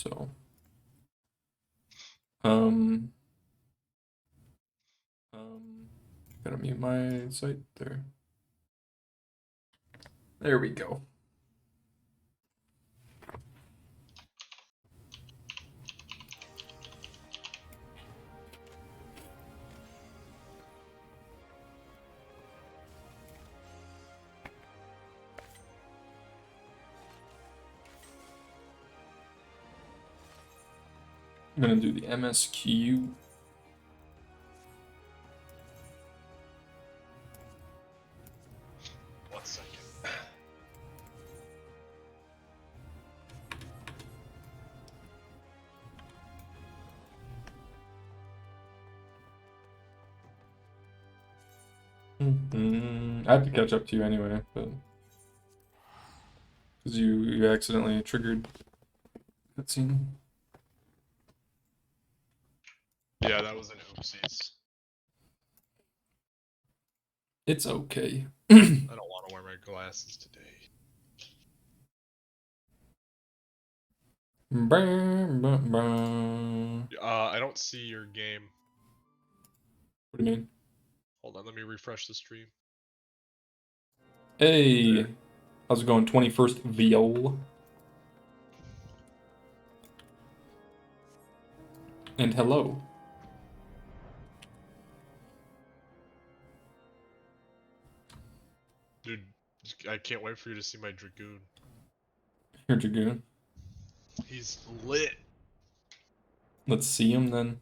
So, um, gotta mute my site there. There we go. I'm gonna do the MSQ. One second. I have to catch up to you anyway, but because you accidentally triggered that scene. Yeah, that was an oopsies. It's okay. I don't want to wear my glasses today. I don't see your game. What do you mean? Hold on, let me refresh the stream. Hey, how's it going? 21st Viol. And hello. Dude, I can't wait for you to see my Dragoon. Your Dragoon. He's lit. Let's see him then.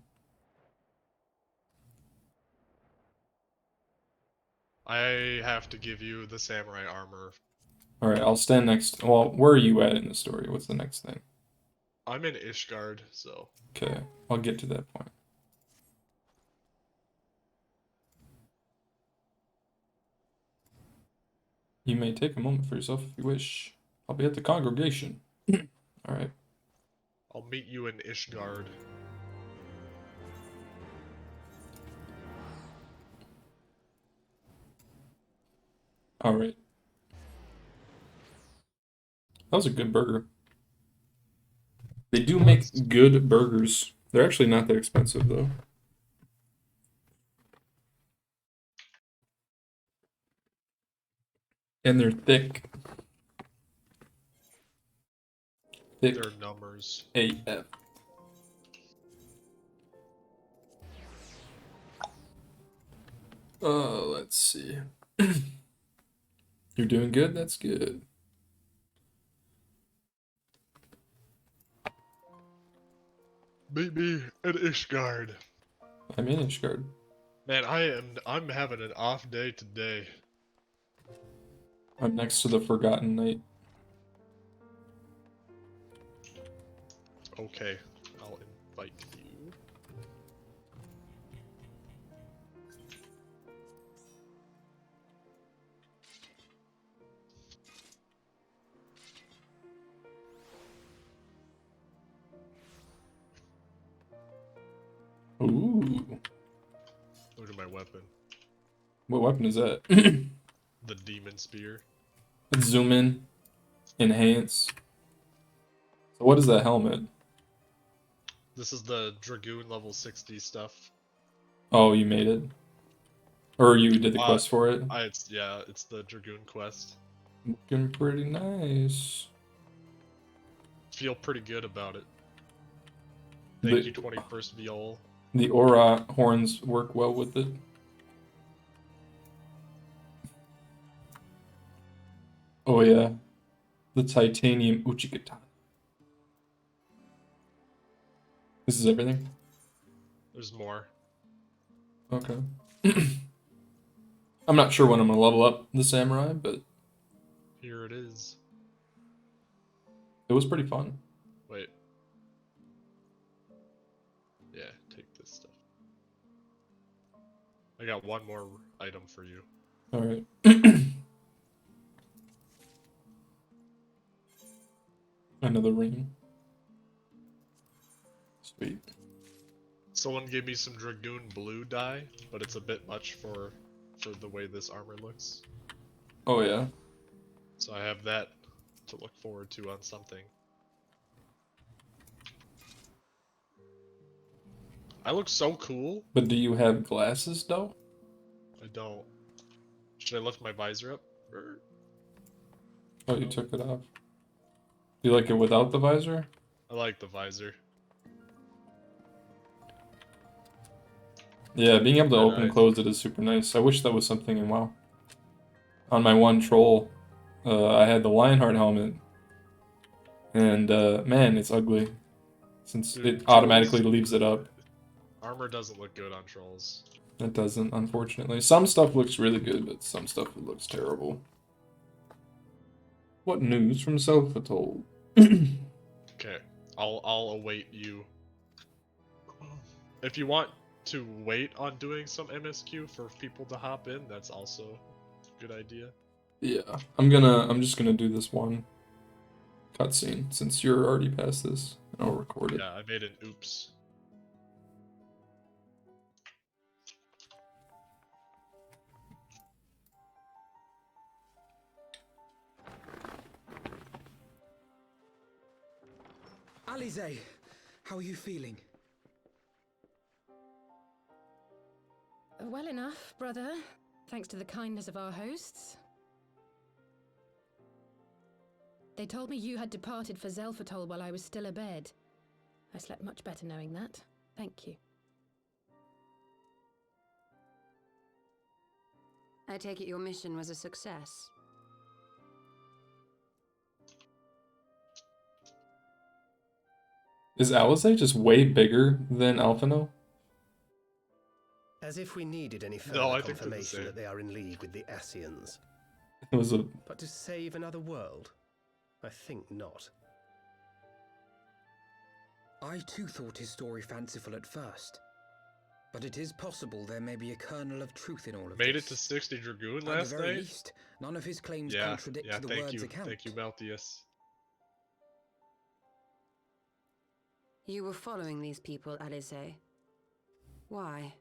I have to give you the samurai armor. Alright, I'll stand next. Well, where are you at in the story? What's the next thing? I'm in Ishgard, so. Okay, I'll get to that point. You may take a moment for yourself if you wish. I'll be at the congregation. Alright. I'll meet you in Ishgard. Alright. That was a good burger. They do make good burgers. They're actually not that expensive though. And they're thick. Thick They're numbers. AF. Let's see. You're doing good? That's good. Meet me at Ishgard. I'm in Ishgard. Man, I'm having an off day today. I'm next to the Forgotten Knight. Okay, I'll invite you. Ooh. Look at my weapon. What weapon is that? The demon spear. Let's zoom in. Enhance. So what is that helmet? This is the Dragoon level 60 stuff. Oh, you made it? Or you did the quest for it? It's the Dragoon quest. Looking pretty nice. Feel pretty good about it. Thank you, 21st Viol. The aura horns work well with it. Oh yeah. The titanium Uchikata. This is everything? There's more. Okay. I'm not sure when I'm gonna level up the samurai, but Here it is. it was pretty fun. Wait. Yeah, take this stuff. I got one more item for you. Alright. Another ring. Sweet. Someone gave me some Dragoon blue dye, but it's a bit much for the way this armor looks. Oh yeah. So I have that to look forward to on something. I look so cool. But do you have glasses though? I don't. Should I lift my visor up? Oh, you took it off. Do you like it without the visor? I like the visor. Yeah, being able to Red open and eyes. close it is super nice. I wish that was something in WoW. On my one troll, I had the Lionheart helmet, and man, it's ugly. Since Dude, it trolls- automatically leaves it up. Armor doesn't look good on trolls. It doesn't, unfortunately. Some stuff looks really good, but some stuff it looks terrible. What news from Self-Atoll? Okay, I'll await you. If you want to wait on doing some MSQ for people to hop in, that's also a good idea. Yeah, I'm just gonna do this one cutscene since you're already past this, and I'll record it. Yeah, I made an oops. Alize, how are you feeling? Well enough, brother. Thanks to the kindness of our hosts. They told me you had departed for Zelfatol while I was still abed. I slept much better knowing that. Thank you. I take it your mission was a success. Is Alize just way bigger than Alphino? As if we needed any further No, I think they're the confirmation same. that they are in league with the Asians. It was a But to save another world? I think not. I too thought his story fanciful at first. But it is possible there may be a kernel of truth in all of Made this. it to 60 Dragoon At the last very night? least, none of his claims Yeah, contradict yeah, the thank word's you. account. Thank you, Malthius. You were following these people, Alize. Why?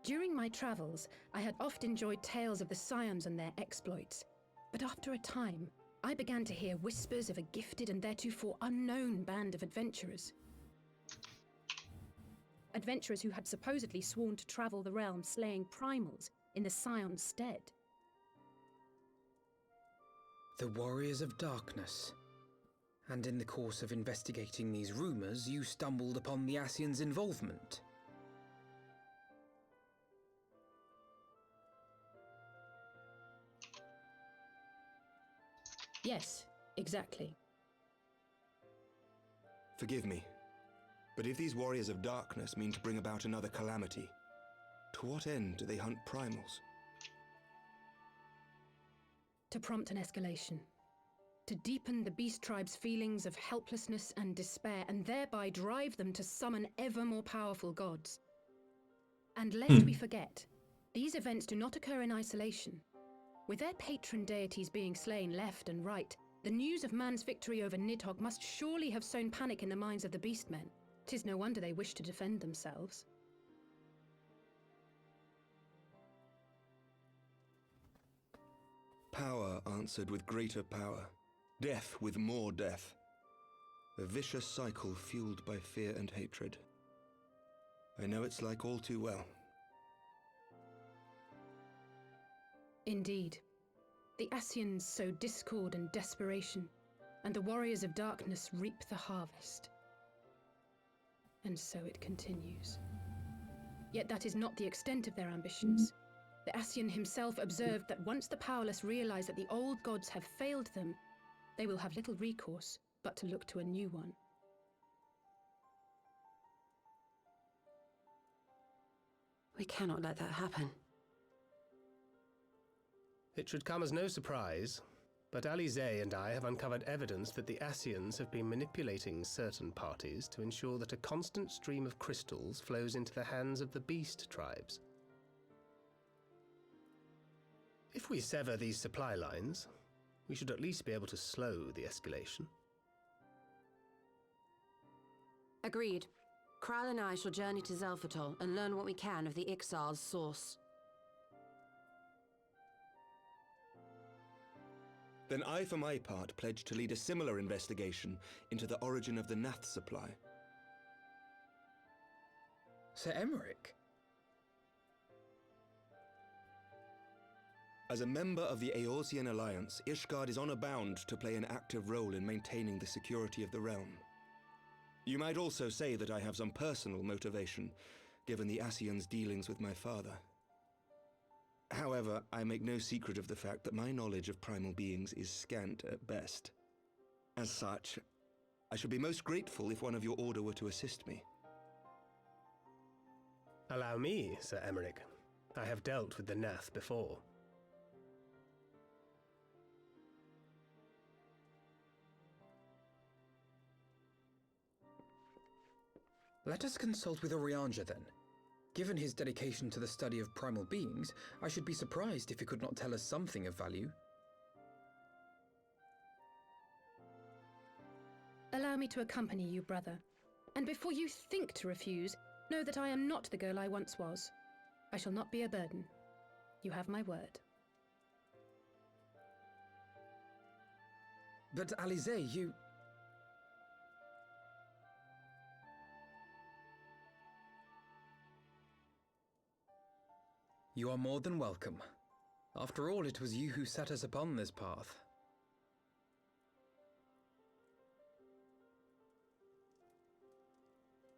During my travels, I had oft enjoyed tales of the Scions and their exploits. But after a time, I began to hear whispers of a gifted and theretofore unknown band of adventurers. Adventurers who had supposedly sworn to travel the realm slaying primals in the Scion's stead. The Warriors of Darkness. And in the course of investigating these rumors, you stumbled upon the Asians' involvement. Yes, exactly. Forgive me, but if these Warriors of Darkness mean to bring about another calamity, to what end do they hunt primals? To prompt an escalation. To deepen the beast tribe's feelings of helplessness and despair, and thereby drive them to summon ever more powerful gods. And lest we forget, these events do not occur in isolation. With their patron deities being slain left and right, the news of man's victory over Nidhogg must surely have sown panic in the minds of the beastmen. 'Tis no wonder they wish to defend themselves. Power answered with greater power, death with more death. A vicious cycle fueled by fear and hatred. I know it's like all too well. Indeed. The Asians sow discord and desperation, and the Warriors of Darkness reap the harvest. And so it continues. Yet that is not the extent of their ambitions. The Asian himself observed that once the powerless realize that the old gods have failed them, they will have little recourse but to look to a new one. We cannot let that happen. It should come as no surprise, but Alize and I have uncovered evidence that the Asians have been manipulating certain parties to ensure that a constant stream of crystals flows into the hands of the beast tribes. If we sever these supply lines, we should at least be able to slow the escalation. Agreed. Kral and I shall journey to Zelfatol and learn what we can of the Ixal's source. Then I, for my part, pledge to lead a similar investigation into the origin of the Nath supply. Sir Emmerich? As a member of the Eorzean Alliance, Ishgard is honor-bound to play an active role in maintaining the security of the realm. You might also say that I have some personal motivation, given the Ascians' dealings with my father. However, I make no secret of the fact that my knowledge of primal beings is scant at best. As such, I should be most grateful if one of your order were to assist me. Allow me, Sir Emmerich. I have dealt with the Nath before. Let us consult with Orianja then. Given his dedication to the study of primal beings, I should be surprised if he could not tell us something of value. Allow me to accompany you, brother. And before you think to refuse, know that I am not the girl I once was. I shall not be a burden. You have my word. But Alize, you... You are more than welcome. After all, it was you who set us upon this path.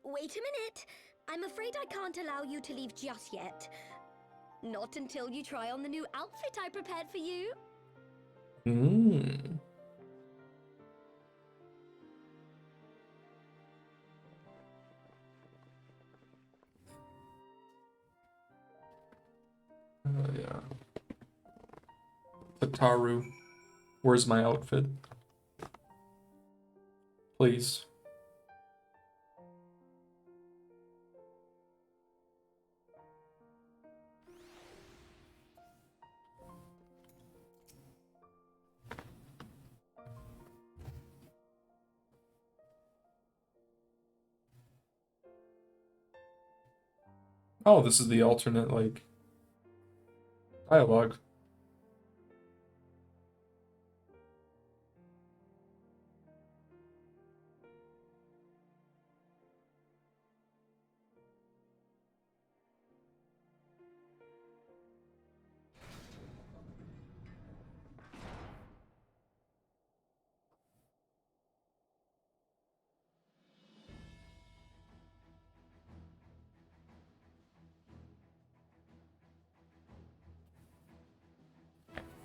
Wait a minute. I'm afraid I can't allow you to leave just yet. Not until you try on the new outfit I prepared for you. Yeah. Tataru, where's my outfit? Please. Oh, this is the alternate, like, dialogue.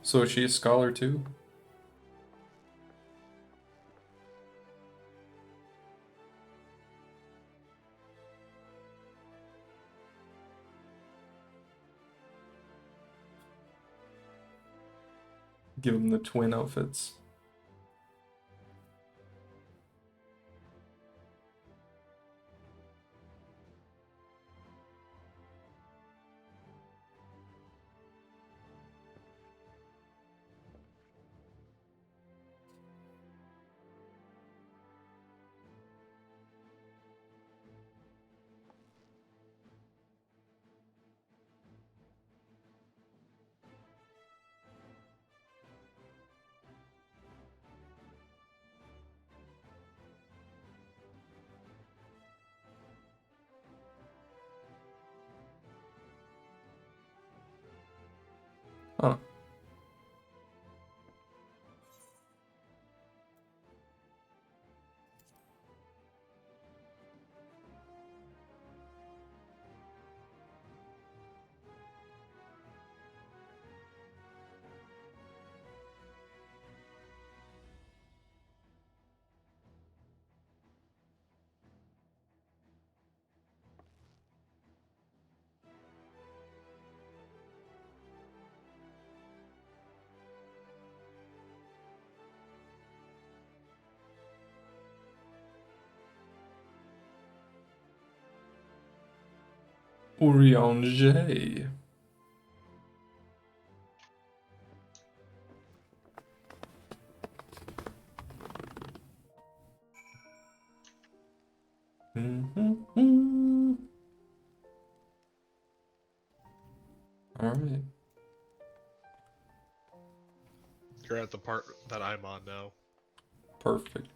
So is she a scholar too? Give them the twin outfits. Huh. Urianger. All right. You're at the part that I'm on now. Perfect.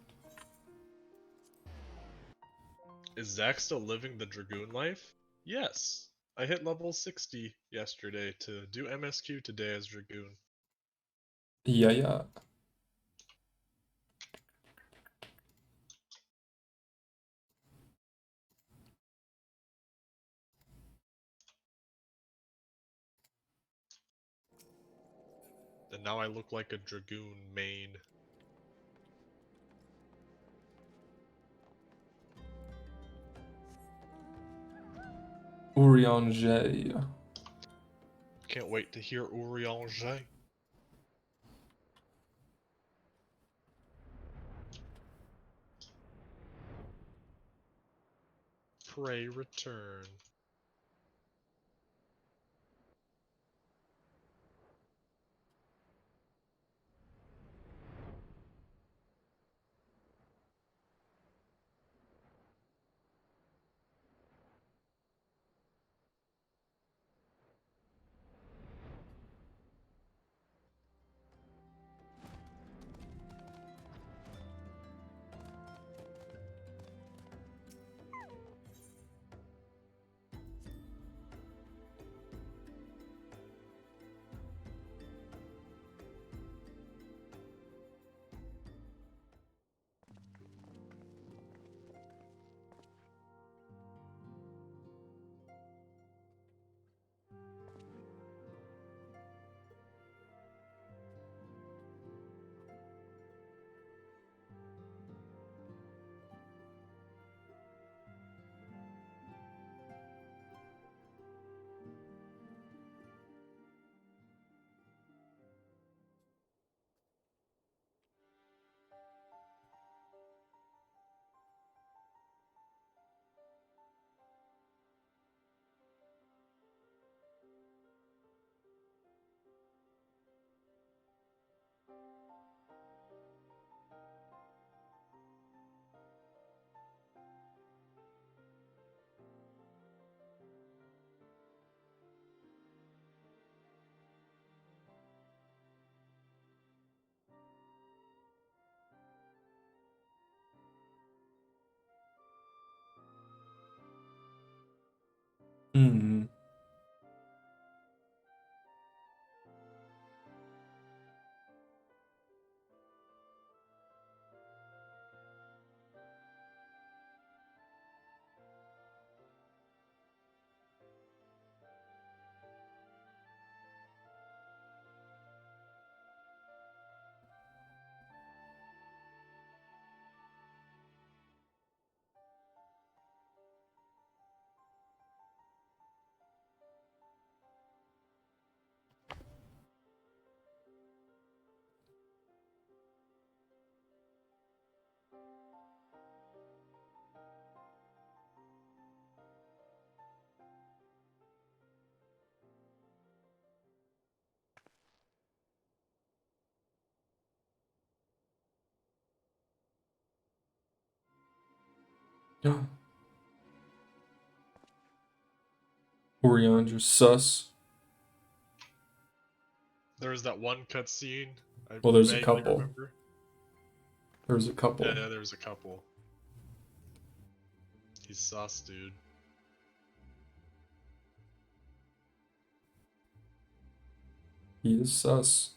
Is Zach still living the Dragoon life? Yes. I hit level 60 yesterday to do MSQ today as Dragoon. Yeah, yeah. And now I look like a Dragoon main. Urianger. Can't wait to hear Urianger. Pray return. Hmm. Yeah. Urianger sus. There was that one cutscene I Well, there's a vaguely couple. remember. There's a couple. Yeah, there was a couple. He's sus, dude. He is sus.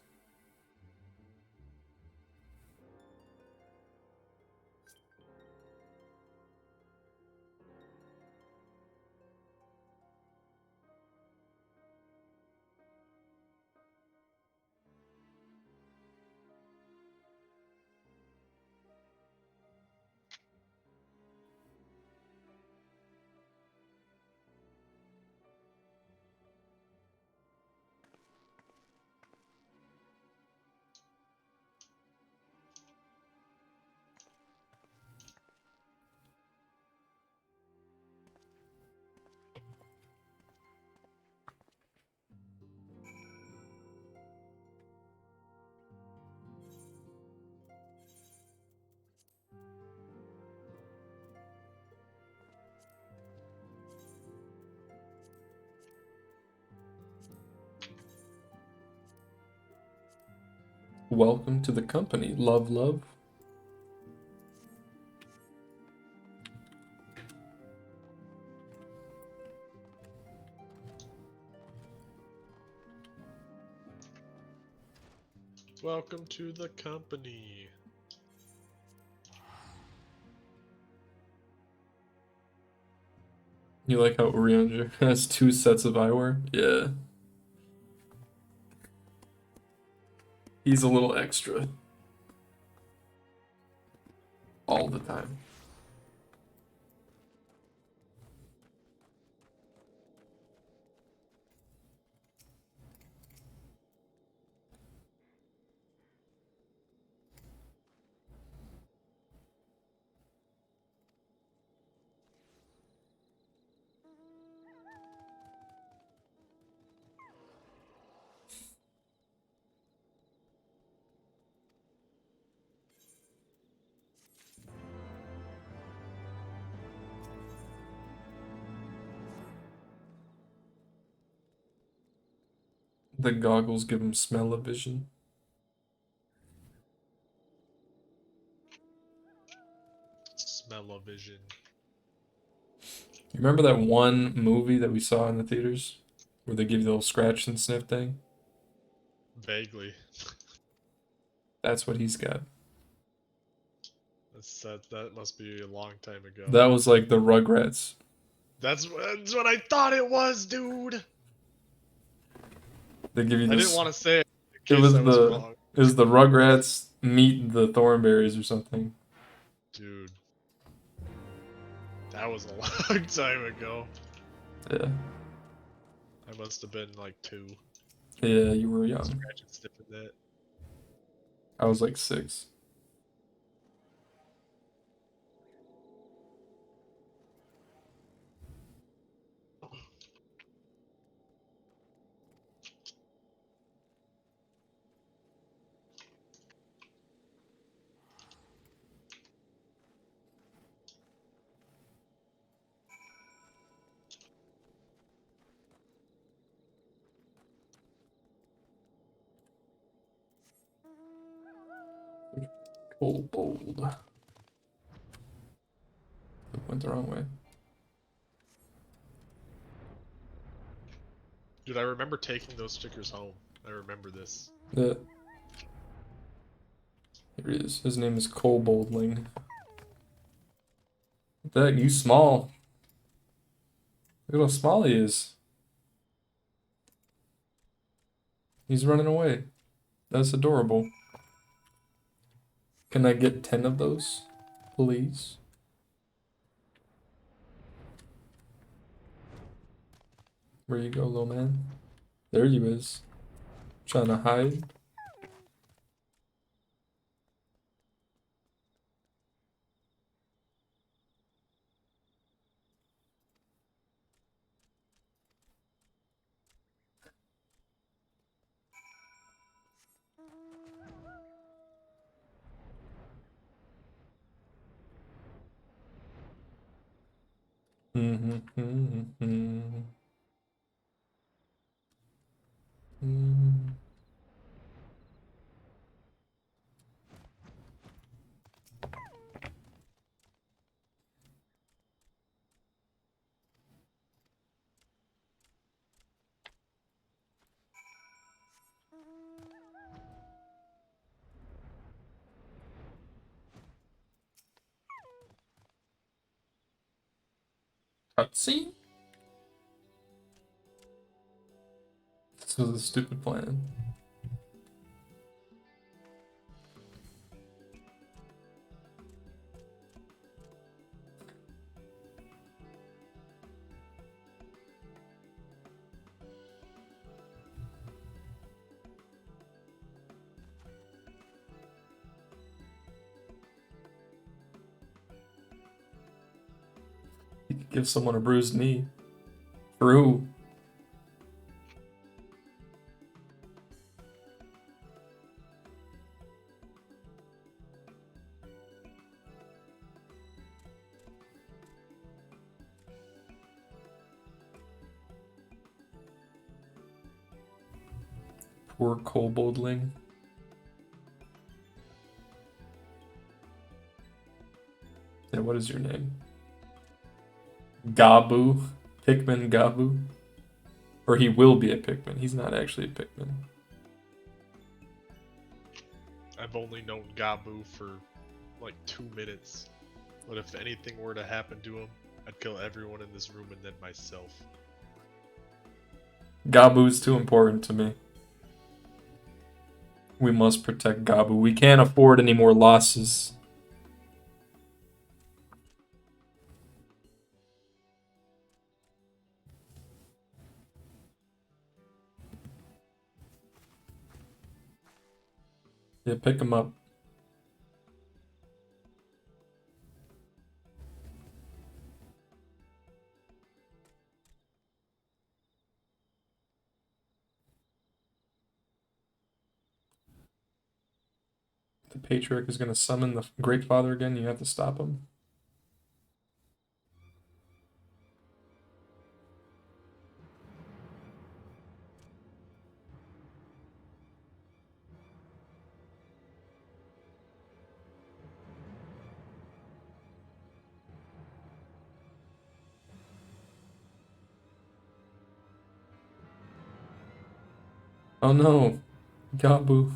Welcome to the company, love, love. Welcome to the company. You like how Urianger has 2 sets of eyewear? Yeah. He's a little extra. All the time. The goggles give him smell-o-vision. Smell-o-vision. You remember that one movie that we saw in the theaters? Where they give you the little scratch and sniff thing? Vaguely. That's what he's got. That must be a long time ago. That was like the Rugrats. That's what I thought it was, dude! They give you I this. didn't want to say it It in was case I was the wrong. it was the Rugrats meet the Thornberries or something. Dude. That was a long time ago. Yeah. I must have been like 2. Yeah, you were young. Scratch and sniffing that. I was like 6. Bold. It went the wrong way. Dude, I remember taking those stickers home. I remember this. Yeah. Here he is. His name is Koboldling. That you small. Look at how small he is. He's running away. That's adorable. Can I get 10 of those, please? Where you go, little man? There you is. Trying to hide. Cutscene? This was a stupid plan. You could give someone a bruised knee. True. Poor Koboldling. Yeah, what is your name? Gabu? Pikmin Gabu? Or he will be a Pikmin. He's not actually a Pikmin. I've only known Gabu for like 2 minutes. But if anything were to happen to him, I'd kill everyone in this room and then myself. Gabu's too important to me. We must protect Gabu. We can't afford any more losses. Yeah, pick him up. The Patriarch is going to summon the Great Father again. You have to stop him. Oh no, Gabu.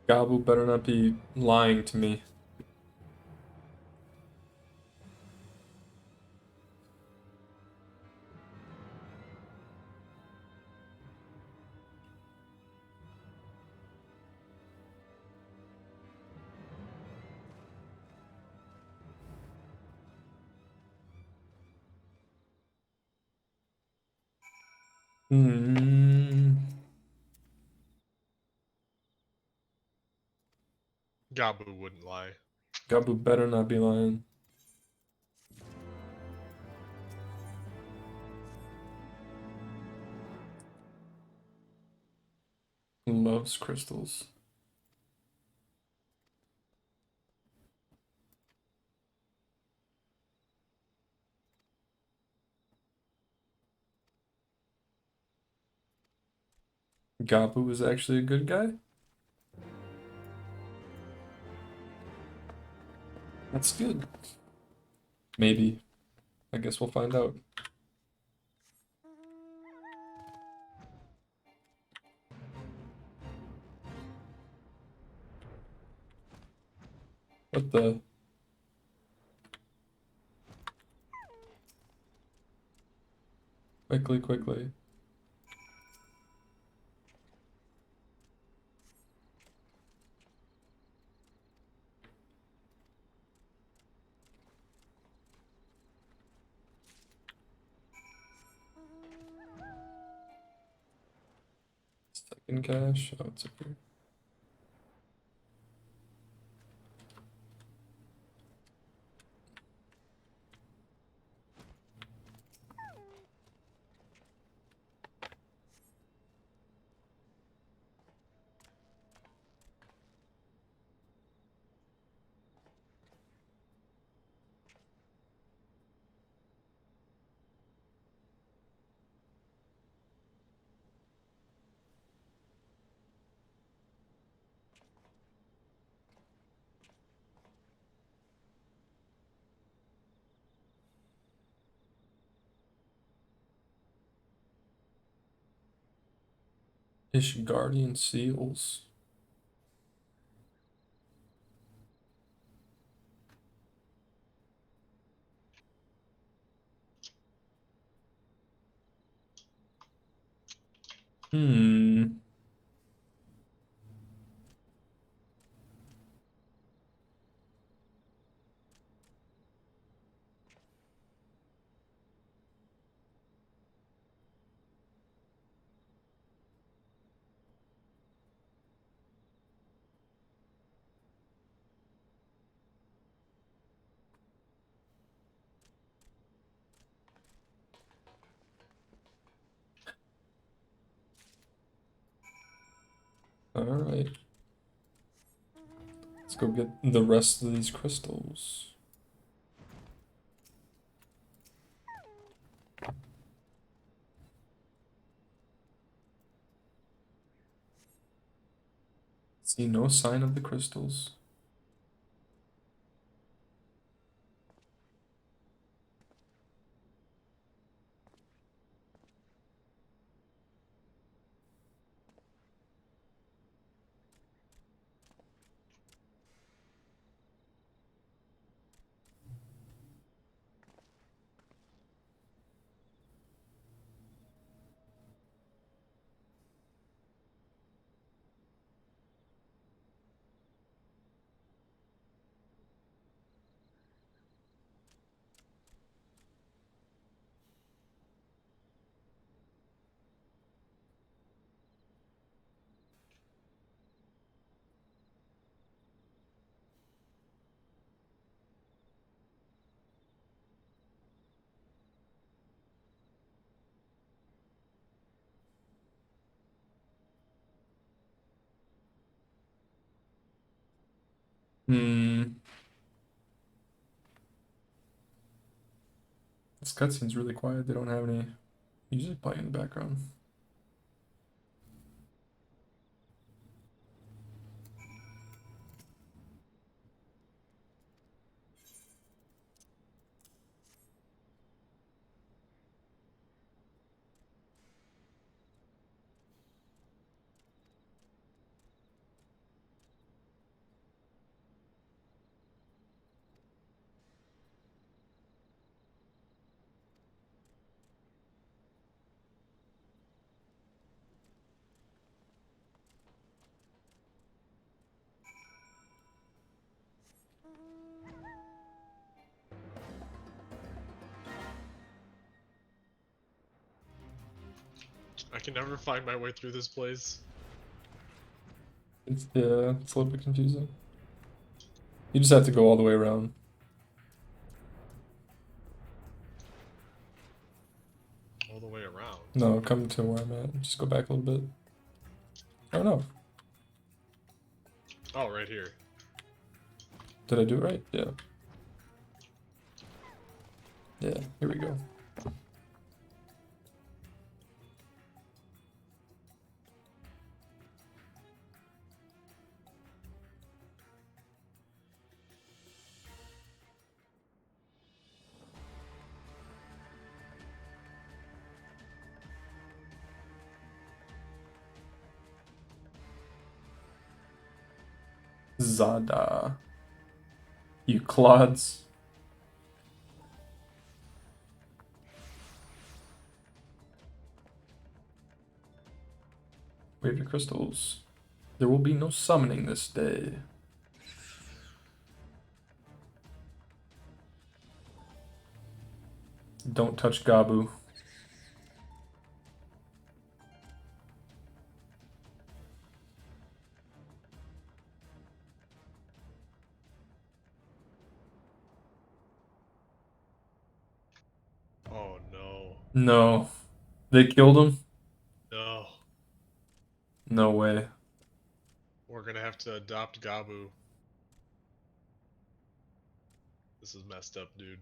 Gabu better not be lying to me. Gabu wouldn't lie. Gabu better not be lying. Loves crystals. Gabu is actually a good guy? That's good. Maybe. I guess we'll find out. What the? Quickly, quickly. Second cache. Oh, it's up here. Guardian seals. Hmm. Alright. Let's go get the rest of these crystals. See no sign of the crystals. This cutscene's really quiet. They don't have any music playing in the background. I can never find my way through this place. It's a little bit confusing. You just have to go all the way around. All the way around? No, come to where I'm at. Just go back a little bit. Oh no. Oh, right here. Did I do it right? Yeah. Yeah, here we go. Zada. You clods. Wave your crystals. There will be no summoning this day. Don't touch Gabu. Oh no. No. They killed him? No. No way. We're gonna have to adopt Gabu. This is messed up, dude.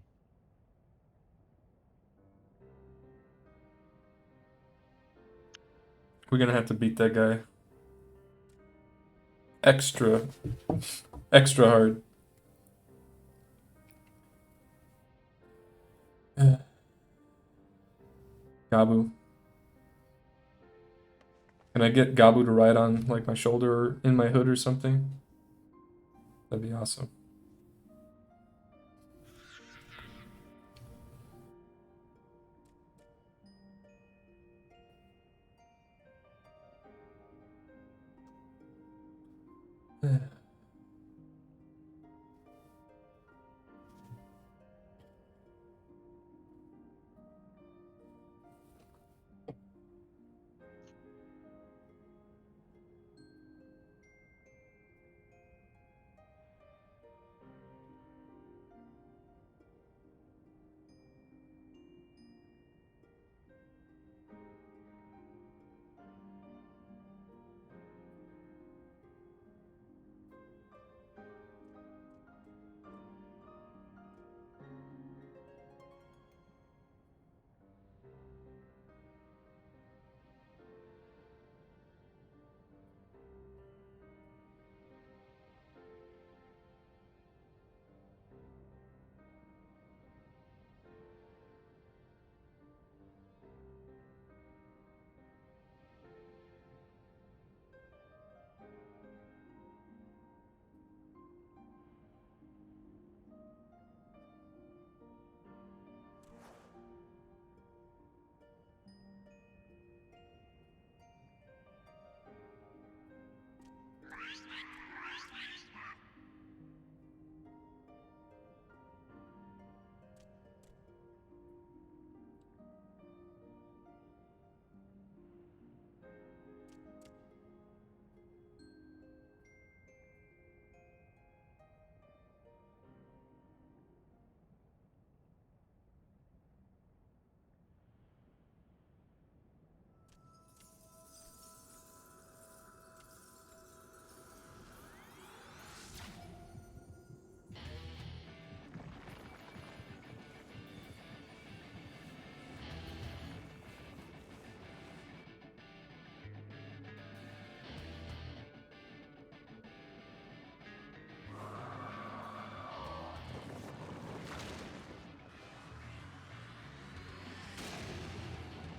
We're gonna have to beat that guy. Extra hard. Gabu. Can I get Gabu to ride on like my shoulder or in my hood or something? That'd be awesome.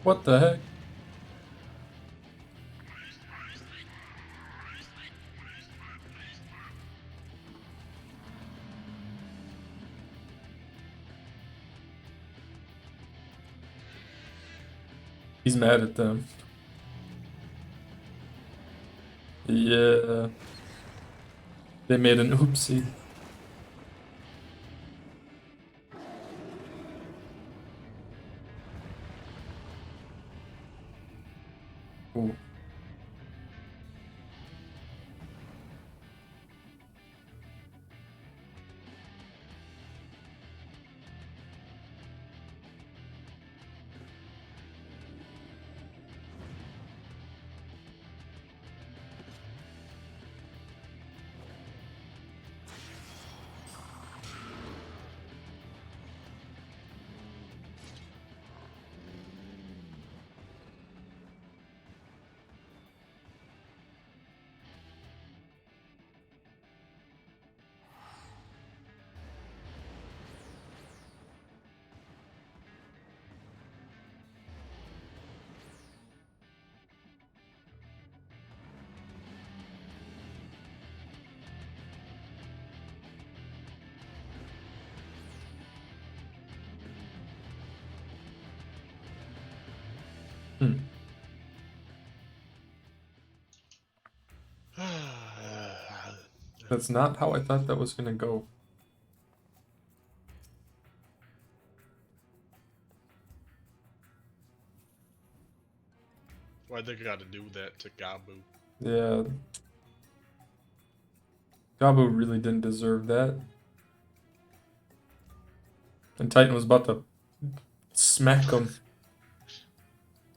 What the heck? He's mad at them. Yeah. They made an oopsie. Ooh. That's not how I thought that was gonna go. Why'd they gotta do that to Gabu? Yeah. Gabu really didn't deserve that. And Titan was about to smack him.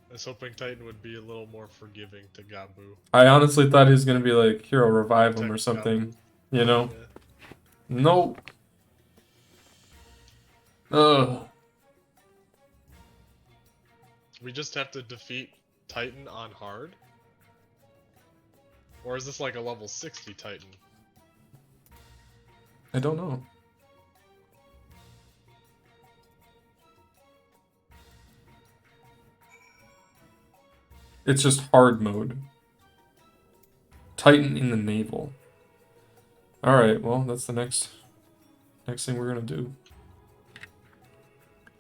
I was hoping Titan would be a little more forgiving to Gabu. I honestly thought he was gonna be like, here, I'll revive him or Protect something. Gabu. You know? Yeah. Nope. Ugh. We just have to defeat Titan on hard? Or is this like a level 60 Titan? I don't know. It's just hard mode. Titan in the naval. Alright, well, that's the next thing we're gonna do.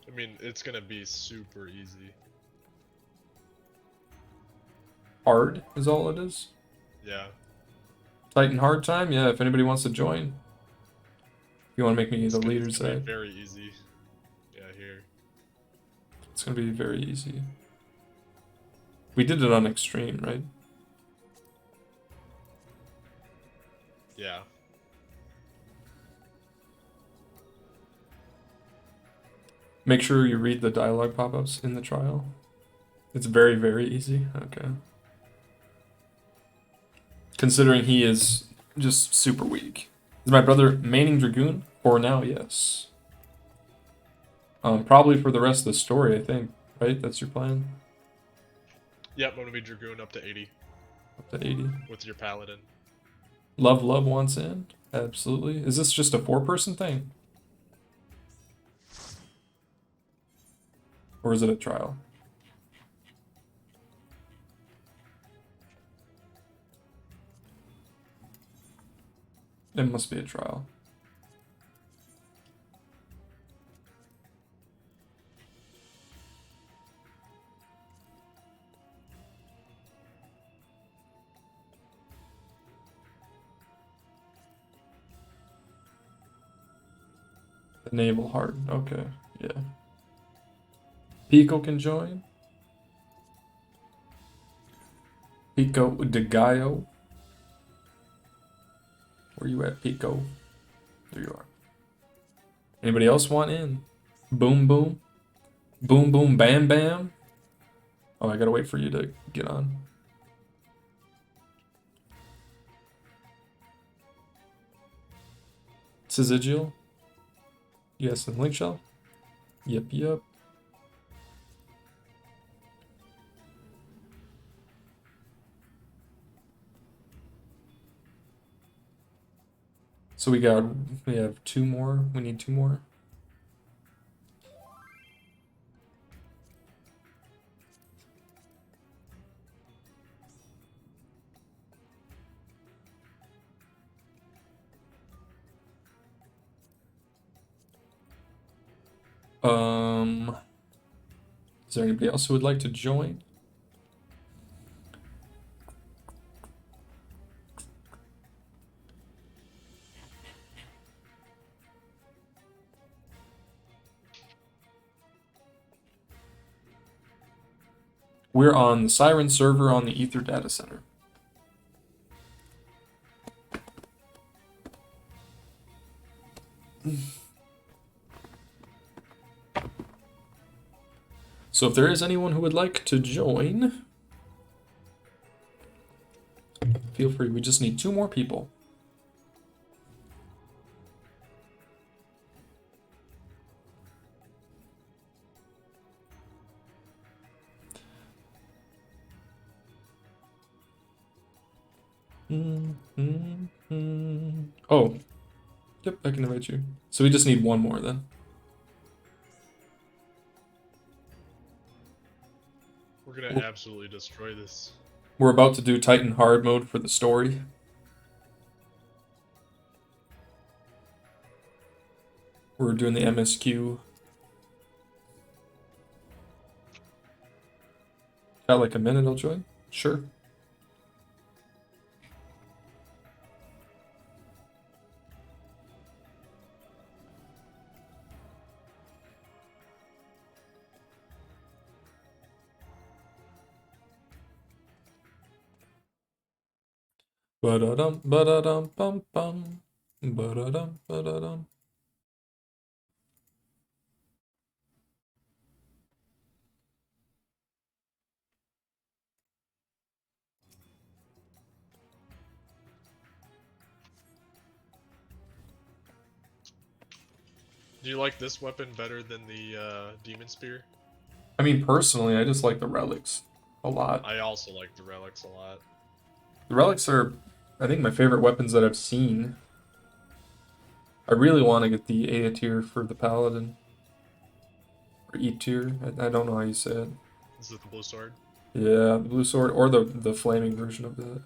I mean, it's gonna be super easy. Hard is all it is. Yeah. Titan hard time? Yeah, if anybody wants to join. If you want to make me the leader, It's gonna say. be very easy. Yeah, here. It's gonna be very easy. We did it on extreme, right? Yeah. Make sure you read the dialogue pop-ups in the trial. It's very, very easy. Okay. Considering he is just super weak. Is my brother maining Dragoon? For now, yes. Probably for the rest of the story, I think. Right? That's your plan? Yep, I'm gonna be Dragoon up to 80 Up to 80. with your Paladin. Love wants in? Absolutely. Is this just a 4-person thing? Or is it a trial? It must be a trial. The naval heart. Okay, yeah. Pico can join. Pico de Gallo. Where you at, Pico? There you are. Anybody else want in? Boom, boom. Boom, boom, bam, bam. Oh, I gotta wait for you to get on. Syzygial? Yes, and Link Shell? Yep, yep. So we have 2 more. We need 2 more. Is there anybody else who would like to join? We're on the Siren server on the Ether data center. So if there is anyone who would like to join, feel free. We just need 2 more people. Oh, yep, I can invite you. So we just need 1 more then. We're gonna absolutely destroy this. We're about to do Titan hard mode for the story. We're doing the MSQ. Got like a minute, I'll join? Sure. Ba-da-dum, ba-da-dum, bum, bum. Ba-da-dum, ba-da-dum. Do you like this weapon better than the demon spear? I mean, personally, I just like the relics a lot. I also like the relics a lot. The relics are, I think, my favorite weapons that I've seen. I really want to get the A tier for the paladin. Or E tier. I don't know how you say it. Is it the blue sword? Yeah, the blue sword or the flaming version of that.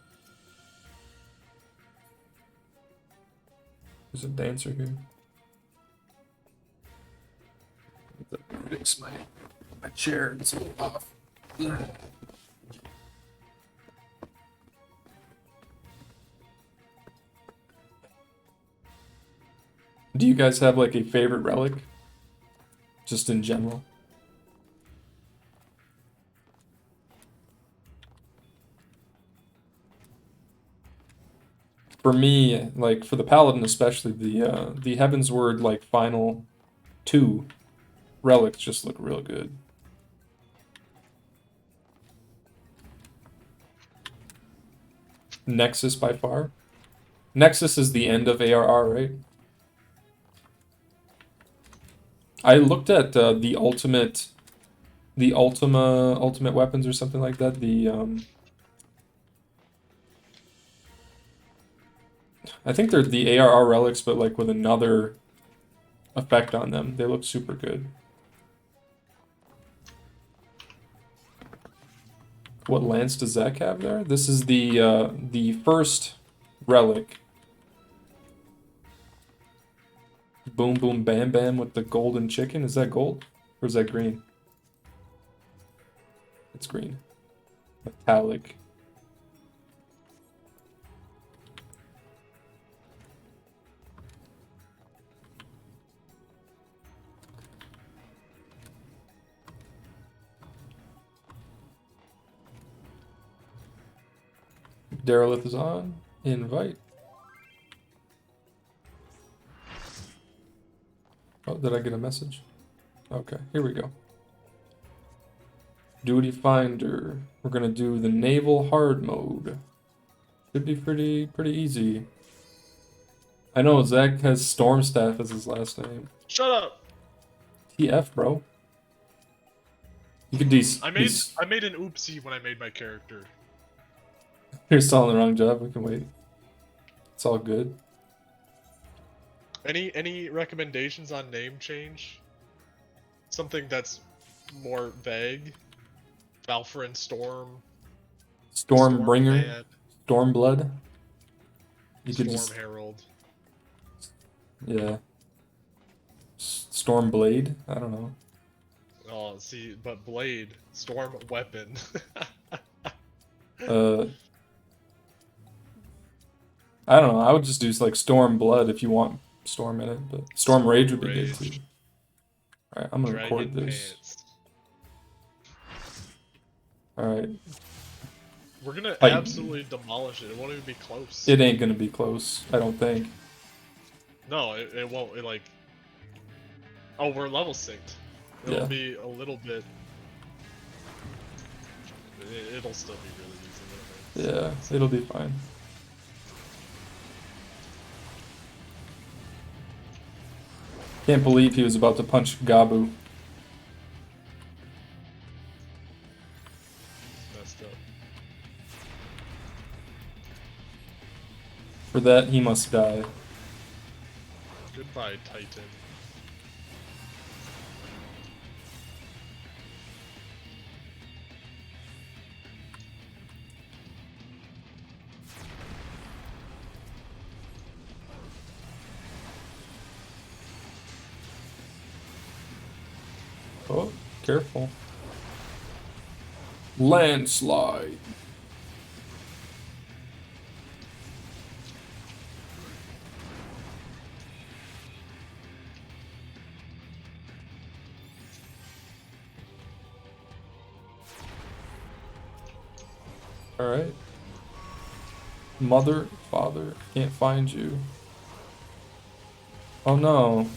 There's a dancer here. Fix my chair. It's off. Do you guys have like a favorite relic? Just in general? For me, like for the paladin especially, the Heavensward like final 2 relics just look real good. Nexus by far. Nexus is the end of ARR, right? I looked at the ultimate weapons or something like that. I think they're the ARR relics, but like with another effect on them. They look super good. What lance does Zach have there? This is the first relic. Boom boom bam bam with the golden chicken. Is that gold? Or is that green? It's green. Metallic. Derelith is on. Invite. Oh, did I get a message? Okay, here we go. Duty Finder. We're gonna do the naval hard mode. Should be pretty easy. I know Zach has Stormstaff as his last name. Shut up! TF, bro. You could I made an oopsie when I made my character. You're still on the wrong job. We can wait. It's all good. Any recommendations on name change? Something that's more vague. Valfrin Storm. Stormbringer. Stormblood. You could Storm just Herald. yeah. Stormblade? I don't know. Oh, see, but blade, storm weapon. I don't know. I would just do like Stormblood if you want Storm in it, but Storm Rage would be good too. Alright, I'm gonna record Dragon this. pants. Alright. We're gonna Like- absolutely demolish it. It won't even be close. It ain't gonna be close, I don't think. No, it won't. It like. Oh, we're level synced. It'll Yeah. be a little bit. It'll still be really easy. Whatever. Yeah, it'll be fine. Can't believe he was about to punch Gabu. Messed up. For that, he must die. Goodbye, Titan. Oh, careful. Landslide. Alright. Mother, father, can't find you. Oh no.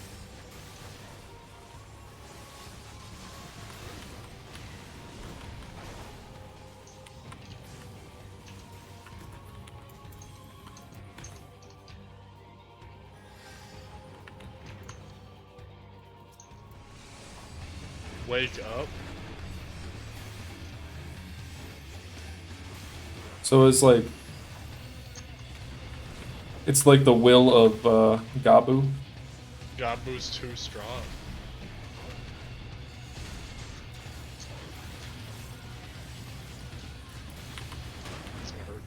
Wake up. So it's like the will of Gabu. Gabu's too strong. It's gonna hurt.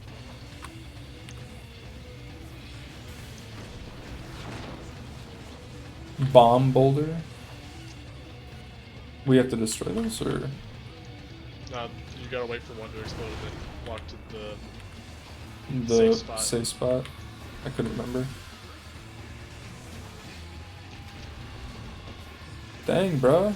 Bomb boulder. We have to destroy those, or Nah, you gotta wait for one to explode and then walk to the the Safe spot. safe spot. I couldn't remember. Dang, bruh.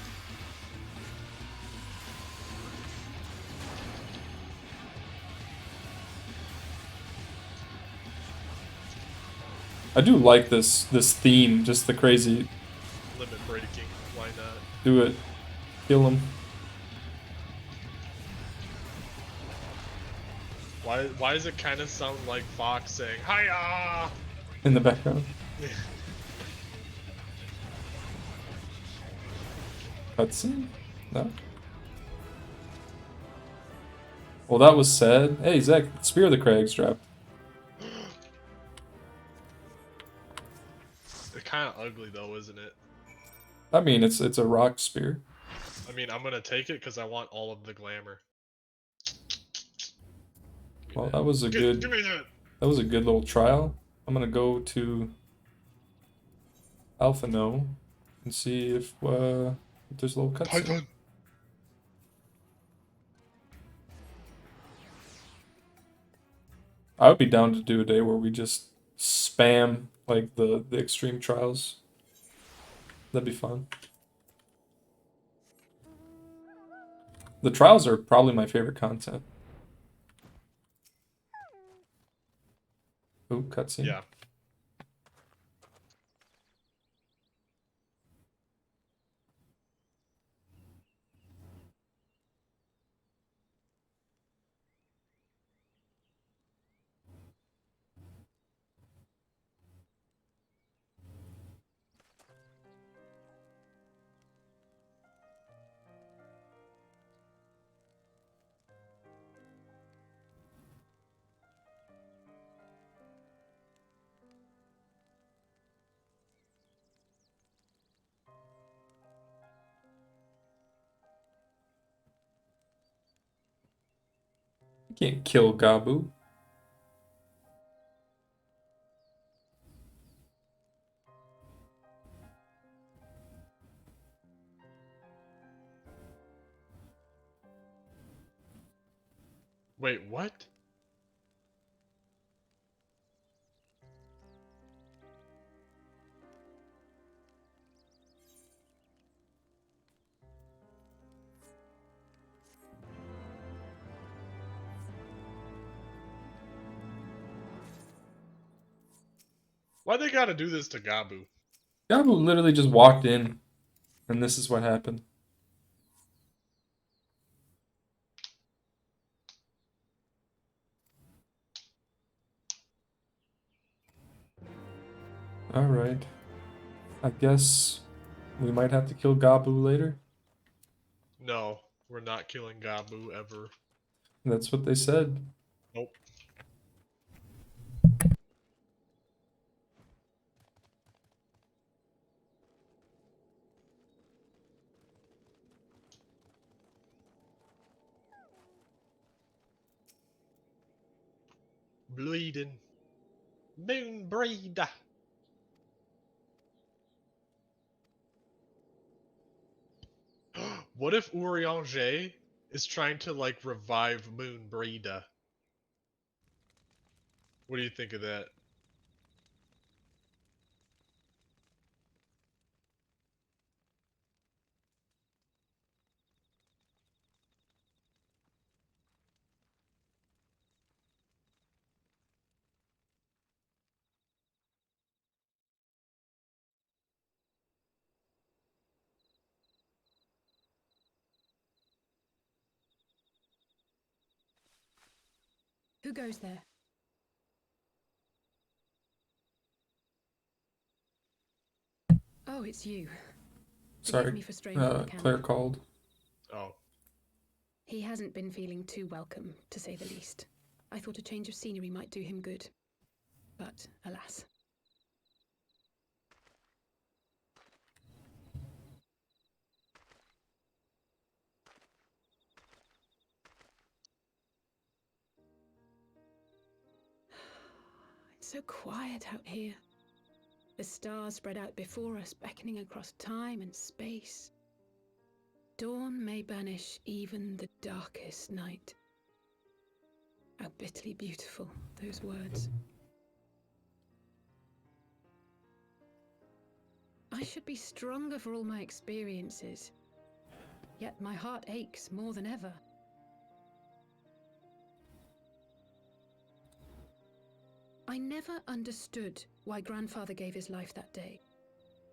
I do like this theme, just the crazy. limit breaking. Why not? Do it. Kill him. Why does it kind of sound like Fox saying "Hiya"? In the background. Cutscene? No. Well, that was sad. Hey, Zach, Spear of the Crags dropped. It's kind of ugly though, isn't it? I mean, it's a rock spear. I mean, I'm gonna take it because I want all of the glamour. Well, that was a Give good. me that. That was a good little trial. I'm gonna go to Alpha No and see if there's a little cutscene. Python. I would be down to do a day where we just spam like the extreme trials. That'd be fun. The trials are probably my favorite content. Ooh, cutscene. Yeah. You can't kill Gabu. Wait, what? Why they gotta do this to Gabu? Gabu literally just walked in, and this is what happened. Alright. I guess we might have to kill Gabu later. No, we're not killing Gabu ever. That's what they said. Nope. Bleeding. Moon breeder. What if Urianger is trying to like revive Moon Breeder? What do you think of that? Who goes there? Oh, it's you. Forgive Sorry, me for straying from the Claire camp. called. Oh. He hasn't been feeling too welcome, to say the least. I thought a change of scenery might do him good. But, alas. It's so quiet out here. The stars spread out before us, beckoning across time and space. Dawn may banish even the darkest night. How bitterly beautiful, those words. I should be stronger for all my experiences. Yet my heart aches more than ever. I never understood why Grandfather gave his life that day.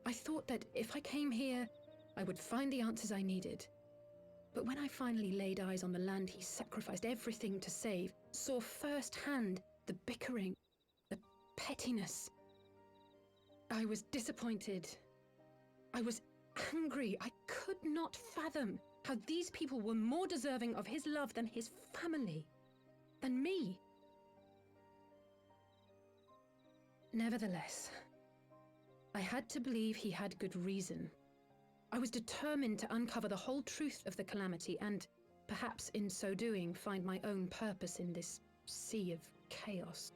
I thought that if I came here, I would find the answers I needed. But when I finally laid eyes on the land he sacrificed everything to save, saw firsthand the bickering, the pettiness, I was disappointed. I was angry. I could not fathom how these people were more deserving of his love than his family, than me. Nevertheless, I had to believe he had good reason. I was determined to uncover the whole truth of the calamity and, perhaps in so doing, find my own purpose in this sea of chaos.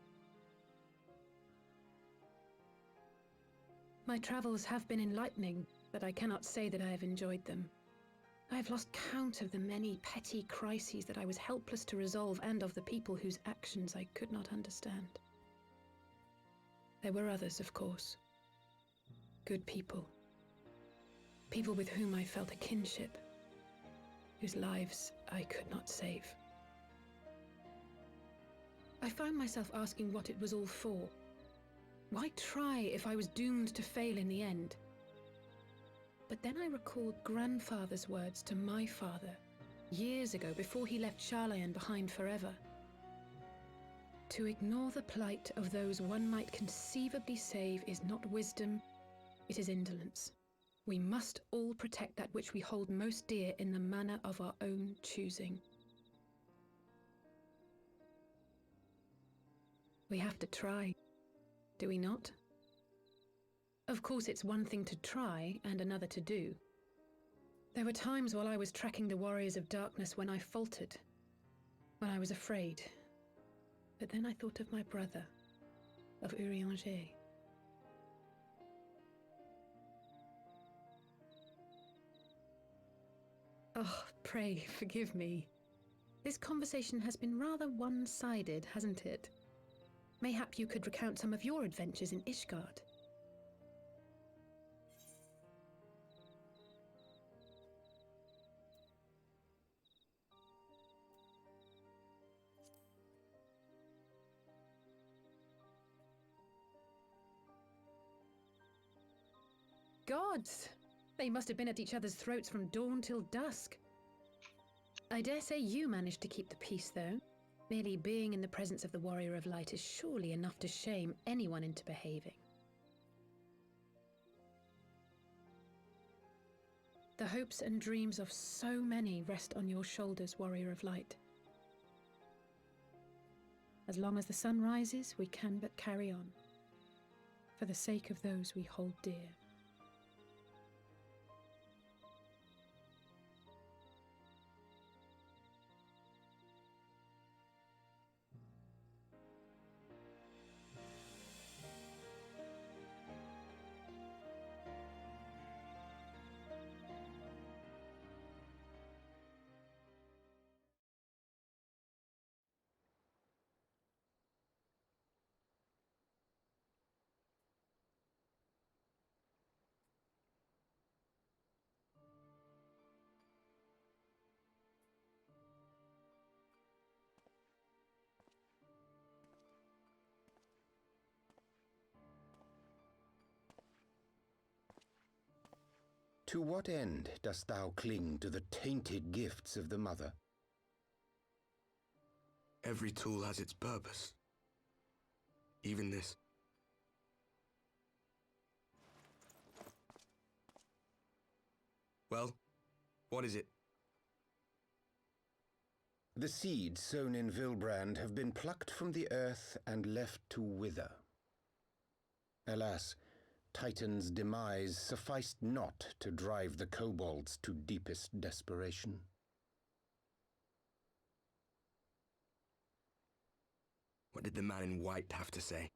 My travels have been enlightening, but I cannot say that I have enjoyed them. I have lost count of the many petty crises that I was helpless to resolve and of the people whose actions I could not understand. There were others, of course. Good people. People with whom I felt a kinship, whose lives I could not save. I found myself asking what it was all for. Why try if I was doomed to fail in the end? But then I recalled Grandfather's words to my father, years ago before he left Charlayan behind forever. To ignore the plight of those one might conceivably save is not wisdom, it is indolence. We must all protect that which we hold most dear in the manner of our own choosing. We have to try, do we not? Of course, it's one thing to try and another to do. There were times while I was tracking the warriors of darkness when I faltered, when I was afraid. But then I thought of my brother, of Urianger. Oh, pray forgive me. This conversation has been rather one-sided, hasn't it? Mayhap you could recount some of your adventures in Ishgard. Gods! They must have been at each other's throats from dawn till dusk. I dare say you managed to keep the peace, though. Merely being in the presence of the Warrior of Light is surely enough to shame anyone into behaving. The hopes and dreams of so many rest on your shoulders, Warrior of Light. As long as the sun rises, we can but carry on, for the sake of those we hold dear. To what end dost thou cling to the tainted gifts of the Mother? Every tool has its purpose. Even this. Well, what is it? The seeds sown in Vilbrand have been plucked from the earth and left to wither. Alas, Titan's demise sufficed not to drive the kobolds to deepest desperation. What did the man in white have to say?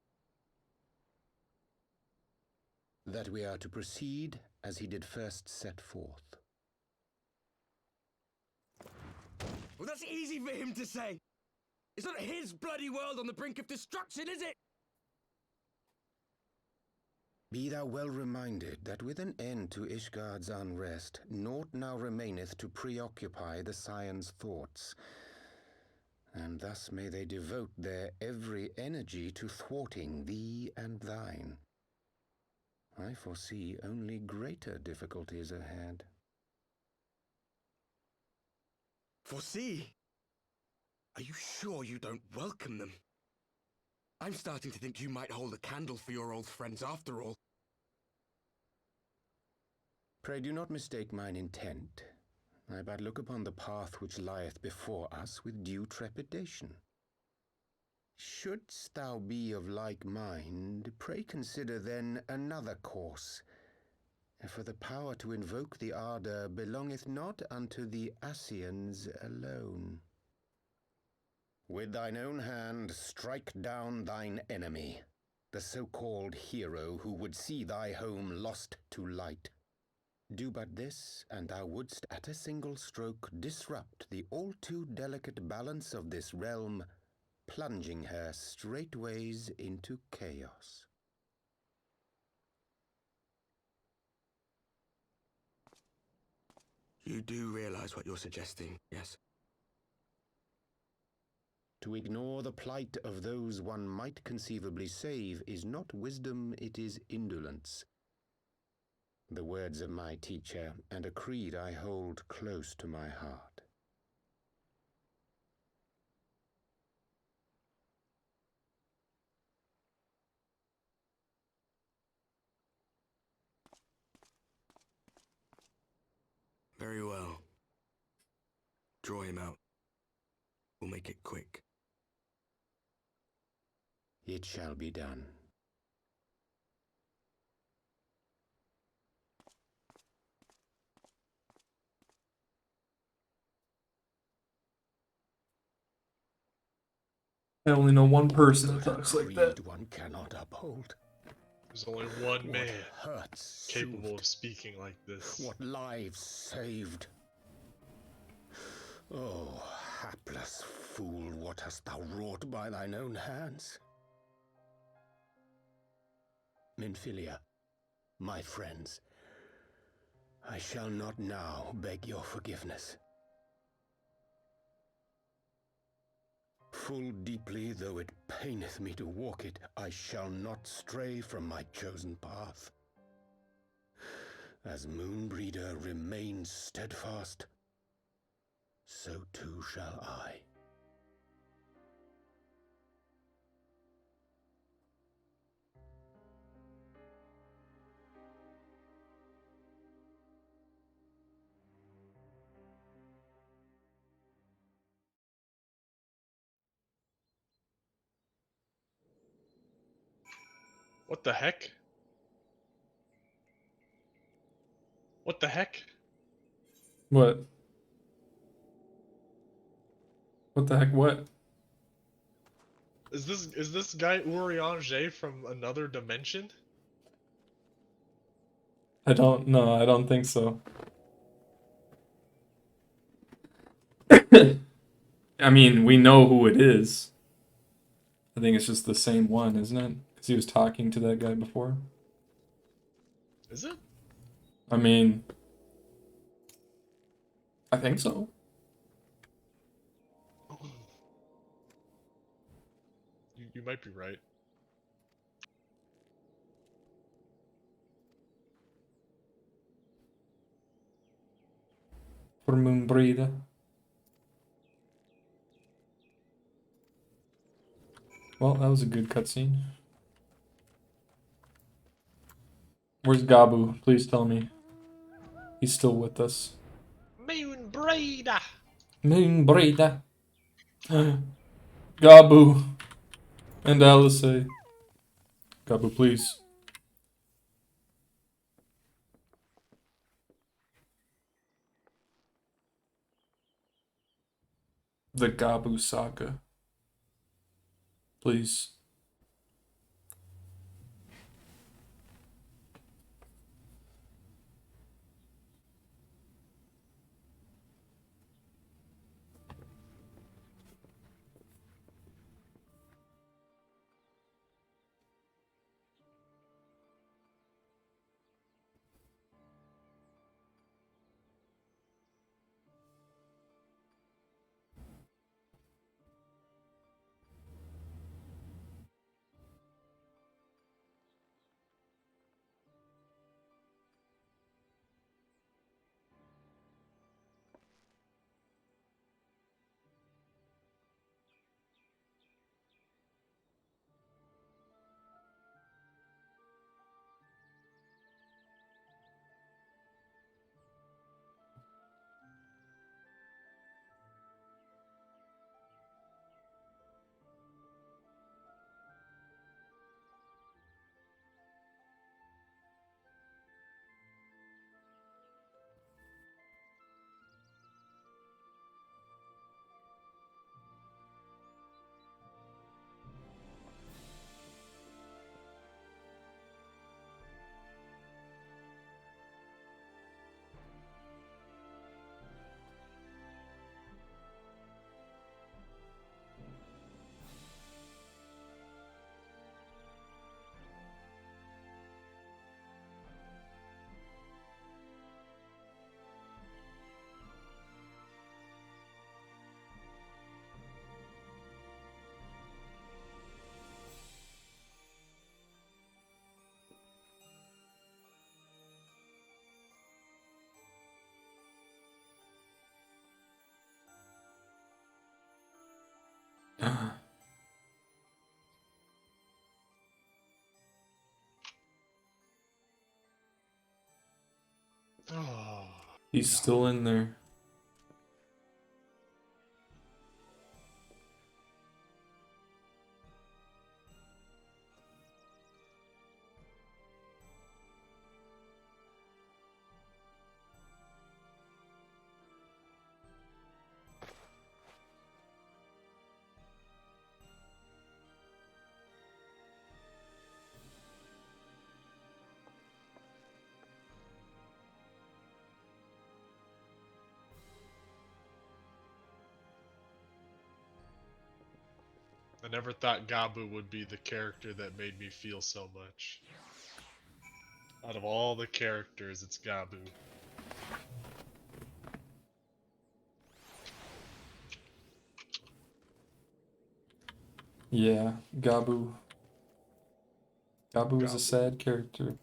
That we are to proceed as he did first set forth. Well, that's easy for him to say! It's not his bloody world on the brink of destruction, is it? Be thou well reminded that with an end to Ishgard's unrest, naught now remaineth to preoccupy the Scion's thoughts, and thus may they devote their every energy to thwarting thee and thine. I foresee only greater difficulties ahead. Foresee? Are you sure you don't welcome them? I'm starting to think you might hold a candle for your old friends after all. Pray do not mistake mine intent. I but look upon the path which lieth before us with due trepidation. Shouldst thou be of like mind, pray consider then another course. For the power to invoke the ardour belongeth not unto the Ascians alone. With thine own hand strike down thine enemy, the so-called hero who would see thy home lost to light. Do but this, and thou wouldst at a single stroke disrupt the all too delicate balance of this realm, plunging her straightways into chaos. You do realize what you're suggesting, yes? To ignore the plight of those one might conceivably save is not wisdom, it is indolence. The words of my teacher, and a creed I hold close to my heart. Very well. Draw him out. We'll make it quick. It shall be done. I only know one person that talks like that. Creed one cannot uphold. There's only one What man hurts capable soothed, of speaking like this. what lives saved. Oh, Hapless fool, what hast thou wrought by thine own hands? Minfilia, my friends, I shall not now beg your forgiveness. Full deeply though it paineth me to walk it, I shall not stray from my chosen path. As Moonbreeder remains steadfast, so too shall I. What the heck? What the heck? What? What the heck? What? Is this guy Urianger from another dimension? I don't know. I don't think so. I mean, we know who it is. I think it's just the same one, isn't it? Because he was talking to that guy before. Is it? I mean, I think so. You might be right. For Moonbreeder. Well, that was a good cutscene. Where's Gabu? Please tell me. He's still with us. Moonbreeder! Moonbreeder. Gabu. And Alice. Gabu, please. The Gabu Saga. Please. Oh. He's still in there. I never thought Gabu would be the character that made me feel so much. Out of all the characters, it's Gabu. Yeah, Gabu. Gabu is a sad character.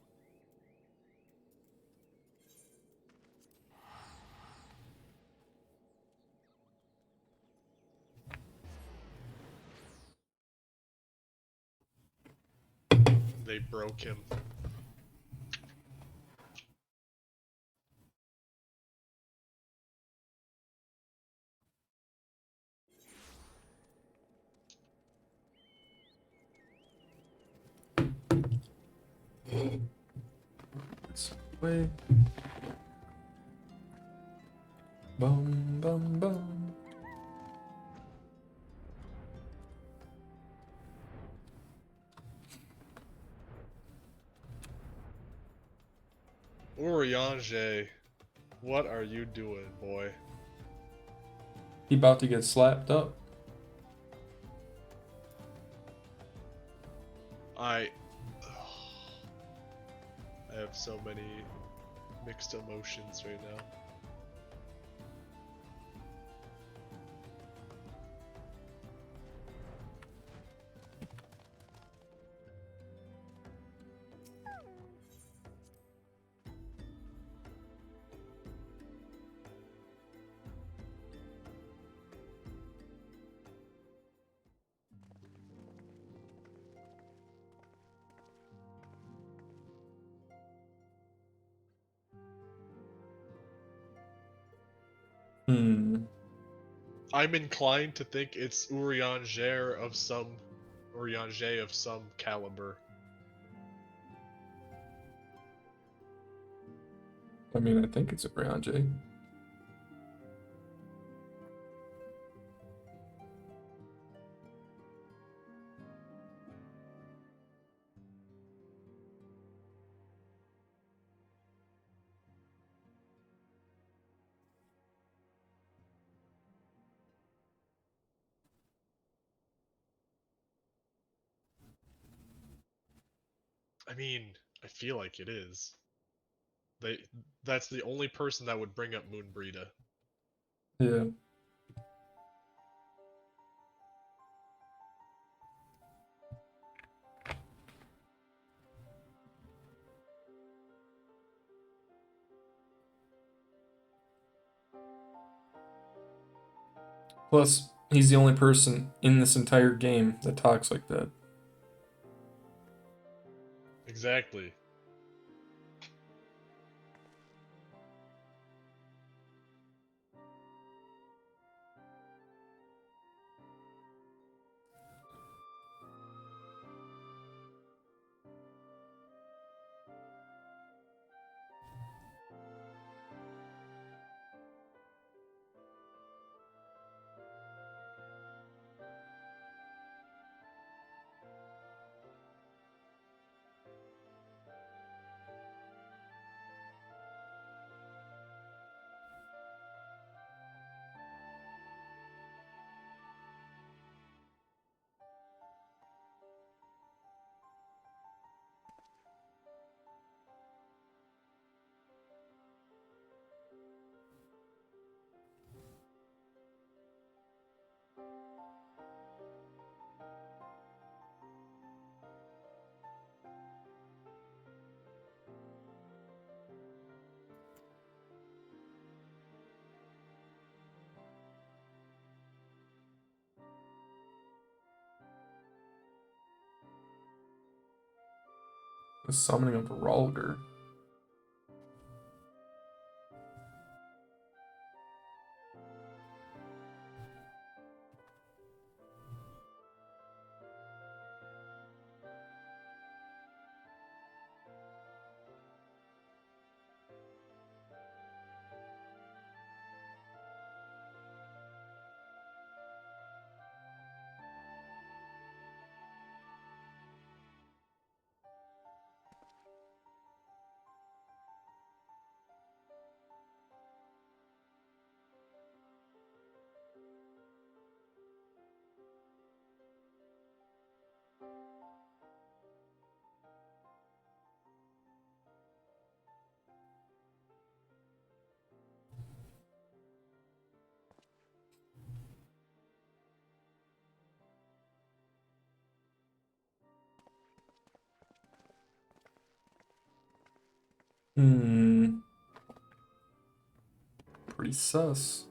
They broke him. This way. Bum bum bum. Urianger, what are you doing, boy? He about to get slapped up. I have so many mixed emotions right now. I'm inclined to think it's Urianger of some caliber. I mean, I think it's a Urianger. I mean, I feel like it is. That's the only person that would bring up Moonbreeda. Yeah. Plus, he's the only person in this entire game that talks like that. Exactly. The summoning of Ralger. Hmm. Pretty sus.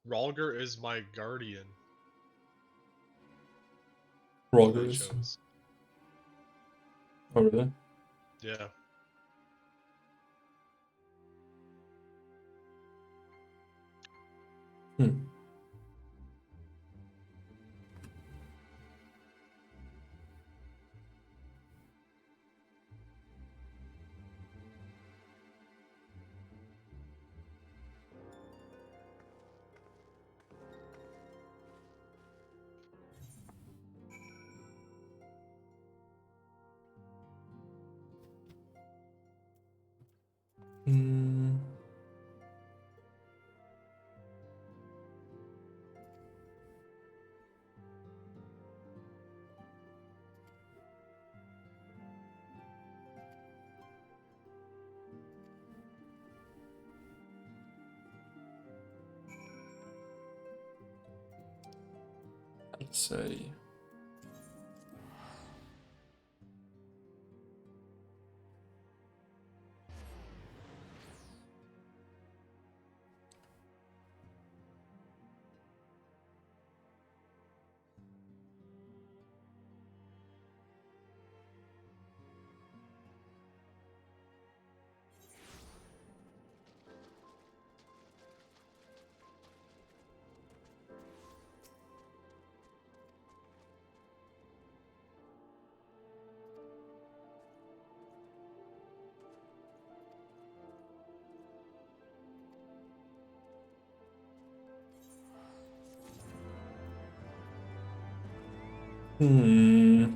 Ralger is my guardian. Ralger He is. chose. Oh, really? Yeah. Hmm. Hmm. I'd say. Hmm.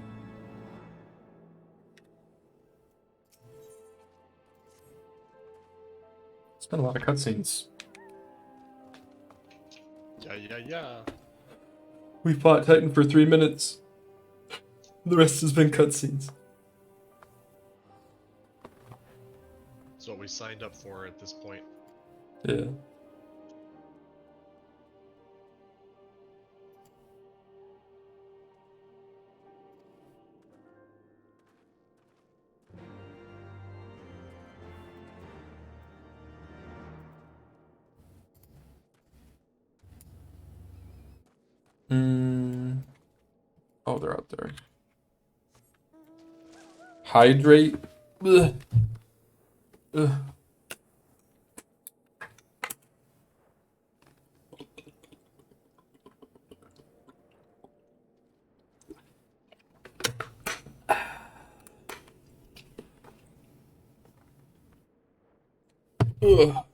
It's been a lot of cutscenes. Yeah. We fought Titan for 3 minutes. The rest has been cutscenes. That's what we signed up for at this point. Yeah. Hmm. Oh, they're out there. Hydrate. Ugh. Ugh. Ugh.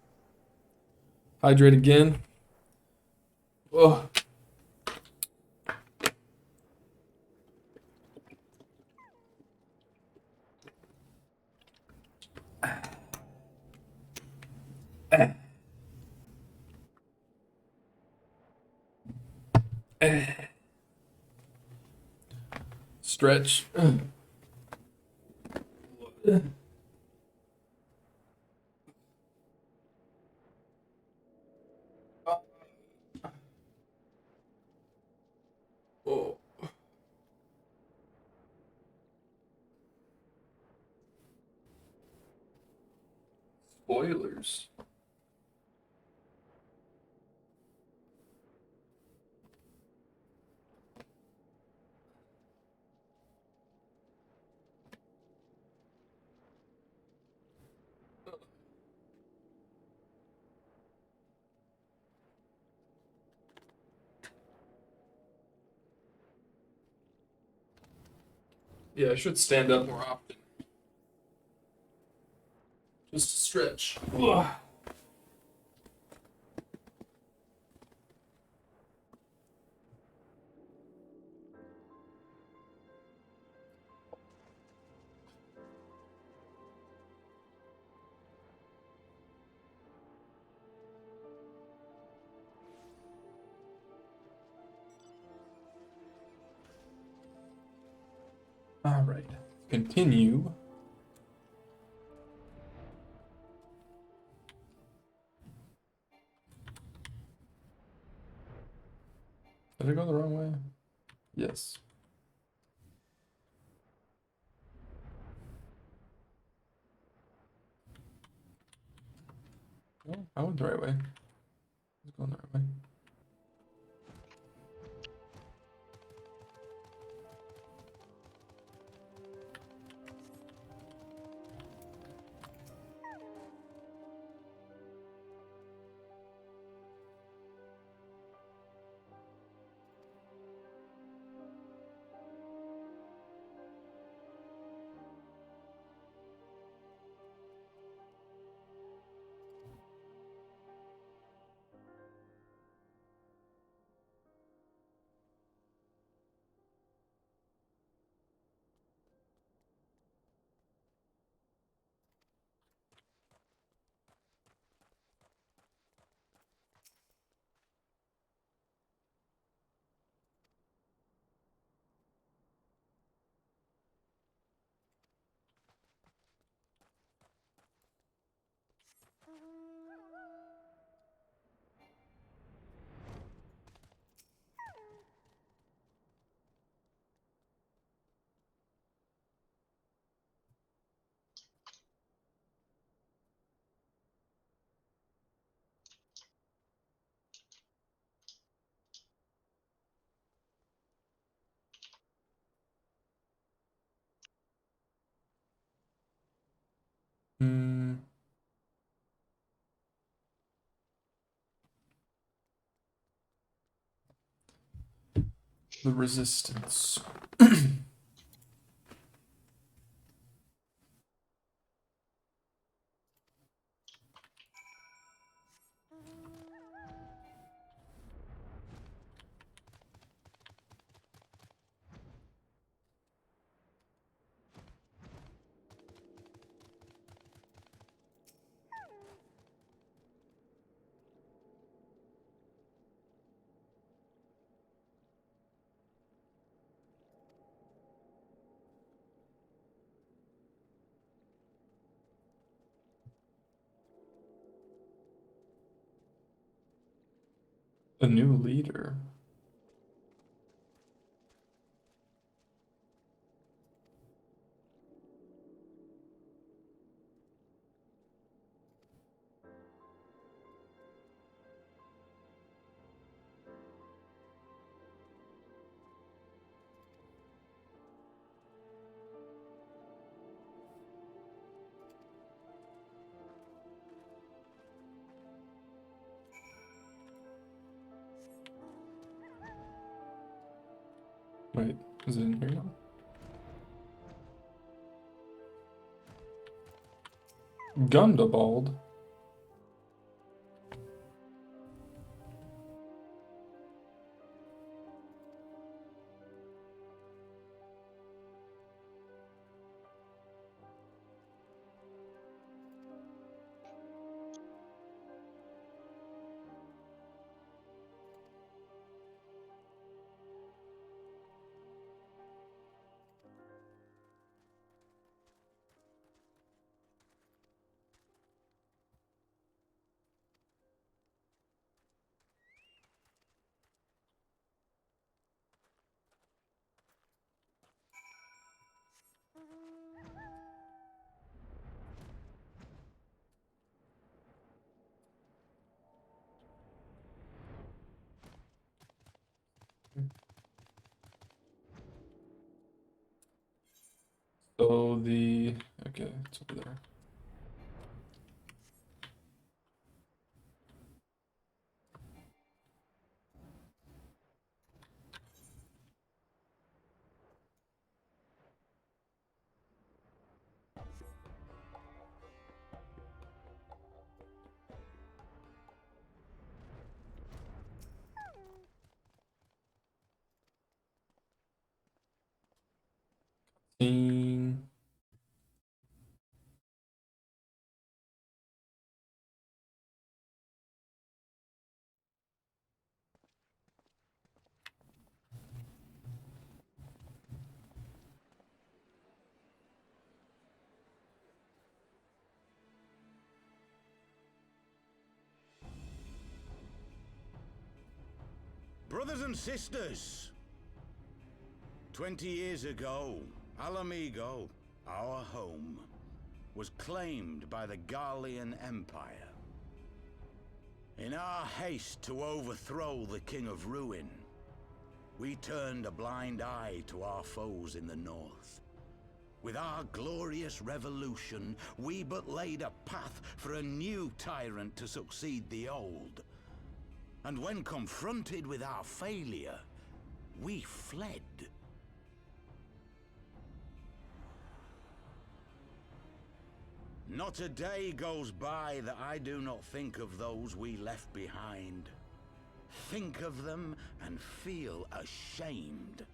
Hydrate again. Ugh. Stretch. Spoilers. Yeah, I should stand up more often. Just to stretch. Ugh. All right, continue. Did I go the wrong way? Yes. No, I went the right way. I was going the right way. Hmm. The resistance. A new leader. Wait, is it in here now? Gundabald. So the okay, it's over there. Scene. Brothers and sisters, 20 years ago, Alamigo, our home, was claimed by the Garlean Empire. In our haste to overthrow the King of Ruin, we turned a blind eye to our foes in the north. With our glorious revolution, we but laid a path for a new tyrant to succeed the old. And when confronted with our failure, we fled. Not a day goes by that I do not think of those we left behind. Think of them and feel ashamed.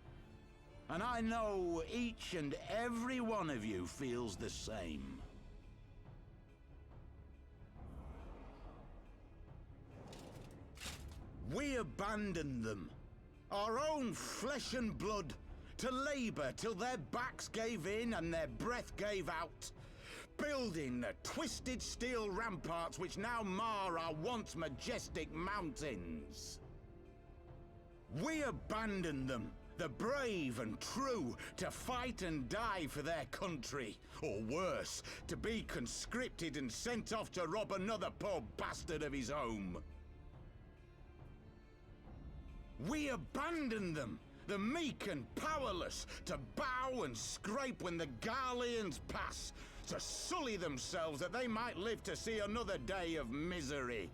And I know each and every one of you feels the same. We abandoned them, our own flesh and blood, to labor till their backs gave in and their breath gave out, building the twisted steel ramparts which now mar our once majestic mountains. We abandoned them, the brave and true, to fight and die for their country, or worse, to be conscripted and sent off to rob another poor bastard of his home. We abandoned them, the meek and powerless, to bow and scrape when the Garleans pass, to sully themselves that they might live to see another day of misery.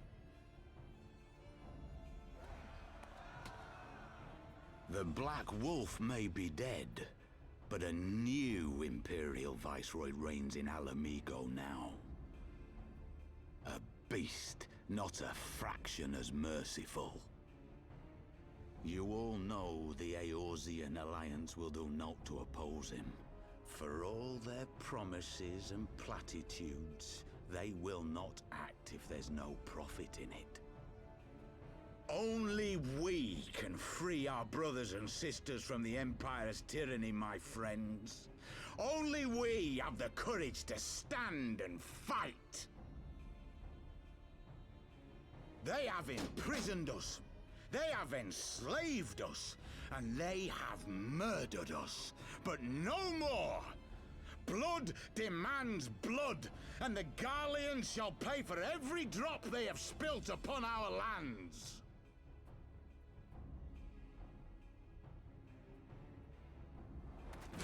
The Black Wolf may be dead, but a new Imperial Viceroy reigns in Alamigo now. A beast, not a fraction as merciful. You all know the Eorzean Alliance will do naught to oppose him. For all their promises and platitudes, they will not act if there's no profit in it. Only we can free our brothers and sisters from the Empire's tyranny, my friends. Only we have the courage to stand and fight. They have imprisoned us. They have enslaved us, and they have murdered us, but no more! Blood demands blood, and the Garleans shall pay for every drop they have spilt upon our lands!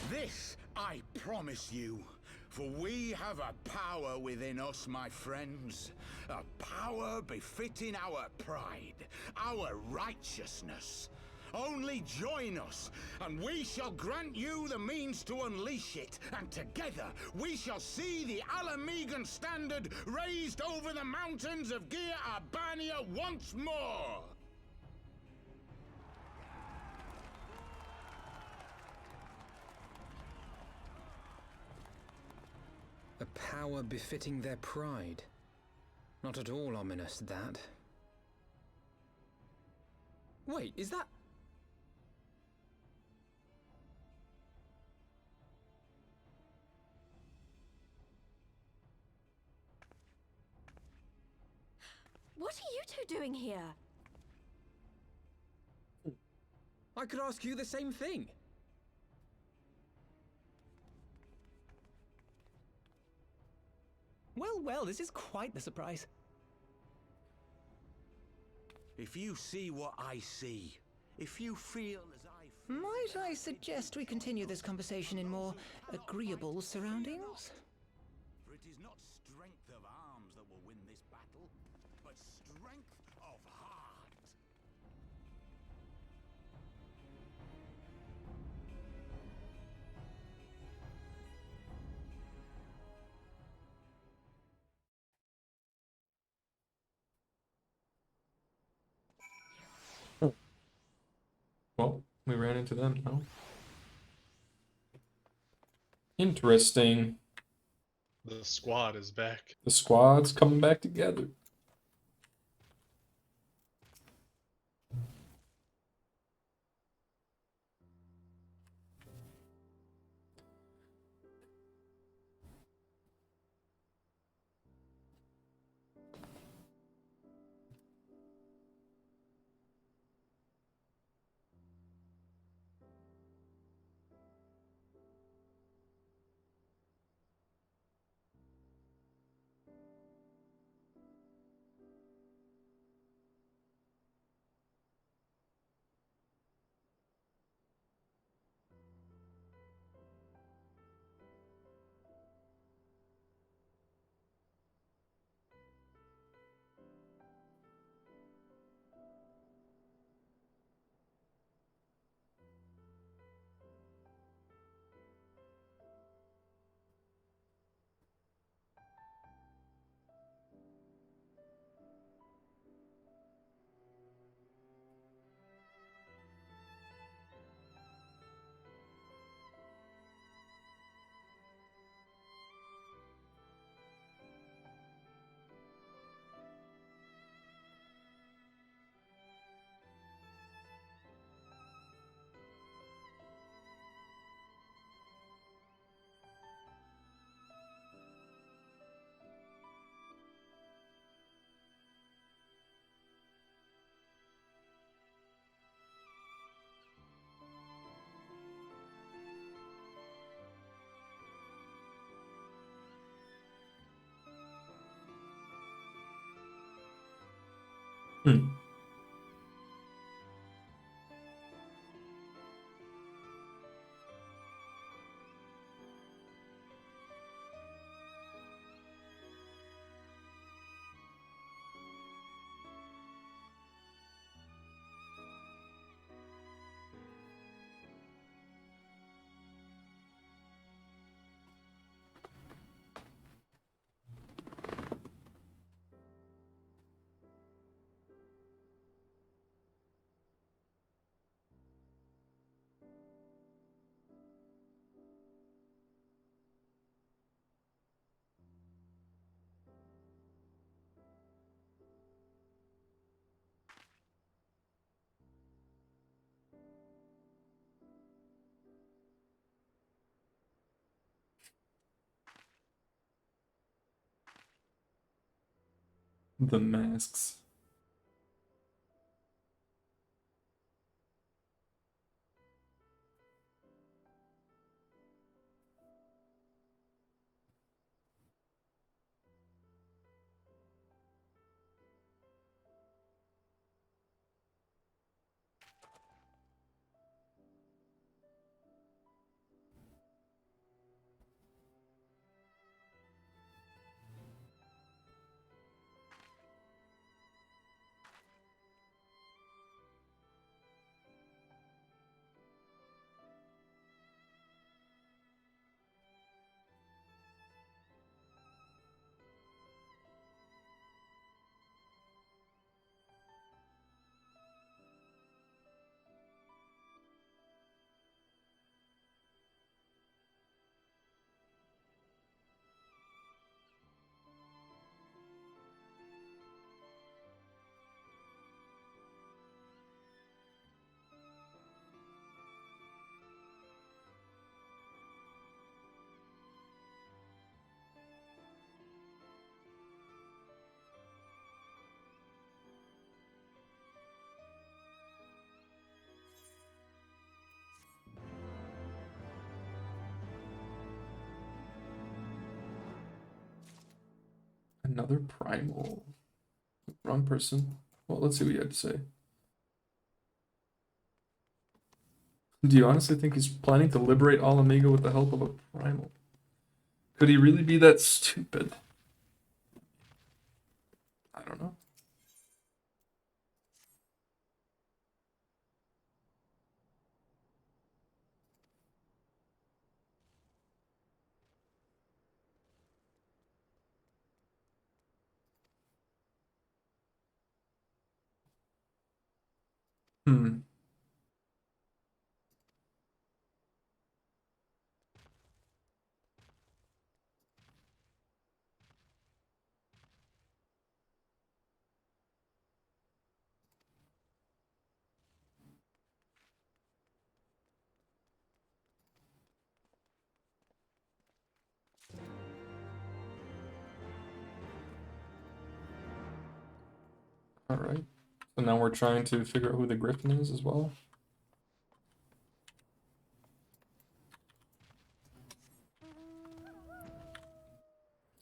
This I promise you, for we have a power within us, my friends. A power befitting our pride, our righteousness. Only join us, and we shall grant you the means to unleash it, and together we shall see the Alamigan standard raised over the mountains of Gia Arbania once more! A power befitting their pride. Not at all ominous, that. Wait, is that... What are you two doing here? I could ask you the same thing. Well, well, this is quite the surprise. If you see what I see, if you feel as I Might I suggest we continue this conversation in more agreeable surroundings? For it is not strength of arms that will win this battle, but strength of heart. Well, we ran into them now. Interesting. The squad is back. The squad's coming back together. Hmm. The masks. Another primal. Wrong person. Well, let's see what you had to say. Do you honestly think he's planning to liberate Alamigo with the help of a primal? Could he really be that stupid? I don't know. Hmm. Alright. So now we're trying to figure out who the Griffin is as well.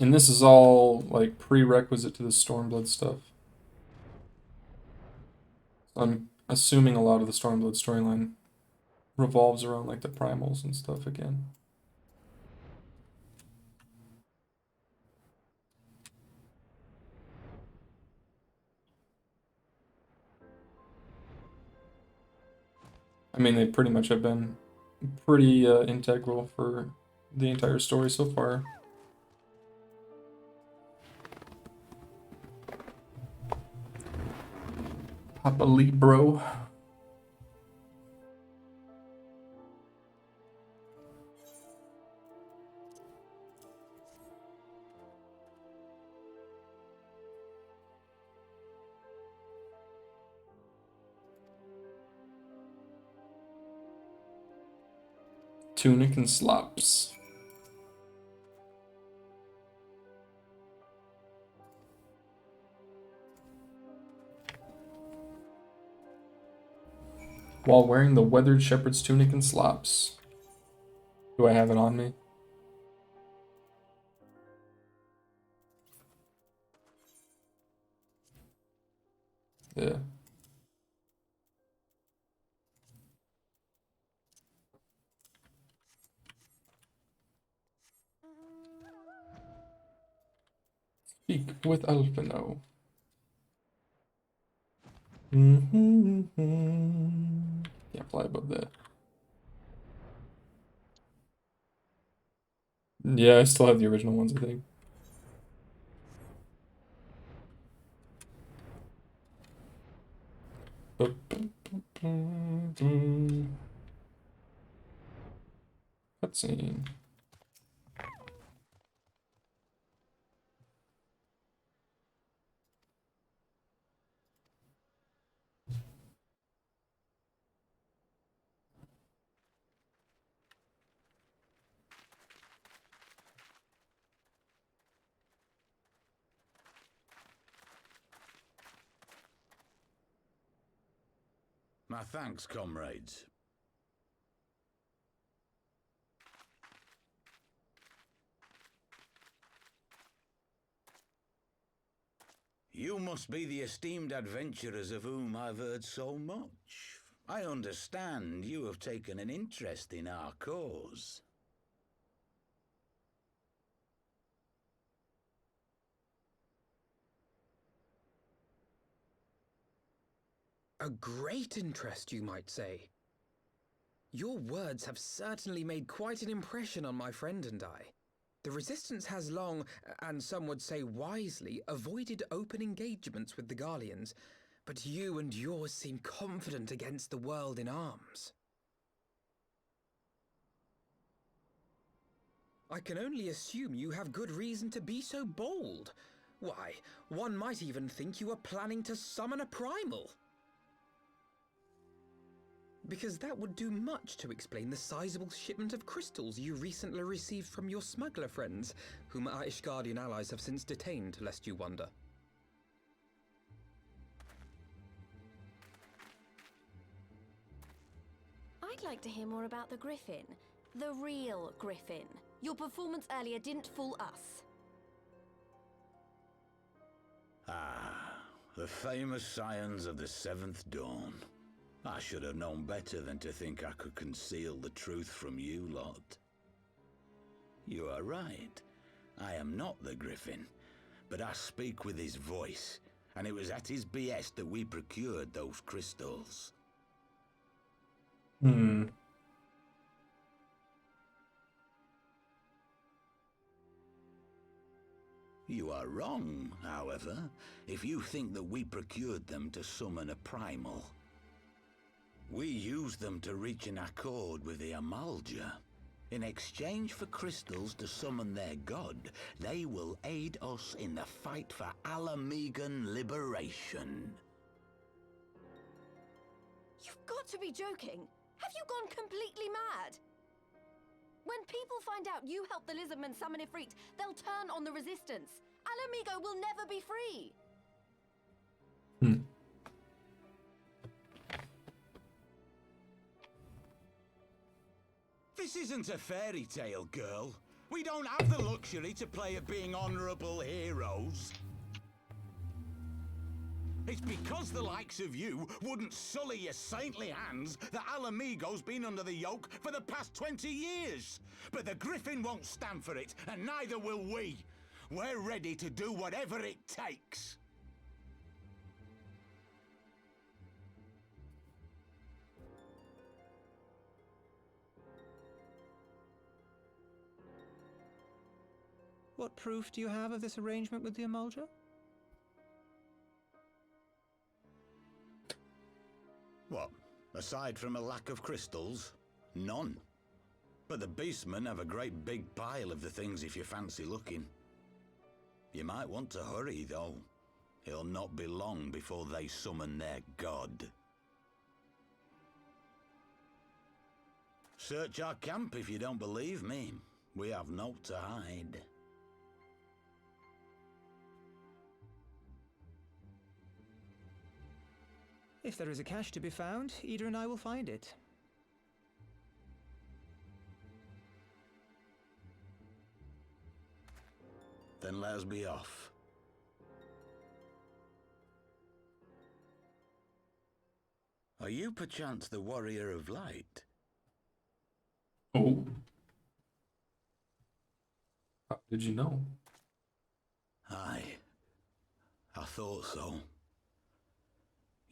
And this is all like prerequisite to the Stormblood stuff. I'm assuming a lot of the Stormblood storyline revolves around like the primals and stuff again. I mean, they pretty much have been pretty integral for the entire story so far. Papa Libro. Tunic and slops. While wearing the weathered shepherd's tunic and slops. Do I have it on me? Yeah. Speak with Alphino. Can't fly above that. Yeah, I still have the original ones, I think. Cutscene. My thanks, comrades. You must be the esteemed adventurers of whom I've heard so much. I understand you have taken an interest in our cause. A great interest, you might say. Your words have certainly made quite an impression on my friend and I. The Resistance has long, and some would say wisely, avoided open engagements with the Garleans, but you and yours seem confident against the world in arms. I can only assume you have good reason to be so bold. Why, one might even think you are planning to summon a primal. Because that would do much to explain the sizable shipment of crystals you recently received from your smuggler friends, whom our Ishgardian allies have since detained, lest you wonder. I'd like to hear more about the Griffin. The real Griffin. Your performance earlier didn't fool us. Ah, the famous scions of the Seventh Dawn. I should have known better than to think I could conceal the truth from you lot. You are right. I am not the Griffin, but I speak with his voice, and it was at his behest that we procured those crystals. Hmm. You are wrong, however, if you think that we procured them to summon a primal. We used them to reach an accord with the Amalja. In exchange for crystals to summon their god, they will aid us in the fight for Alamegan liberation. You've got to be joking! Have you gone completely mad? When people find out you helped the Lizardmen summon Ifrit, they'll turn on the Resistance. Alamigo will never be free! Hmm. This isn't a fairy tale, girl. We don't have the luxury to play at being honorable heroes. It's because the likes of you wouldn't sully your saintly hands that Alamigo's been under the yoke for the past 20 years. But the Griffin won't stand for it, and neither will we. We're ready to do whatever it takes. What proof do you have of this arrangement with the Amalja? What? Aside from a lack of crystals? None. But the beastmen have a great big pile of the things if you fancy looking. You might want to hurry, though. It'll not be long before they summon their god. Search our camp if you don't believe me. We have naught to hide. If there is a cache to be found, Ida and I will find it. Then let us be off. Are you perchance the Warrior of Light? Oh. How did you know? Aye. I thought so.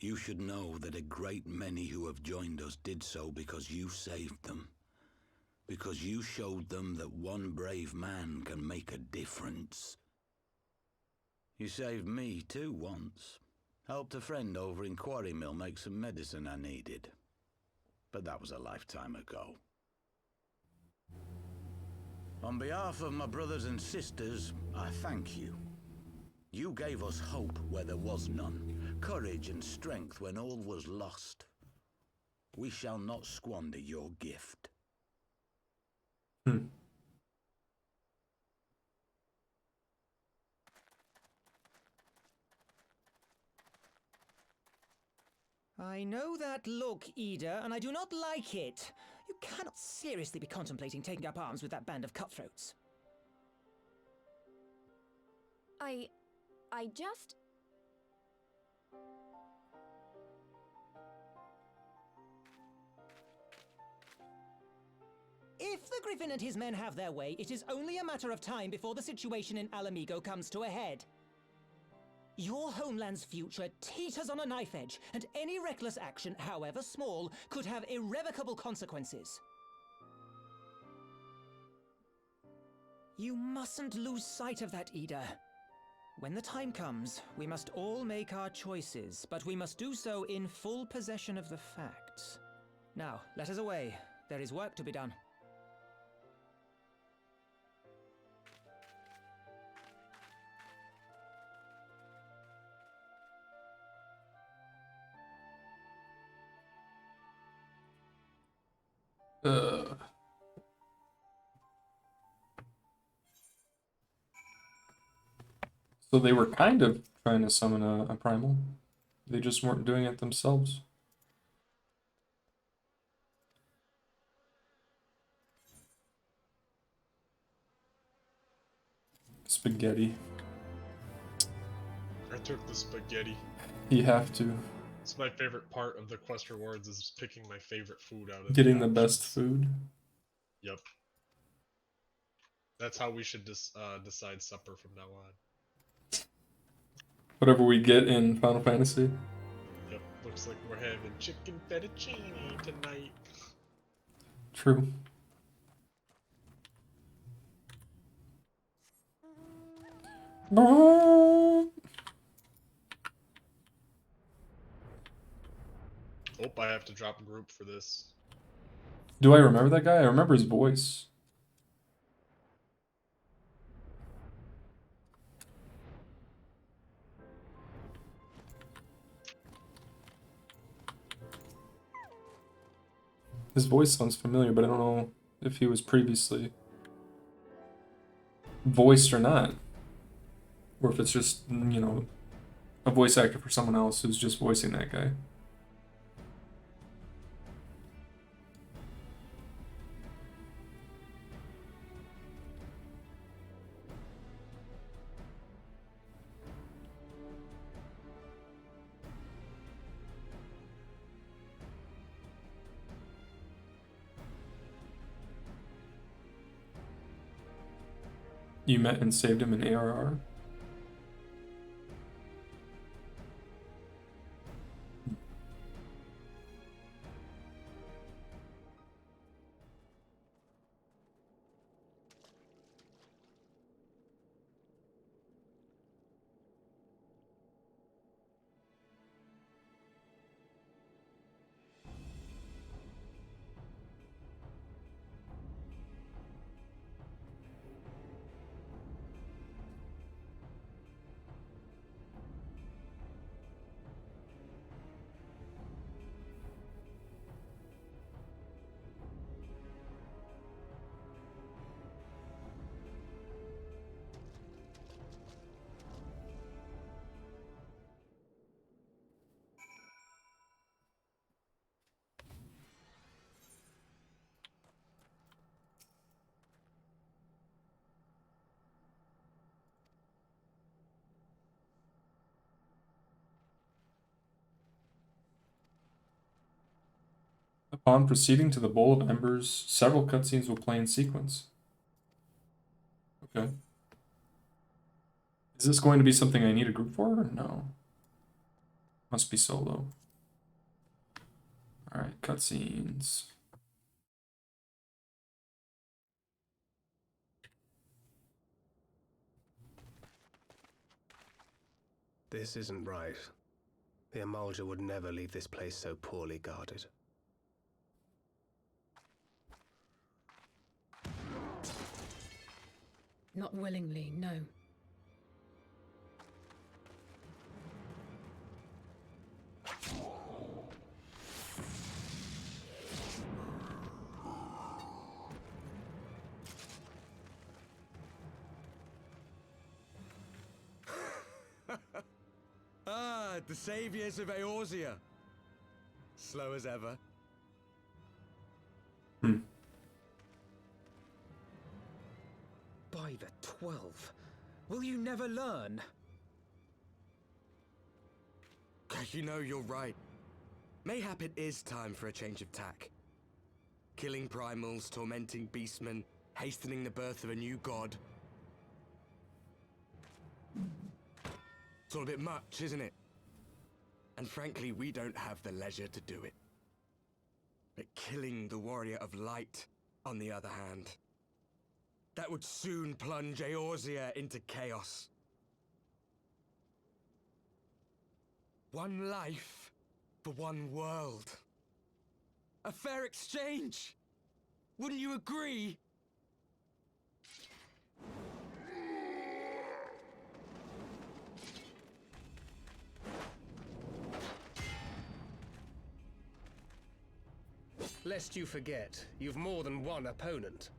You should know that a great many who have joined us did so because you saved them. Because you showed them that one brave man can make a difference. You saved me too once. Helped a friend over in Quarry Mill make some medicine I needed. But that was a lifetime ago. On behalf of my brothers and sisters, I thank you. You gave us hope where there was none, courage and strength when all was lost. We shall not squander your gift. I know that look, Ida, and I do not like it. You cannot seriously be contemplating taking up arms with that band of cutthroats. I just... If the Griffin and his men have their way, it is only a matter of time before the situation in Alamigo comes to a head. Your homeland's future teeters on a knife edge, and any reckless action, however small, could have irrevocable consequences. You mustn't lose sight of that, Ida. When the time comes, we must all make our choices, but we must do so in full possession of the facts. Now, let us away. There is work to be done. So they were kind of trying to summon a primal. They just weren't doing it themselves. Spaghetti. I took the spaghetti. You have to. It's my favorite part of the quest rewards is picking my favorite food out of Getting the options. best food. Yep. That's how we should decide supper from now on. Whatever we get in Final Fantasy. Yep. Looks like we're having chicken fettuccine tonight. True. Oh, I have to drop a group for this. Do I remember that guy? I remember his voice. His voice sounds familiar, but I don't know if he was previously voiced or not. Or if it's just, you know, a voice actor for someone else who's just voicing that guy. You met and saved him in ARR? Upon proceeding to the Bowl of Embers, several cutscenes will play in sequence. Okay. Is this going to be something I need a group for, or no? Must be solo. Alright, cutscenes. This isn't right. The Emulger would never leave this place so poorly guarded. Not willingly, no. The saviors of Eorzea. Slow as ever. By the 12, will you never learn? You know, you're right. Mayhap it is time for a change of tack. Killing primals, tormenting beastmen, hastening the birth of a new god. It's all a bit much, isn't it? And frankly, we don't have the leisure to do it. But killing the warrior of light, on the other hand, that would soon plunge Eorzea into chaos. One life for one world. A fair exchange! Wouldn't you agree? Lest you forget, you've more than one opponent.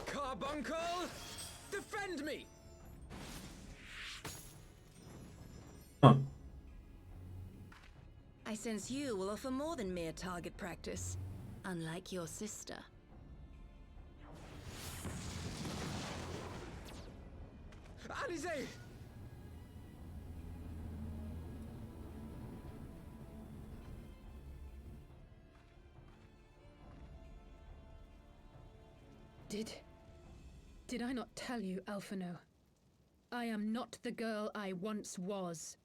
Carbuncle! Defend me! Huh. sense you will offer more than mere target practice, unlike your sister. Alize! Did I not tell you, Alphino? I am not the girl I once was.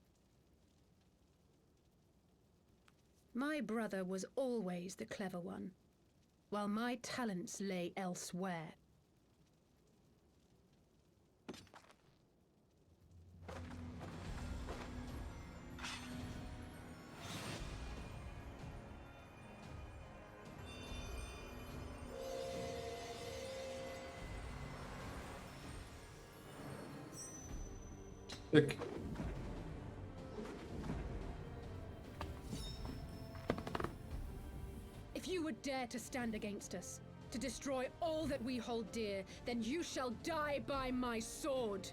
My brother was always the clever one, while my talents lay elsewhere. Pick. If you would dare to stand against us, to destroy all that we hold dear, then you shall die by my sword.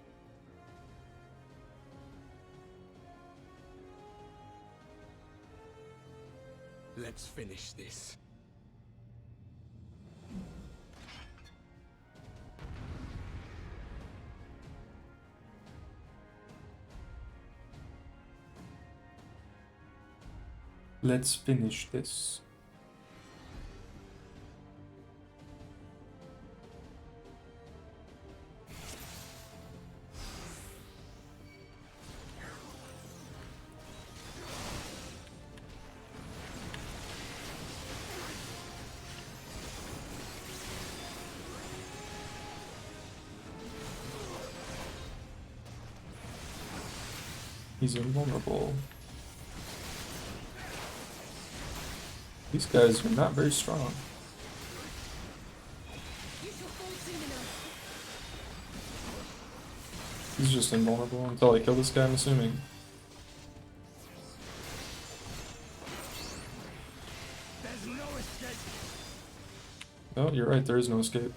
Let's finish this. Let's finish this. He's invulnerable. These guys are not very strong. He's just invulnerable until I kill this guy, I'm assuming. There's no escape. Oh, you're right, there is no escape.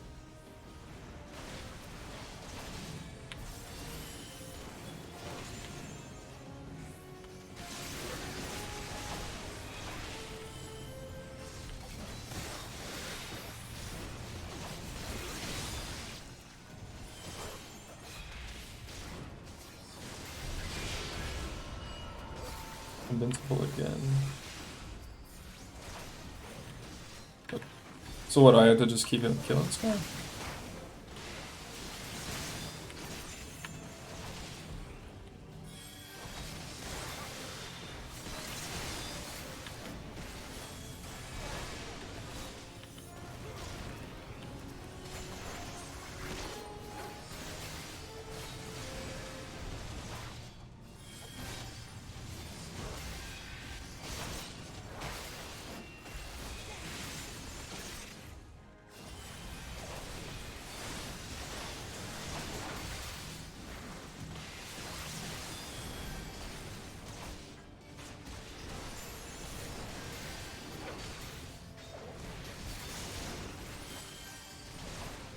Invincible again. So what, I had to just keep him killing this guy?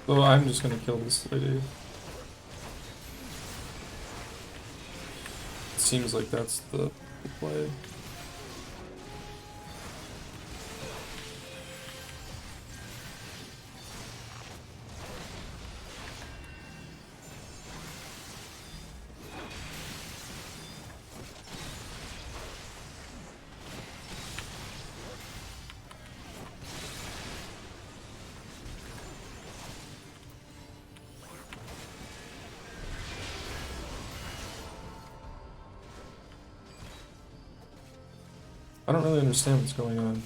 So I'm just gonna kill this lady. It seems like that's the play. I don't really understand what's going on.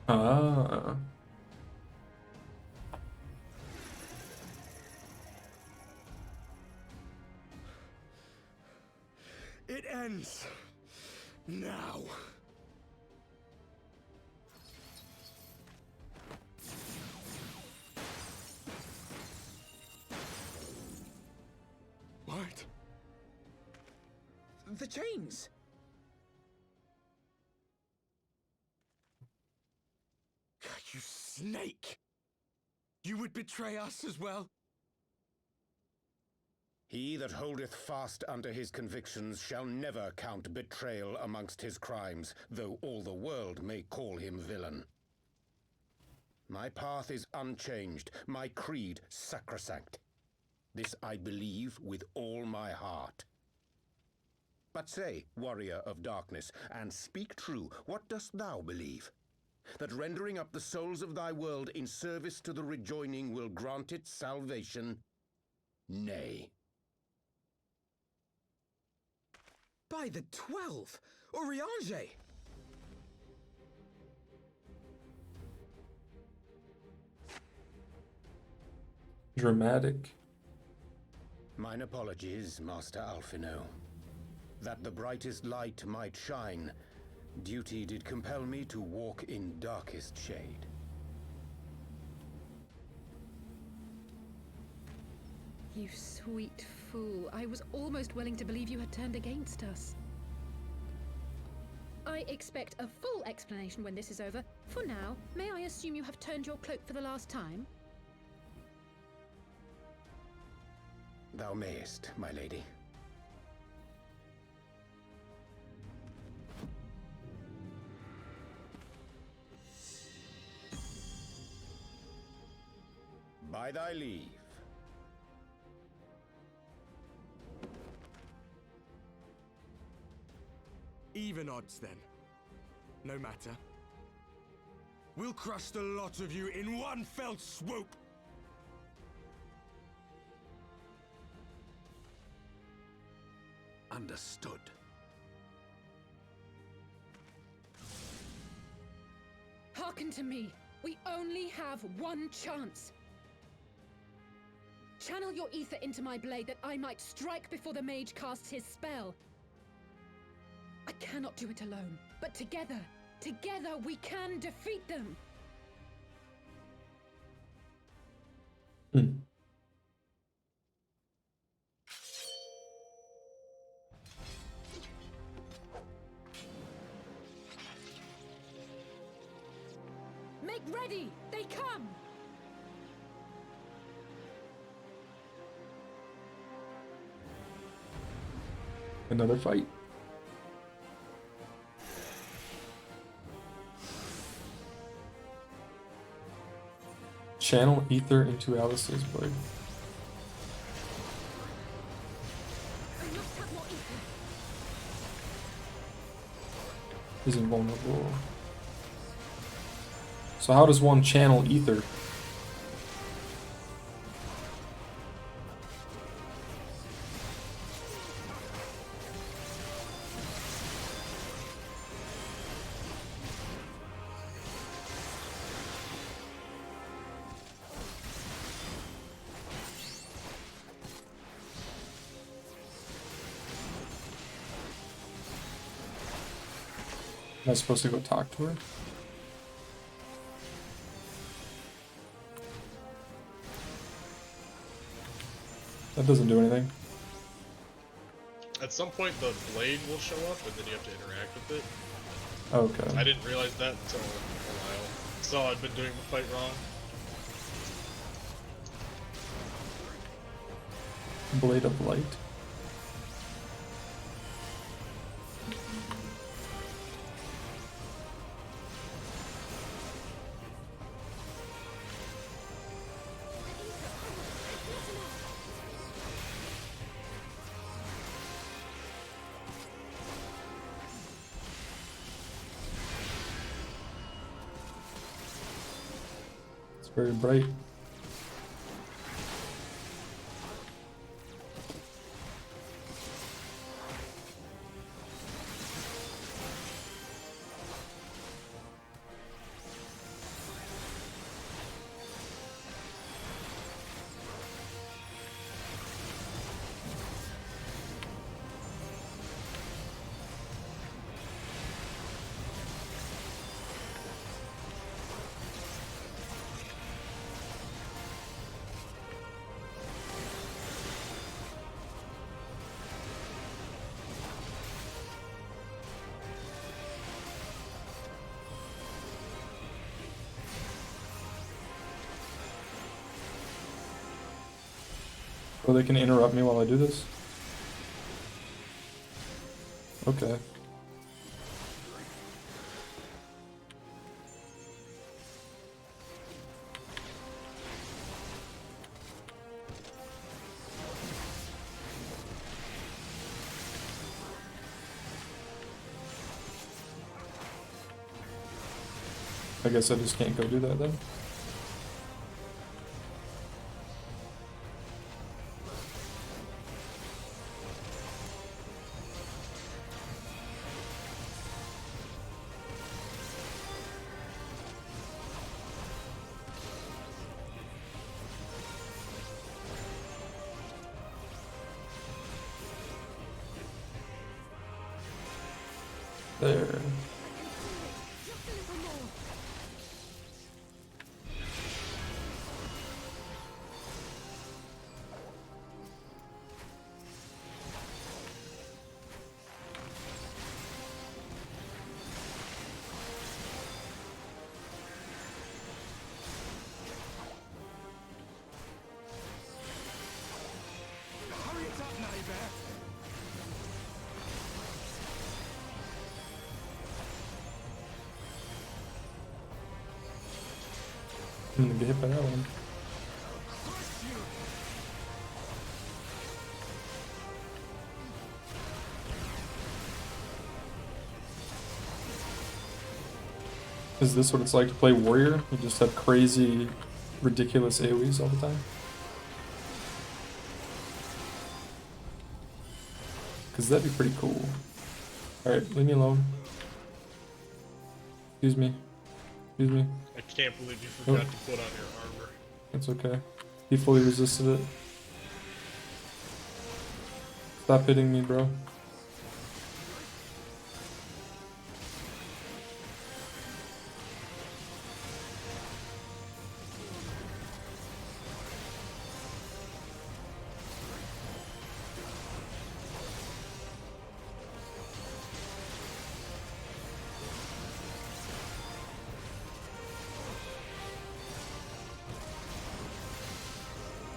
Ah. It ends now. The chains! You snake! You would betray us as well? He that holdeth fast unto his convictions shall never count betrayal amongst his crimes, though all the world may call him villain. My path is unchanged, my creed sacrosanct. This I believe with all my heart. But say, warrior of darkness, and speak true, what dost thou believe? That rendering up the souls of thy world in service to the rejoining will grant it salvation? Nay. By the 12! Oriange! Dramatic. Mine apologies, Master Alphino. That the brightest light might shine, duty did compel me to walk in darkest shade. You sweet fool. I was almost willing to believe you had turned against us. I expect a full explanation when this is over. For now, may I assume you have turned your cloak for the last time? Thou mayest, my lady. By thy leave. Even odds, then. No matter. We'll crush the lot of you in one fell swoop! Understood. Hearken to me. We only have one chance. Channel your ether into my blade that I might strike before the mage casts his spell. I cannot do it alone, but together we can defeat them. Make ready! They come! Another fight. Channel ether into Alice's blade. I must have more ether. He's invulnerable. So how does one channel ether? Am I supposed to go talk to her? That doesn't do anything. At some point, the blade will show up, and then you have to interact with it. Okay. I didn't realize that until a while. So I've been doing the fight wrong. Blade of light. Very bright. Or they can interrupt me while I do this? Okay. I guess I just can't go do that then. There. Hurry it up, neighbor! I'm gonna get hit by that one. Is this what it's like to play warrior? You just have crazy, ridiculous AoEs all the time? Because that'd be pretty cool. Alright, leave me alone. Excuse me. Excuse me. I can't believe you forgot to put on your armor. It's okay. He fully resisted it. Stop hitting me, bro.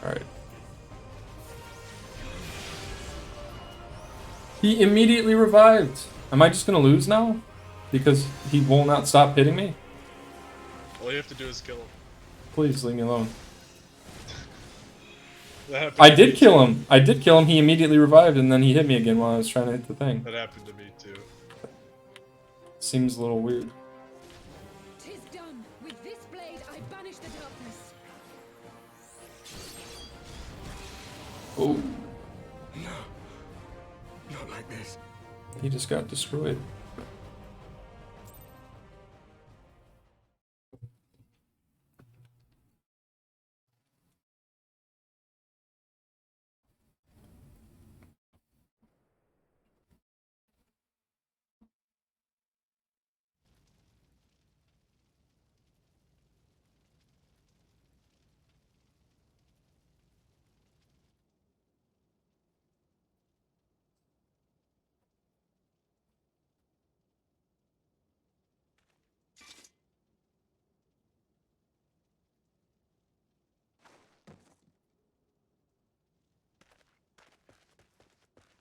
Alright. He immediately revived. Am I just gonna lose now? Because he will not stop hitting me? All you have to do is kill him. Please leave me alone. That happened I to did me kill too. him. I did kill him. He immediately revived and then he hit me again while I was trying to hit the thing. That happened to me too. Seems a little weird. 'Tis done. With this blade, I banish the darkness. Oh, No. Not like this. he just got destroyed.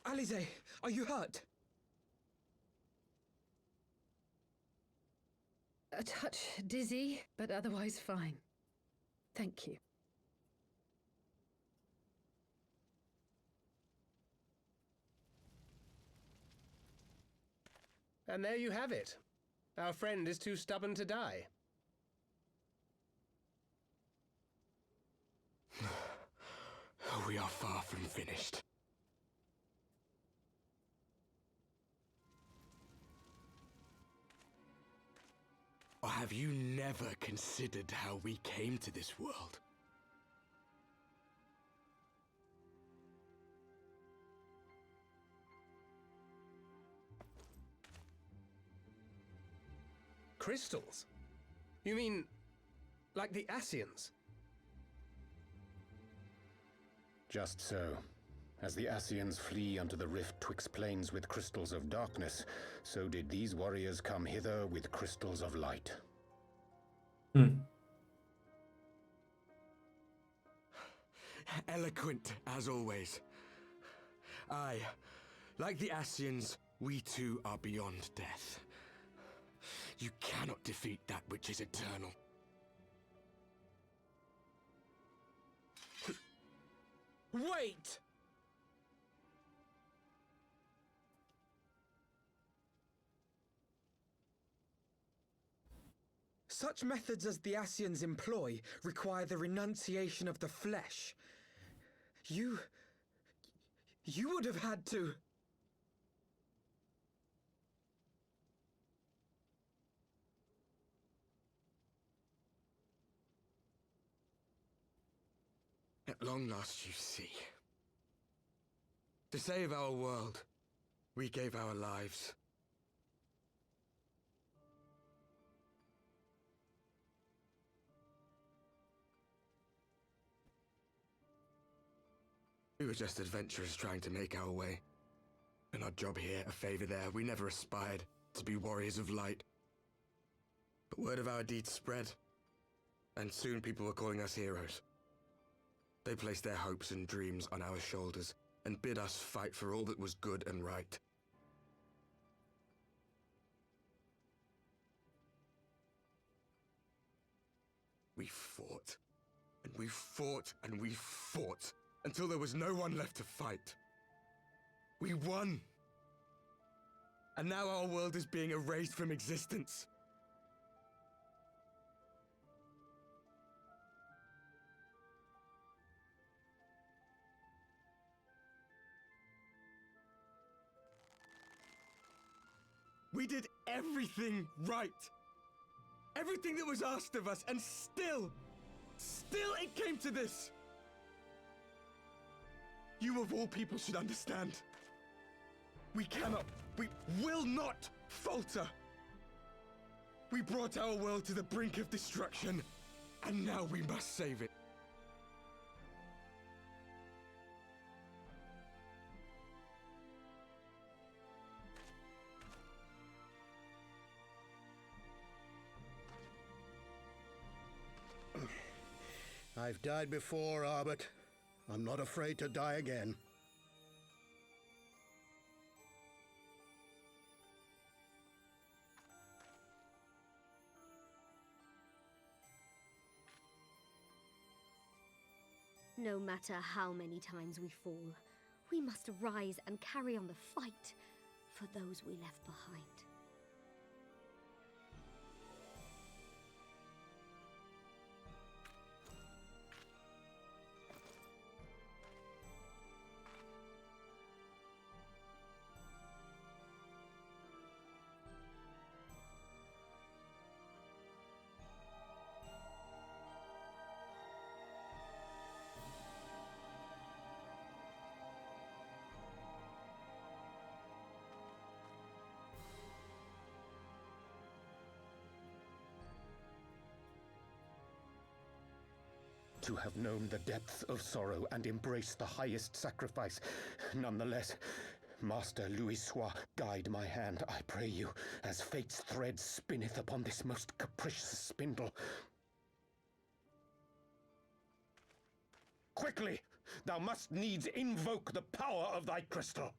Alize, are you hurt? A touch dizzy, but otherwise fine. Thank you. And there you have it. Our friend is too stubborn to die. We are far from finished. Or have you never considered how we came to this world? Crystals? You mean, like the Ascians? Just so. As the Ascians flee unto the rift twixt planes with crystals of darkness, so did these warriors come hither with crystals of light. eloquent as always. Aye, like the Ascians, we too are beyond death. You cannot defeat that which is eternal. Wait! Such methods as the Ascians employ require the renunciation of the flesh. You would have had to... At long last, you see. To save our world, we gave our lives. We were just adventurers trying to make our way. An odd job here, a favor there. We never aspired to be warriors of light. But word of our deeds spread, and soon people were calling us heroes. They placed their hopes and dreams on our shoulders, and bid us fight for all that was good and right. We fought, and we fought, and we fought, until there was no one left to fight. We won! And now our world is being erased from existence. We did everything right. Everything that was asked of us, and still it came to this. You of all people should understand. We will not falter. We brought our world to the brink of destruction, and now we must save it. I've died before, Arbet. I'm not afraid to die again. No matter how many times we fall, we must rise and carry on the fight for those we left behind. To have known the depth of sorrow and embraced the highest sacrifice. Nonetheless, Master Louis-Sois, guide my hand, I pray you, as fate's thread spinneth upon this most capricious spindle. Quickly! Thou must needs invoke the power of thy crystal!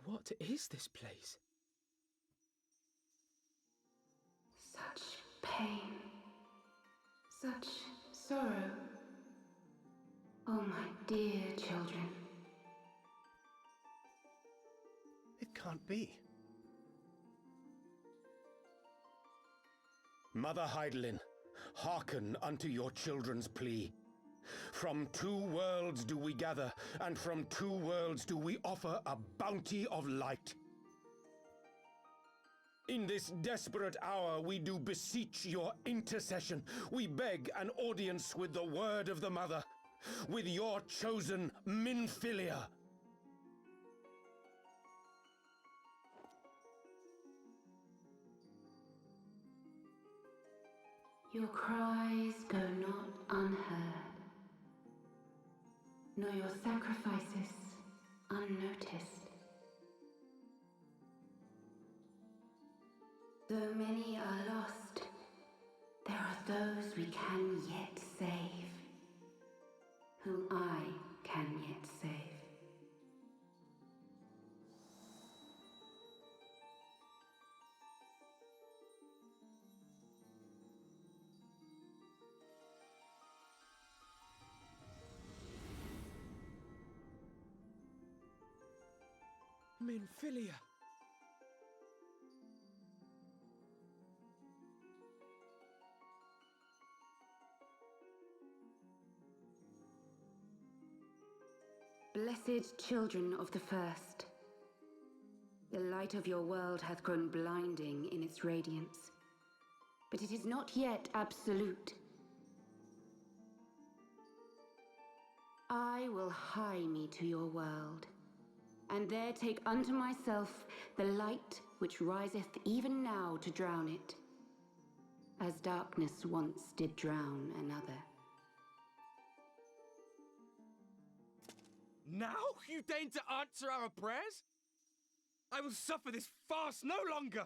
What is this place? Such pain. Such sorrow. Oh, my dear children. It can't be. Mother Hydaelyn, hearken unto your children's plea. From two worlds do we gather, and from two worlds do we offer a bounty of light. In this desperate hour we do beseech your intercession. We beg an audience with the word of the Mother, with your chosen Minfilia. Your cries go not unheard, nor your sacrifices unnoticed. Though many are lost, there are those we can yet save, whom I can yet save. Minfilia. Blessed children of the First, the light of your world hath grown blinding in its radiance, but it is not yet absolute. I will hie me to your world, and there take unto myself the light which riseth even now to drown it, as darkness once did drown another. Now you deign to answer our prayers? I will suffer this farce no longer!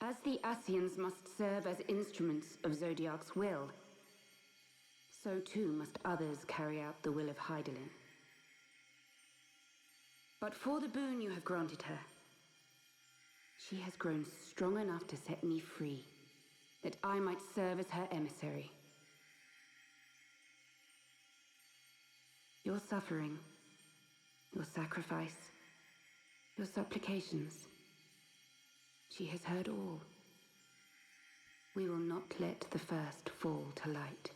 As the Ascians must serve as instruments of Zodiark's will, so too must others carry out the will of Hydaelyn. But for the boon you have granted her, she has grown strong enough to set me free, that I might serve as her emissary. Your suffering, your sacrifice, your supplications, she has heard all. We will not let the first fall to light.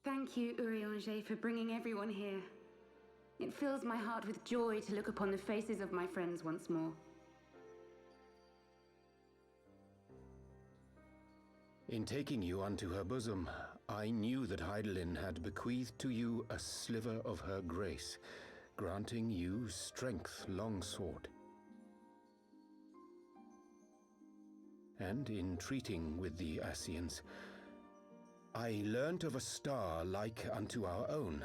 Thank you, Urianger, for bringing everyone here. It fills my heart with joy to look upon the faces of my friends once more. In taking you unto her bosom, I knew that Hydaelyn had bequeathed to you a sliver of her grace, granting you strength long sought. And in treating with the Ascians, I learnt of a star like unto our own,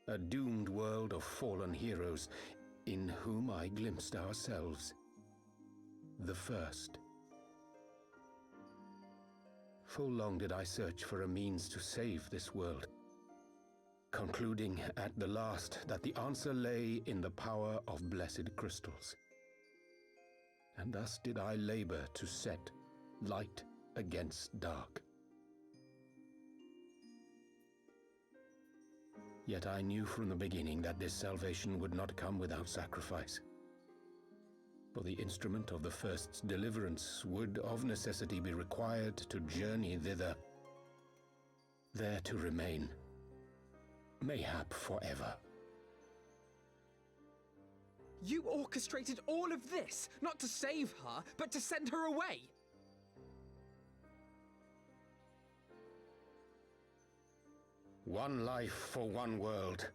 a doomed world of fallen heroes, in whom I glimpsed ourselves, the first. Full long did I search for a means to save this world, concluding at the last that the answer lay in the power of blessed crystals. And thus did I labor to set light against dark. Yet I knew from the beginning that this salvation would not come without sacrifice. For the instrument of the first's deliverance would of necessity be required to journey thither, there to remain, mayhap forever. You orchestrated all of this, not to save her, but to send her away! One life for one world.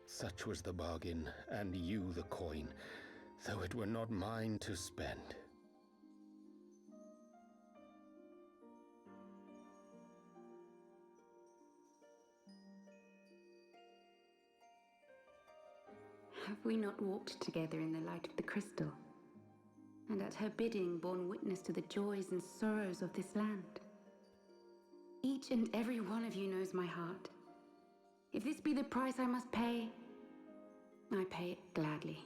Such was the bargain, and you the coin, though it were not mine to spend. Have we not walked together in the light of the crystal? and at her bidding borne witness to the joys and sorrows of this land. Each and every one of you knows my heart. If this be the price I must pay, I pay it gladly.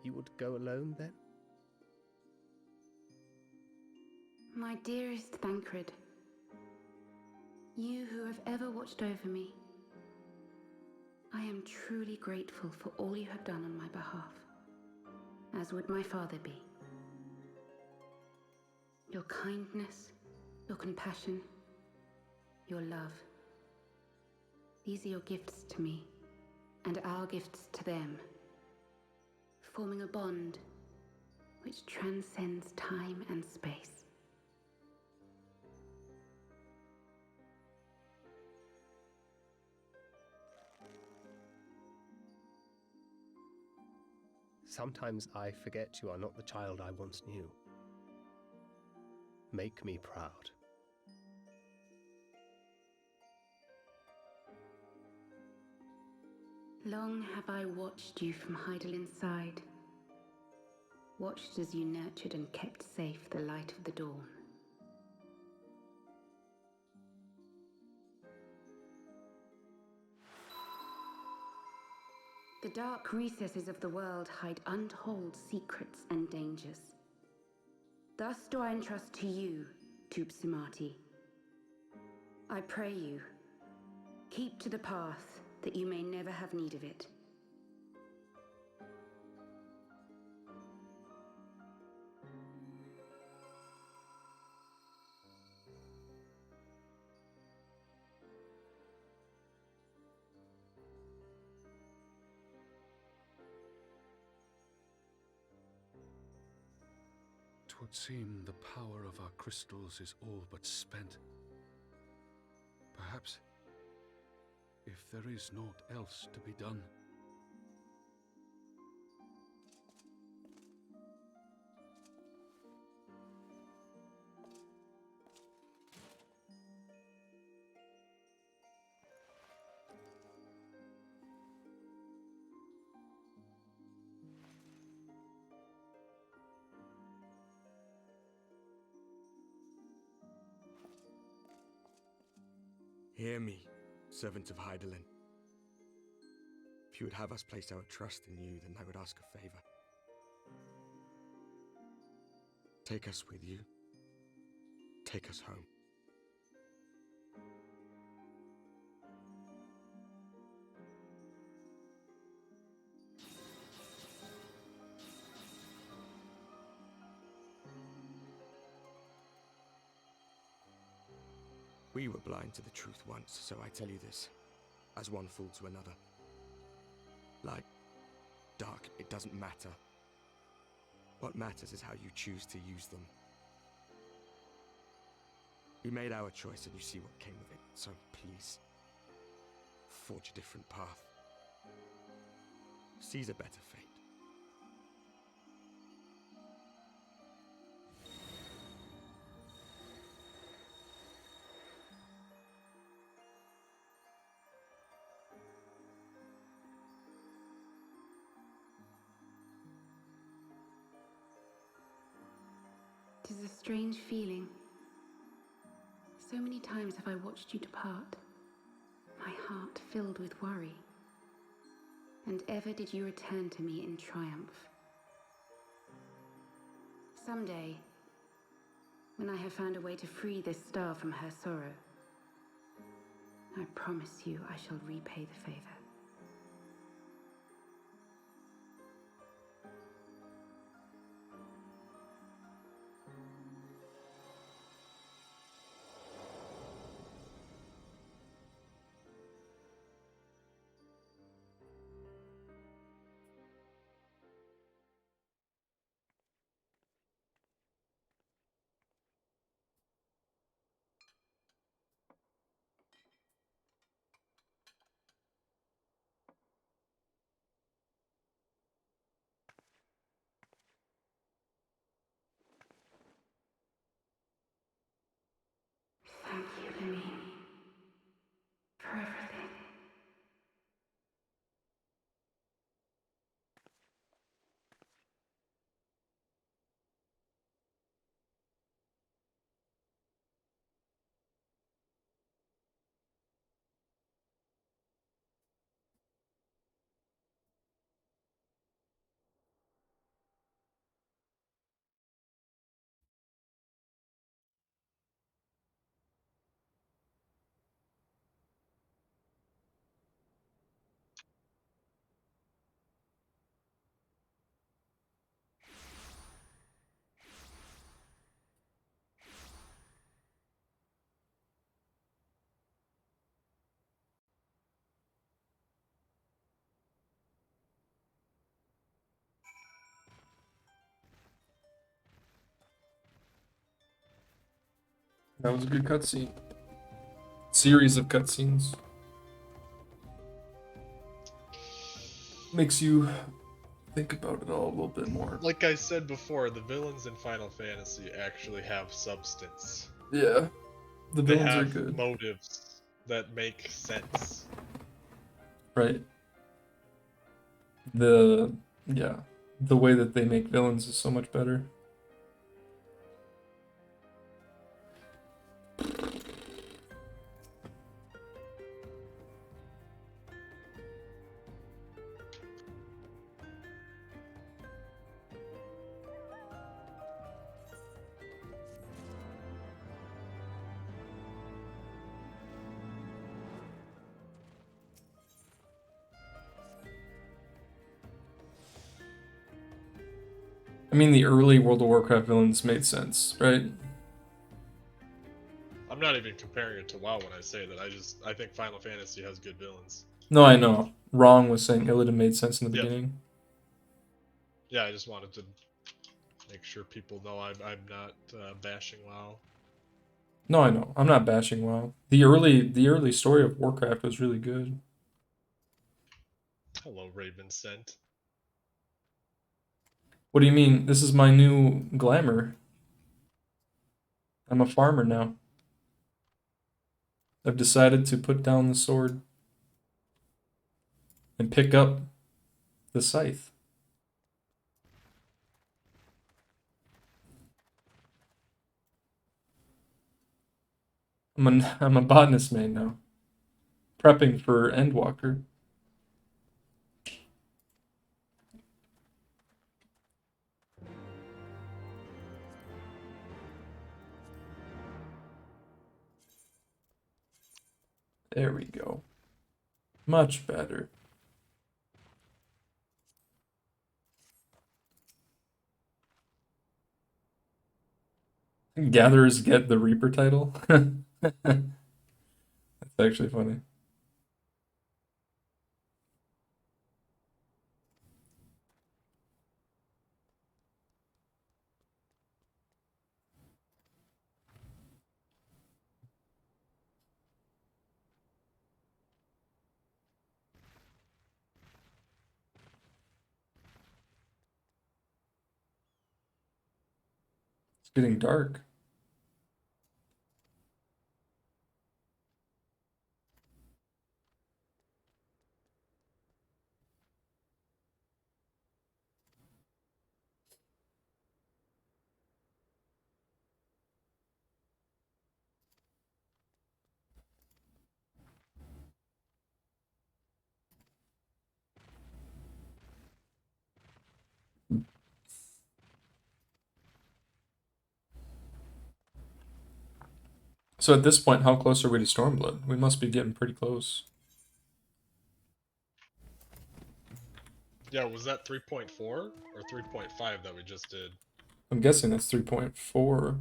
You would go alone, then? My dearest Thancred, you who have ever watched over me, I am truly grateful for all you have done on my behalf, as would my father be. Your kindness, your compassion, your love. These are your gifts to me, and our gifts to them, forming a bond which transcends time and space. Sometimes I forget you are not the child I once knew. Make me proud. Long have I watched you from Heidel's side, watched as you nurtured and kept safe the light of the dawn. The dark recesses of the world hide untold secrets and dangers. Thus do I entrust to you, Tupsimati. I pray you, keep to the path that you may never have need of it. Twould seem the power of our crystals is all but spent. Perhaps, if there is naught else to be done. Hear me, servant of Heidelin. If you would have us place our trust in you, then I would ask a favor. Take us with you. Take us home. We were blind to the truth once, so I tell you this, as one fool to another. Light, dark, it doesn't matter. What matters is how you choose to use them. We made our choice and you see what came of it, so please, forge a different path. Seize a better fate. It is a strange feeling. So many times have I watched you depart, my heart filled with worry. And ever did you return to me in triumph. Someday, when I have found a way to free this star from her sorrow, I promise you I shall repay the favor. That was a good cutscene. Series of cutscenes. Makes you think about it all a little bit more. Like I said before, the villains in Final Fantasy actually have substance. Yeah. The They villains are have good. motives that make sense. Right. The way that they make villains is so much better. I mean, the early World of Warcraft villains made sense, right? I'm not even comparing it to WoW when I say that. I think Final Fantasy has good villains. No, I know. Wrong was saying Illidan made sense in the Yep. beginning. Yeah, I just wanted to make sure people know I'm not bashing WoW. No, I know. I'm not bashing WoW. The early story of Warcraft was really good. Hello, Raven Scent. What do you mean? This is my new glamour. I'm a farmer now. I've decided to put down the sword and pick up the scythe. I'm a botanist main now. Prepping for Endwalker. There we go. Much better. Gatherers get the Reaper title. That's actually funny. It's getting dark. So at this point, how close are we to Stormblood? We must be getting pretty close. Yeah, was that 3.4 or 3.5 that we just did? I'm guessing that's 3.4.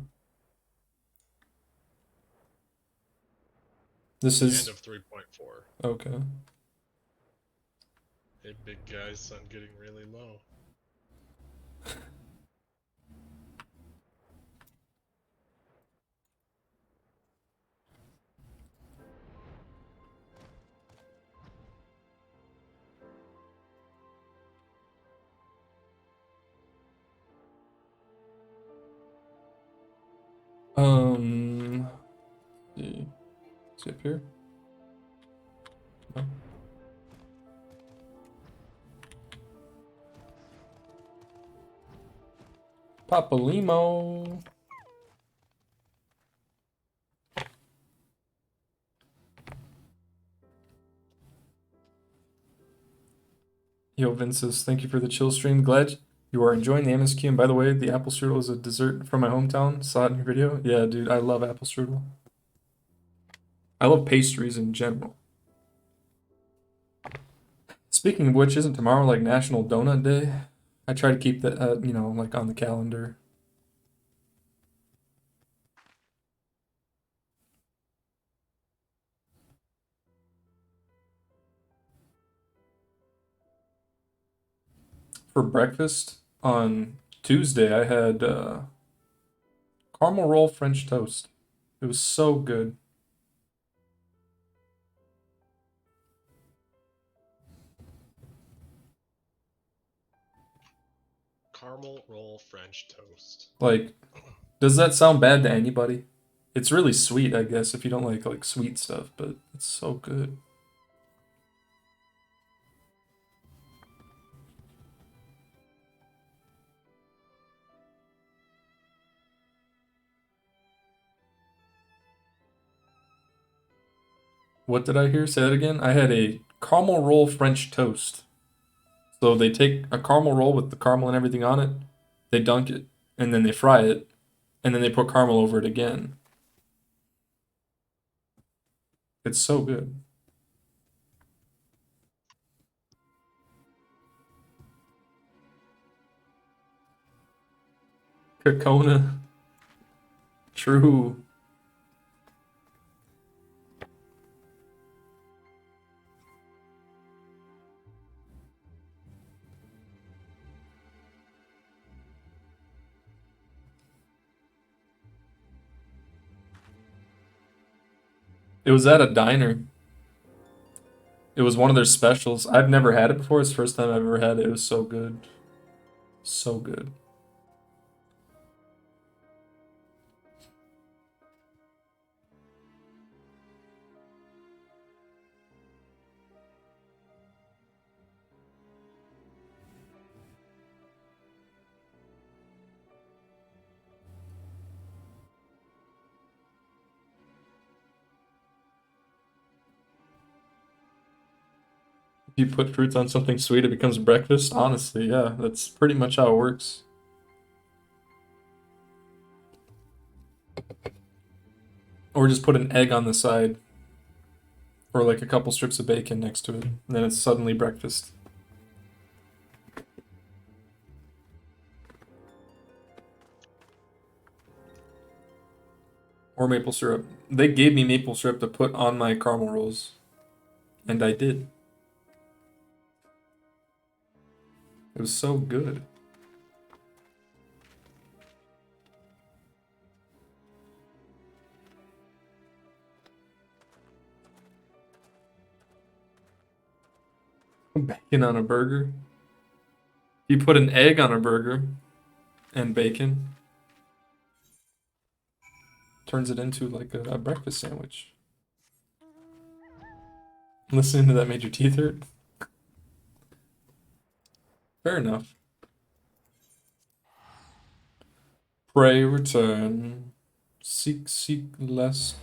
This The is end of 3.4. okay. Hey, big guys, sun getting really low. Let's see. Is it up here? No. Papalimo. Yo, Vinces, thank you for the chill stream. Glad you are enjoying the MSQ. And by the way, the apple strudel is a dessert from my hometown. Saw it in your video. Yeah, dude, I love apple strudel. I love pastries in general. Speaking of which, isn't tomorrow like National Donut Day? I try to keep that, like on the calendar. For breakfast on Tuesday, I had caramel roll French toast. It It was so good. Caramel roll French toast. Like, does that sound bad to anybody? It's really sweet, I guess, if you don't like sweet stuff, but it's so good. What did I hear? Say that again? I had a caramel roll French toast. So they take a caramel roll with the caramel and everything on it, they dunk it, and then they fry it, and then they put caramel over it again. It's so good. Kokona. True. It was at a diner. It was one of their specials. I've never had it before. It's the first time I've ever had it. It was so good. So good. If you put fruits on something sweet, it becomes breakfast. Honestly, yeah, that's pretty much how it works. Or just put an egg on the side. Or like a couple strips of bacon next to it. And then it's suddenly breakfast. Or maple syrup. They gave me maple syrup to put on my caramel rolls. And I did. It was so good. Bacon on a burger. You put an egg on a burger and bacon. Turns it into like a breakfast sandwich. Listening to that made your teeth hurt? Fair enough. Pray return. Seek less.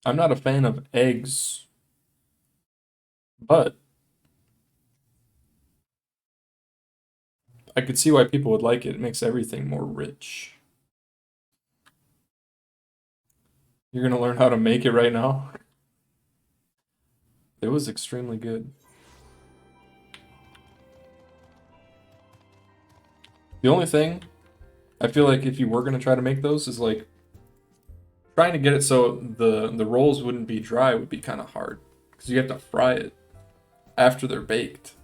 I'm not a fan of eggs, but I could see why people would like it. It makes everything more rich. You're gonna learn how to make it right now? It was extremely good. The only thing, I feel like if you were gonna try to make those is like, trying to get it so the rolls wouldn't be dry would be kind of hard. Because you have to fry it after they're baked.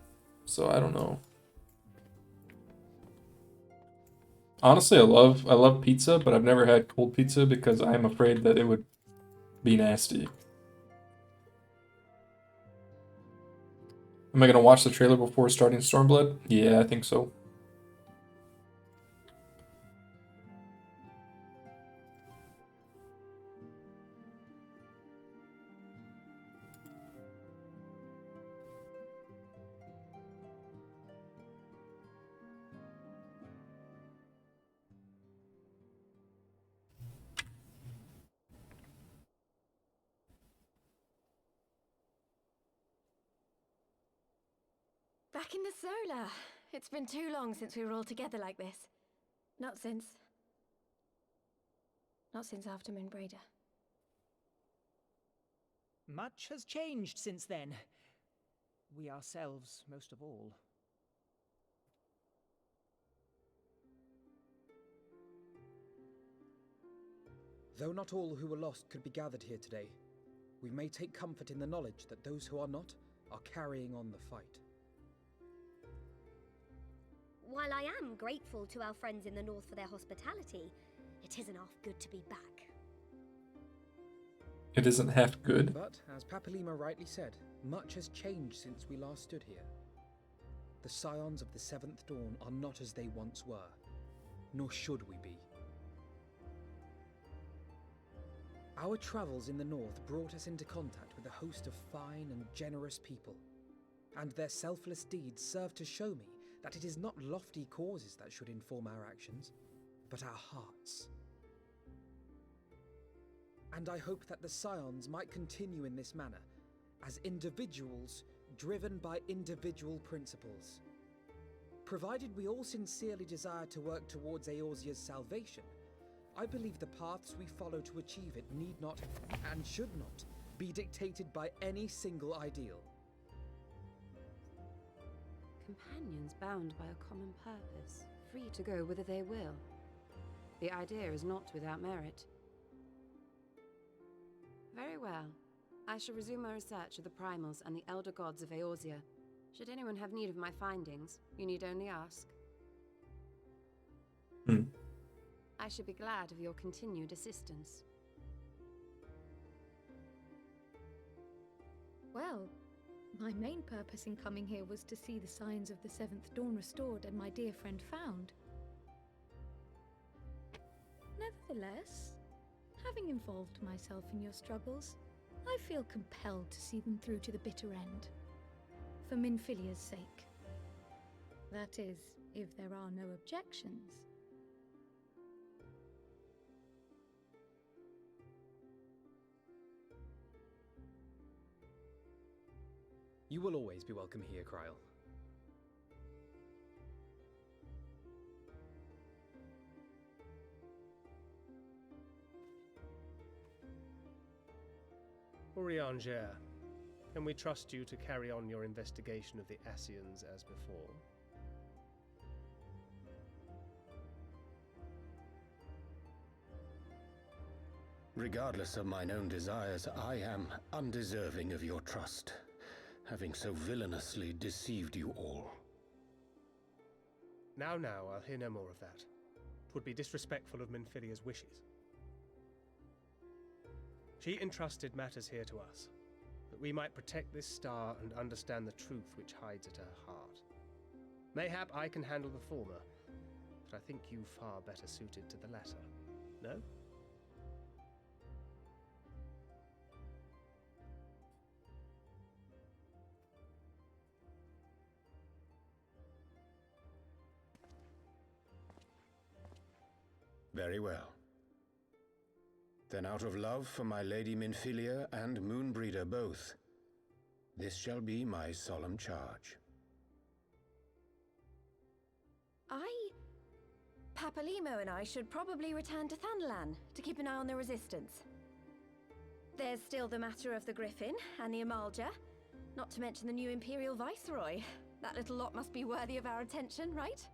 So I don't know. Honestly, I love pizza, but I've never had cold pizza because I'm afraid that it would be nasty. Am I gonna watch the trailer before starting Stormblood? Yeah, I think so. Back in the solar. It's been too long since we were all together like this. Not since after Moonbraider. Much has changed since then. We ourselves, most of all. Though not all who were lost could be gathered here today, we may take comfort in the knowledge that those who are not are carrying on the fight. While I am grateful to our friends in the north for their hospitality, it isn't half good to be back. It isn't half good. But, as Papalima rightly said, much has changed since we last stood here. The Scions of the Seventh Dawn are not as they once were, nor should we be. Our travels in the north brought us into contact with a host of fine and generous people, and their selfless deeds serve to show me that it is not lofty causes that should inform our actions, but our hearts. And I hope that the Scions might continue in this manner, as individuals driven by individual principles. Provided we all sincerely desire to work towards Eorzea's salvation, I believe the paths we follow to achieve it need not, and should not, be dictated by any single ideal. Companions bound by a common purpose, free to go whither they will. The idea is not without merit. Very well. I shall resume my research of the primals and the elder gods of Eorzea. Should anyone have need of my findings, you need only ask. I should be glad of your continued assistance. Well, my main purpose in coming here was to see the signs of the Seventh Dawn restored and my dear friend found. Nevertheless, having involved myself in your struggles, I feel compelled to see them through to the bitter end. For Minfilia's sake. That is, if there are no objections. You will always be welcome here, Kryl. Urianger, can we trust you to carry on your investigation of the Ascians as before? Regardless of mine own desires, I am undeserving of your trust, having so villainously deceived you all. Now, I'll hear no more of that. 'Twould be disrespectful of Minfilia's wishes. She entrusted matters here to us, that we might protect this star and understand the truth which hides at her heart. Mayhap I can handle the former, but I think you far better suited to the latter. No? Very well. Then out of love for my Lady Minfilia and Moonbreeder both, this shall be my solemn charge. Papalimo and I should probably return to Thanalan to keep an eye on the Resistance. There's still the matter of the Griffin and the Amalja, not to mention the new Imperial Viceroy. That little lot must be worthy of our attention, right?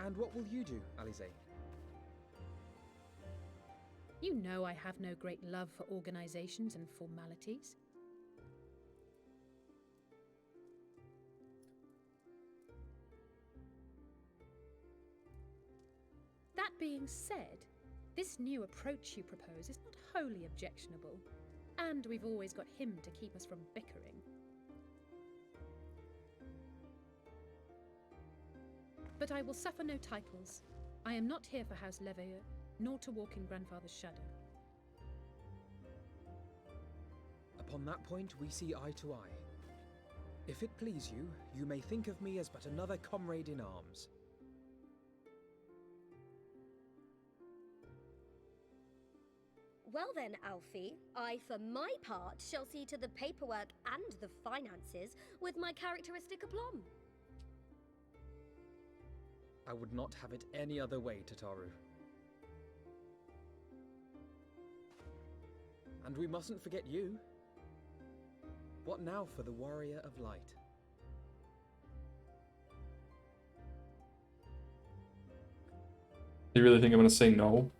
And what will you do, Alize? You know I have no great love for organizations and formalities. That being said, this new approach you propose is not wholly objectionable, and we've always got him to keep us from bickering. But I will suffer no titles. I am not here for House Leveilleur, nor to walk in Grandfather's shadow. Upon that point, we see eye to eye. If it please you, you may think of me as but another comrade in arms. Well then, Alfie, I, for my part, shall see to the paperwork and the finances with my characteristic aplomb. I would not have it any other way, Tataru. And we mustn't forget you. What now for the Warrior of Light? You really think I'm gonna say no?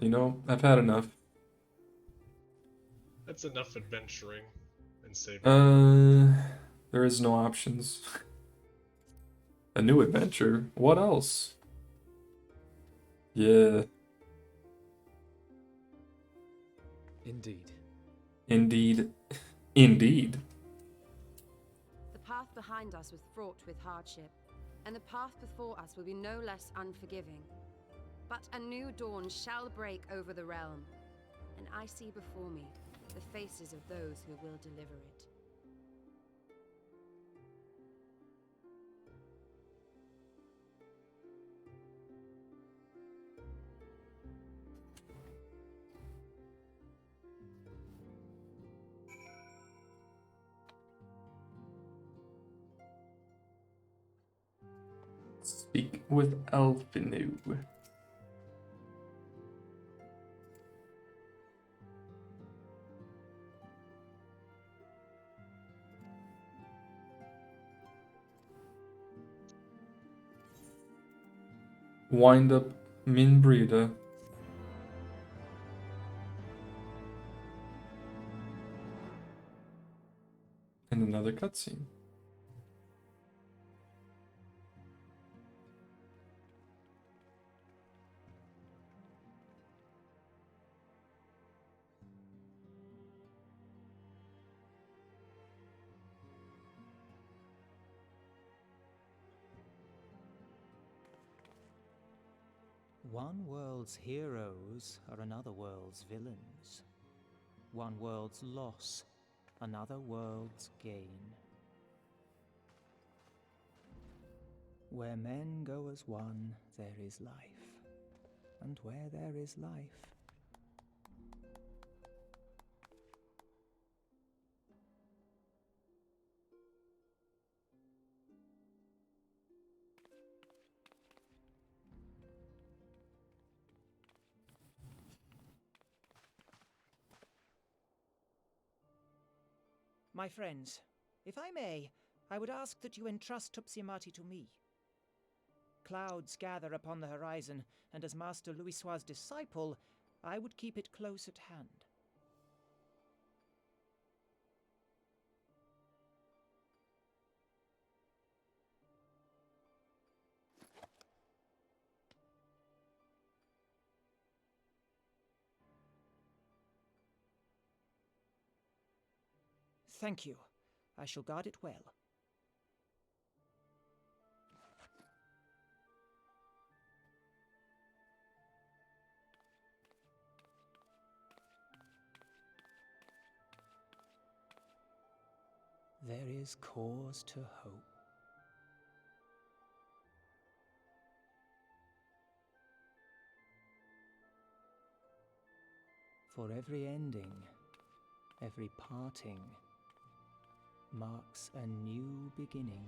You know, I've had enough. That's enough adventuring and saving. There is no options. A new adventure? What else? Yeah. Indeed. Indeed. Indeed. The path behind us was fraught with hardship, and the path before us will be no less unforgiving. But a new dawn shall break over the realm, and I see before me the faces of those who will deliver it. Speak with Elfinu. Wind up Minbrida. And another cutscene. One world's heroes are another world's villains. One world's loss, another world's gain. Where men go as one, there is life. And where there is life, my friends, if I may, I would ask that you entrust Tupsimati to me. Clouds gather upon the horizon, and as Master Louisoix's disciple, I would keep it close at hand. Thank you. I shall guard it well. There is cause to hope. For every ending, every parting, marks a new beginning.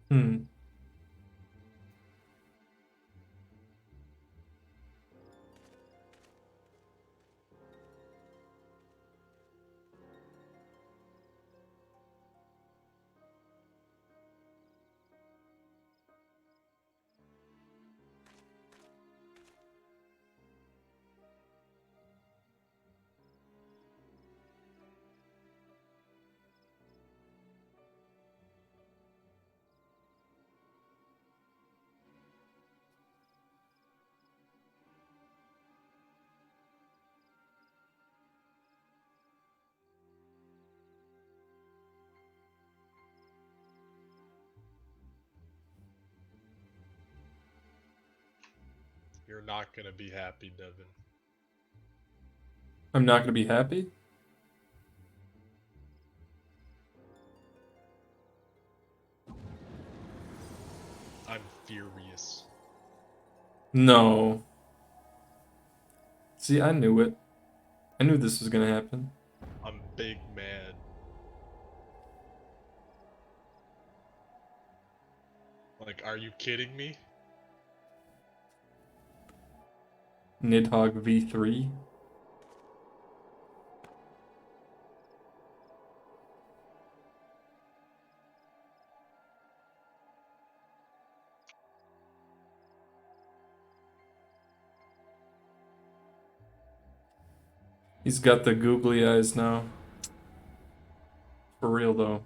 Hmm. You're not gonna be happy, Devin. I'm not gonna be happy? furious. No. See, I knew it. I knew this was gonna happen. I'm big mad. Like, are you kidding me? Nidhogg V3. He's got the googly eyes now. For real though.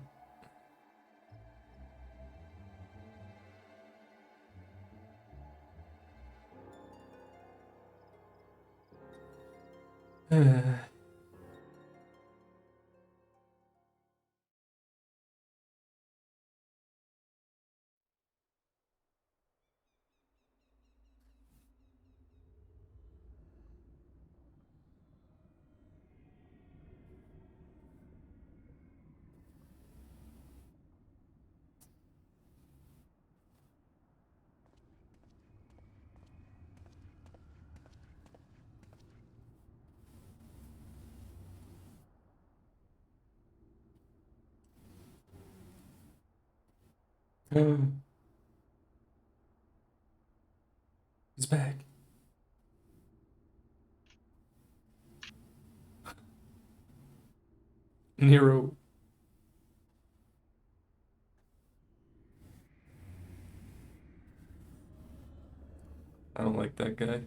He's back. Nero. I don't like that guy.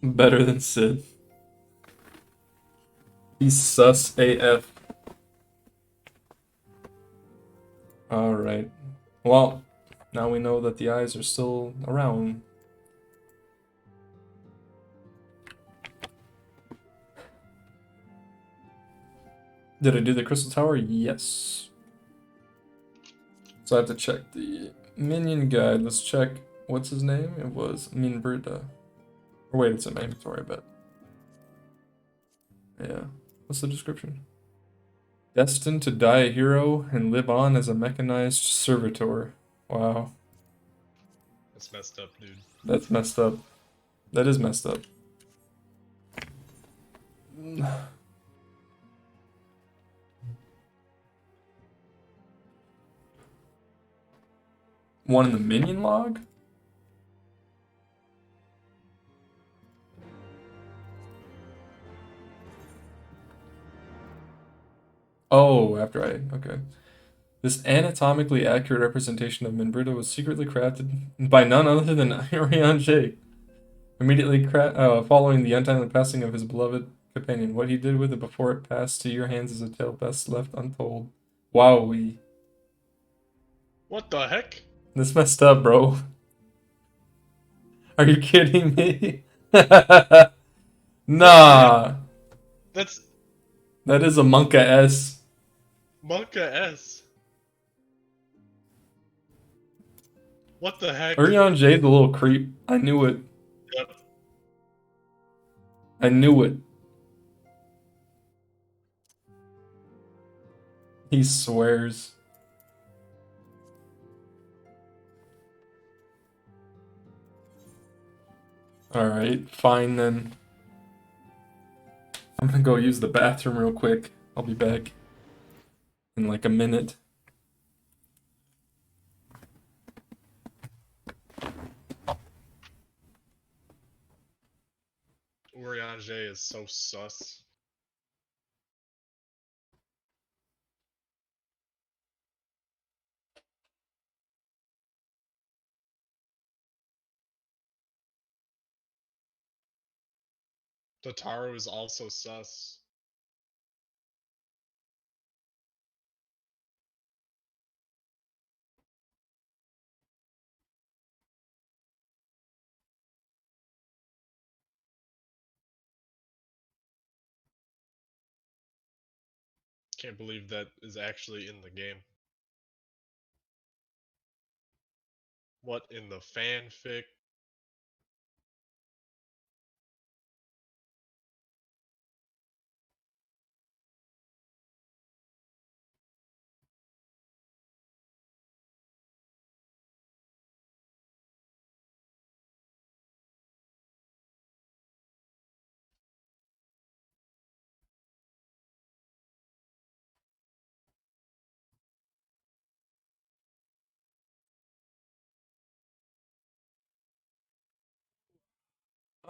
Better than Sid. He's sus AF. Alright. Well, now we know that the eyes are still around. Did I do the Crystal Tower? Yes. So I have to check the minion guide. Let's check. What's his name? It was Minbrida. Or wait, it's in my inventory, I bet. Yeah. What's the description? Destined to die a hero and live on as a mechanized servitor. Wow. That's messed up, dude. That's messed up. That is messed up. One in the minion log? Oh, after I... Okay. This anatomically accurate representation of Minbrida was secretly crafted by none other than Orion J. Immediately following the untimely passing of his beloved companion. What he did with it before it passed to your hands is a tale best left untold. Wowee. What the heck? This messed up, bro. Are you kidding me? Nah. That's... That is a Monka S. Monka S. What the heck? Orion J, the little creep. I knew it. Yep. I knew it. He swears. Alright, fine then. I'm gonna go use the bathroom real quick. I'll be back in like a minute. Orion J is so sus. Totaro is also sus. Can't believe that is actually in the game. What in the fanfic?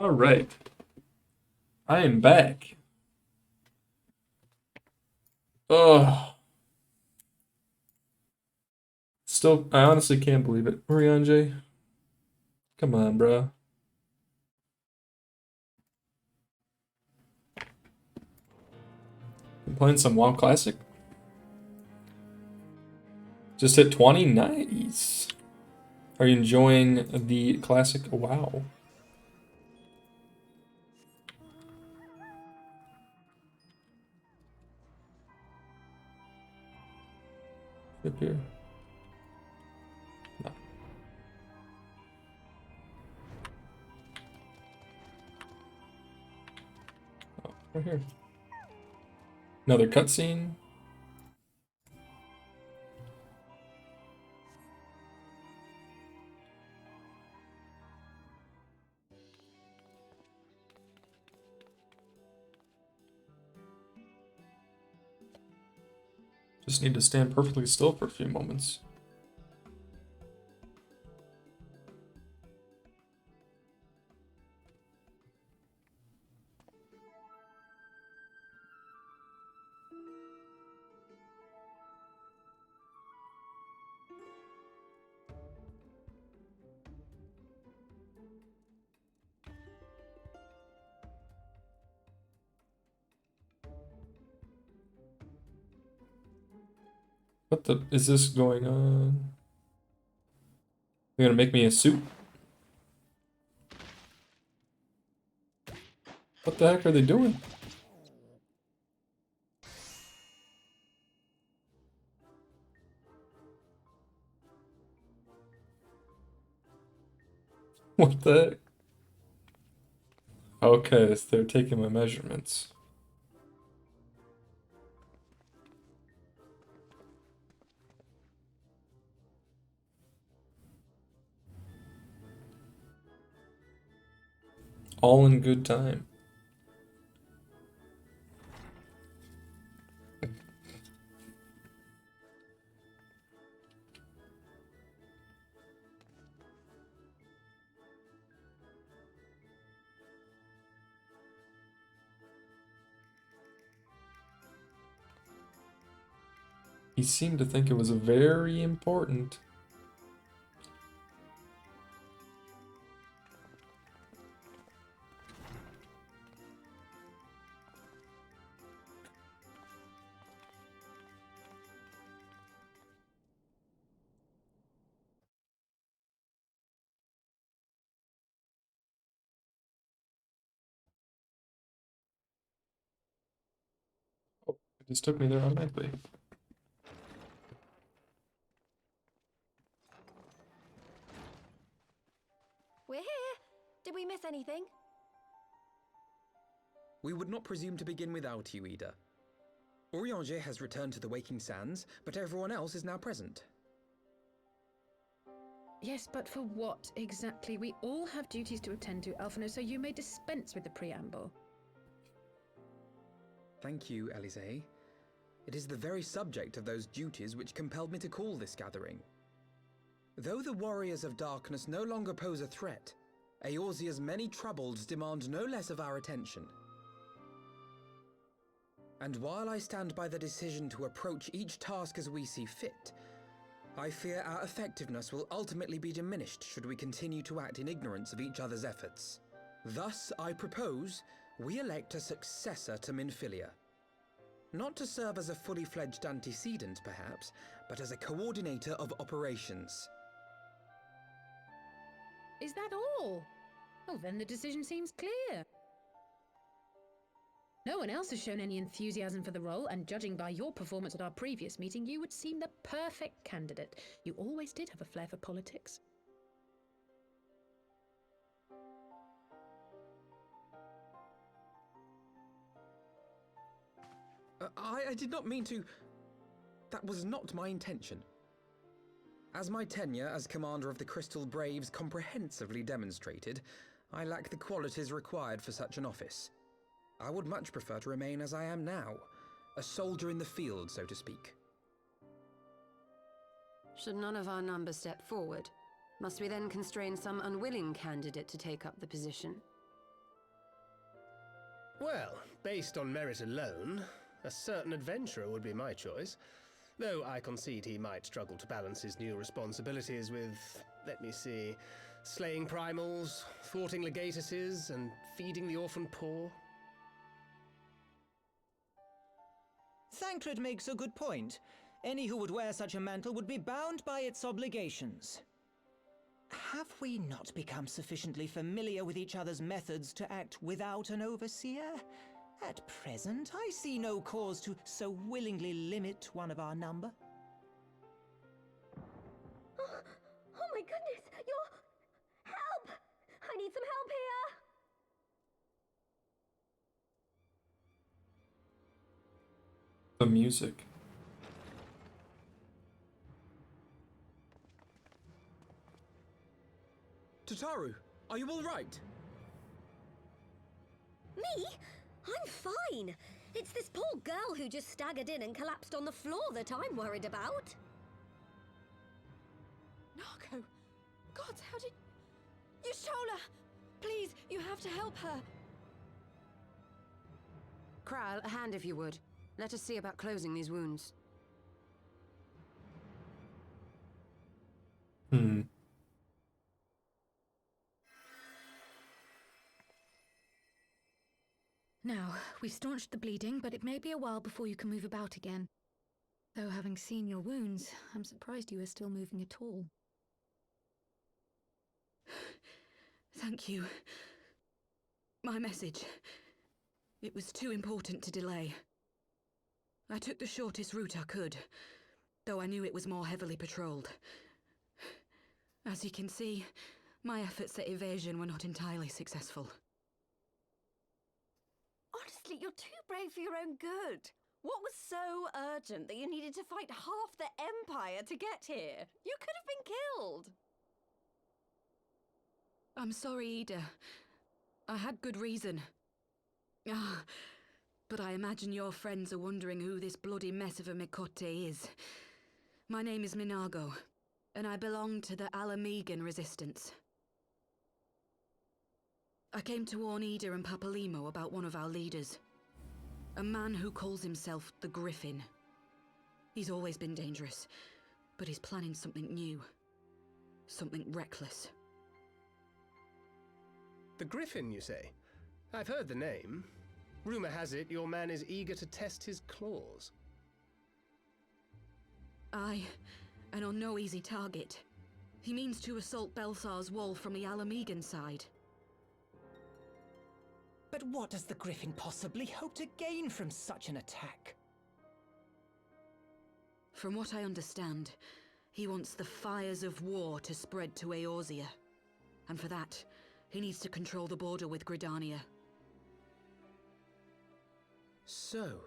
All right. I am back. Oh. Still, I honestly can't believe it. Urianger. Come on, bro. I'm playing some WoW Classic. Just hit 20? Nice. Are you enjoying the Classic WoW? Up here. No. Oh, right here. Another cutscene. Just need to stand perfectly still for a few moments. What the is this going on? They're gonna make me a suit? What the heck are they doing? What the heck? Okay, so they're taking my measurements. All in good time. He seemed to think it was very important. Oh, it just took me there automatically. We're here. Did we miss anything? We would not presume to begin without you, Ida. Urianger has returned to the Waking Sands, but everyone else is now present. Yes, but for what exactly? We all have duties to attend to, Alphino, so you may dispense with the preamble. Thank you, Elise. It is the very subject of those duties which compelled me to call this gathering. Though the Warriors of Darkness no longer pose a threat, Eorzea's many troubles demand no less of our attention. And while I stand by the decision to approach each task as we see fit, I fear our effectiveness will ultimately be diminished should we continue to act in ignorance of each other's efforts. Thus, I propose we elect a successor to Minfilia. Not to serve as a fully fledged antecedent, perhaps, but as a coordinator of operations. Is that all? Oh, then the decision seems clear. No one else has shown any enthusiasm for the role, and judging by your performance at our previous meeting, you would seem the perfect candidate. You always did have a flair for politics. I did not mean to... That was not my intention. As my tenure as commander of the Crystal Braves comprehensively demonstrated, I lack the qualities required for such an office. I would much prefer to remain as I am now, a soldier in the field, so to speak. Should none of our numbers step forward, must we then constrain some unwilling candidate to take up the position? Well, based on merit alone, a certain adventurer would be my choice. Though I concede he might struggle to balance his new responsibilities with, let me see, slaying primals, thwarting legatuses, and feeding the orphan poor. Thancred makes a good point. Any who would wear such a mantle would be bound by its obligations. Have we not become sufficiently familiar with each other's methods to act without an overseer? At present, I see no cause to so willingly limit one of our number. Oh my goodness! Help! I need some help here! The music. Tataru, are you all right? Me? I'm fine. It's this poor girl who just staggered in and collapsed on the floor that I'm worried about. Narco! God, how did... Yashola! Please, you have to help her! Kral, a hand if you would. Let us see about closing these wounds. Now, we've staunched the bleeding, but it may be a while before you can move about again. Though having seen your wounds, I'm surprised you are still moving at all. Thank you. My message. It was too important to delay. I took the shortest route I could, though I knew it was more heavily patrolled. As you can see, my efforts at evasion were not entirely successful. Honestly, you're too brave for your own good. What was so urgent that you needed to fight half the Empire to get here? You could have been killed. I'm sorry, Ida. I had good reason. But I imagine your friends are wondering who this bloody mess of a Mikote is. My name is Minago, and I belong to the Alamegan Resistance. I came to warn Ida and Papalimo about one of our leaders. A man who calls himself the Griffin. He's always been dangerous, but he's planning something new. Something reckless. The Griffin, you say? I've heard the name. Rumor has it your man is eager to test his claws. Aye, and on no easy target. He means to assault Belsar's wall from the Alamegan side. But what does the Griffin possibly hope to gain from such an attack? From what I understand, he wants the fires of war to spread to Eorzea. And for that, he needs to control the border with Gridania. So,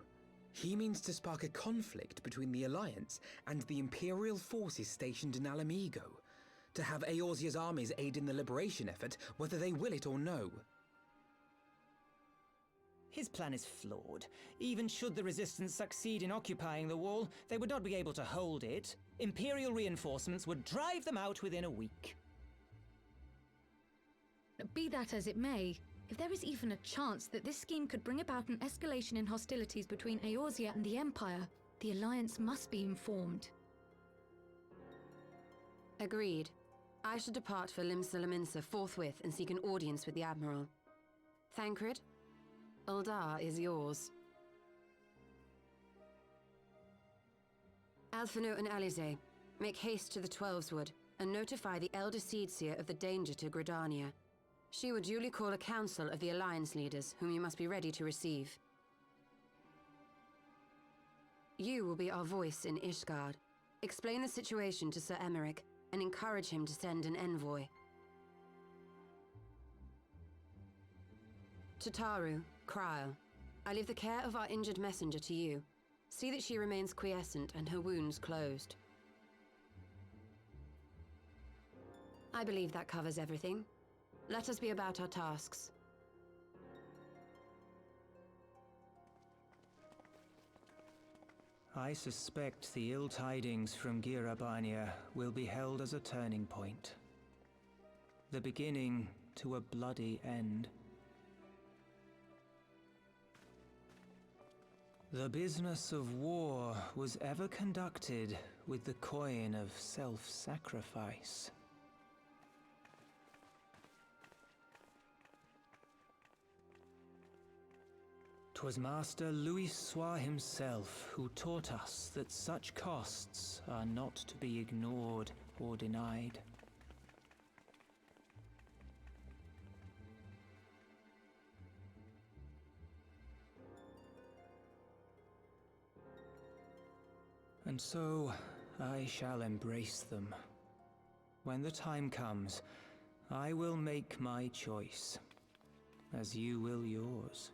he means to spark a conflict between the Alliance and the Imperial forces stationed in Alamigo, to have Eorzea's armies aid in the liberation effort, whether they will it or no. His plan is flawed. Even should the Resistance succeed in occupying the wall, they would not be able to hold it. Imperial reinforcements would drive them out within a week. Be that as it may, if there is even a chance that this scheme could bring about an escalation in hostilities between Eorzea and the Empire, the Alliance must be informed. Agreed. I should depart for Limsa forthwith and seek an audience with the Admiral. Thancred, Uldar is yours. Alphino and Alize, make haste to the Twelveswood and notify the Elder Seedseer of the danger to Gridania. She will duly call a council of the Alliance leaders, whom you must be ready to receive. You will be our voice in Ishgard. Explain the situation to Sir Emeric, and encourage him to send an envoy. Tataru, Krile, I leave the care of our injured messenger to you. See that she remains quiescent and her wounds closed. I believe that covers everything. Let us be about our tasks. I suspect the ill tidings from Girabania will be held as a turning point. The beginning to a bloody end. The business of war was ever conducted with the coin of self-sacrifice. 'Twas Master Louis Soir himself who taught us that such costs are not to be ignored or denied. And so, I shall embrace them. When the time comes, I will make my choice, as you will yours.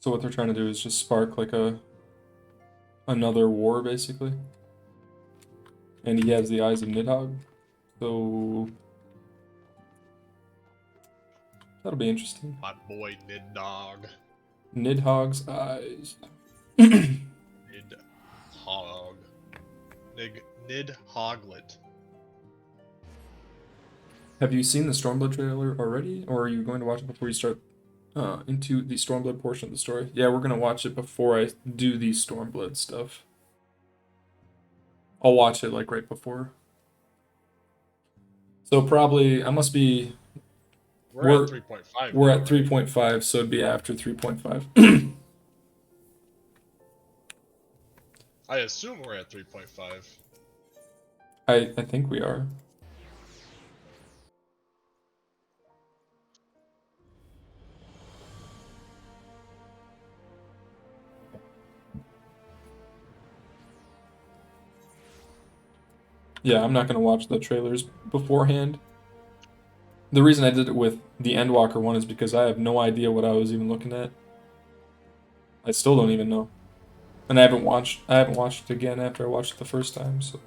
So what they're trying to do is just spark like another war, basically. And he has the eyes of Nidhogg, so that'll be interesting. My boy Nidhogg. Nidhogg's eyes. Nidhogg. Nidhogglet. Have you seen the Stormblood trailer already, or are you going to watch it before you start into the Stormblood portion of the story? Yeah, we're gonna watch it before I do the Stormblood stuff. I'll watch it like right before. So probably I must be. We're at 3.5. We're at 3.5, so it'd be after 3.5. I assume we're at 3.5. I think we are. Yeah, I'm not gonna watch the trailers beforehand. The reason I did it with the Endwalker one is because I have no idea what I was even looking at. I still don't even know. And I haven't watched it again after I watched it the first time, so.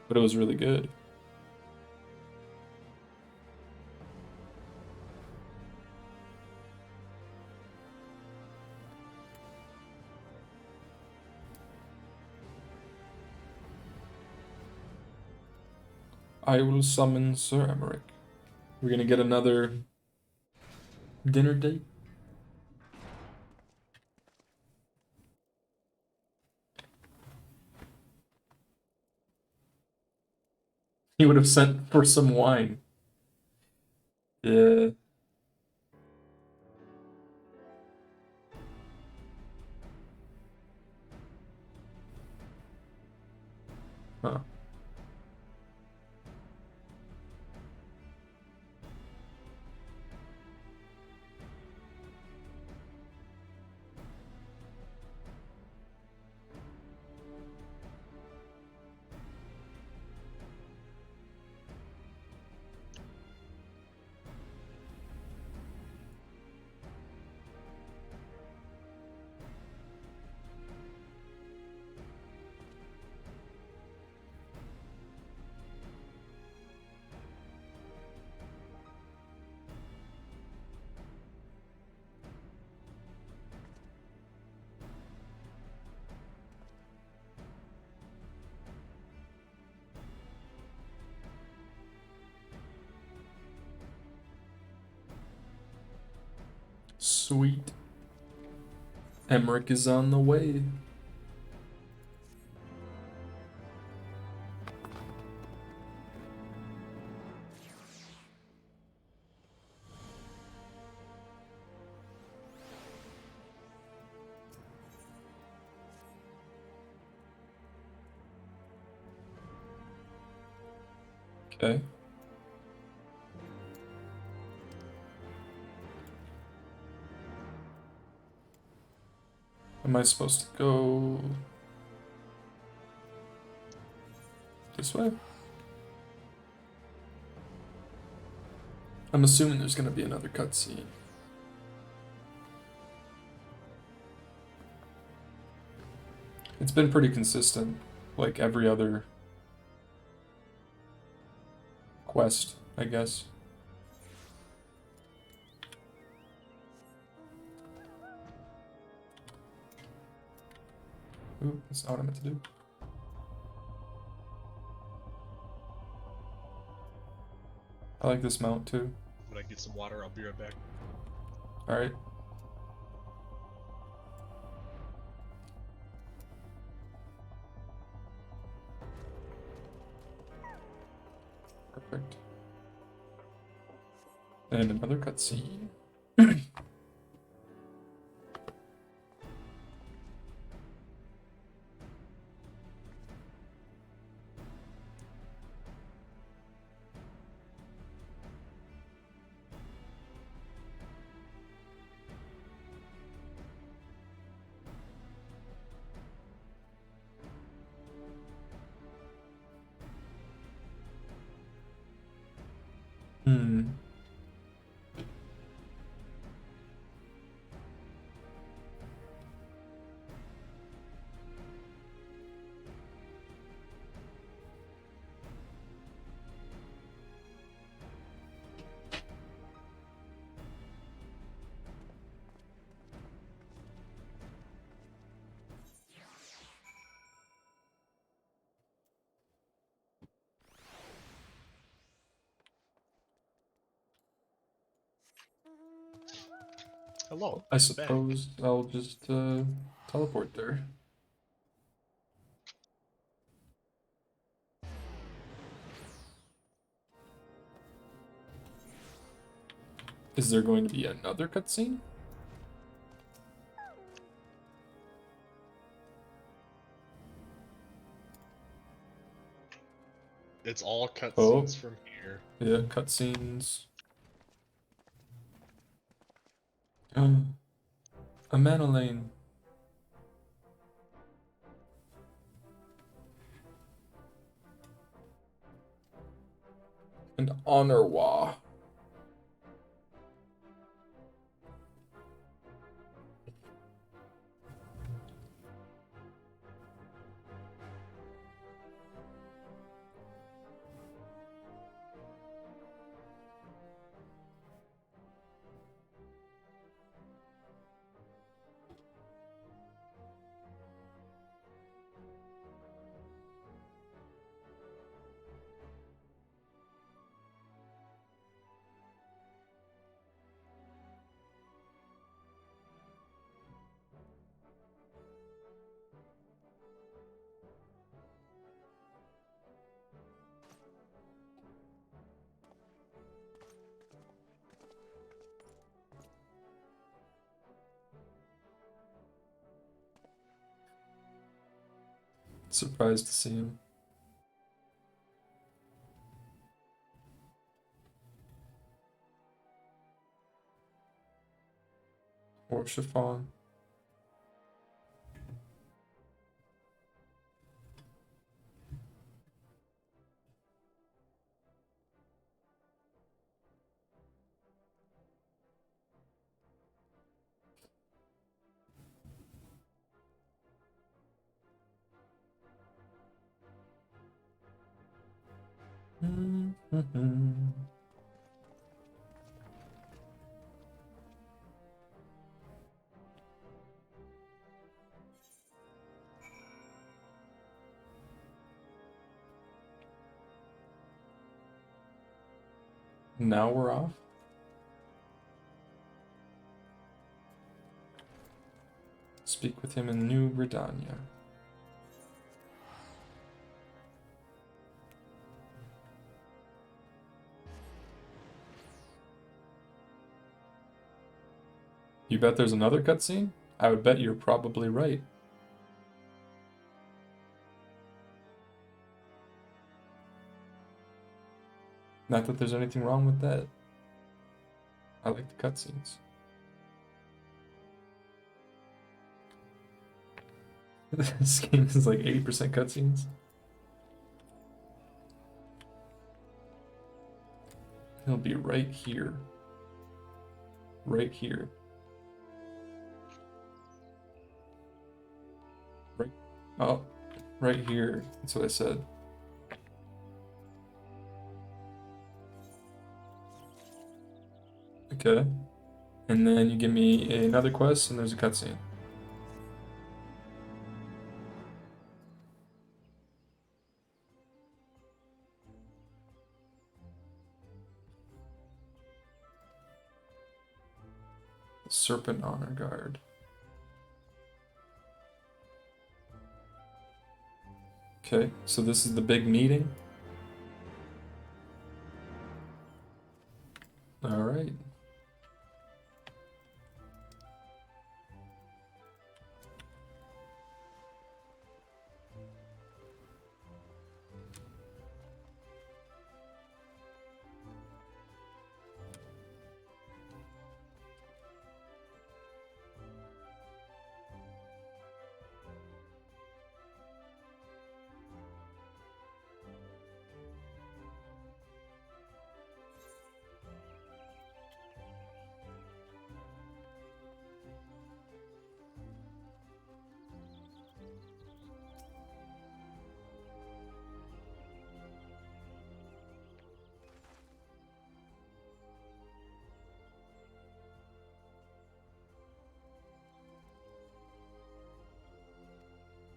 But it was really good. I will summon Sir Emmerich. We're gonna get another dinner date. He would have sent for some wine. Yeah. Huh. Sweet. Emmerich is on the way. Okay. Am I supposed to go this way? I'm assuming there's going to be another cutscene. It's been pretty consistent, like every other quest, I guess. Ooh, that's not what I meant to do. I like this mount too. When I get some water, I'll be right back. Alright. Perfect. And another cutscene. Hmm. Hello. I suppose I'll just teleport there. Is there going to be another cutscene? It's all cutscenes from here. Yeah, cutscenes. A Manolane. An Honorwa. Surprised to see him. Or chiffon. Now we're off. Speak with him in New Redania. You bet there's another cutscene? I would bet you're probably right. Not that there's anything wrong with that. I like the cutscenes. This game is like 80% cutscenes. He'll be right here. Right here. Right Oh, right here. That's what I said. Okay. And then you give me another quest, and there's a cutscene. Serpent Honor Guard. Okay, so this is the big meeting. All right.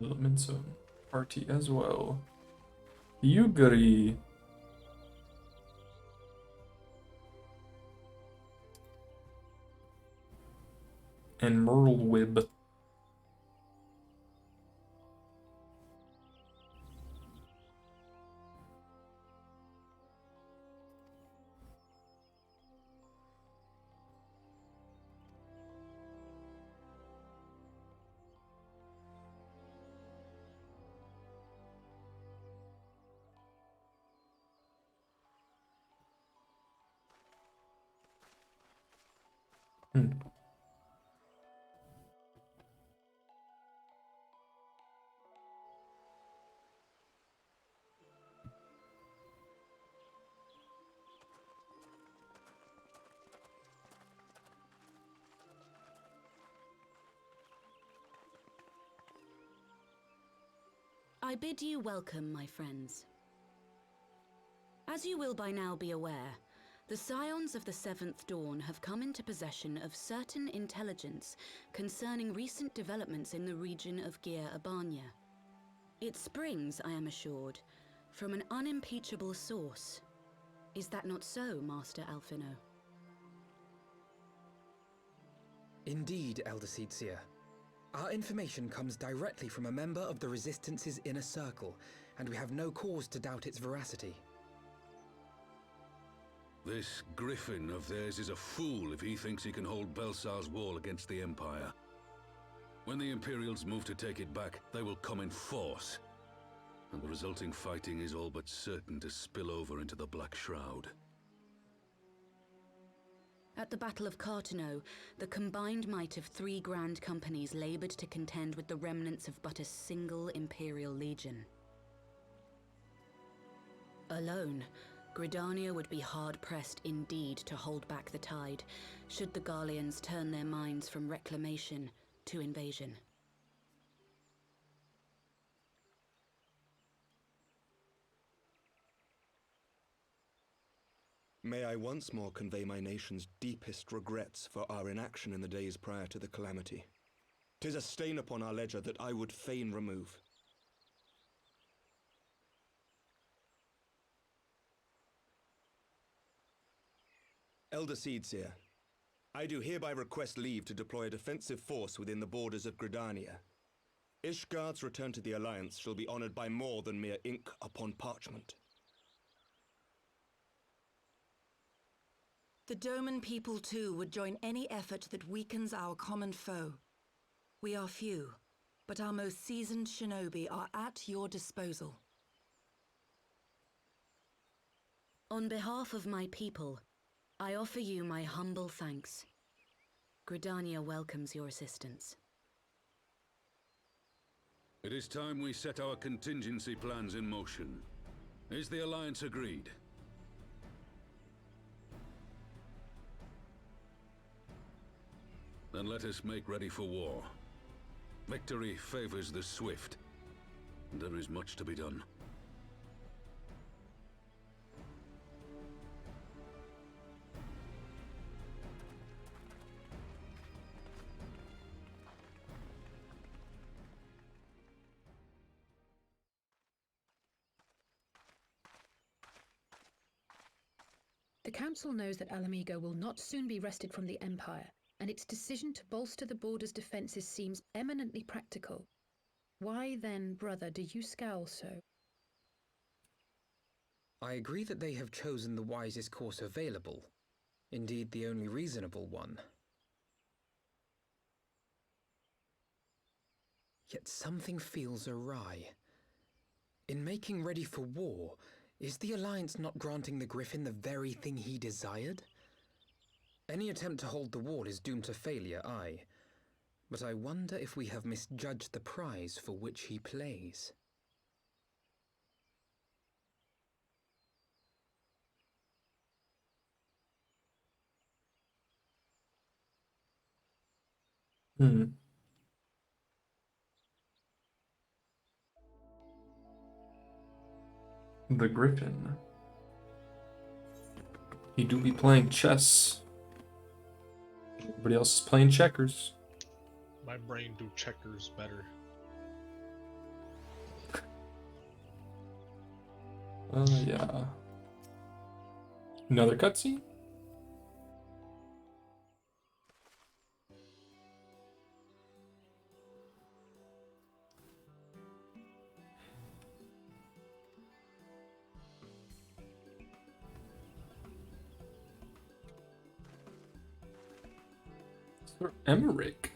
Elements of party as well. Yuguri. And Merlewib. I bid you welcome, my friends. As you will by now be aware, the Scions of the Seventh Dawn have come into possession of certain intelligence concerning recent developments in the region of Gyr Abania. It springs, I am assured, from an unimpeachable source. Is that not so, Master Alphino? Indeed, Elder Seedseer. Our information comes directly from a member of the Resistance's inner circle, and we have no cause to doubt its veracity. This griffin of theirs is a fool if he thinks he can hold Belsar's wall against the Empire. When the Imperials move to take it back, they will come in force. And the resulting fighting is all but certain to spill over into the Black Shroud. At the Battle of Cartano, the combined might of 3 grand companies labored to contend with the remnants of but a single Imperial legion. Alone, Gridania would be hard-pressed indeed to hold back the tide, should the Garleans turn their minds from reclamation to invasion. May I once more convey my nation's deepest regrets for our inaction in the days prior to the calamity. 'Tis a stain upon our ledger that I would fain remove. Elder Seedseer, I do hereby request leave to deploy a defensive force within the borders of Gridania. Ishgard's return to the Alliance shall be honored by more than mere ink upon parchment. The Doman people too would join any effort that weakens our common foe. We are few, but our most seasoned shinobi are at your disposal. On behalf of my people, I offer you my humble thanks. Gridania welcomes your assistance. It is time we set our contingency plans in motion. Is the Alliance agreed? Then let us make ready for war. Victory favors the swift, There is much to be done. The Council knows that Alamigo will not soon be wrested from the Empire, and its decision to bolster the border's defences seems eminently practical. Why then, brother, do you scowl so? I agree that they have chosen the wisest course available. Indeed, the only reasonable one. Yet something feels awry. In making ready for war, is the Alliance not granting the Griffin the very thing he desired? Any attempt to hold the wall is doomed to failure, aye. But I wonder if we have misjudged the prize for which he plays. The Griffin. He do be playing chess. Everybody else is playing checkers. My brain do checkers better. Yeah. Another cutscene? Sir Emmerich.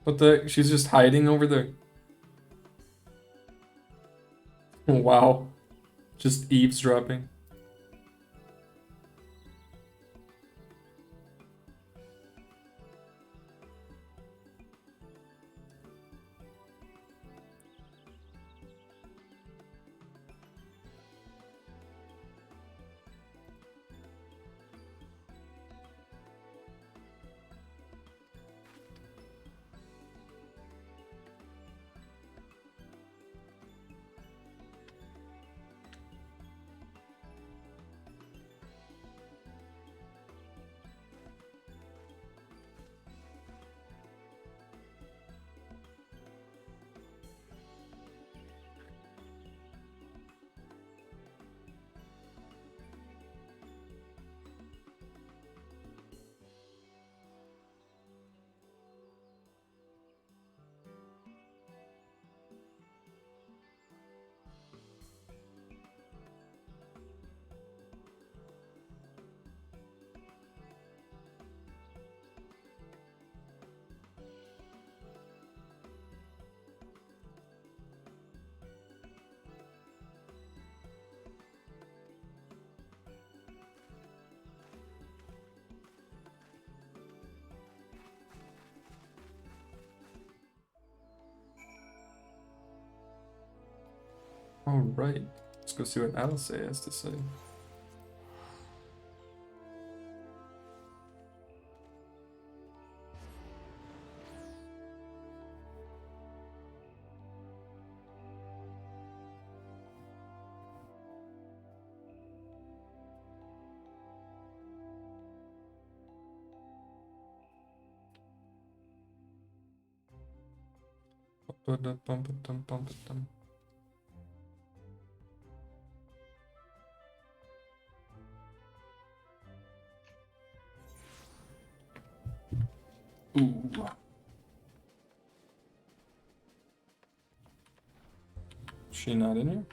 What the heck? She's just hiding over there. Oh, wow. Just eavesdropping. Alright, let's go see what Alice has to say. Ooh. She not in here?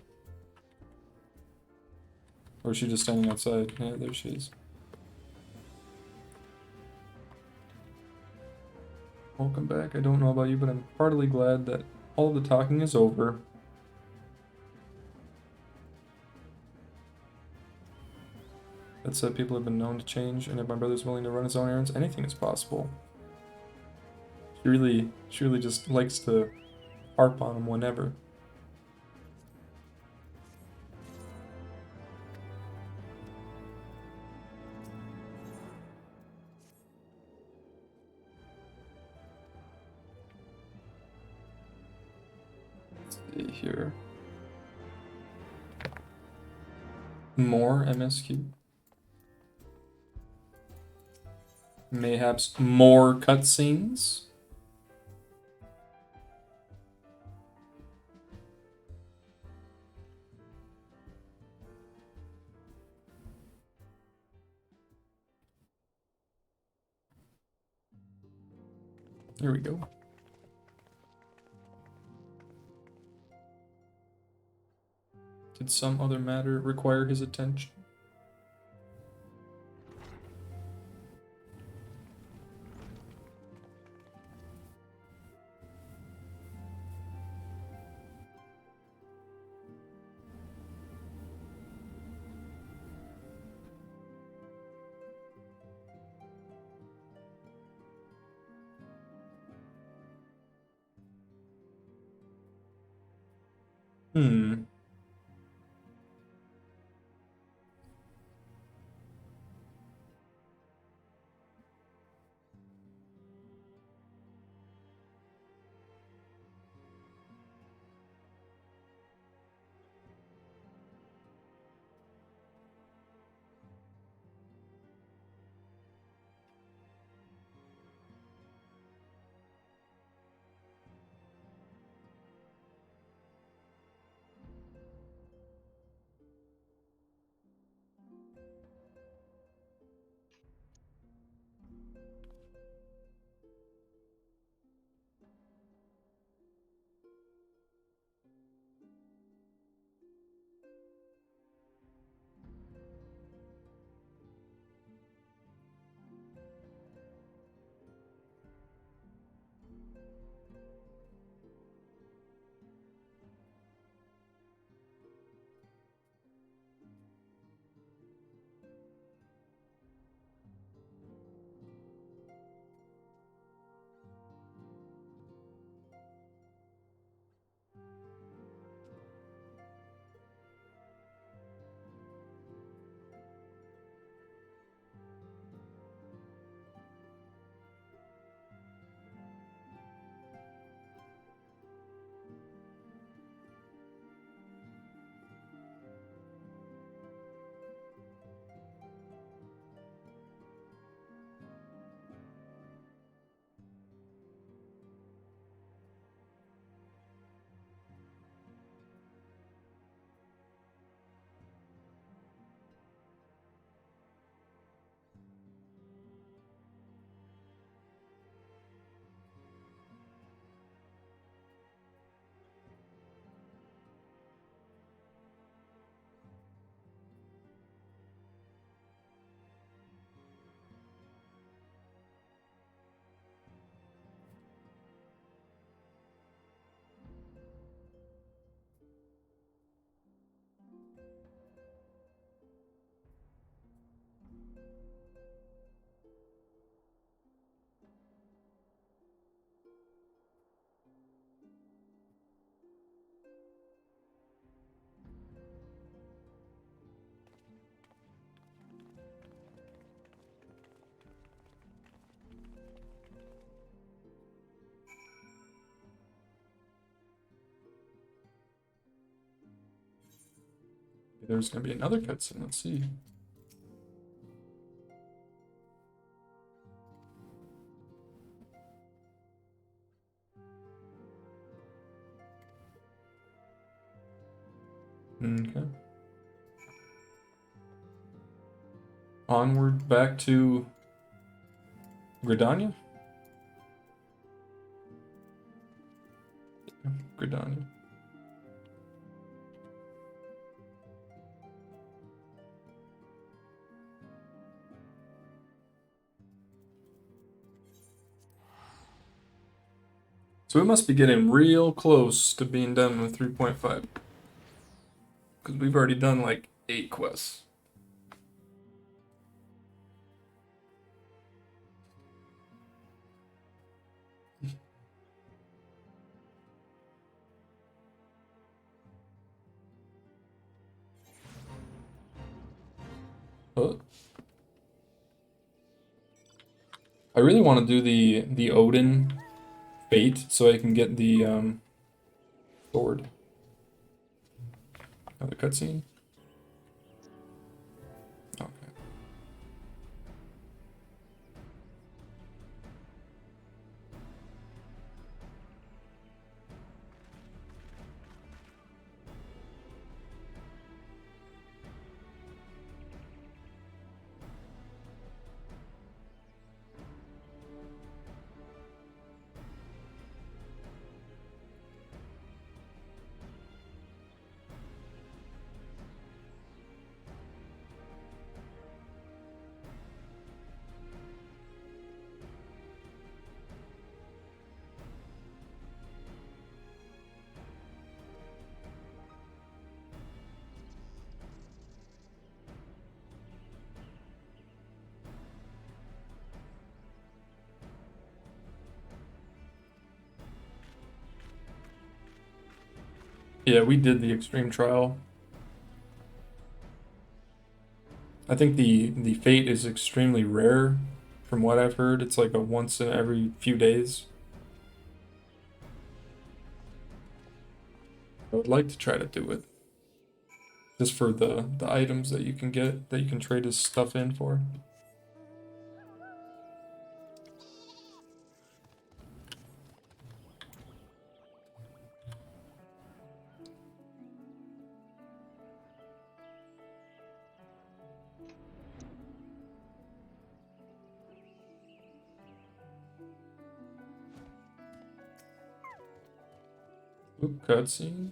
Or is she just standing outside? Yeah, there she is. Welcome back. I don't know about you, but I'm heartily glad that all the talking is over. That said, people have been known to change, and if my brother's willing to run his own errands, anything is possible. She really just likes to harp on him whenever. Let's see here. More MSQ. Mayhaps more cutscenes. Here we go. Did some other matter require his attention? Hmm. There's gonna be another cutscene. Let's see. Okay. Onward back to Gridania? Yeah, Gridania. So we must be getting real close to being done with 3.5. Because we've already done like 8 quests. I really want to do the Odin fate so I can get the sword. Another cutscene. Okay. Yeah, we did the extreme trial. I think the fate is extremely rare from what I've heard. It's like a once in every few days. I would like to try to do it. Just for the items that you can get, that you can trade his stuff in for. Oop, cutscene.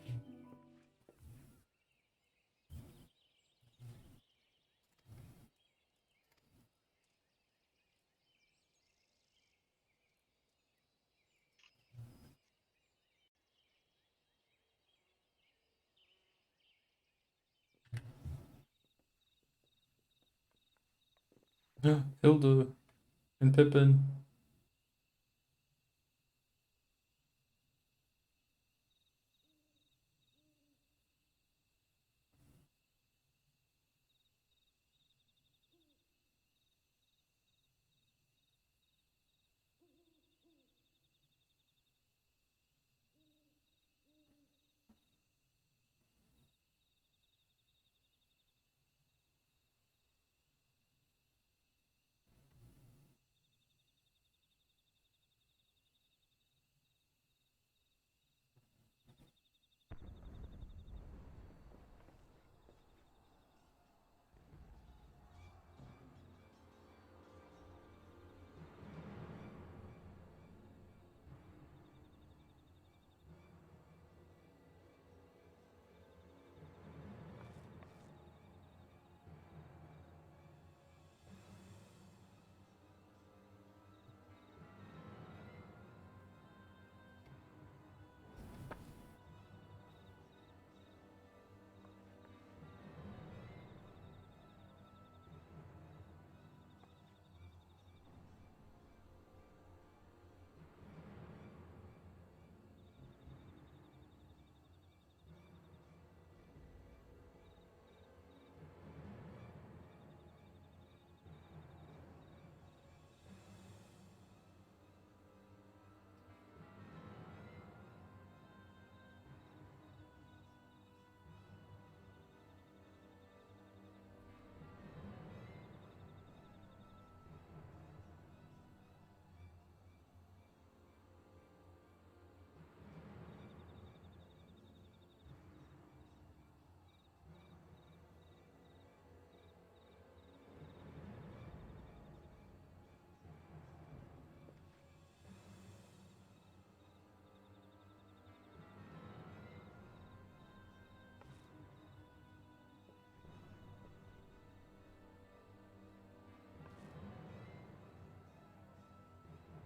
Yeah, Hilda and Pippin.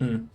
Hmm.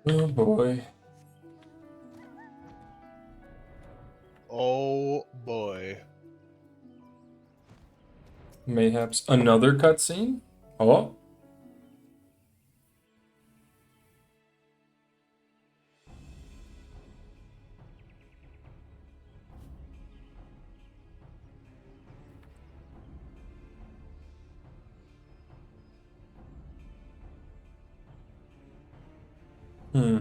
Oh boy. Oh boy. Mayhaps another cutscene? Oh. Hmm.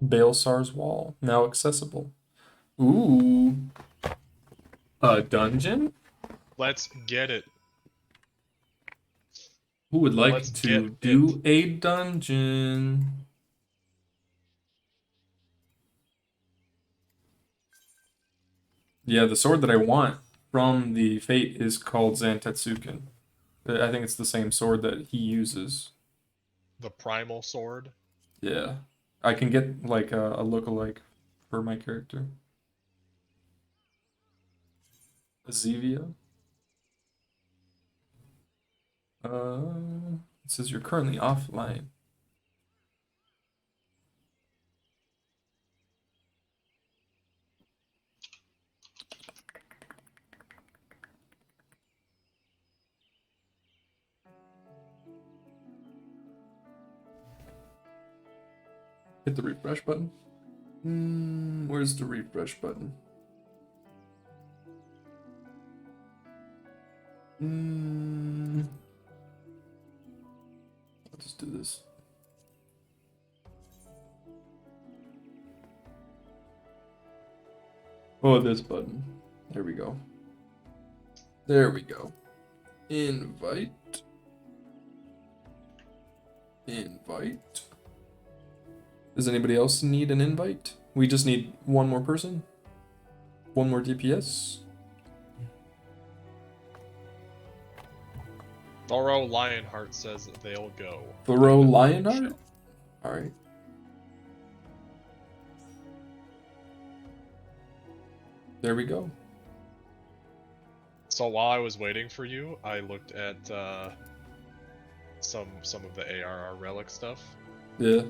Baelsar's Wall, now accessible. Ooh. A dungeon? Let's get it. Who would like Let's to get do a dungeon? Yeah, the sword that I want from the Fate is called Zantetsuken. I think it's the same sword that he uses. The primal sword. Yeah. I can get like a lookalike for my character. Azevia. It says you're currently offline. Hit the refresh button. Where's the refresh button? I'll just do this. Oh, this button. There we go. There we go. Invite. Invite. Does anybody else need an invite? We just need one more person? One more DPS? Thoreau Lionheart says that they'll go. Thoreau Lionheart? Alright. There we go. So while I was waiting for you, I looked at some of the ARR relic stuff. Yeah.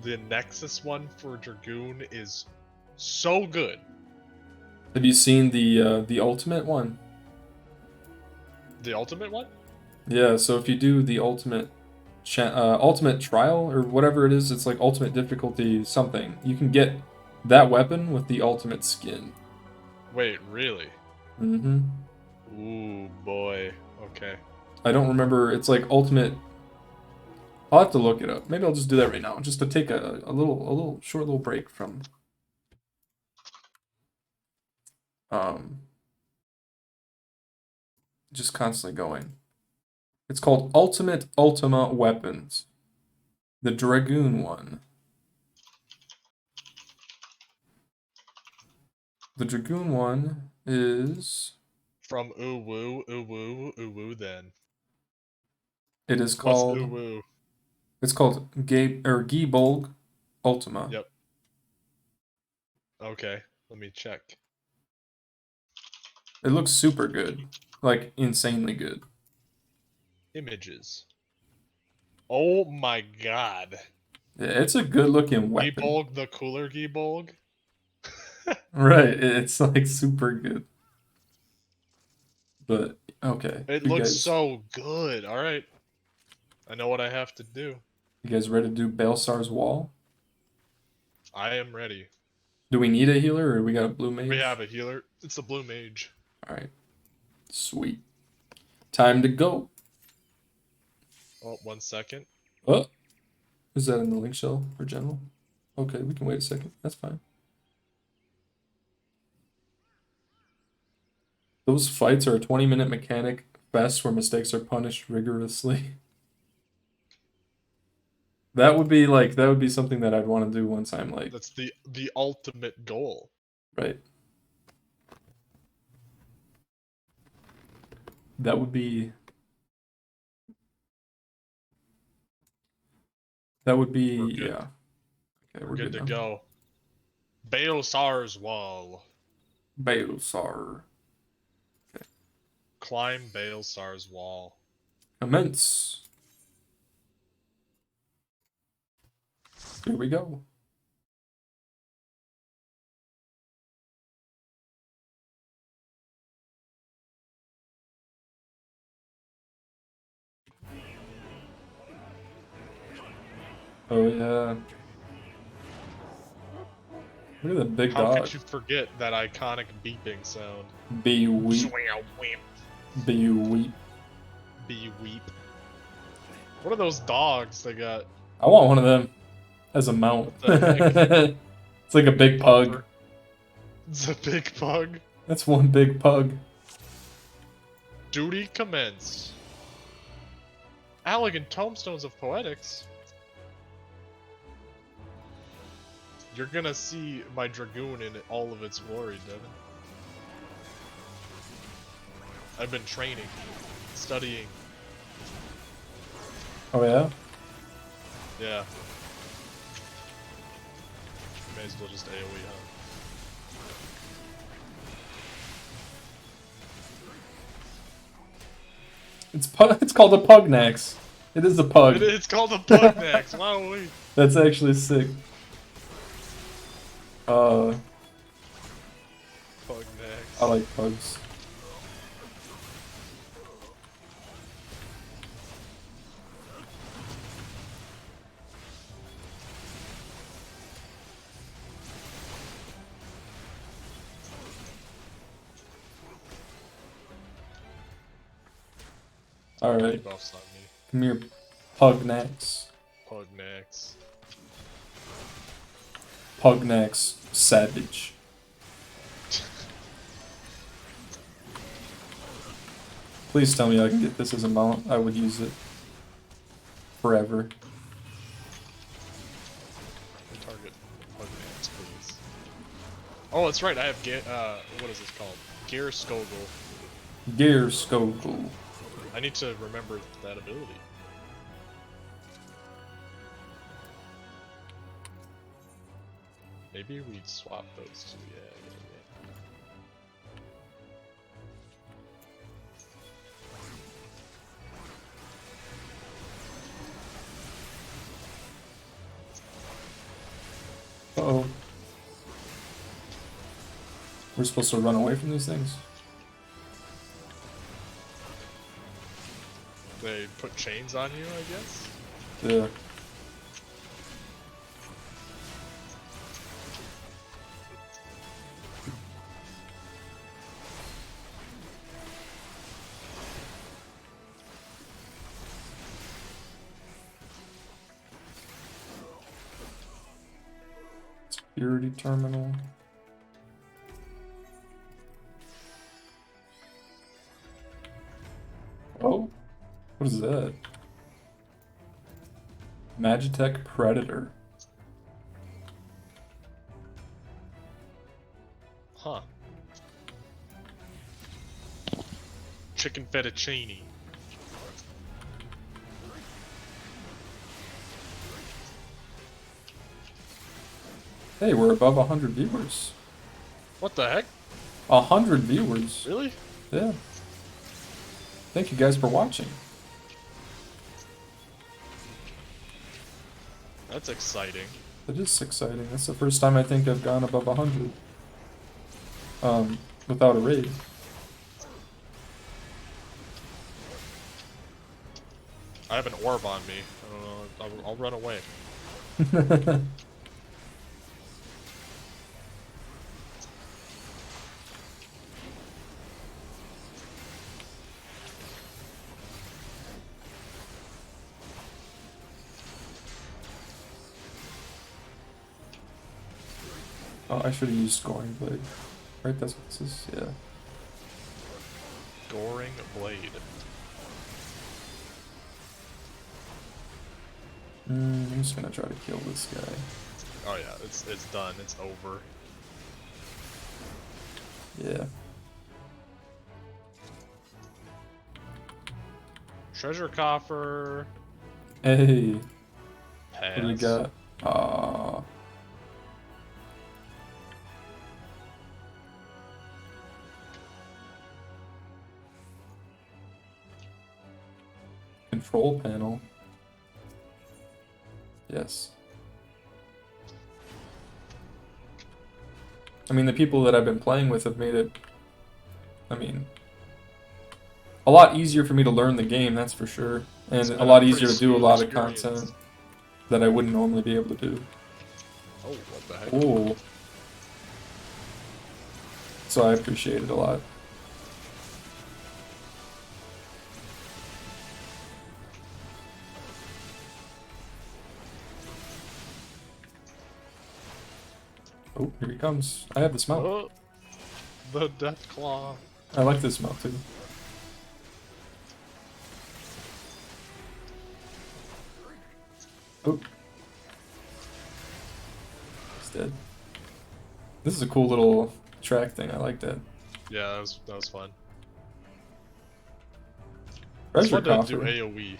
The Nexus one for Dragoon is so good. Have you seen the ultimate one? The ultimate one? Yeah, so if you do the ultimate ultimate trial or whatever it is, it's like ultimate difficulty something. You can get that weapon with the ultimate skin. Wait, really? Mm-hmm. Ooh, boy. Okay. I don't remember. It's like ultimate. I'll have to look it up. Maybe I'll just do that right now, just to take a little short little break from just constantly going. It's called Ultimate Ultima Weapons. The Dragoon one. The Dragoon one is From Uwu then. it is What's called Uwu? It's called Gibolg Ultima. Yep. Okay, let me check. It looks super good. Like insanely good. Images. Oh my god. Yeah, it's a good looking weapon. Gibolg, the cooler Gibolg? Right, it's like super good. But okay. It looks so good. Alright. I know what I have to do. You guys ready to do Baelsar's Wall? I am ready. Do we need a healer or we got a blue mage? We have a healer. It's a blue mage. Alright. Sweet. Time to go. Oh, 1 second. Oh, is that in the link shell for general? Okay, we can wait a second. That's fine. Those fights are a 20-minute mechanic fest where mistakes are punished rigorously. That would be something that I'd want to do once I'm like. That's the ultimate goal. Right. That would be. That would be yeah. Okay, We're good to now. go. Baelsar's Wall. Baelsar. Okay. Climb Baelsar's Wall. Commence. Here we go. Oh yeah. Look at the big dog. How could you forget that iconic beeping sound? Be weep. Be weep. Be weep. What are those dogs they got? I want one of them as a mount. It's like a big pug. It's a big pug. That's one big pug. Duty commenced. Elegant tombstones of poetics. You're gonna see my dragoon in all of its glory, Devin. I've been training, studying. Oh yeah? Yeah. May as well just AoE, huh? It's called a Pugnax. It is a pug. It's called a Pugnax. Wow, wait. That's actually sick. Pugnax. I like pugs. Alright. Come here, Pugnax. Pugnax. Pugnax Savage. Please tell me I can get this as a mount. I would use it forever. Target Pugnax, please. Oh, that's right. I have what is this called? Gear Skogul. Gear Skogul. I need to remember that ability. Maybe we'd swap those two. Yeah. Uh-oh. We're supposed to run away from these things? They put chains on you, I guess? Yeah. Security terminal. Oh, what is that? Magitech Predator. Huh. Chicken fettuccine. Hey, we're above 100 viewers. What the heck? 100 viewers. Really? Yeah. Thank you guys for watching. That's exciting. It is exciting. That's the first time I think I've gone above 100. Without a raid. I have an orb on me. I don't know. I'll run away. Oh, I should have used Scoring Blade. Right, that's what this is? Yeah. Goring Blade. I'm just gonna try to kill this guy. Oh yeah, it's done. It's over. Yeah. Treasure coffer. Hey. Pass. What do we got? Aww. Control panel. Yes. I mean, the people that I've been playing with have made it, I mean, a lot easier for me to learn the game, that's for sure. And a lot easier to do a lot of content that I wouldn't normally be able to do. Oh, what the heck? Oh. So I appreciate it a lot. Oh, here he comes. I have the smell. Oh, the Death Claw. I like this smell too. Oh. He's dead. This is a cool little track thing. I like that. Yeah, that was fun. Treasure it's fun coffer. to do AoE.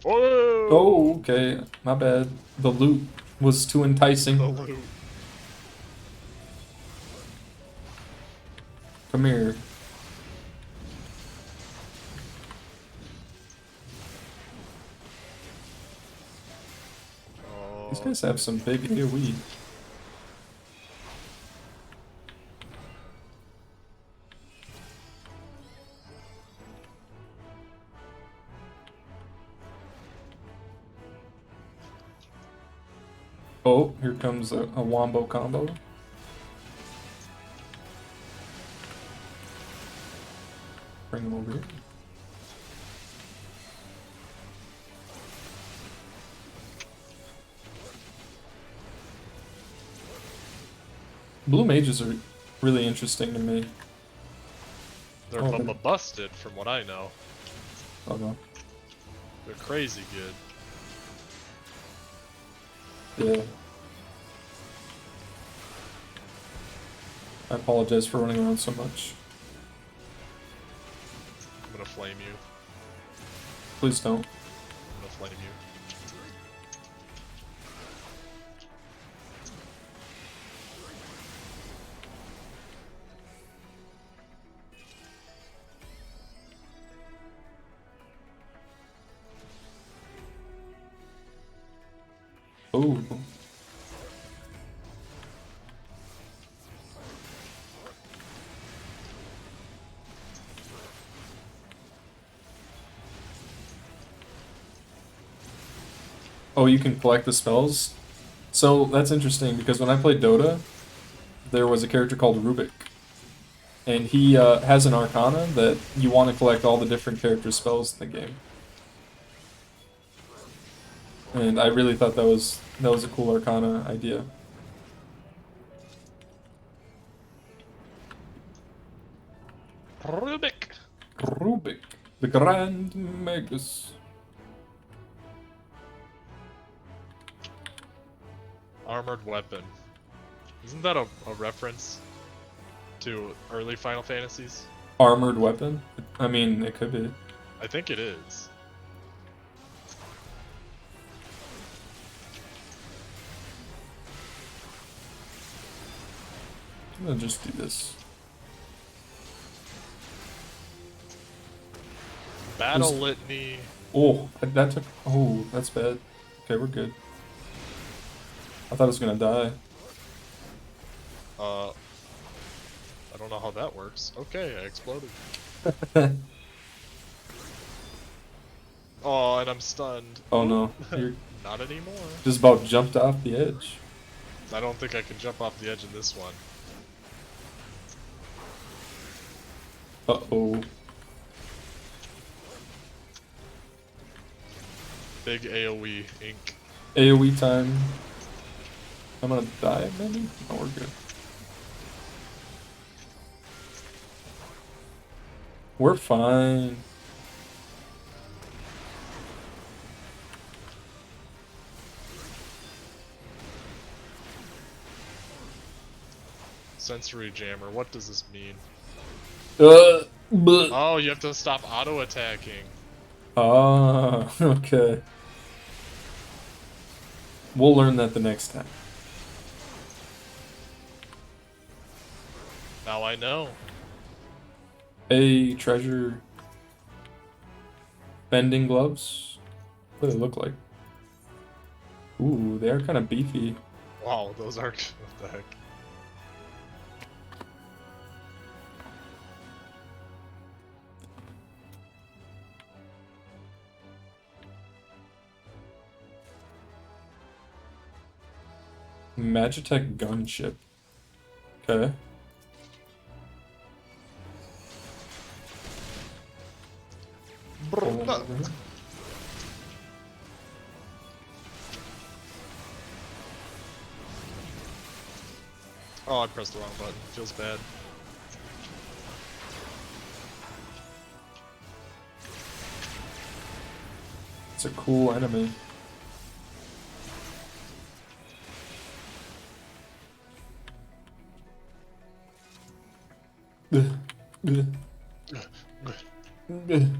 Oh! Oh, okay. My bad. The loot was too enticing. The loot. Come here. These guys have some big AoE. Oh, here comes a wombo combo. Bring him over here. Blue mages are really interesting to me. They're busted from what I know. Oh no. They're crazy good. Yeah. I apologize for running around so much. I'm gonna flame you. Please don't. I'm gonna flame you. Oh. Oh, you can collect the spells? So that's interesting because when I played Dota, there was a character called Rubik. And he has an arcana that you want to collect all the different character spells in the game. And I really thought that was a cool arcana idea. Rubik! Rubik, the Grand Magus. Armored weapon. Isn't that a reference to early Final Fantasies? Armored weapon? I mean, it could be. I think it is. I'm gonna just do this. Battle litany. Oh, that took. Oh, that's bad. Okay, we're good. I thought I was gonna die. I don't know how that works. Okay, I exploded. Oh, and I'm stunned. Oh no, you're Not anymore. just about jumped off the edge. I don't think I can jump off the edge in this one. Uh-oh. Big AoE ink. AoE time. I'm gonna die, maybe? No, we're good. We're fine. Sensory jammer, what does this mean? But. Oh, you have to stop auto-attacking. Ah, okay. We'll learn that the next time. Now I know. A treasure. Bending gloves? What do they look like? Ooh, they are kind of beefy. Wow, those are... what the heck? Magitech gunship. Okay. Oh, I pressed the wrong button. Feels bad. It's a cool enemy.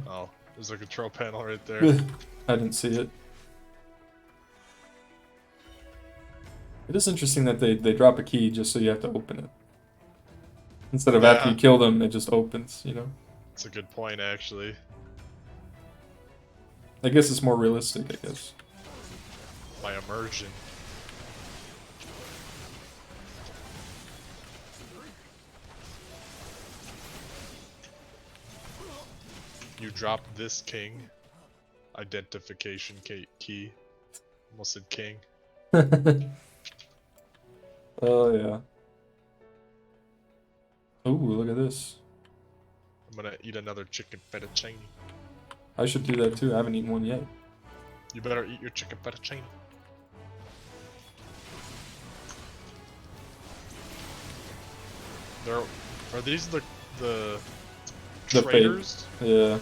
Oh, there's a control panel right there. I didn't see it. It is interesting that they drop a key just so you have to open it. Instead of after you kill them, it just opens, you know? That's a good point, actually. I guess it's more realistic, I guess. By immersion. You dropped this king. Identification key. Almost said king. Oh, yeah. Ooh, look at this. I'm gonna eat another chicken fettuccine. I should do that too. I haven't eaten one yet. You better eat your chicken fettuccine. Are these the traitors? Fake. Yeah.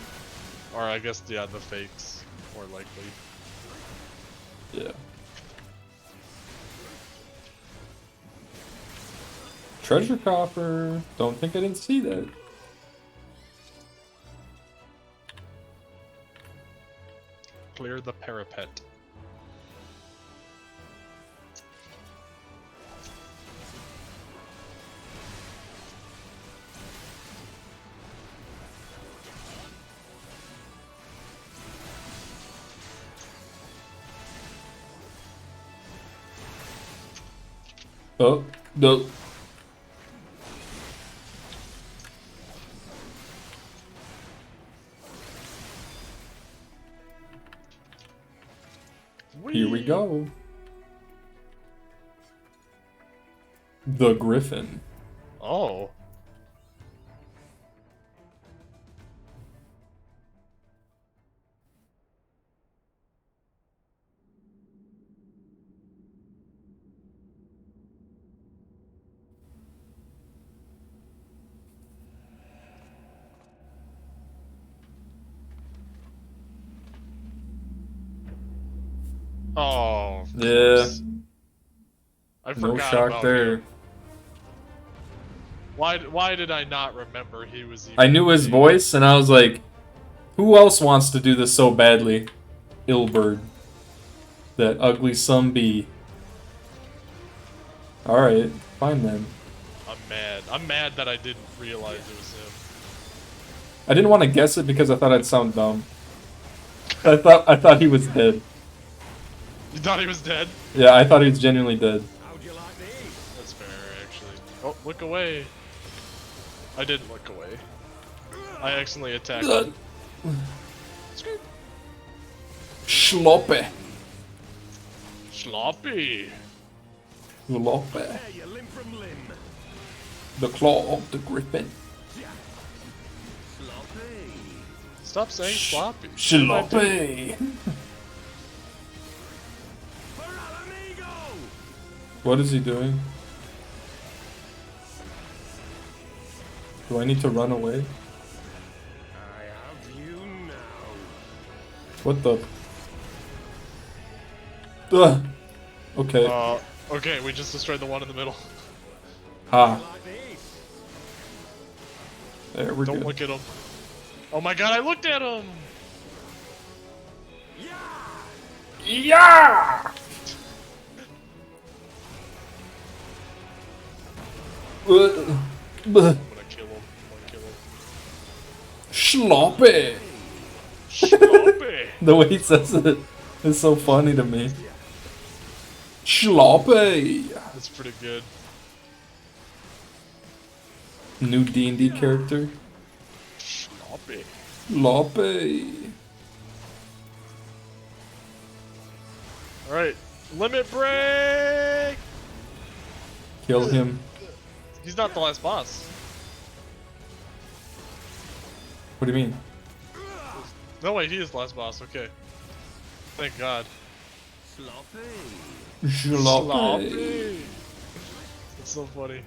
Or I guess, yeah, the fakes, more likely. Yeah. Treasure coffer. Don't think I didn't see that. Clear the parapet. Oh, no. Here we go. The Griffin. Oh. Oh, of yeah. course. I forgot No shock about there. him. Why did I not remember he was even I knew his voice, and I was like, who else wants to do this so badly? Ilberd. That ugly son bee. Alright, fine then. I'm mad. I'm mad that I didn't realize it was him. I didn't want to guess it because I thought I'd sound dumb. I thought he was dead. You thought he was dead? Yeah, I thought he was genuinely dead. That's fair, actually. Oh, look away. I didn't look away. I accidentally attacked him. Sloppy. Sloppy. Sloppy. The claw of the griffin. Stop saying sloppy. Sloppy. What is he doing? Do I need to run away? I have you now. What the? Ugh. Okay. Okay, we just destroyed the one in the middle. Ha. There, we're Don't good. look at him. Oh my god, I looked at him! Yeah! I'm gonna kill him. Sloppy! Sloppy! The way he says it is so funny to me. Sloppy! That's pretty good. New D&D character. Sloppy. Sloppy. Alright, limit break! Kill him. He's not the last boss. What do you mean? No, wait, he is the last boss, okay. Thank God. Sloppy. That's so funny.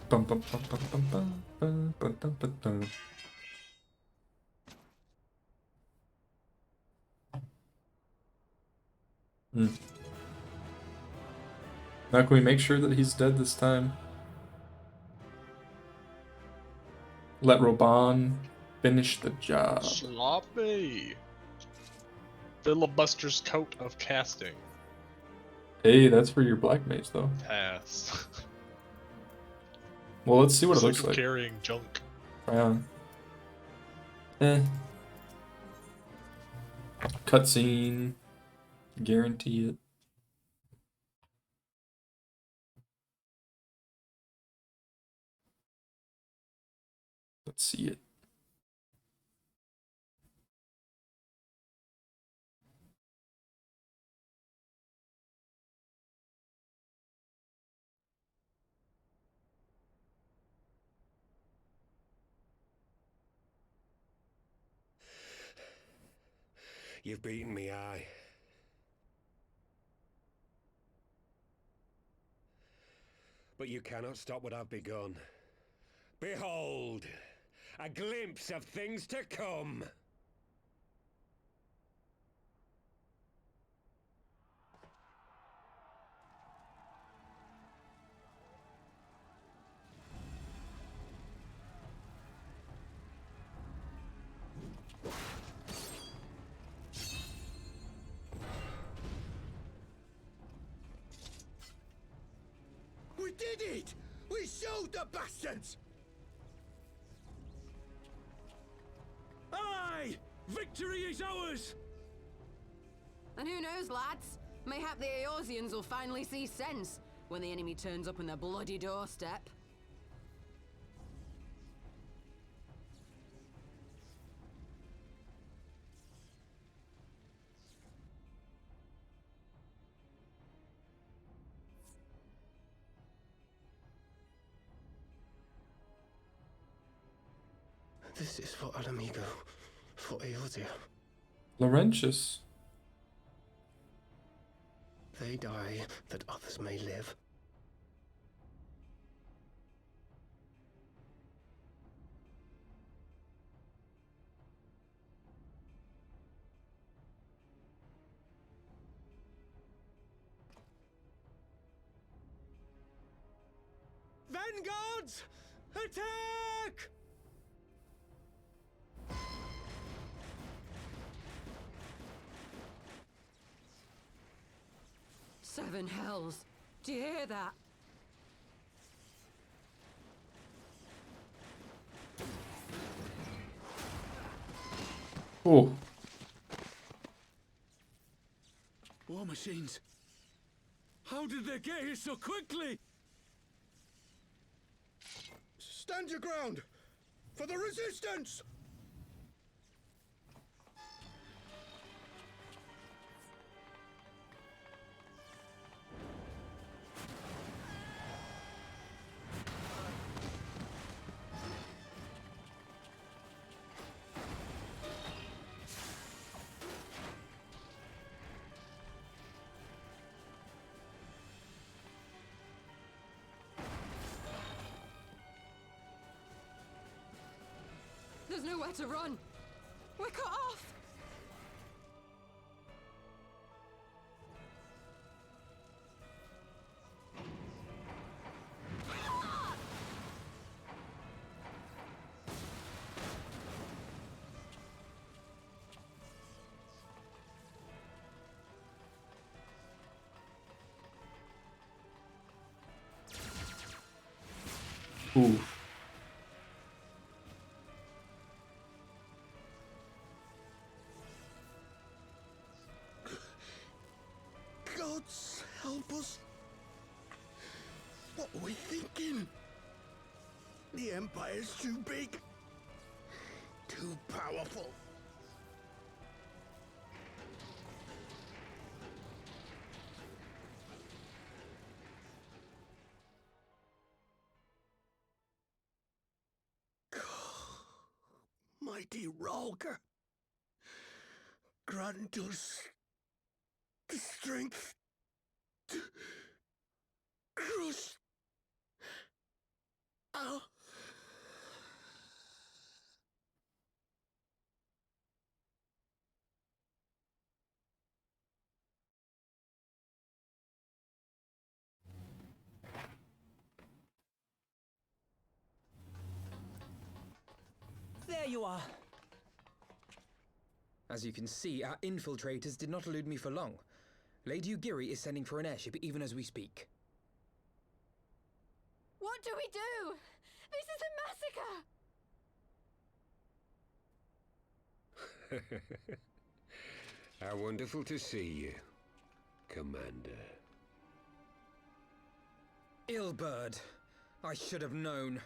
Bum, bum, bum, bum, bum, bum, bum, bum, bum, bum, bum. Now can we make sure that he's dead this time? Let Roban finish the job. Sloppy. Filibuster's coat of casting. Hey, that's for your black mage though. Pass. Well, let's see what it looks I'm like. carrying junk. Try on. Cutscene. Guarantee it. Let's see it. You've beaten me, aye. But you cannot stop what I've begun. Behold, a glimpse of things to come. We did it! We showed the bastards! Aye! Victory is ours! And who knows, lads? Mayhap the Eorzeans will finally see sense when the enemy turns up on their bloody doorstep. This is for Alamigo, for Eorzea. Laurentius. They die that others may live. Vanguards! Attack! Seven hells. Do you hear that? Oh. War machines. How did they get here so quickly? Stand your ground! For the resistance! nowhere to run. We're cut off. Ooh. Gods help us. What are we thinking? The Empire's too big. Too powerful. Mighty Ralker, grant us the strength to crush our... There you are. As you can see, our infiltrators did not elude me for long. Lady Ugiri is sending for an airship even as we speak. What do we do? This is a massacre! How wonderful to see you, Commander. Illbird. I should have known.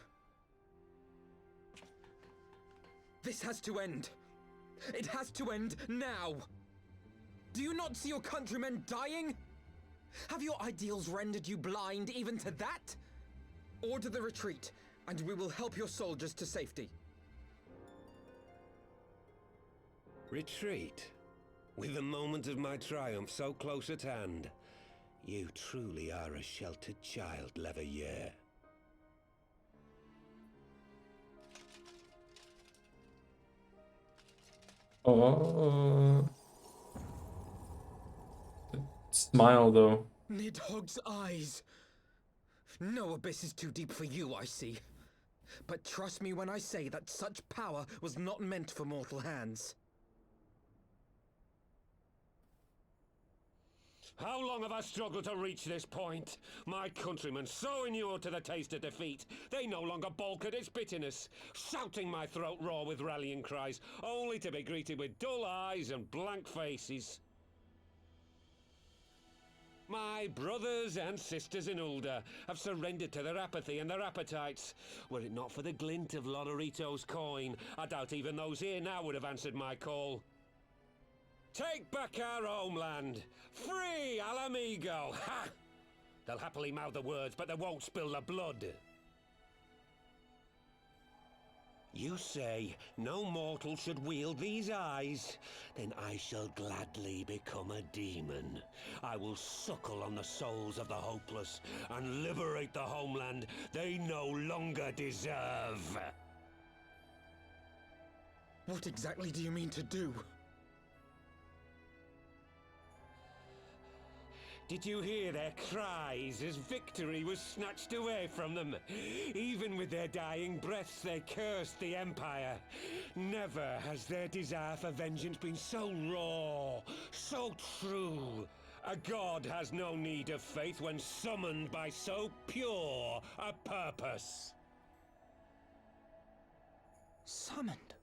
This has to end. It has to end now. Do you not see your countrymen dying? Have your ideals rendered you blind even to that? Order the retreat, and we will help your soldiers to safety. Retreat? With the moment of my triumph so close at hand? You truly are a sheltered child, Leverrier. Oh. Smile, though. Nidhogg's eyes. No abyss is too deep for you, I see. But trust me when I say that such power was not meant for mortal hands. How long have I struggled to reach this point? My countrymen, so inured to the taste of defeat, they no longer balk at its bitterness, shouting my throat raw with rallying cries, only to be greeted with dull eyes and blank faces. My brothers and sisters in Ulda have surrendered to their apathy and their appetites. Were it not for the glint of Lodorito's coin, I doubt even those here now would have answered my call. Take back our homeland! Free Alamigo! Ha! They'll happily mouth the words, but they won't spill the blood. You say no mortal should wield these eyes? Then I shall gladly become a demon. I will suckle on the souls of the hopeless and liberate the homeland they no longer deserve. What exactly do you mean to do? Did you hear their cries as victory was snatched away from them? Even with their dying breaths, they cursed the Empire. Never has their desire for vengeance been so raw, so true. A god has no need of faith when summoned by so pure a purpose. Summoned?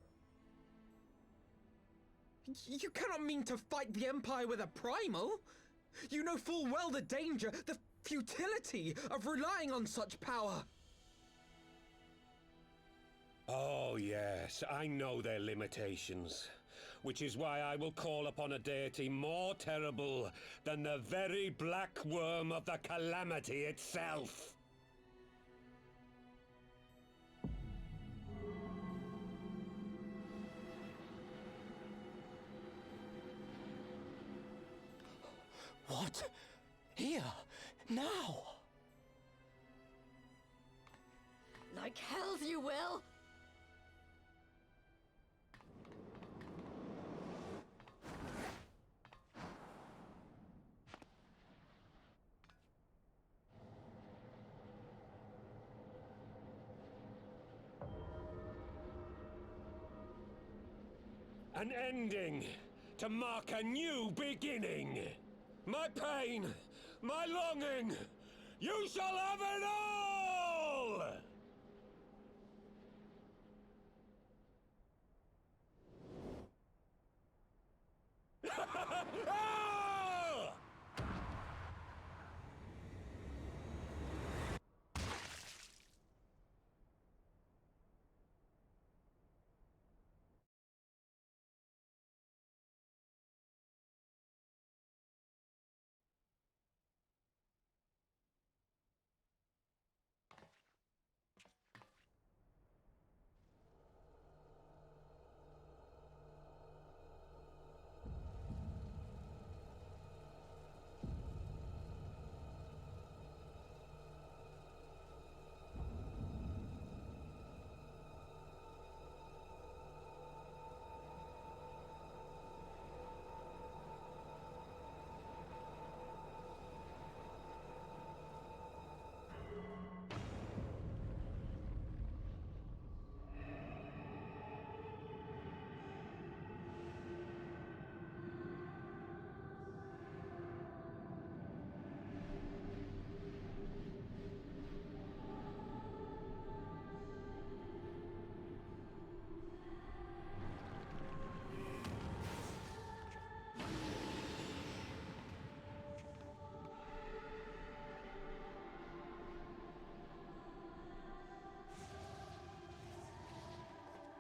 You cannot mean to fight the Empire with a primal? You know full well the danger, the futility of relying on such power. Oh yes, I know their limitations. Which is why I will call upon a deity more terrible than the very black worm of the calamity itself. What? Here? Now? Like hells you will! An ending to mark a new beginning. My pain, my longing, you shall have it all! Ah!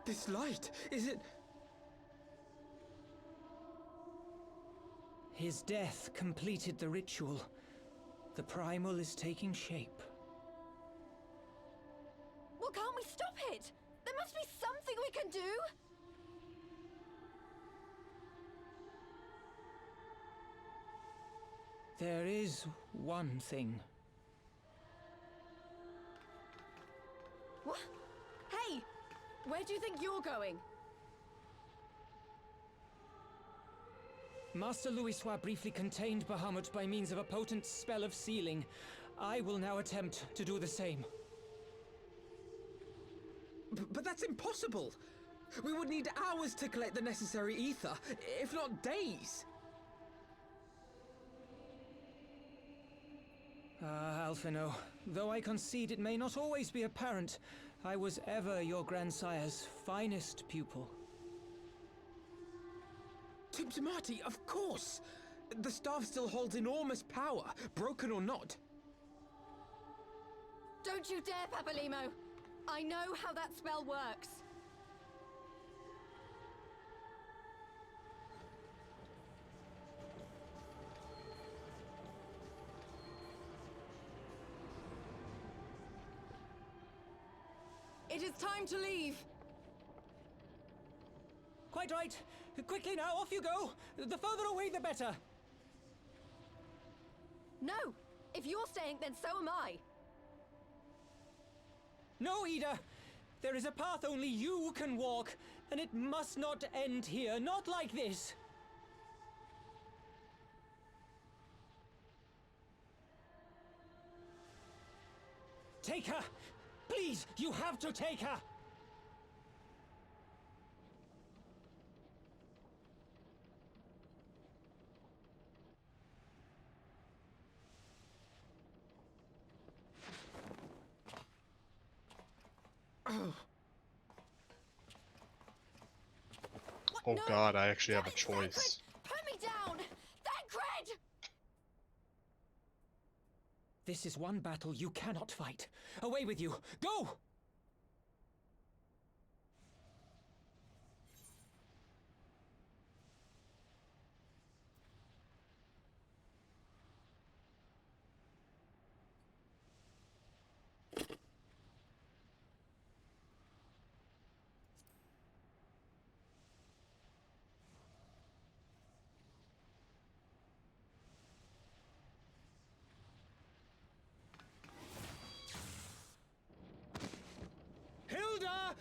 This light, is it... His death completed the ritual. The primal is taking shape. Well, can't we stop it? There must be something we can do! There is one thing. What? Hey! Where do you think you're going? Master Louisoix briefly contained Bahamut by means of a potent spell of sealing. I will now attempt to do the same. But that's impossible! We would need hours to collect the necessary ether, if not days! Ah, Alphino, though I concede it may not always be apparent, I was ever your grandsire's finest pupil. Tiptimati, of course! The staff still holds enormous power, broken or not. Don't you dare, Papalimo! I know how that spell works. It is time to leave. Quite right. Quickly now, off you go. The further away, the better. No! If you're staying, then so am I. No, Ida. There is a path only you can walk, and it must not end here. Not like this. Take her! Please, you have to take her! Oh god, I actually have a choice. Put me down! Thancred! This is one battle you cannot fight. Away with you! Go!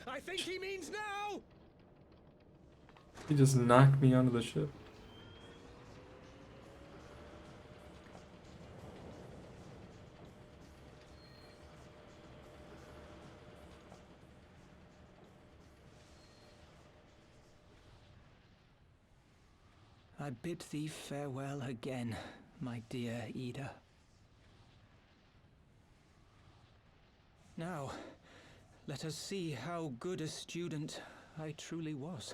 I think he means now! He just knocked me onto the ship. I bid thee farewell again, my dear Ida. Now, let us see how good a student I truly was.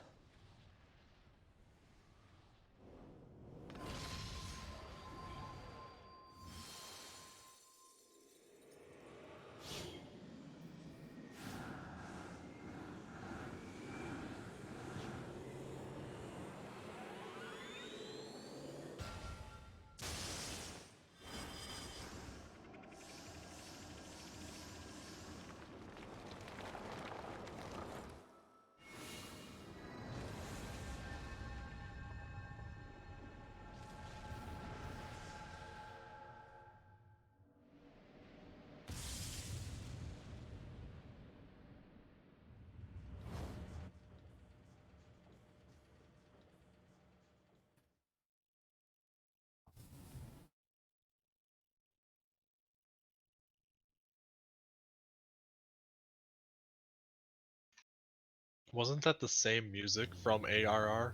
Wasn't that the same music from ARR?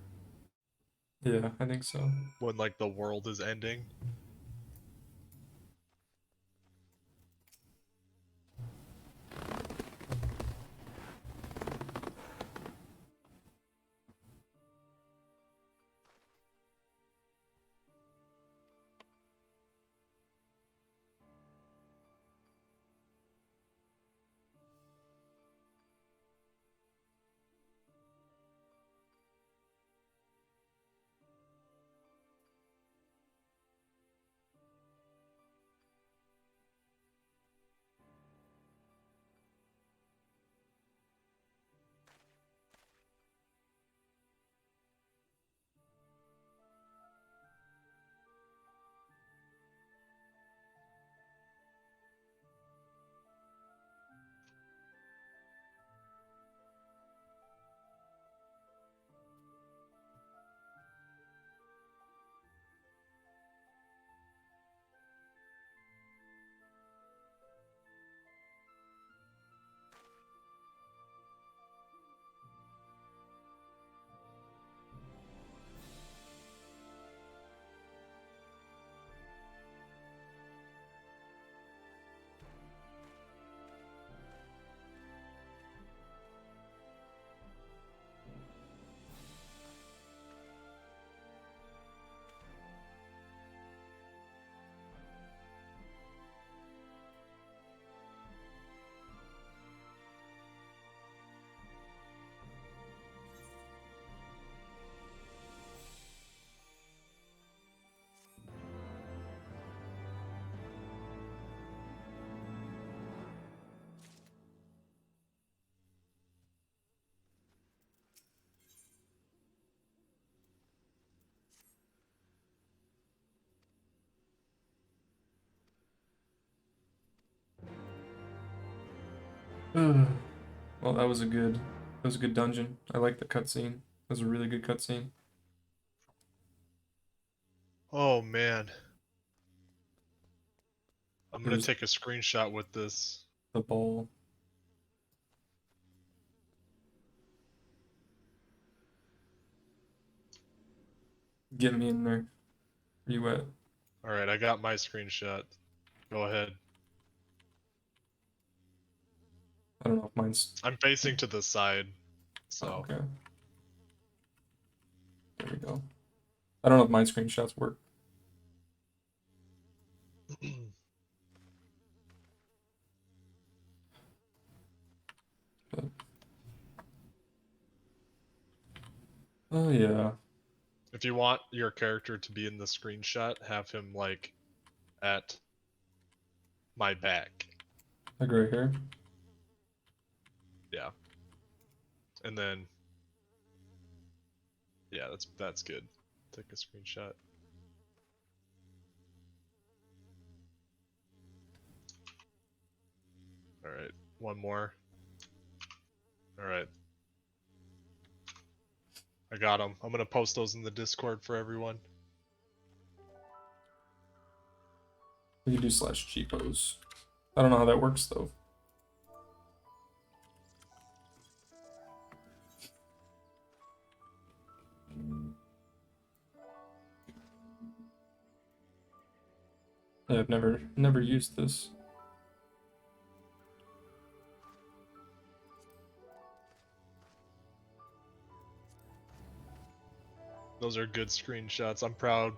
Yeah, I think so. When like the world is ending? Well, that was a good dungeon. I like the cutscene. That was a really good cutscene. Oh man. I'm gonna There's take a screenshot with this. the ball. Get me in there. Where you at? Alright, I got my screenshot. Go ahead. I don't know if mine's... I'm facing to the side, so... Oh, okay. There we go. I don't know if my screenshots work. But... Oh yeah. If you want your character to be in the screenshot, have him like at my back. Like right here. Yeah. And then yeah, that's good. Take a screenshot. Alright, one more. Alright. I got them. I'm gonna post those in the Discord for everyone. We can do /cheapos. I don't know how that works though. Yeah, I've never used this. Those are good screenshots. I'm proud.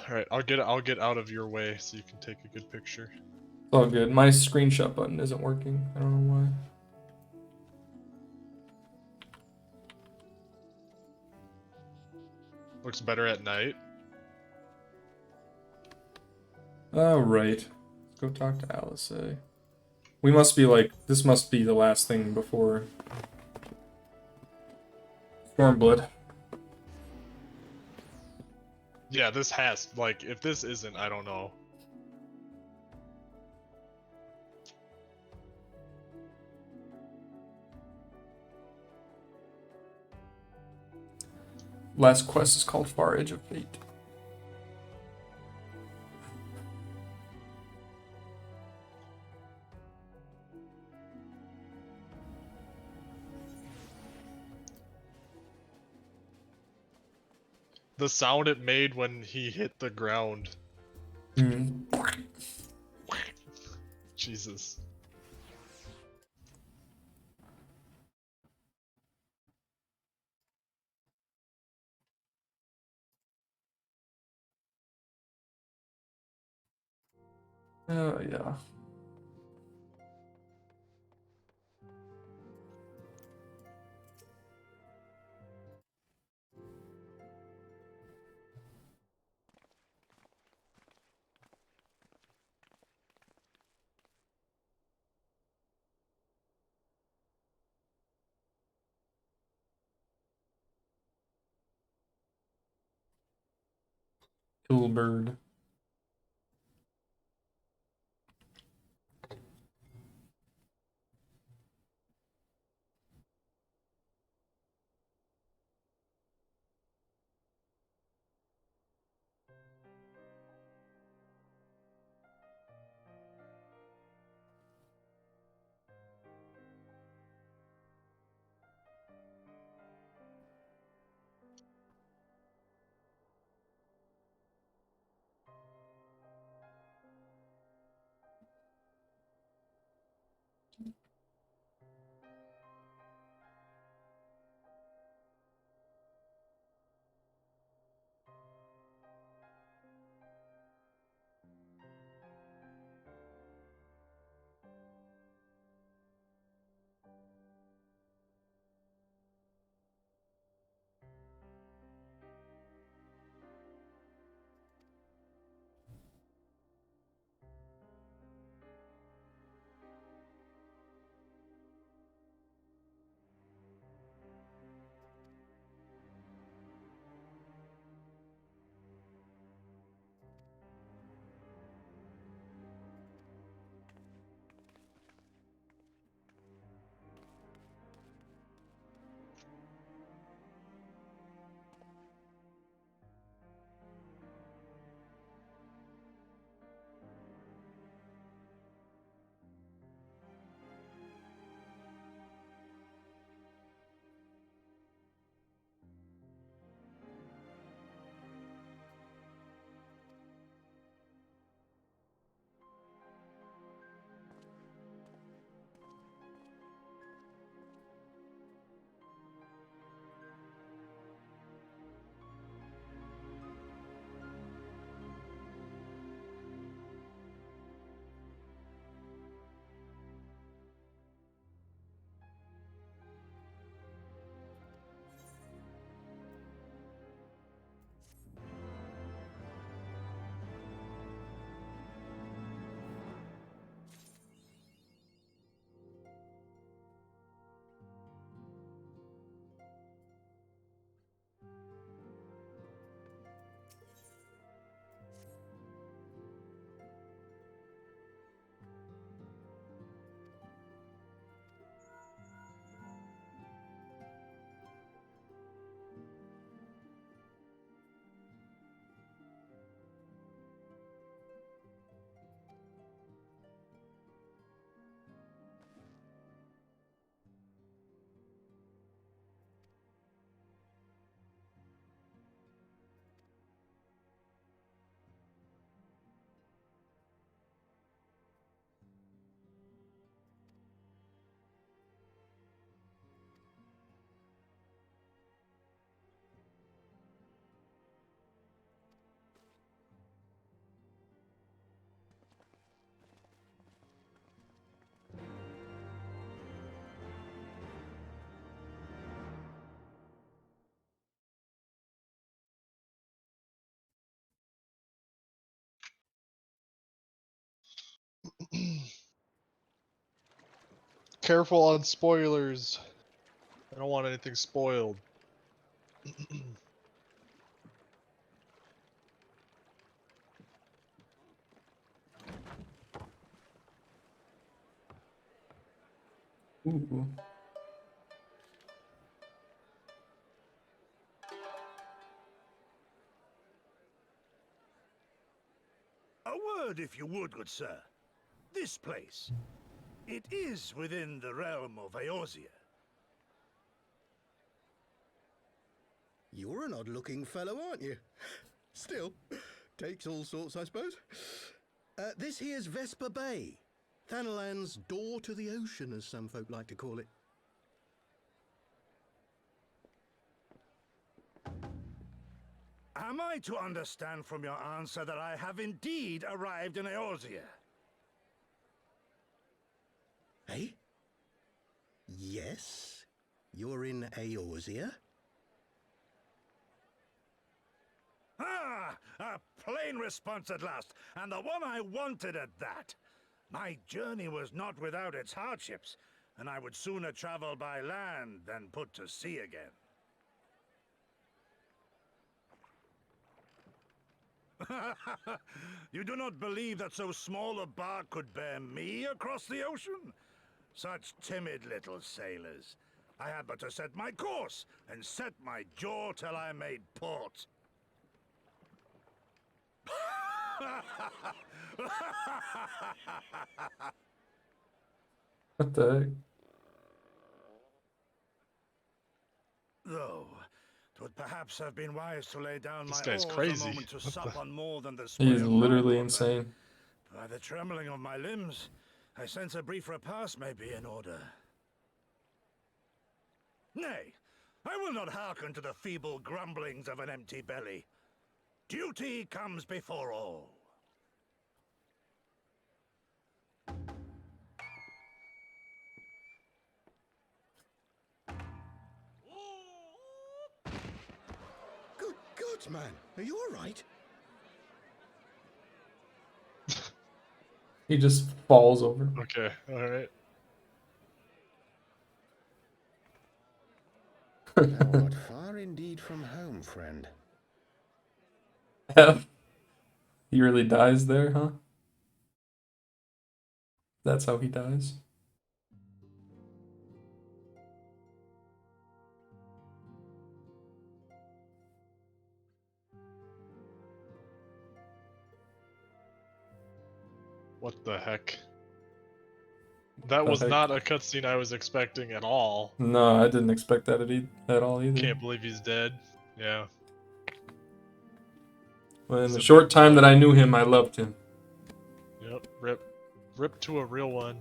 Alright, I'll get out of your way so you can take a good picture. It's all good. My screenshot button isn't working. I don't know why. Looks better at night. Alright. Let's go talk to Alice. We must be like, this must be the last thing before Stormblood. Yeah, this has, like, if this isn't, I don't know. Last quest is called Far Edge of Fate. The sound it made when he hit the ground. Jesus. Oh, yeah. Hillbird. Careful on spoilers. I don't want anything spoiled. Ooh. A word, if you would, good sir. This place. It is within the realm of Eorzea. You're an odd-looking fellow, aren't you? Still, takes all sorts, I suppose. This here's Vesper Bay. Thanalan's door to the ocean, as some folk like to call it. Am I to understand from your answer that I have indeed arrived in Eorzea? Eh? Yes? You're in Eorzea? Ah! A plain response at last, and the one I wanted at that. My journey was not without its hardships, and I would sooner travel by land than put to sea again. You do not believe that so small a bark could bear me across the ocean? Such timid little sailors. I had but to set my course and set my jaw till I made port. What the heck? Though, 'twould perhaps have been wise to lay down This my guy's oars crazy. a moment to What sup the- on more than the He's sway of literally my insane. By the trembling of my limbs, I sense a brief repast may be in order. Nay, I will not hearken to the feeble grumblings of an empty belly. Duty comes before all. Good God, man. Are you all right? He just falls over. Okay, alright. Thou art far indeed from home, friend. Yeah. He really dies there, huh? That's how he dies. What the heck? That The was heck? not a cutscene I was expecting at all. No, I didn't expect that at all either. Can't believe he's dead. Yeah. Well, in He's the a short big time boy. that I knew him, I loved him. Yep. Rip to a real one.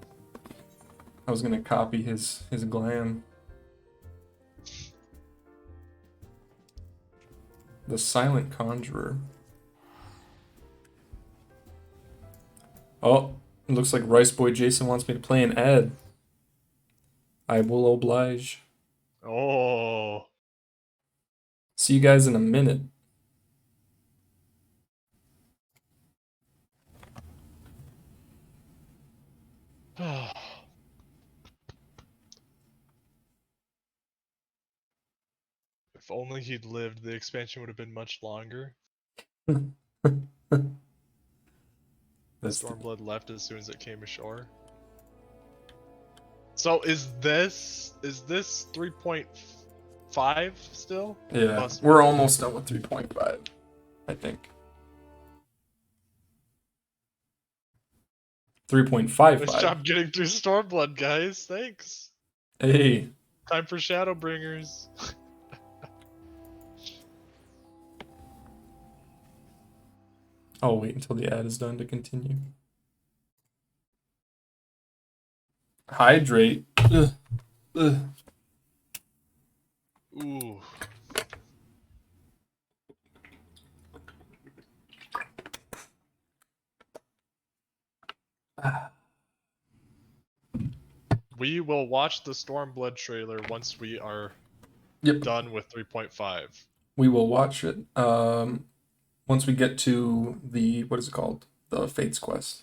I was gonna copy his glam. The Silent Conjurer. Oh, it looks like Rice Boy Jason wants me to play an ad. I will oblige. Oh. See you guys in a minute. If only he'd lived, the expansion would have been much longer. Stormblood left as soon as it came ashore. So is this 3.5 still? Yeah, Must we're be. almost done with 3.5, I think. 3.55. Nice job getting through Stormblood, guys. Thanks. Hey. Time for Shadowbringers. I'll wait until the ad is done to continue. Hydrate. Ugh. Ugh. Ooh. We will watch the Stormblood trailer once we are done with 3.5. We will watch it once we get to the, what is it called? The Fates quest.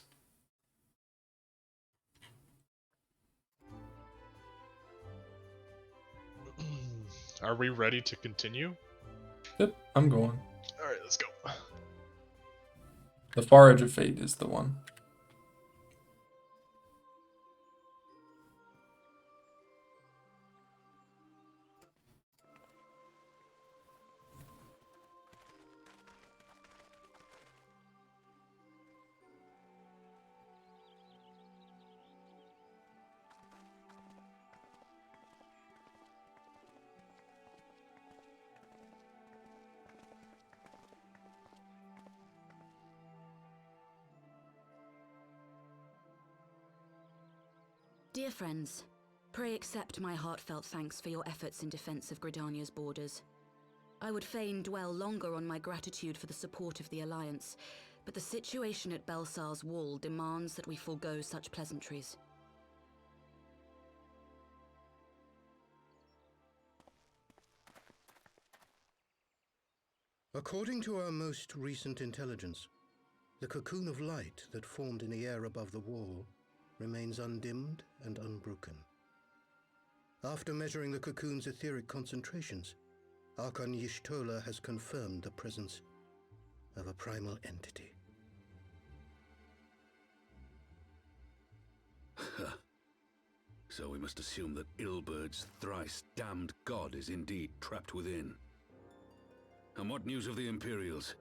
Are we ready to continue? Yep, I'm going. Alright, let's go. The Far Edge of Fate is the one. Dear friends, pray accept my heartfelt thanks for your efforts in defense of Gridania's borders. I would fain dwell longer on my gratitude for the support of the Alliance, but the situation at Belsar's Wall demands that we forego such pleasantries. According to our most recent intelligence, the cocoon of light that formed in the air above the wall remains undimmed and unbroken. After measuring the cocoon's etheric concentrations, Archon Y'shtola has confirmed the presence of a primal entity. So we must assume that Ilbert's thrice damned god is indeed trapped within. And what news of the Imperials?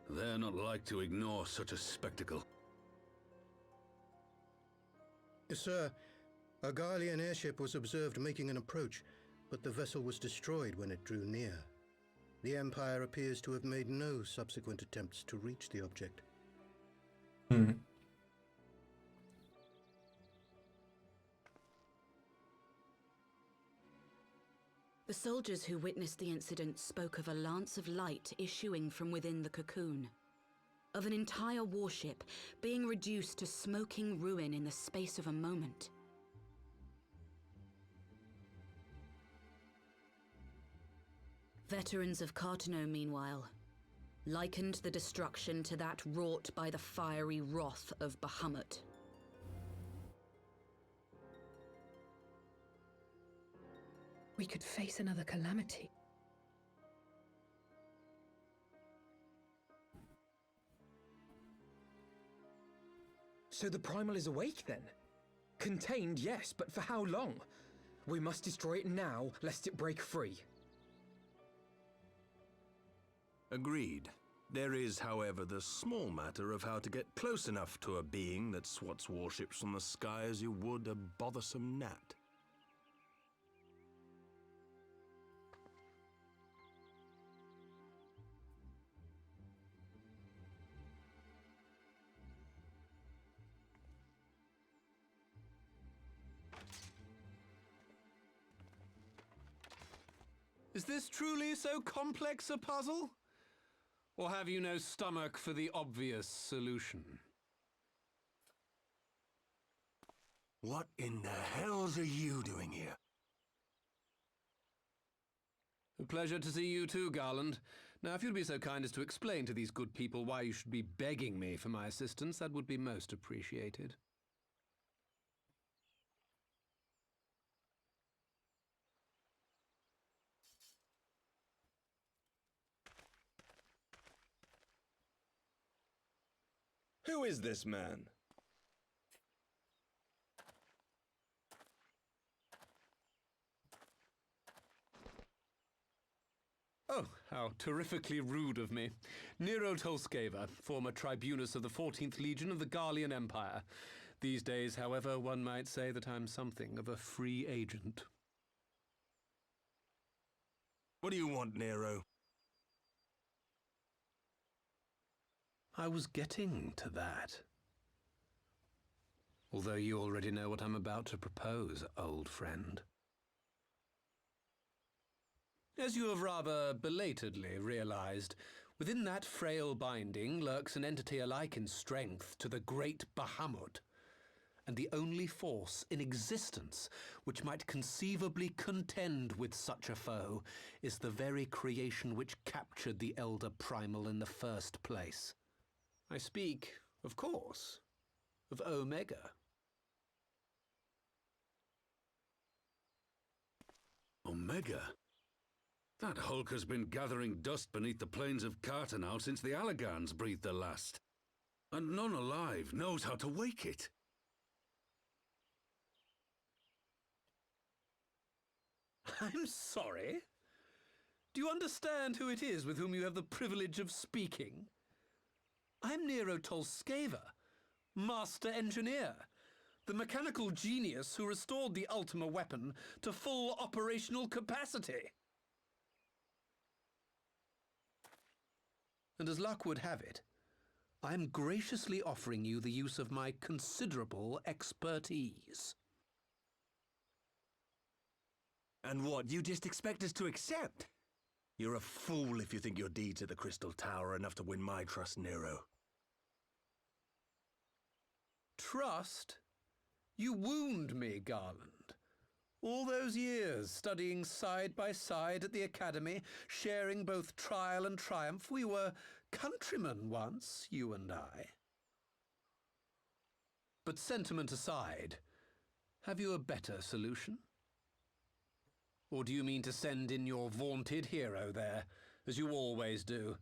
They're not like to ignore such a spectacle. Sir, a Garlean airship was observed making an approach, but the vessel was destroyed when it drew near. The Empire appears to have made no subsequent attempts to reach the object. The soldiers who witnessed the incident spoke of a lance of light issuing from within the cocoon, of an entire warship being reduced to smoking ruin in the space of a moment. Veterans of Cartano, meanwhile, likened the destruction to that wrought by the fiery wrath of Bahamut. We could face another calamity. So the Primal is awake then? Contained, yes, but for how long? We must destroy it now, lest it break free. Agreed. There is, however, the small matter of how to get close enough to a being that swats warships from the sky as you would a bothersome gnat. Is this truly so complex a puzzle? Or have you no stomach for the obvious solution? What in the hells are you doing here? A pleasure to see you too, Garland. Now, if you'd be so kind as to explain to these good people why you should be begging me for my assistance, that would be most appreciated. Who is this man? Oh, how terrifically rude of me. Nero Tolskeva, former tribunus of the 14th Legion of the Garlean Empire. These days, however, one might say that I'm something of a free agent. What do you want, Nero? I was getting to that. Although you already know what I'm about to propose, old friend. As you have rather belatedly realized, within that frail binding lurks an entity alike in strength to the great Bahamut, and the only force in existence which might conceivably contend with such a foe is the very creation which captured the Elder Primal in the first place. I speak, of course, of Omega. Omega? That hulk has been gathering dust beneath the plains of Carter since the Allagans breathed their last. And none alive knows how to wake it. I'm sorry. Do you understand who it is with whom you have the privilege of speaking? I'm Nero Tolskeva, Master Engineer, the mechanical genius who restored the Ultima weapon to full operational capacity. And as luck would have it, I am graciously offering you the use of my considerable expertise. And what, you just expect us to accept? You're a fool if you think your deeds at the Crystal Tower are enough to win my trust, Nero. Trust? You wound me, Garland. All those years, studying side by side at the Academy, sharing both trial and triumph, we were countrymen once, you and I. But sentiment aside, have you a better solution? Or do you mean to send in your vaunted hero there, as you always do,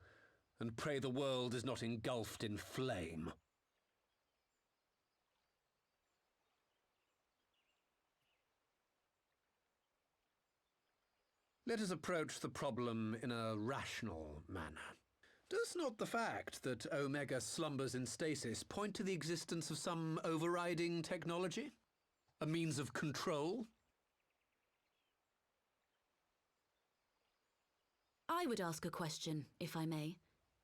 and pray the world is not engulfed in flame? Let us approach the problem in a rational manner. Does not the fact that Omega slumbers in stasis point to the existence of some overriding technology? A means of control? I would ask a question, if I may.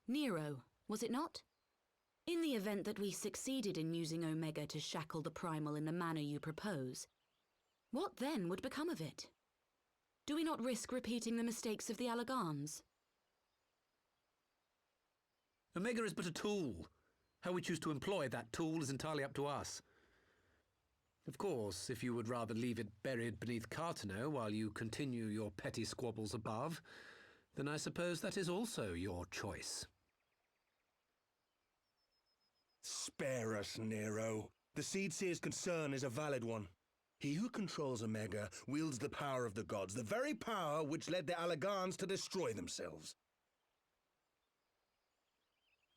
Nero, was it not? In the event that we succeeded in using Omega to shackle the Primal in the manner you propose, what then would become of it? Do we not risk repeating the mistakes of the Allagans? Omega is but a tool. How we choose to employ that tool is entirely up to us. Of course, if you would rather leave it buried beneath Cartano while you continue your petty squabbles above, then I suppose that is also your choice. Spare us, Nero. The Seedseer's concern is a valid one. He who controls Omega wields the power of the gods, the very power which led the Allagans to destroy themselves.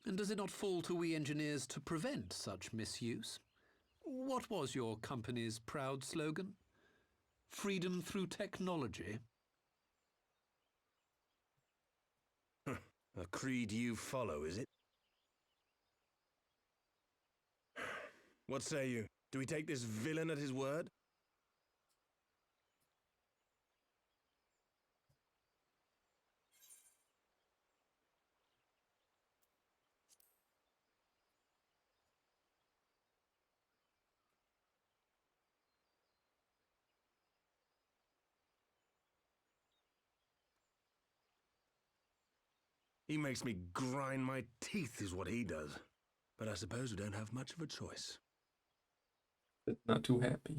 And does it not fall to we engineers to prevent such misuse? What was your company's proud slogan? Freedom through technology? A creed you follow, is it? What say you? Do we take this villain at his word? He makes me grind my teeth, is what he does. But I suppose we don't have much of a choice. But not too happy.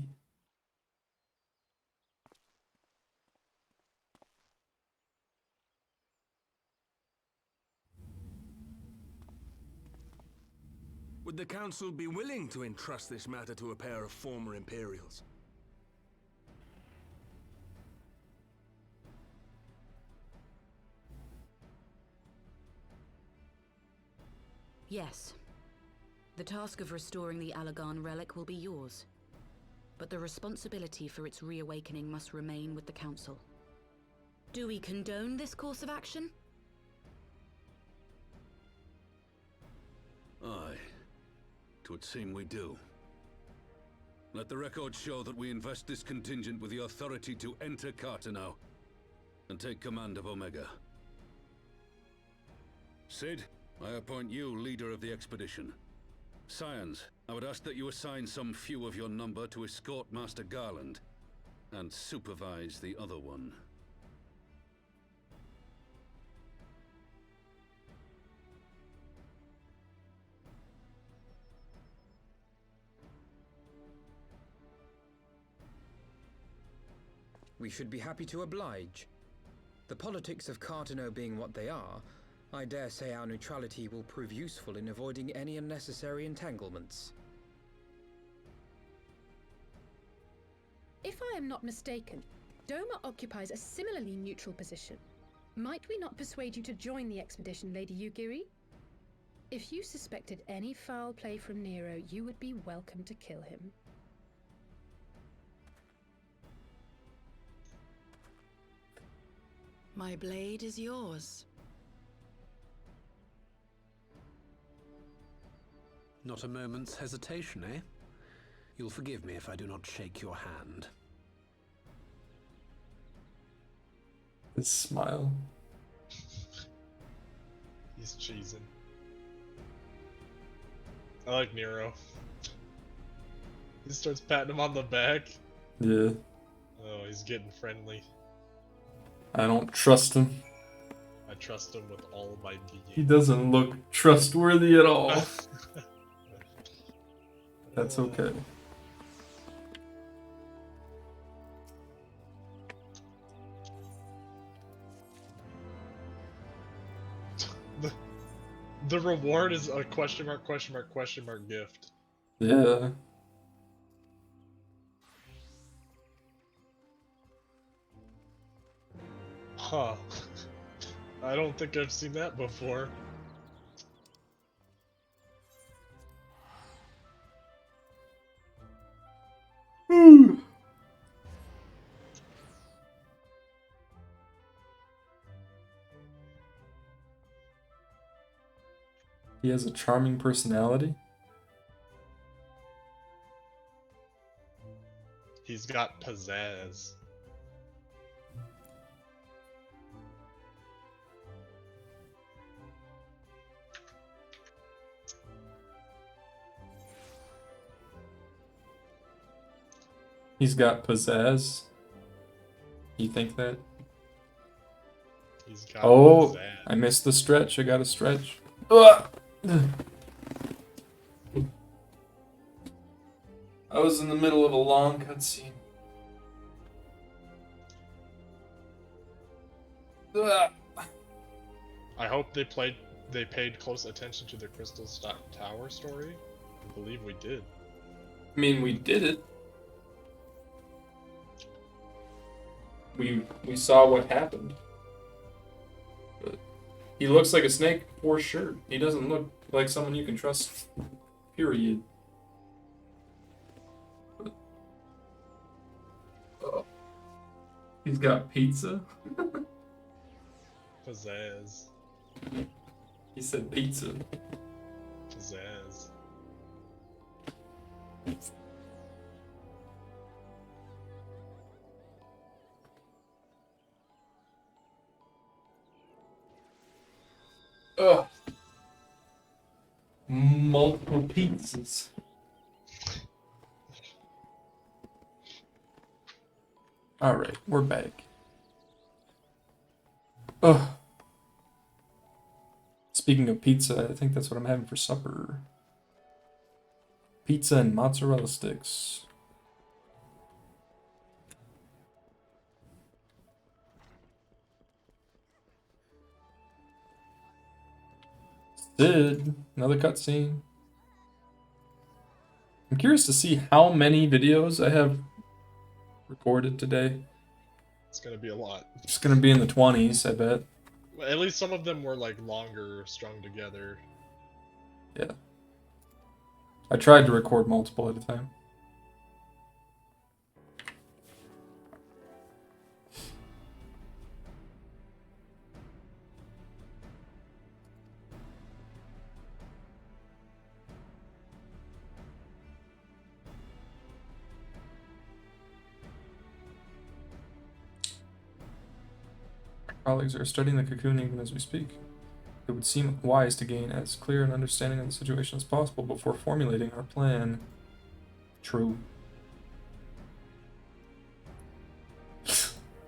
Would the Council be willing to entrust this matter to a pair of former Imperials? Yes. The task of restoring the Allagan relic will be yours. But the responsibility for its reawakening must remain with the Council. Do we condone this course of action? Aye. 'Twould seem we do. Let the record show that we invest this contingent with the authority to enter Cartano and take command of Omega. Sid, I appoint you leader of the expedition. Scions, I would ask that you assign some few of your number to escort Master Garland and supervise the other one. We should be happy to oblige. The politics of Cartano being what they are, I dare say our neutrality will prove useful in avoiding any unnecessary entanglements. If I am not mistaken, Doma occupies a similarly neutral position. Might we not persuade you to join the expedition, Lady Yugiri? If you suspected any foul play from Nero, you would be welcome to kill him. My blade is yours. Not a moment's hesitation, eh? You'll forgive me if I do not shake your hand. His smile. He's cheesing. I like Nero. He starts patting him on the back. Yeah. Oh, he's getting friendly. I don't trust him. I trust him with all my being. He doesn't look trustworthy at all. That's okay. The reward is a question mark gift. Yeah. Huh. I don't think I've seen that before. He has a charming personality. He's got pizzazz. He's got pizzazz. You think that? He's got oh, pizzazz. I missed the stretch. I got to stretch. Ugh. I was in the middle of a long cutscene. I hope they paid close attention to the Crystal Tower story. I believe we did. I mean, we did it. We saw what happened. But he looks like a snake for sure. He doesn't look like someone you can trust. Period. Oh. He's got pizza. Pizzazz. He said pizza. Pizzazz. Ugh. Multiple pizzas. Alright, we're back. Ugh. Speaking of pizza, I think that's what I'm having for supper. Pizza and mozzarella sticks. Sid, another cutscene. I'm curious to see how many videos I have recorded today. It's gonna be a lot. It's gonna be in the 20s, I bet. At least some of them were like longer, strung together. Yeah. I tried to record multiple at a time. Colleagues are studying the cocoon even as we speak. It would seem wise to gain as clear an understanding of the situation as possible before formulating our plan. True.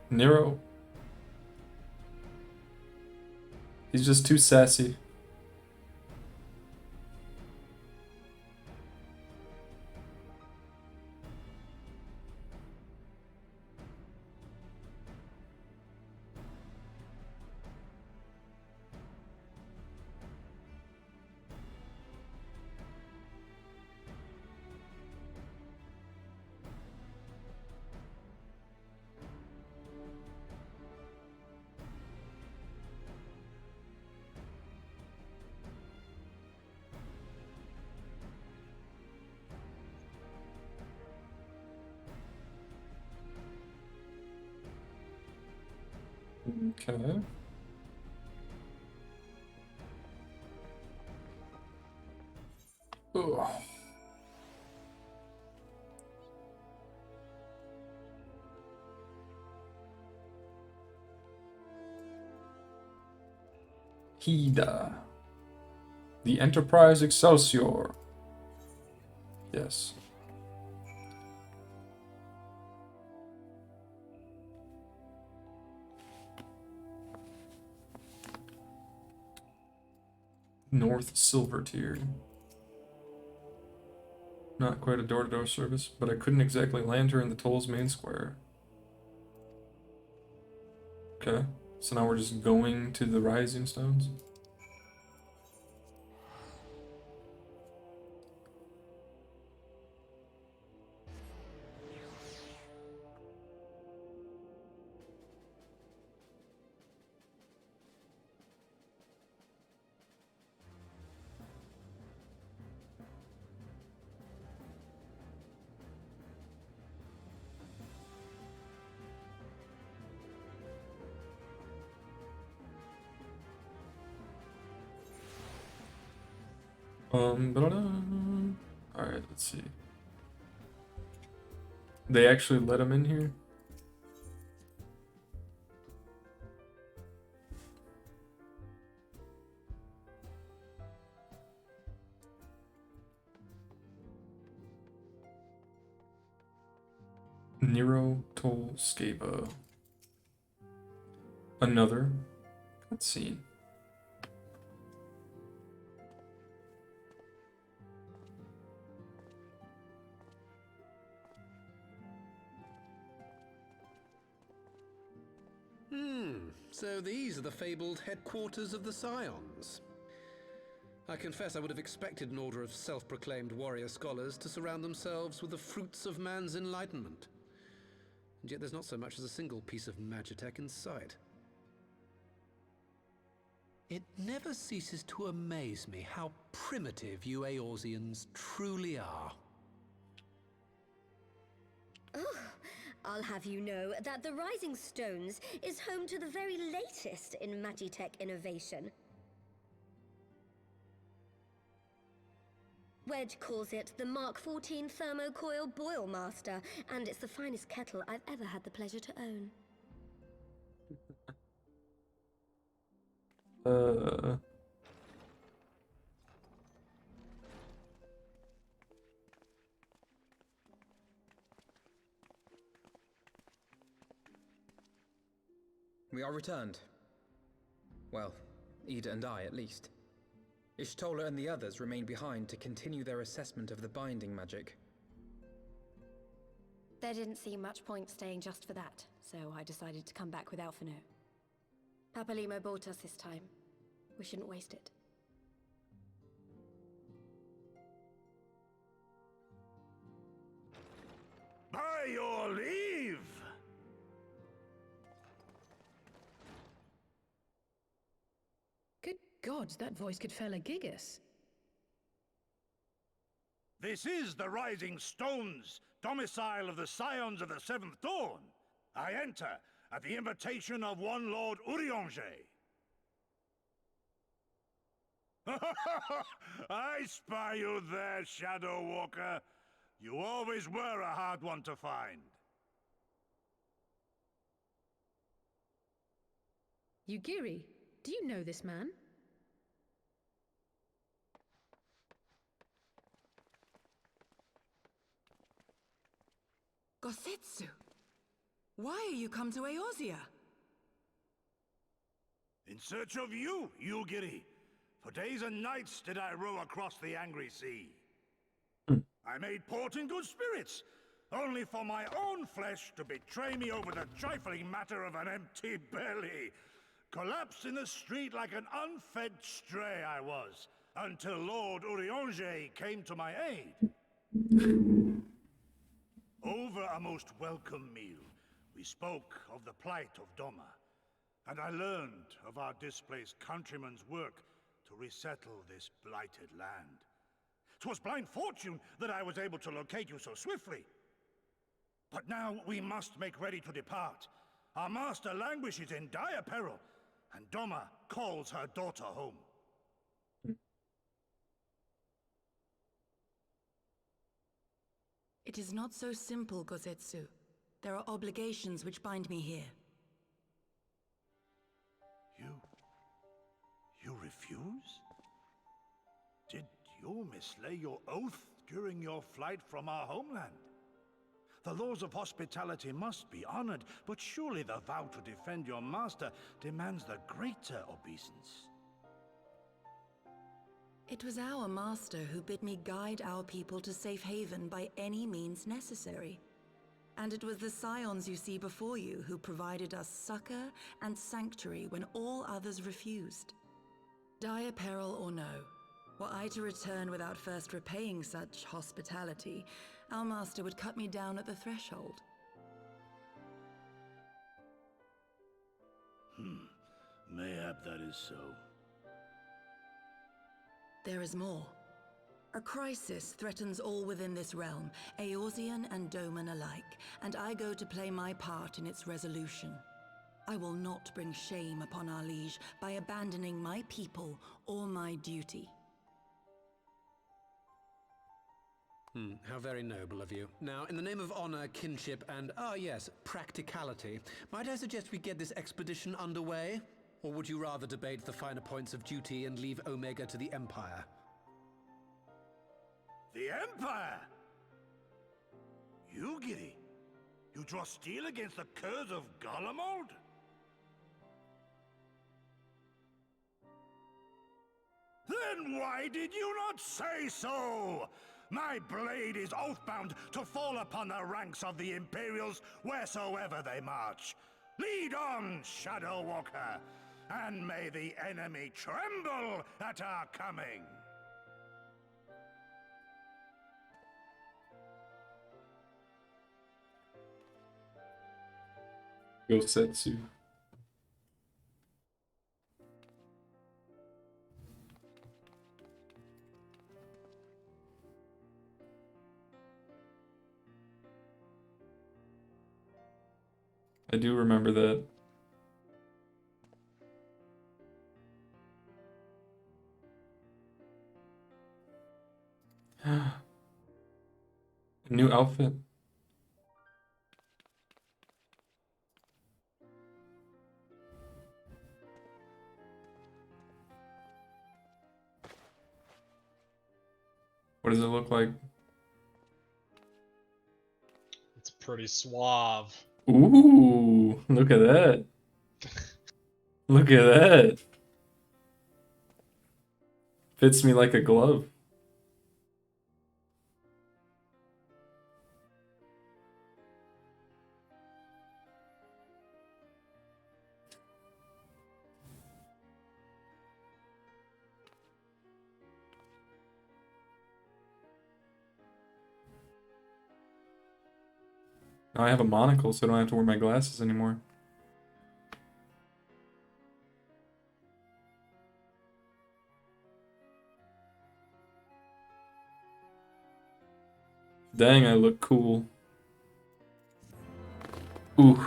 Nero. He's just too sassy. Okay. Ugh. Hida. The Enterprise Excelsior. Yes. North Silver Tier. Not quite a door-to-door service, but I couldn't exactly land her in the Toll's main square. Okay, so now we're just going to the Rising Stones. Alright, let's see. They actually let him in here? Nero Tolskeva. Another cutscene. So these are the fabled headquarters of the Scions. I confess I would have expected an order of self-proclaimed warrior scholars to surround themselves with the fruits of man's enlightenment. And yet there's not so much as a single piece of magitech in sight. It never ceases to amaze me how primitive you Eorzeans truly are. Oh, I'll have you know that the Rising Stones is home to the very latest in magitech innovation. Wedge calls it the Mark 14 Thermocoil Boil Master, and it's the finest kettle I've ever had the pleasure to own. We are returned. Well, Ida and I, at least. Ishtola and the others remain behind to continue their assessment of the binding magic. There didn't seem much point staying just for that, so I decided to come back with Alphino. Papalimo bought us this time. We shouldn't waste it. By your leave! Good gods, that voice could fell a gigas. This is the Rising Stones, domicile of the Scions of the Seventh Dawn. I enter at the invitation of one Lord Urianger. I spy you there, Shadow Walker. You always were a hard one to find. Yugiri, do you know this man? Gosetsu, why are you come to Eorzea? In search of you, Yugiri. For days and nights did I row across the angry sea. I made port in good spirits, only for my own flesh to betray me over the trifling matter of an empty belly. Collapsed in the street like an unfed stray I was, until Lord Urianger came to my aid. Over a most welcome meal, we spoke of the plight of Doma, and I learned of our displaced countrymen's work to resettle this blighted land. 'Twas blind fortune that I was able to locate you so swiftly. But now we must make ready to depart. Our master languishes in dire peril, and Doma calls her daughter home. It is not so simple, Gozetsu. There are obligations which bind me here. You refuse? Did you mislay your oath during your flight from our homeland? The laws of hospitality must be honored, but surely the vow to defend your master demands the greater obeisance. It was our master who bid me guide our people to safe haven by any means necessary. And it was the scions you see before you who provided us succor and sanctuary when all others refused. Dire peril or no, were I to return without first repaying such hospitality, our master would cut me down at the threshold. Mayhap that is so. There is more. A crisis threatens all within this realm, Eorzean and Doman alike, and I go to play my part in its resolution. I will not bring shame upon our liege by abandoning my people or my duty. How very noble of you. Now, in the name of honor, kinship, and, yes, practicality, might I suggest we get this expedition underway? Or would you rather debate the finer points of duty and leave Omega to the Empire? The Empire? You, Giddy? You draw steel against the curse of Garlemald? Then why did you not say so? My blade is oathbound to fall upon the ranks of the Imperials wheresoever they march. Lead on, Shadow Walker, and may the enemy tremble at our coming. Gosetsu. I do remember that. A new outfit. What does it look like? It's pretty suave. Ooh, look at that. Look at that. Fits me like a glove. Now I have a monocle, so I don't have to wear my glasses anymore. Dang, I look cool. Ooh.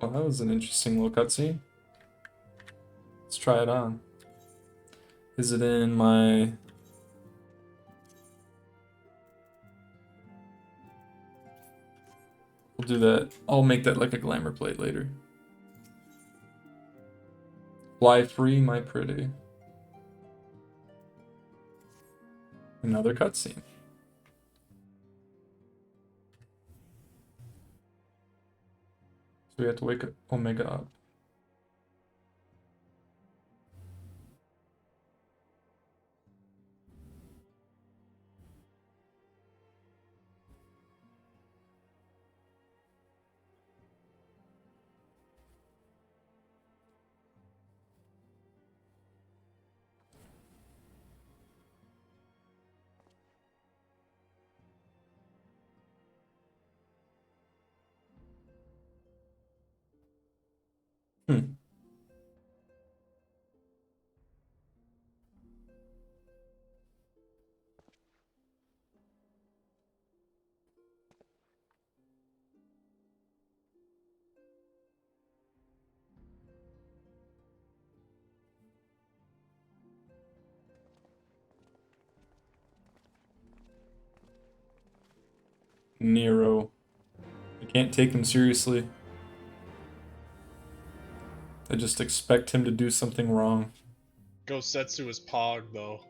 Well, that was an interesting little cutscene. Let's try it on. Is it in my... We'll do that. I'll make that like a glamour plate later. Fly free, my pretty. Another cutscene. So we have to wake Omega up. Nero. I can't take him seriously. I just expect him to do something wrong. Gosetsu is Pog, though.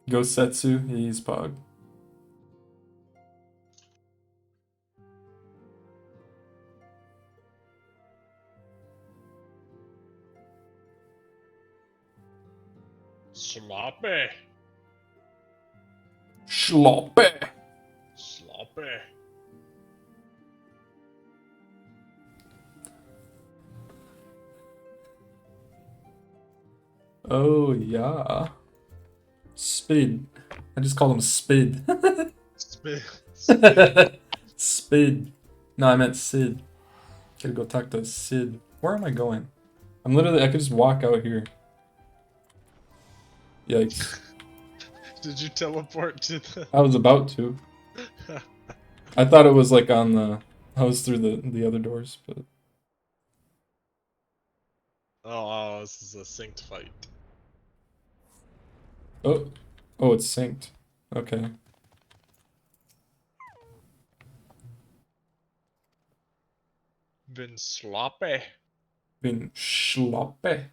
Gosetsu, he's Pog. Sloppy. Sloppy. Sloppy. Oh, yeah. Spid. I just called him Spid. Spid. Spid. No, I meant Sid. Gotta go talk to Sid. Where am I going? I'm literally, I could just walk out here. Yikes. Did you teleport to the... I was about to. I thought it was like on the... I was through the other doors, but... Oh, this is a synced fight. Oh. Oh, it's synced. Okay. Been sloppy. Been sloppy.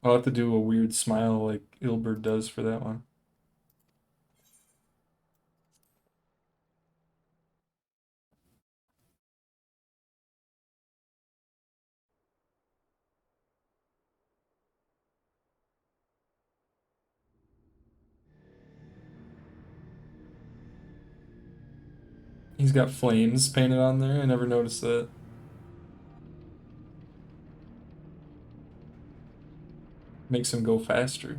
I'll have to do a weird smile like Ilbert does for that one. He's got flames painted on there. I never noticed that. Makes him go faster.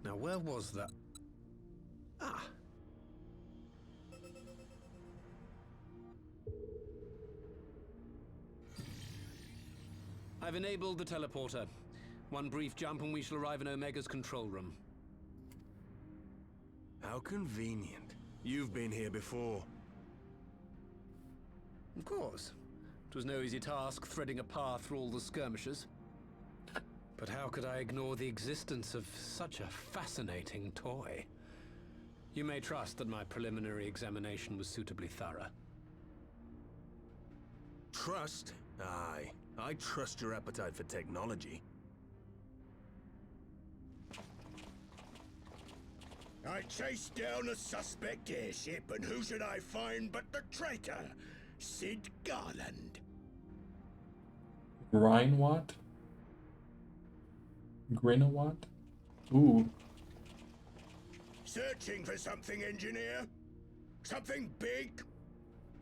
Now, where was that? Ah. I've enabled the teleporter. One brief jump and we shall arrive in Omega's control room. How convenient. You've been here before. Of course. It was no easy task threading a path through all the skirmishes. But how could I ignore the existence of such a fascinating toy? You may trust that my preliminary examination was suitably thorough. Trust? Aye. I trust your appetite for technology. I chased down a suspect airship, and who should I find but the traitor, Sid Garland. Grinwatt? Grinawatt? Ooh. Searching for something, engineer? Something big?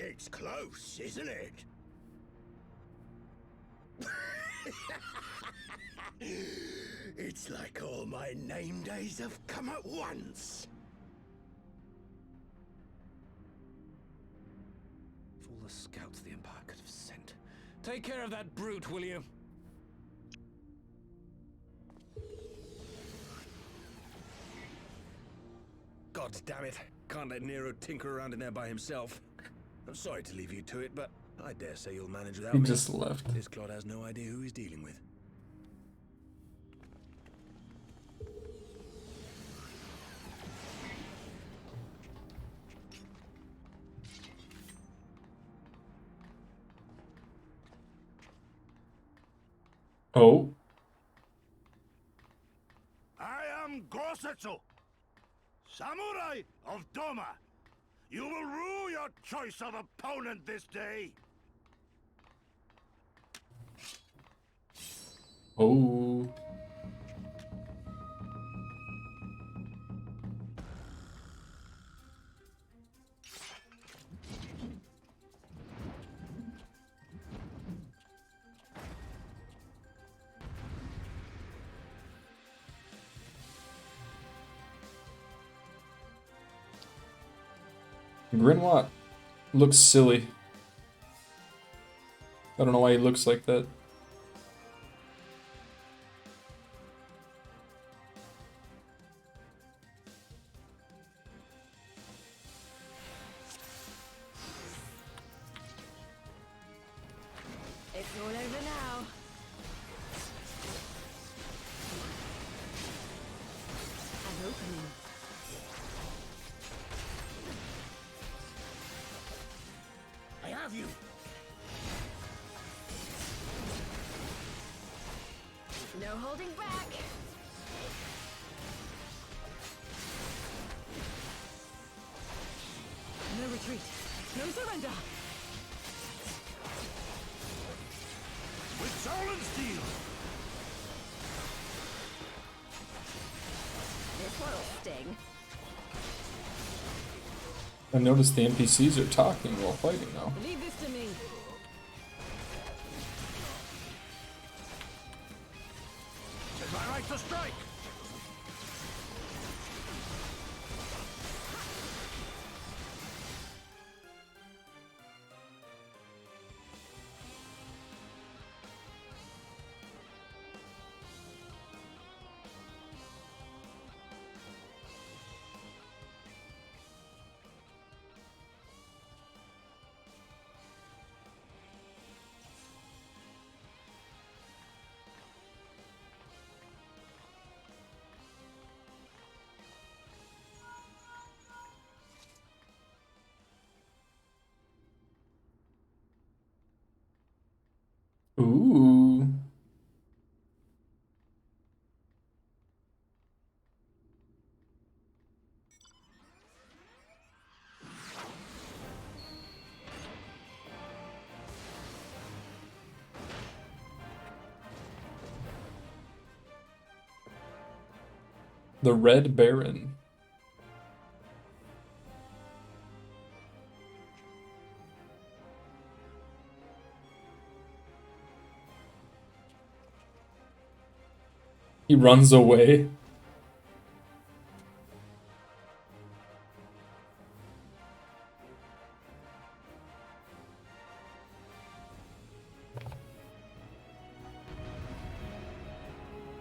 It's close, isn't it? It's like all my name days have come at once. Of all the scouts the Empire could have sent. Take care of that brute, will you? God damn it. Can't let Nero tinker around in there by himself. I'm sorry to leave you to it, but I dare say you'll manage without He me. just left. This clod has no idea who he's dealing with. Oh. I am Gosetsu, Samurai of Doma. You will rue your choice of opponent this day. Oh. Grinwatt looks silly. I don't know why he looks like that. It's all over now. An opening. I have you! No holding back. No retreat. No surrender. With soul and steel! This one'll sting. I noticed the NPCs are talking while fighting now. Leave this to me. Tis my right to strike! Ooh. The Red Baron. He runs away.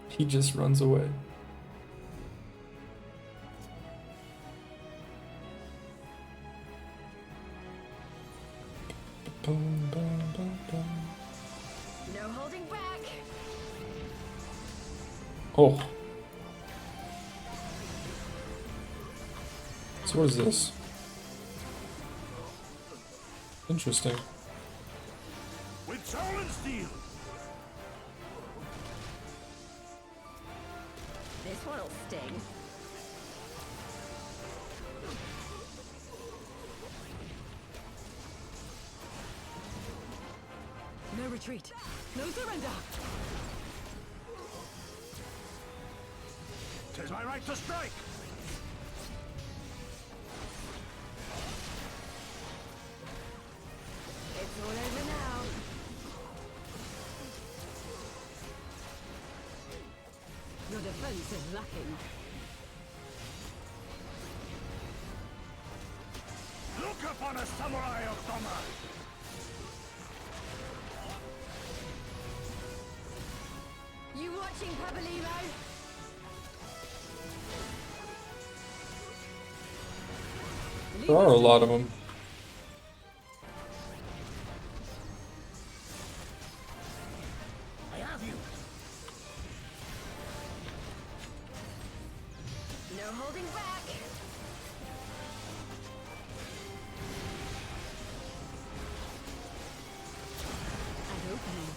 He just runs away. No holding back. Oh. So what is this? Interesting. With soul and steel! This one'll sting. No retreat. No surrender. Tis my right to strike! It's all over now. Your defense is lacking. Look upon a samurai of Doma! You watching, Pabalilo? There are a lot of them. I have you! No holding back. An opening.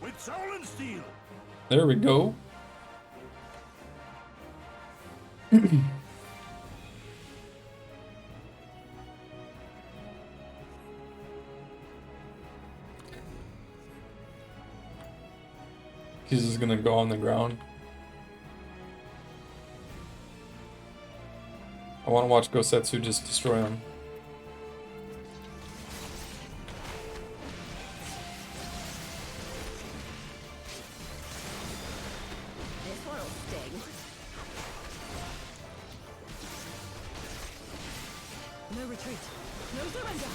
With soul and steel! There we go. He's just gonna go on the ground. I want to watch Gosetsu just destroy him. This one'll sting. No retreat. No surrender.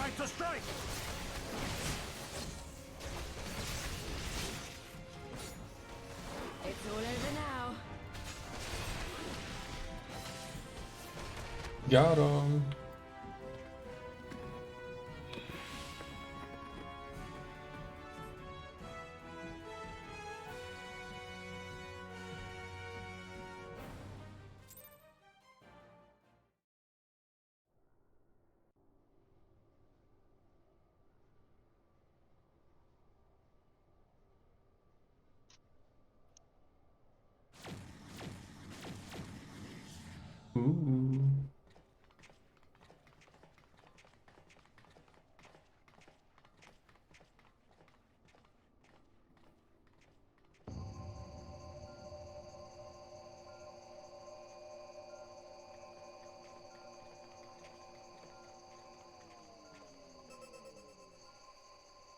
right to strike! It's all over now. Got him. Ooh.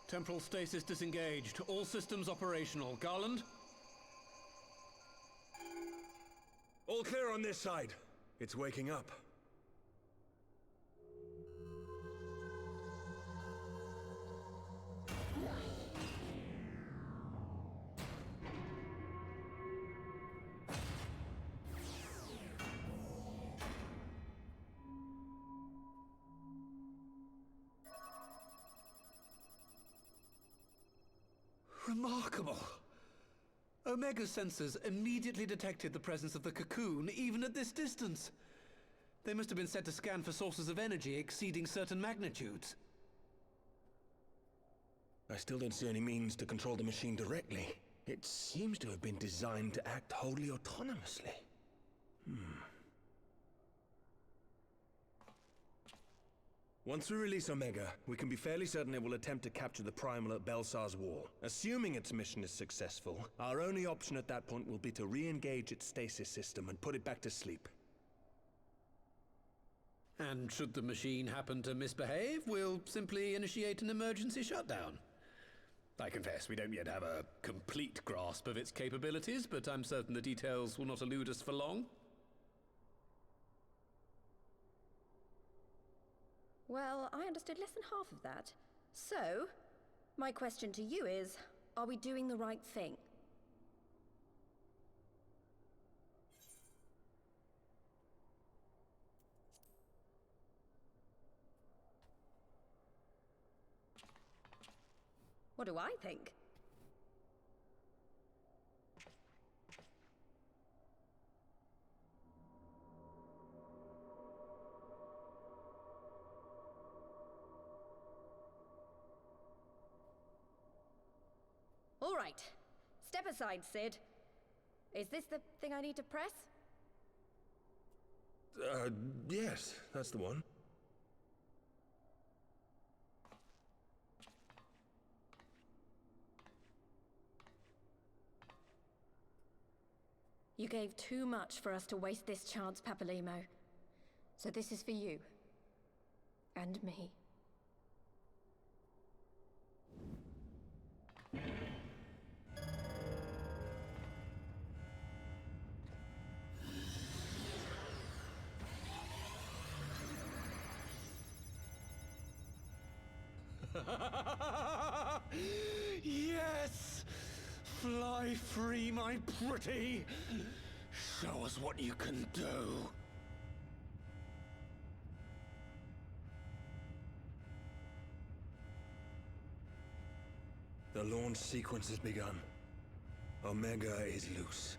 Temporal stasis disengaged. All systems operational. Garland? All clear on this side. It's waking up. Remarkable. Omega sensors immediately detected the presence of the cocoon, even at this distance. They must have been set to scan for sources of energy exceeding certain magnitudes. I still don't see any means to control the machine directly. It seems to have been designed to act wholly autonomously. Once we release Omega, we can be fairly certain it will attempt to capture the Primal at Belsar's Wall. Assuming its mission is successful, our only option at that point will be to re-engage its stasis system and put it back to sleep. And should the machine happen to misbehave, we'll simply initiate an emergency shutdown. I confess we don't yet have a complete grasp of its capabilities, but I'm certain the details will not elude us for long. Well, I understood less than half of that. So, my question to you is, are we doing the right thing? What do I think? All right. Step aside, Sid. Is this the thing I need to press? Yes, that's the one. You gave too much for us to waste this chance, Papalimo. So this is for you. And me. Yes! Fly free, my pretty! Show us what you can do. The launch sequence has begun. Omega is loose.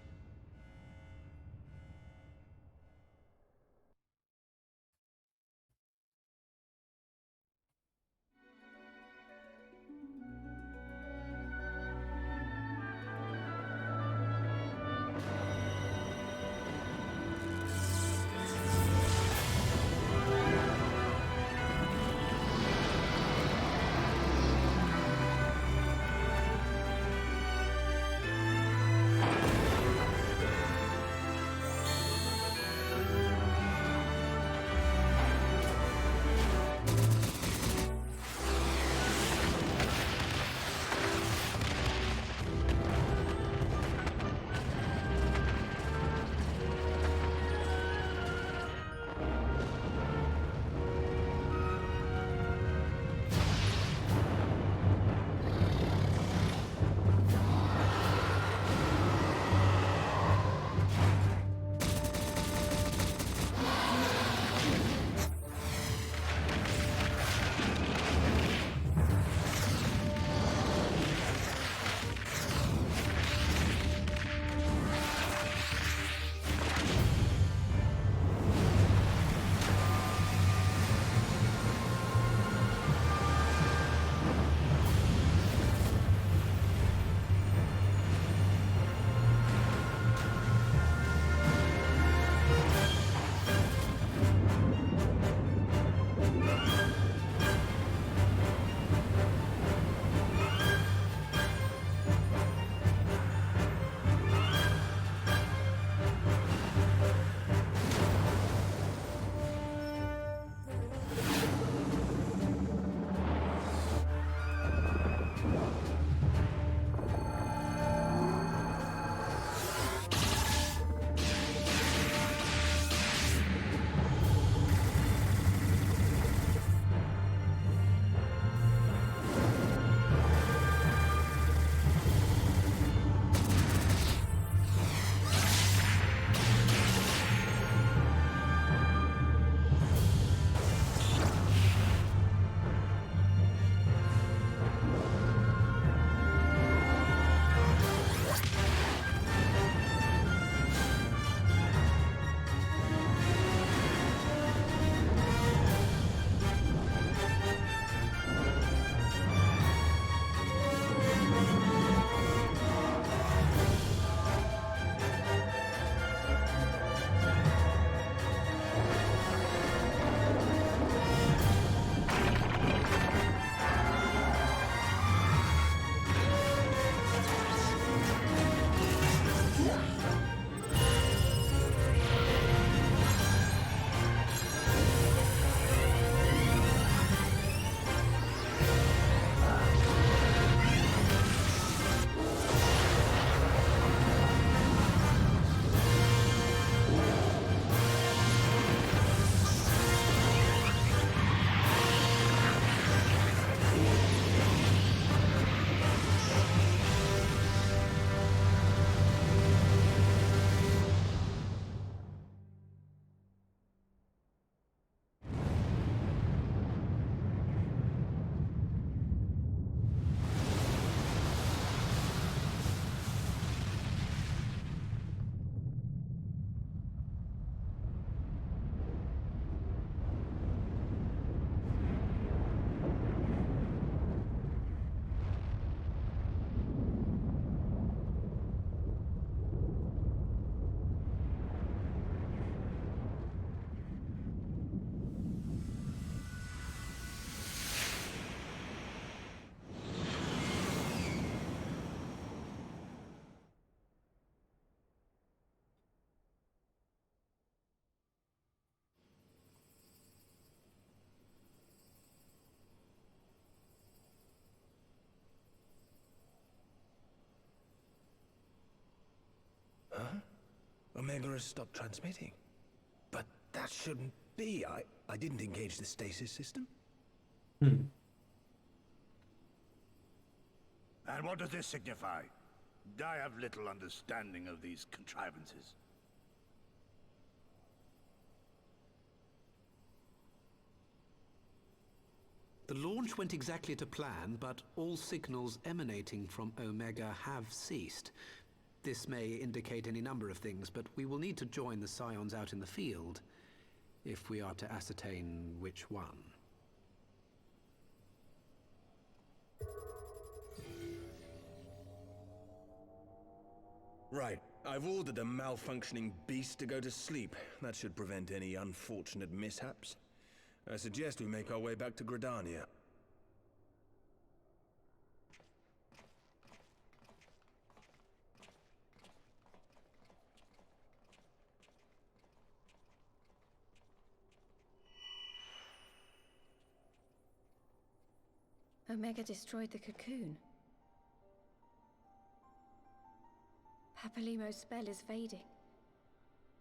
Omega has stopped transmitting. But that shouldn't be. I didn't engage the stasis system. Hmm. And what does this signify? I have little understanding of these contrivances. The launch went exactly to plan, but all signals emanating from Omega have ceased. This may indicate any number of things, but we will need to join the Scions out in the field if we are to ascertain which one. Right. I've ordered a malfunctioning beast to go to sleep. That should prevent any unfortunate mishaps. I suggest we make our way back to Gridania. Omega destroyed the cocoon. Papalimo's spell is fading.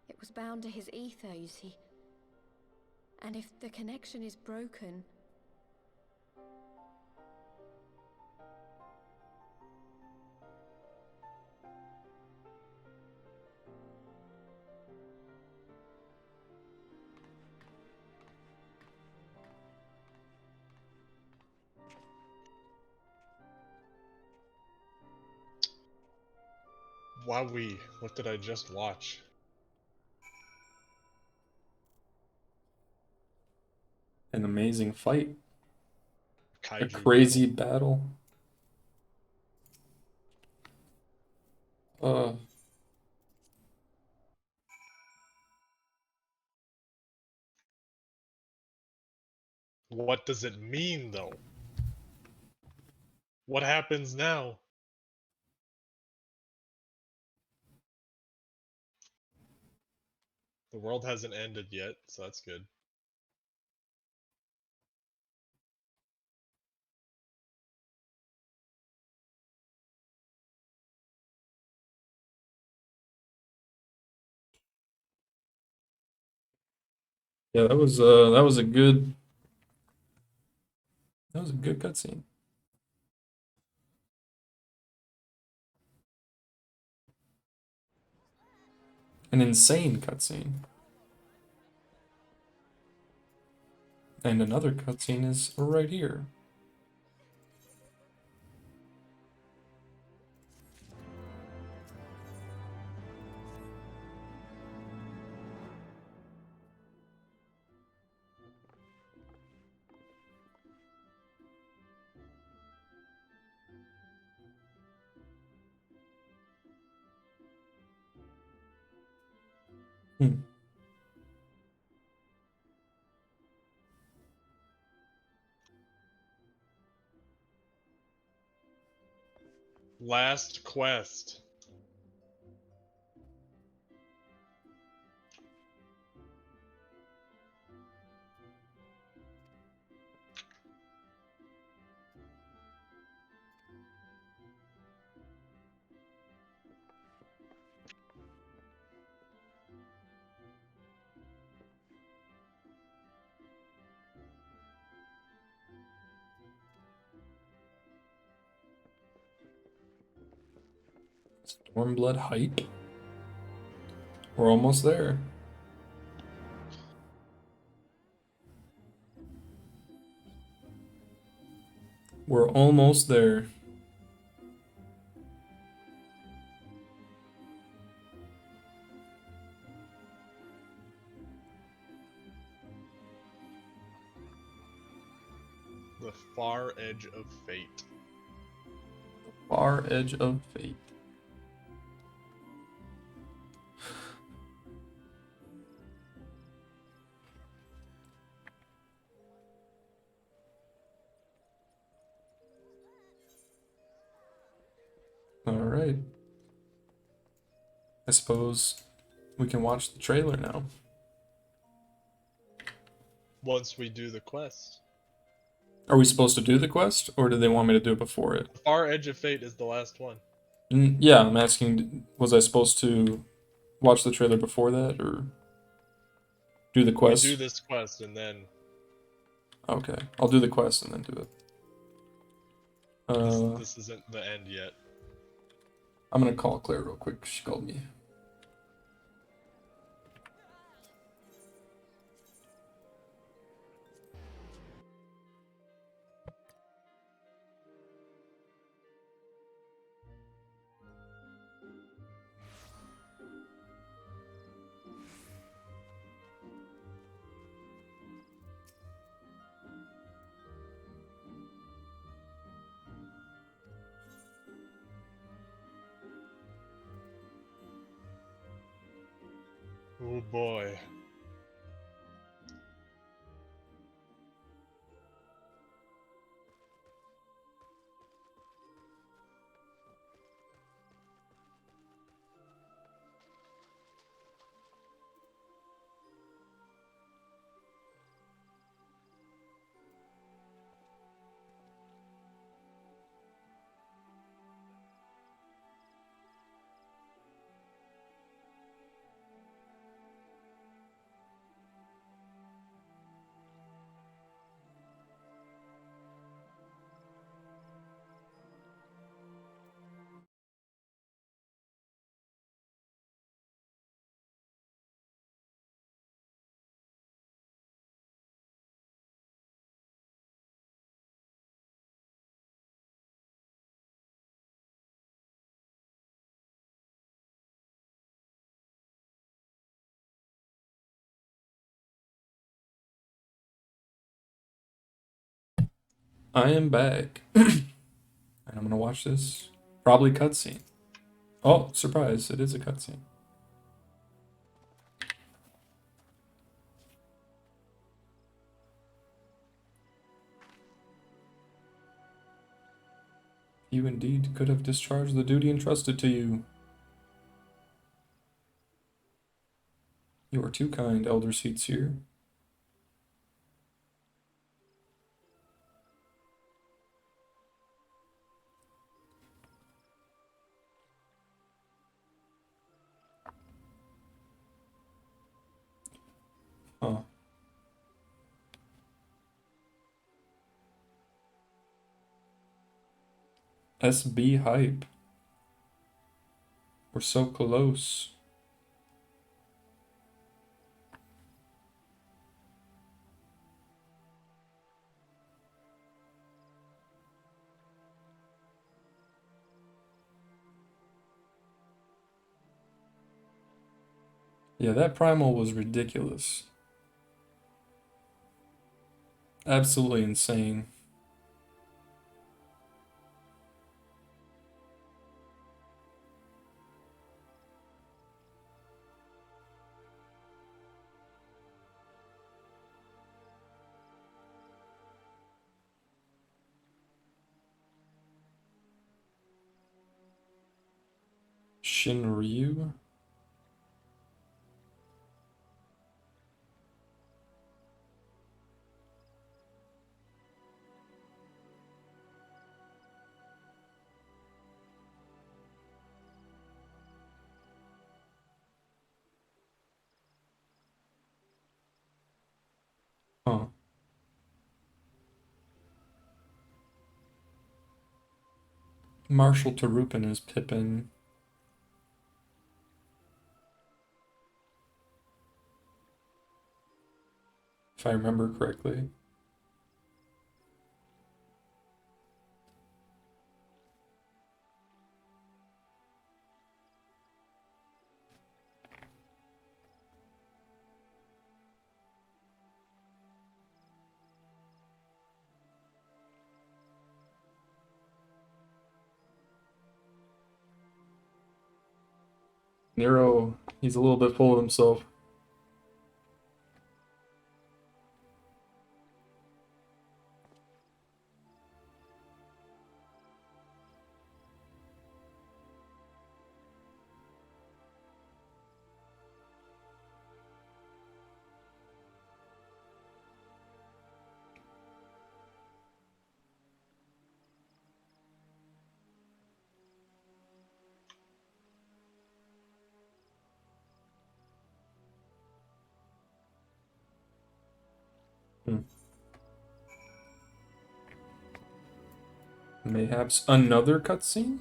It was bound to his ether, you see. And if the connection is broken... Wowee, what did I just watch? An amazing fight. A Kaiju crazy battle. What does it mean, though? What happens now? The world hasn't ended yet, so that's good. Yeah, that was a good cutscene. An insane cutscene. And another cutscene is right here. Last quest. Stormblood height. We're almost there. We're almost there. The far edge of fate. Far edge of fate. Alright. I suppose we can watch the trailer now. Once we do the quest. Are we supposed to do the quest, or do they want me to do it before it? The far edge of fate is the last one. Yeah, I'm asking, was watch the trailer before that, or do the quest? We do this quest and then. Okay, I'll do the quest and then do it. This isn't the end yet. I'm gonna call Claire real quick. She called me. Oh boy. I am back. And I'm gonna watch this. Probably cutscene. Oh, surprise, it is a cutscene. You indeed could have discharged the duty entrusted to you. You are too kind, Elder Seats here. Huh. SB hype. We're so close. Yeah, that primal was ridiculous. Absolutely insane. Shinryu? Huh. Marshal Tarupin is Pippin. If I remember correctly. Nero, he's a little bit full of himself. Mayhaps another cutscene?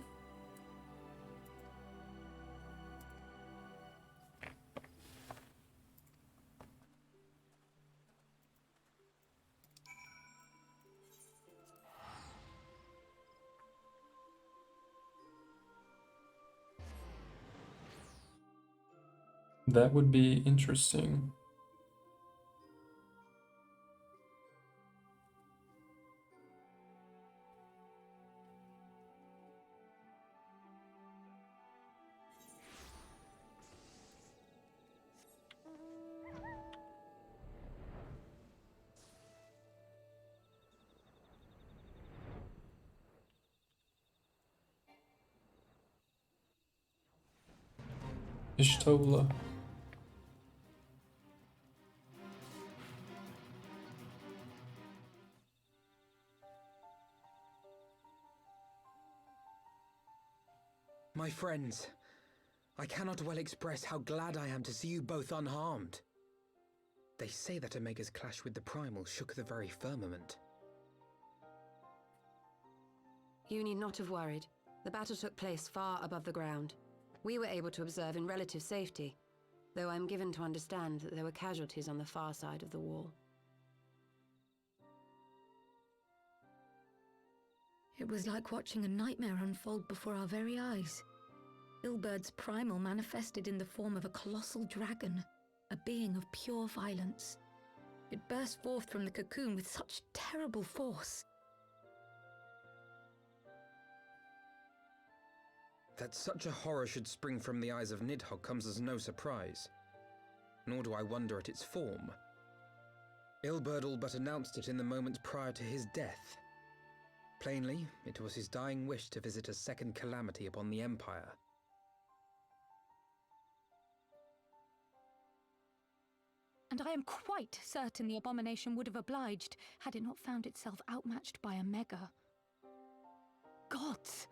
That would be interesting. Ishtola. My friends, I cannot well express how glad I am to see you both unharmed. They say that Omega's clash with the Primal shook the very firmament. You need not have worried. The battle took place far above the ground. We were able to observe in relative safety, though I'm given to understand that there were casualties on the far side of the wall. It was like watching a nightmare unfold before our very eyes. Ilberd's primal manifested in the form of a colossal dragon, a being of pure violence. It burst forth from the cocoon with such terrible force. That such a horror should spring from the eyes of Nidhogg comes as no surprise. Nor do I wonder at its form. Ilberd all but announced it in the moments prior to his death. Plainly, it was his dying wish to visit a second calamity upon the Empire. And I am quite certain the abomination would have obliged had it not found itself outmatched by Omega. Gods!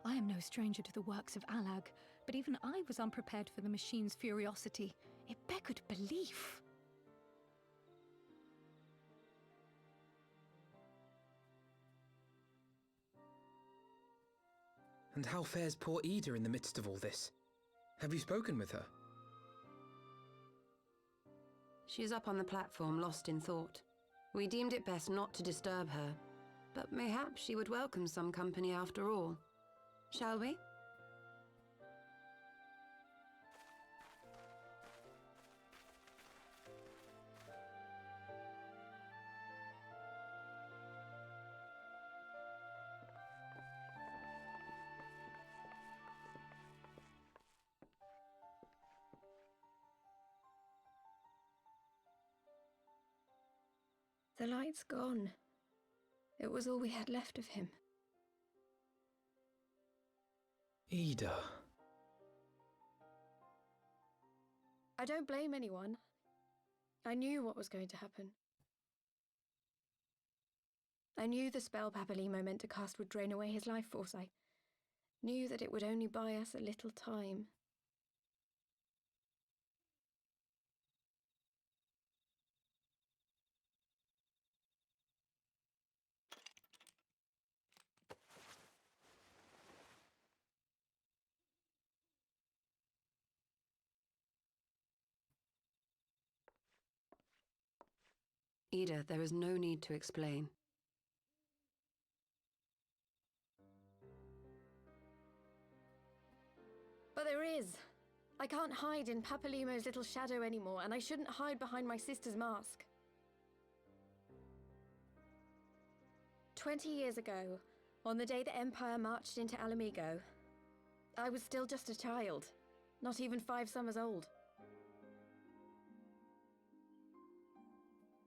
I am no stranger to the works of Alag, but even I was unprepared for the machine's furiosity. It beggared belief. And how fares poor Ida in the midst of all this? Have you spoken with her? She is up on the platform, lost in thought. We deemed it best not to disturb her, but mayhaps she would welcome some company after all. Shall we? The light's gone. It was all we had left of him. Ida. I don't blame anyone. I knew what was going to happen. I knew the spell Papalimo meant to cast would drain away his life force. I knew that it would only buy us a little time. Ida, there is no need to explain. But there is. I can't hide in Papalimo's little shadow anymore, and I shouldn't hide behind my sister's mask. 20 years ago, on the day the Empire marched into Alamigo, I was still just a child, not even 5 summers old.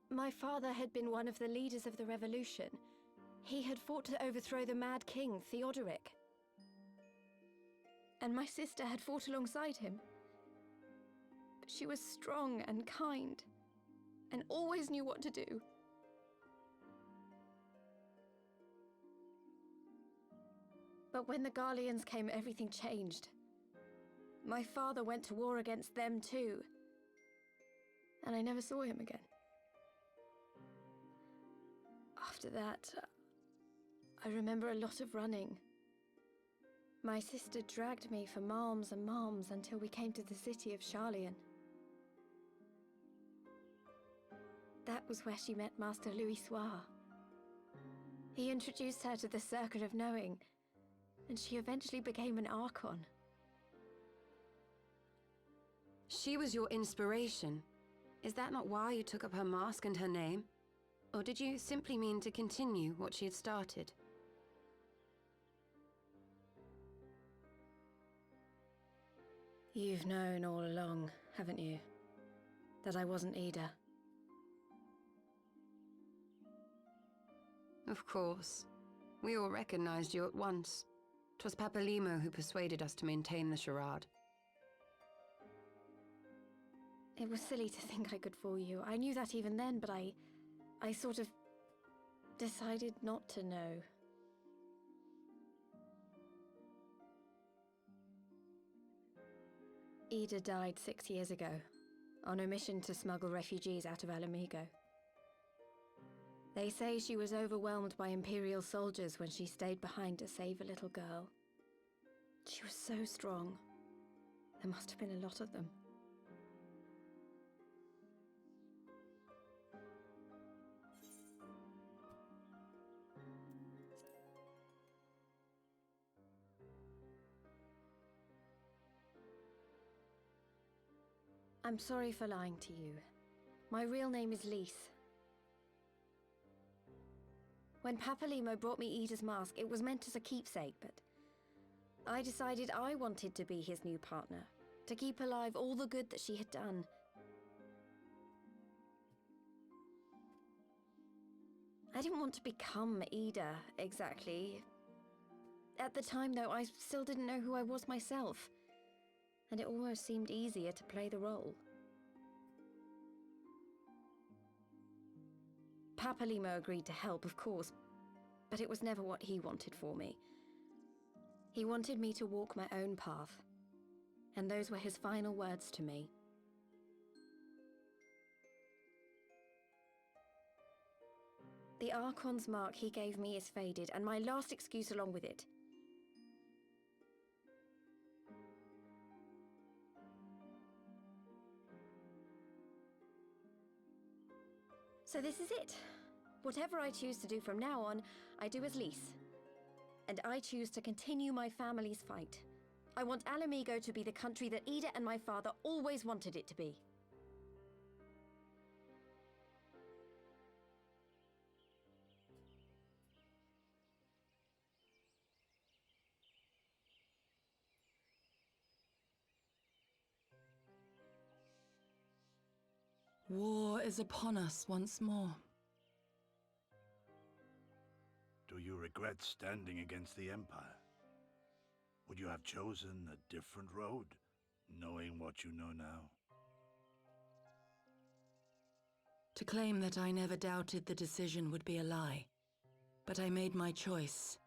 My father had been one of the leaders of the revolution. He had fought to overthrow the Mad King, Theodoric. And my sister had fought alongside him. But she was strong and kind, and always knew what to do. But when the Garleans came, everything changed. My father went to war against them too, and I never saw him again. After that, I remember a lot of running. My sister dragged me for miles and miles until we came to the city of Charlian. That was where she met Master Louis Soir. He introduced her to the Circle of Knowing, and she eventually became an Archon. She was your inspiration. Is that not why you took up her mask and her name? Or did you simply mean to continue what she had started? You've known all along, haven't you? That I wasn't Ida. Of course. We all recognized you at once. 'Twas Papalimo who persuaded us to maintain the charade. It was silly to think I could fool you. I knew that even then, but I sort of decided not to know. Ida died 6 years ago, on a mission to smuggle refugees out of Alamigo. They say she was overwhelmed by Imperial soldiers when she stayed behind to save a little girl. She was so strong. There must have been a lot of them. I'm sorry for lying to you. My real name is Lise. When Papalimo brought me Ida's mask, it was meant as a keepsake, but I decided I wanted to be his new partner, to keep alive all the good that she had done. I didn't want to become Ida, exactly. At the time, though, I still didn't know who I was myself, and it almost seemed easier to play the role. Papalimo agreed to help, of course, but it was never what he wanted for me. He wanted me to walk my own path, and those were his final words to me. The Archon's mark he gave me is faded, and my last excuse along with it. So this is it. Whatever I choose to do from now on, I do as Lise. And I choose to continue my family's fight. I want Alamigo to be the country that Ida and my father always wanted it to be. War is upon us once more. Do you regret standing against the Empire? Would you have chosen a different road, knowing what you know now? To claim that I never doubted the decision would be a lie. But I made my choice,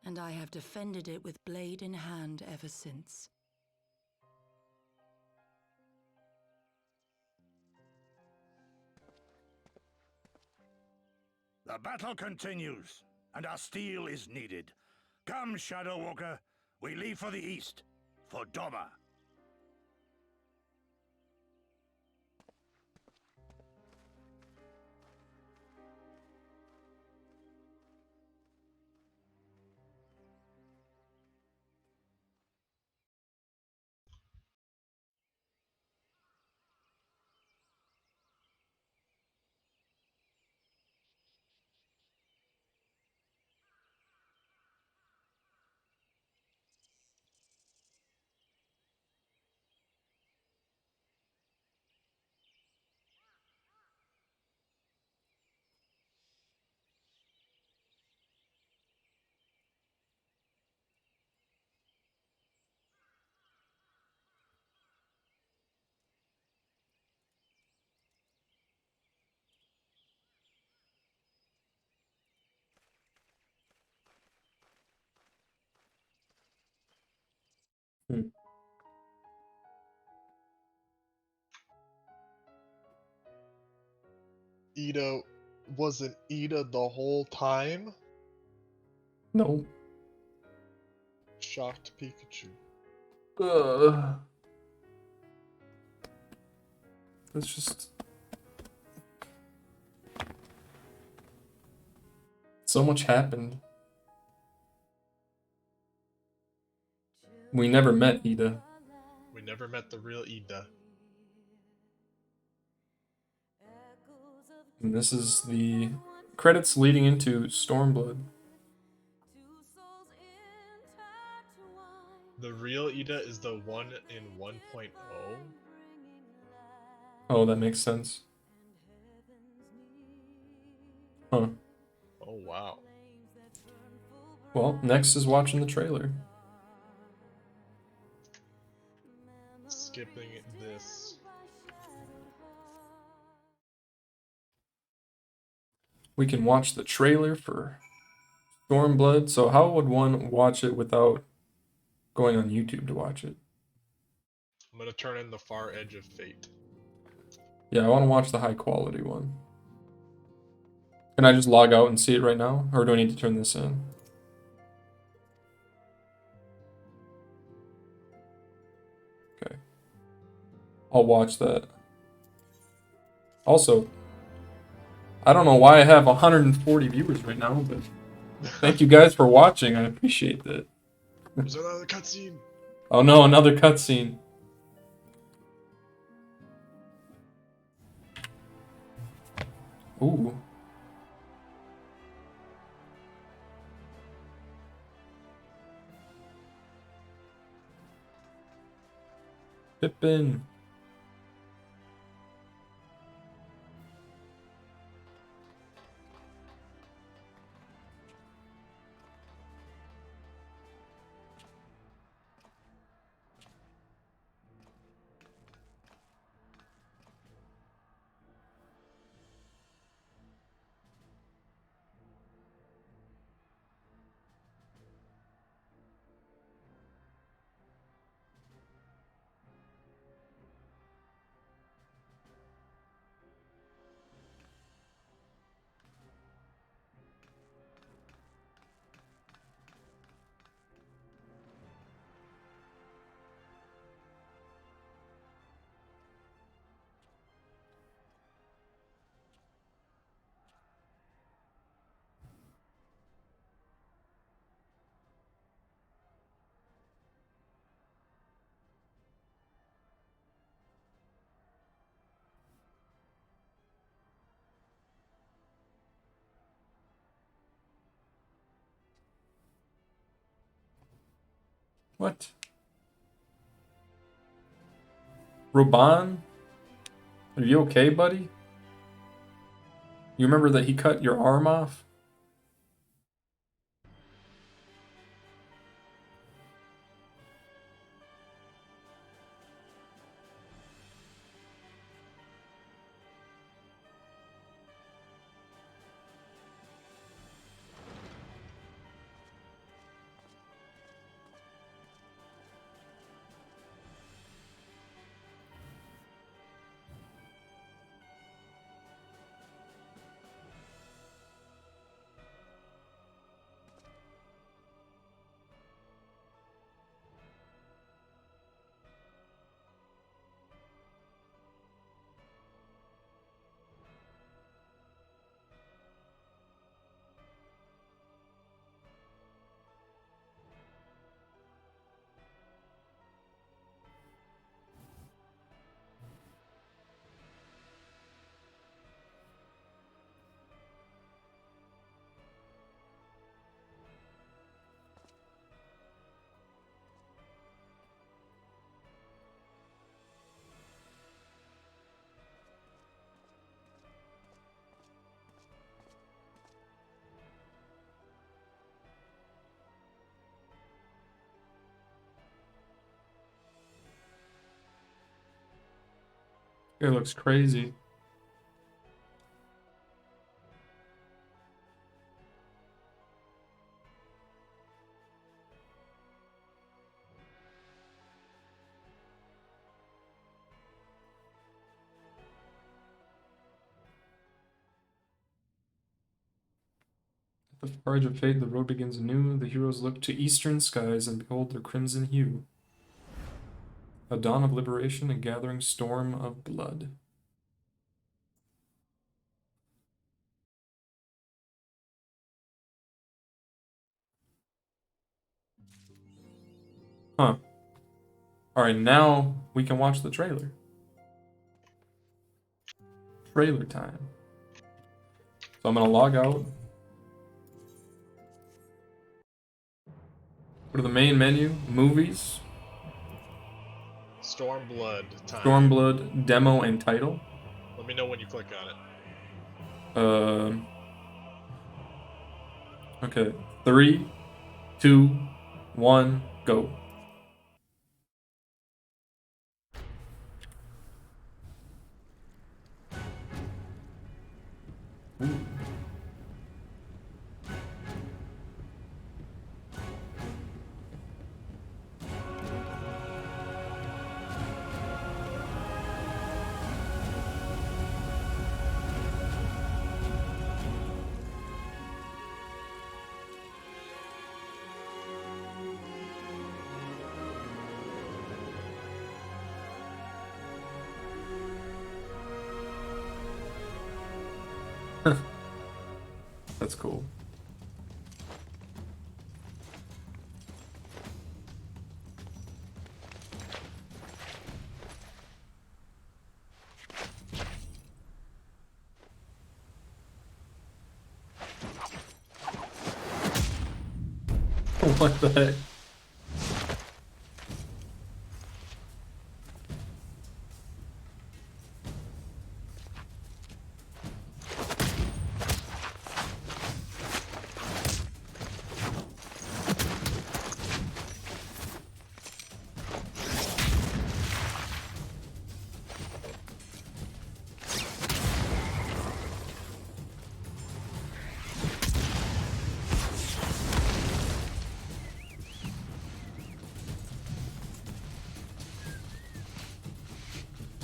and I have defended it with blade in hand ever since. The battle continues, and our steel is needed. Come, Shadow Walker, we leave for the east, for Doma. Ito, wasn't Ida the whole time? No. Shocked Pikachu. It's just so much happened. We never met Ida. We never met the real Ida. And this is the credits leading into Stormblood. The real Ida is the one in 1.0? Oh, that makes sense. Huh. Oh, wow. Well, next is watching the trailer. Skipping this. We can watch the trailer for Stormblood. So how would one watch it without going on YouTube to watch it? I'm gonna turn in the Far Edge of Fate. Yeah, I want to watch the high quality one. Can I just log out and see it right now? Or do I need to turn this in? Okay. I'll watch that. Also, I don't know why I have 140 viewers right now, but thank you guys for watching. I appreciate that. There's another cutscene! Oh no, another cutscene. Ooh. Pippin. What? Ruban? Are you okay, buddy? You remember that he cut your arm off? It looks crazy. The far edge of fate, the road begins anew. The heroes look to eastern skies and behold their crimson hue. A dawn of liberation, a gathering storm of blood. Huh. Alright, now we can watch the trailer. Trailer time. So I'm gonna log out. Go to the main menu, movies. Stormblood time. Stormblood, demo and title. Let me know when you click on it. Okay. 3, 2, 1, go. Ooh. That's cool. What the heck?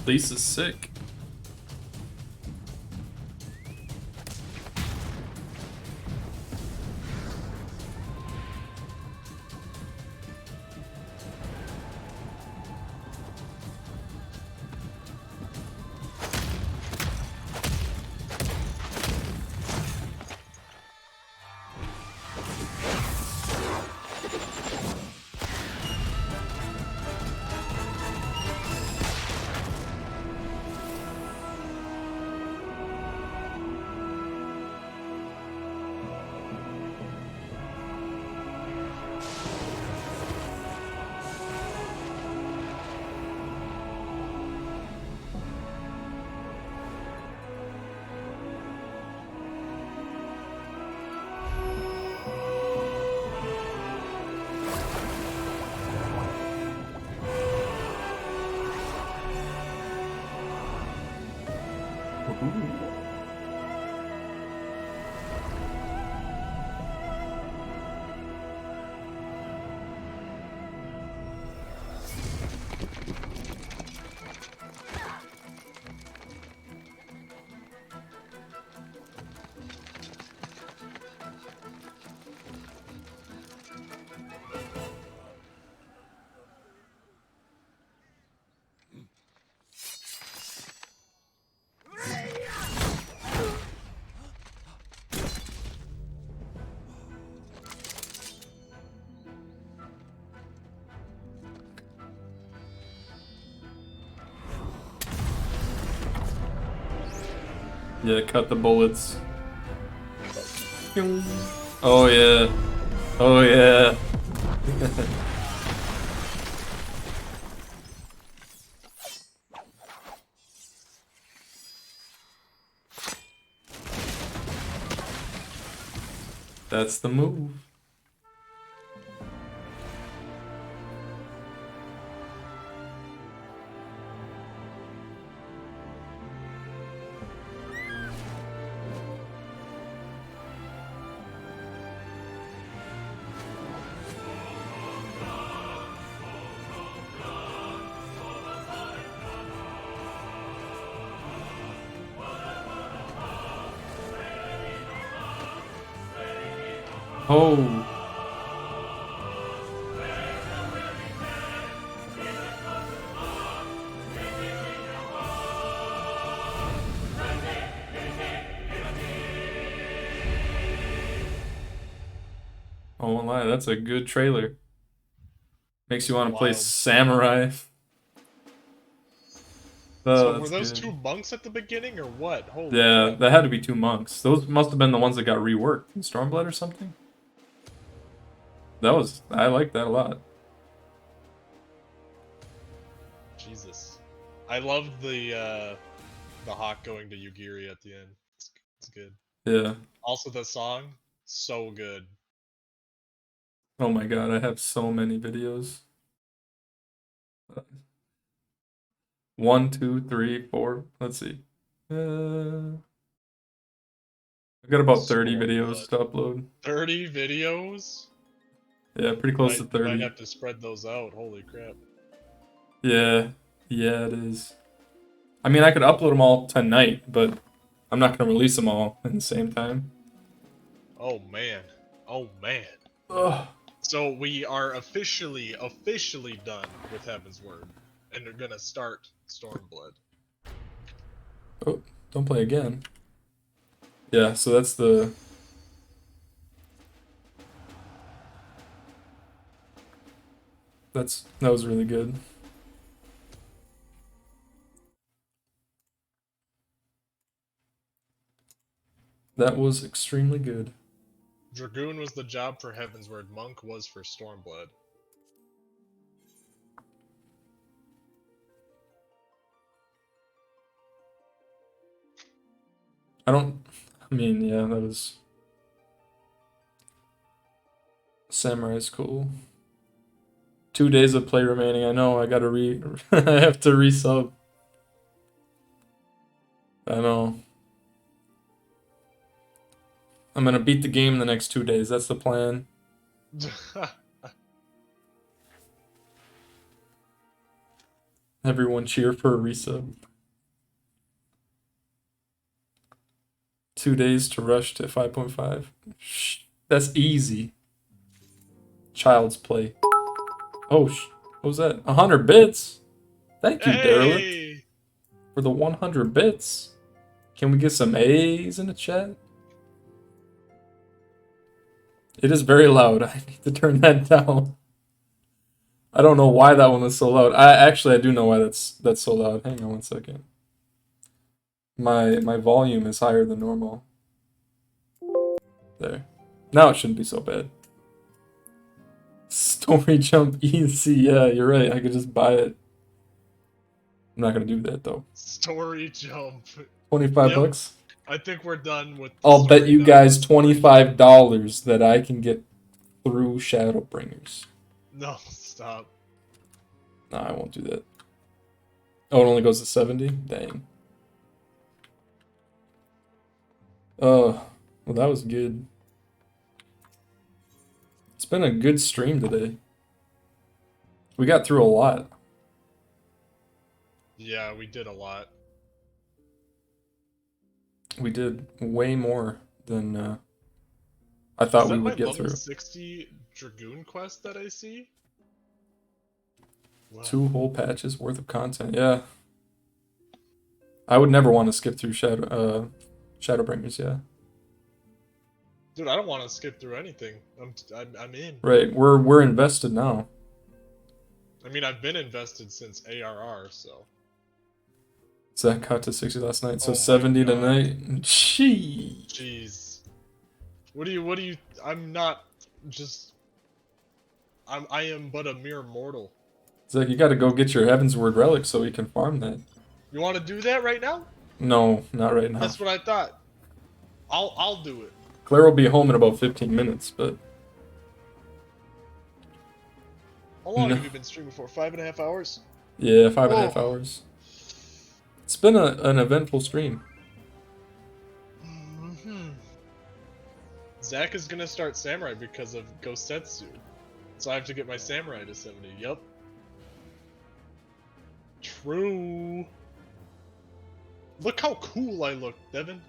Lisa's sick. Yeah, cut the bullets. Oh yeah. Oh yeah. That's the move. Oh. I won't lie, that's a good trailer. Makes you want to play Wild. Samurai. Oh, So were that's those good. 2 monks at the beginning or what? Holy Yeah, crap. that had to be 2 monks. Those must have been the ones that got reworked in Stormblood or something. I like that a lot. Jesus. I love the hawk going to Yugiri at the end. It's good. Yeah. Also the song, so good. Oh my god, I have so many videos. 1, 2, 3, 4. Let's see. I've got about 30 videos to upload. 30 videos? Yeah, pretty close to You might 30. have to spread those out. Holy crap. Yeah, it is. I mean, I could upload them all tonight, but I'm not going to release them all at the same time. Oh man. Oh man. Ugh. So we are officially done with Heaven's Word. And they're gonna start Stormblood. Oh, don't play again. Yeah, so that's that was really good. That was extremely good. Dragoon was the job for Heaven's Word. Monk was for Stormblood. I mean, yeah, that was... Samurai's cool. 2 days of play remaining. I know, I gotta I have to resub. I know. I'm gonna beat the game in the next 2 days. That's the plan. Everyone cheer for a resub. 2 days to rush to 5.5. That's easy. Child's play. Oh, what was that? 100 bits? Thank you, Derelict, for the 100 bits. Can we get some A's in the chat? It is very loud. I need to turn that down. I don't know why that one was so loud. I do know why that's so loud. Hang on one second. My volume is higher than normal. There. Now it shouldn't be so bad. Story jump easy. Yeah, you're right. I could just buy it. I'm not gonna do that though. Story jump. 25 bucks? I think we're done with. I'll bet you guys $25 that I can get through Shadowbringers. No, stop. No, I won't do that. Oh, it only goes to 70? Dang. Oh, well, that was good. It's been a good stream today. We got through a lot. Yeah, we did a lot. We did way more than I thought we would get through. Is that my level 60 Dragoon quest that I see? Wow. 2 whole patches worth of content. Yeah. I would never want to skip through Shadowbringers, yeah. Dude, I don't want to skip through anything. I'm in. Right, we're invested now. I mean, I've been invested since ARR, so. Zach got to 60 last night, so 70 tonight. Jeez. Jeez. What do you? I'm not just. I am but a mere mortal. Zach, you got to go get your Heaven's Word relic so we can farm that. You want to do that right now? No, not right now. That's what I thought. I'll do it. Claire will be home in about 15 minutes, but... How long have you been streaming for? 5.5 hours? Yeah, 5.5 hours. It's been an eventful stream. Zach is gonna start Samurai because of Gosetsu. So I have to get my Samurai to 70. Yup. True. Look how cool I look, Devin.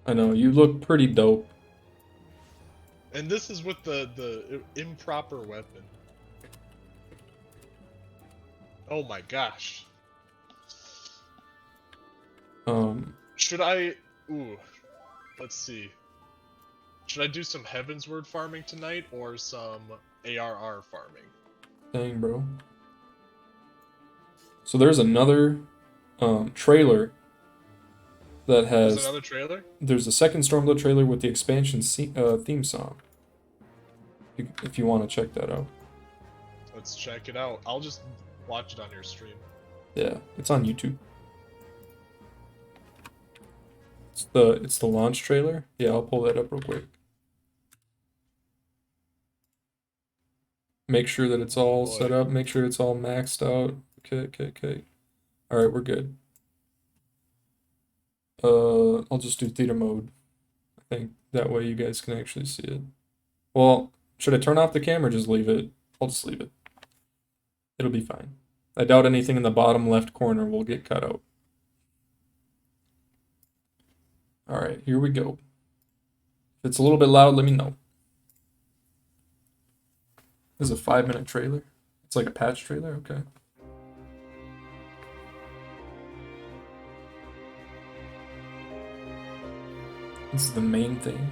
I know, you look pretty dope. And this is with the improper weapon. Oh my gosh. Should I... Ooh. Let's see. Should I do some Heavensward farming tonight, or some ARR farming? Dang, bro. So there's another trailer that has... There's another trailer? There's a second Stormblood trailer with the expansion theme song. If you want to check that out. Let's check it out. I'll just watch it on your stream. Yeah, it's on YouTube. It's the launch trailer. Yeah, I'll pull that up real quick. Make sure that it's all set up. Make sure it's all maxed out. Okay. All right, we're good. I'll just do theater mode. I think that way you guys can actually see it. Well, should I turn off the camera or just leave it? I'll just leave it. It'll be fine. I doubt anything in the bottom left corner will get cut out. All right, here we go. If it's a little bit loud, let me know. This is a 5-minute trailer. It's like a patch trailer, okay. This is the main thing.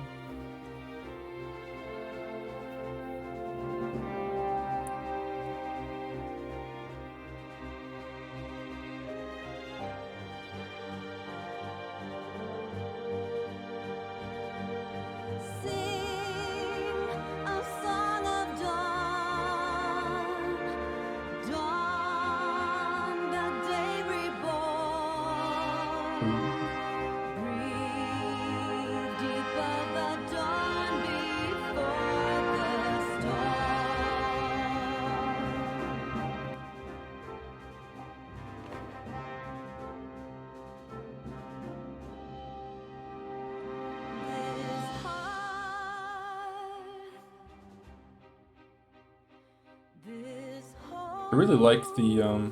I really like the,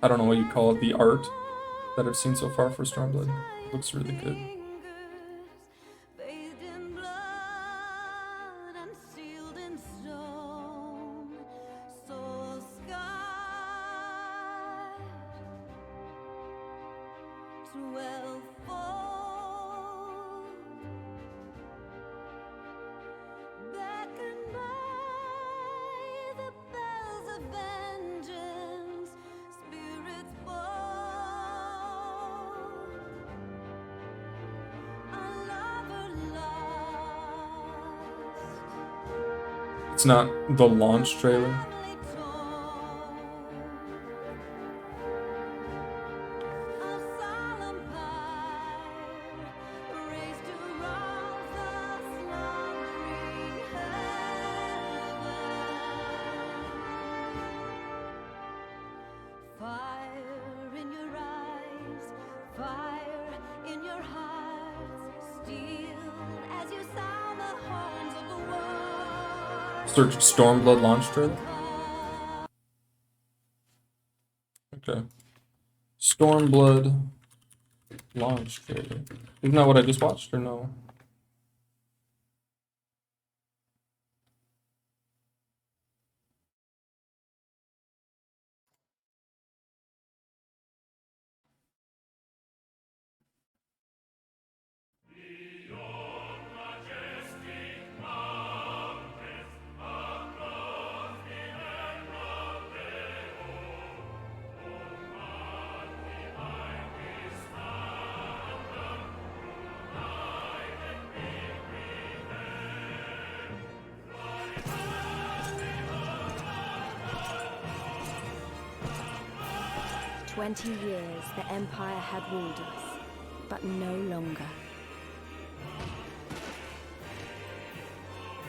I don't know what you call it, the art that I've seen so far for Stormblood. It looks really good. It's not the launch trailer. Search Stormblood launch trailer. Okay. Stormblood launch trailer. Isn't that what I just watched, or no? Years the Empire had ruled us, but no longer.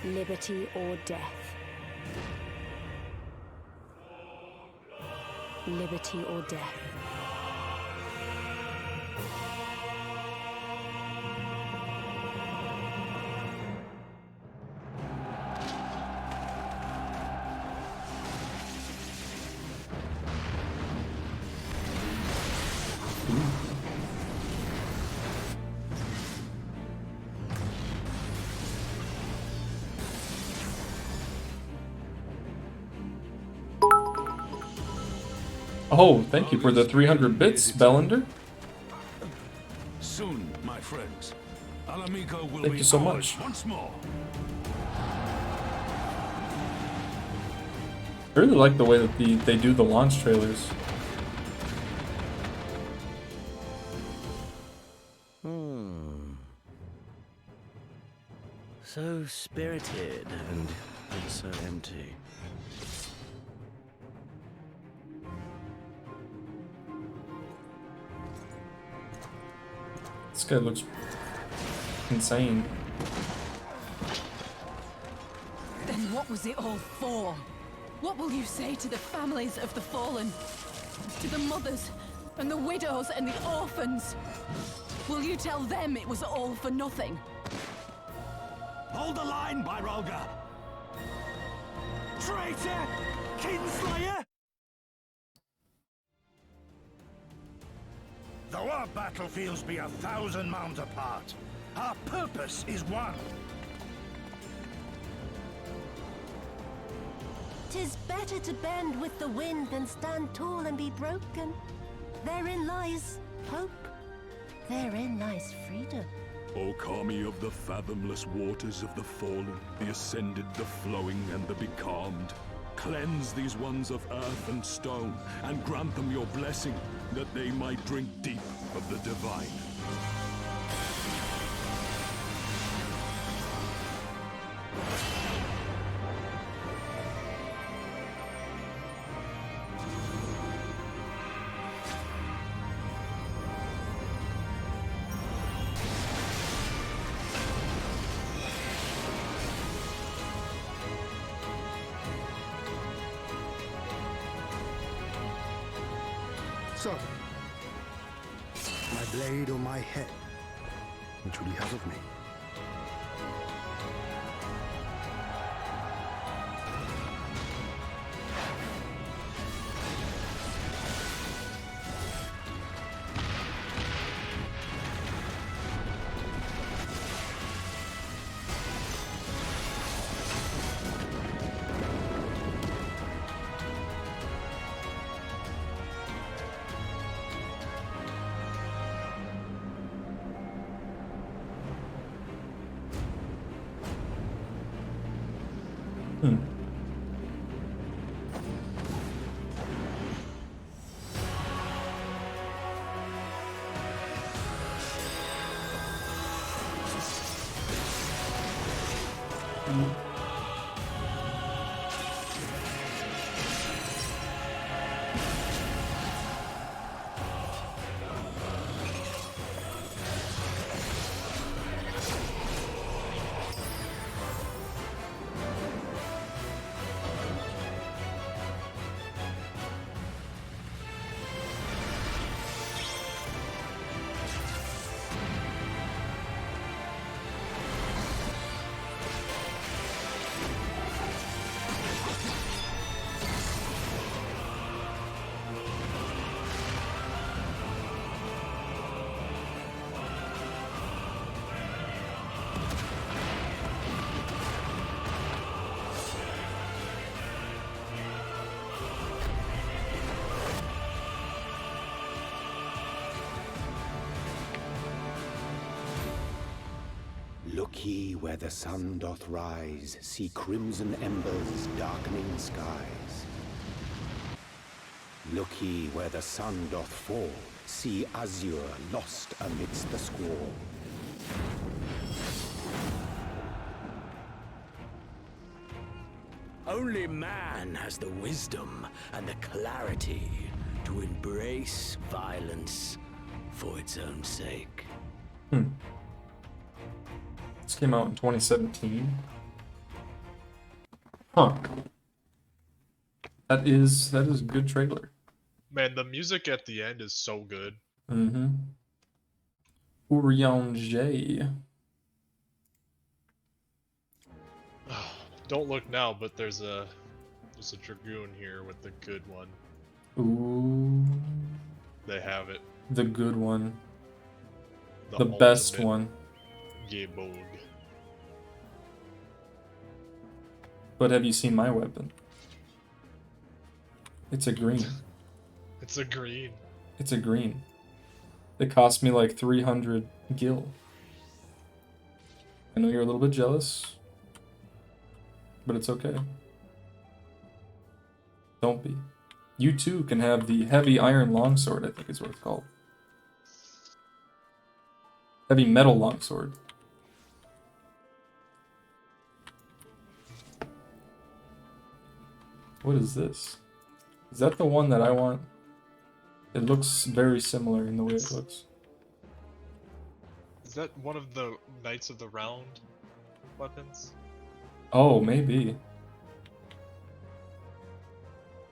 Liberty or death. Liberty or death. Oh, thank you for the 300 bits, Bellander. Soon, my friends, Alamigo will Thank be you so ours much. once more. I really like the way that they do the launch trailers. So spirited and so empty. This guy looks insane. Then what was it all for? What will you say to the families of the fallen? To the mothers and the widows and the orphans? Will you tell them it was all for nothing? Hold the line, Byrolga! Traitor! Kinslayer! Though our battlefields be 1,000 miles apart, our purpose is one. 'Tis better to bend with the wind than stand tall and be broken. Therein lies hope. Therein lies freedom. O Kami of the fathomless waters of the fallen, the ascended, the flowing, and the becalmed, cleanse these ones of earth and stone, and grant them your blessing, that they might drink deep of the divine. So, my blade or my head? Which will you have of me? Look ye where the sun doth rise, see crimson embers darkening skies. Look ye where the sun doth fall, see azure lost amidst the squall. Only man has the wisdom and the clarity to embrace violence for its own sake. This came out in 2017. Huh. That is a good trailer. Man, the music at the end is so good. Mm-hmm. Urianger. Don't look now, but there's a dragoon here with the good one. Ooh. They have it. The good one. The ultimate best one. Gebog. But have you seen my weapon? It's a green. It's a green. It's a green. It cost me like 300 gil. I know you're a little bit jealous, but it's okay. Don't be. You too can have the heavy iron longsword, I think is what it's called. Heavy metal longsword. What is this? Is that the one that I want? It looks very similar in the way it looks. Is that one of the Knights of the Round weapons? Oh, maybe.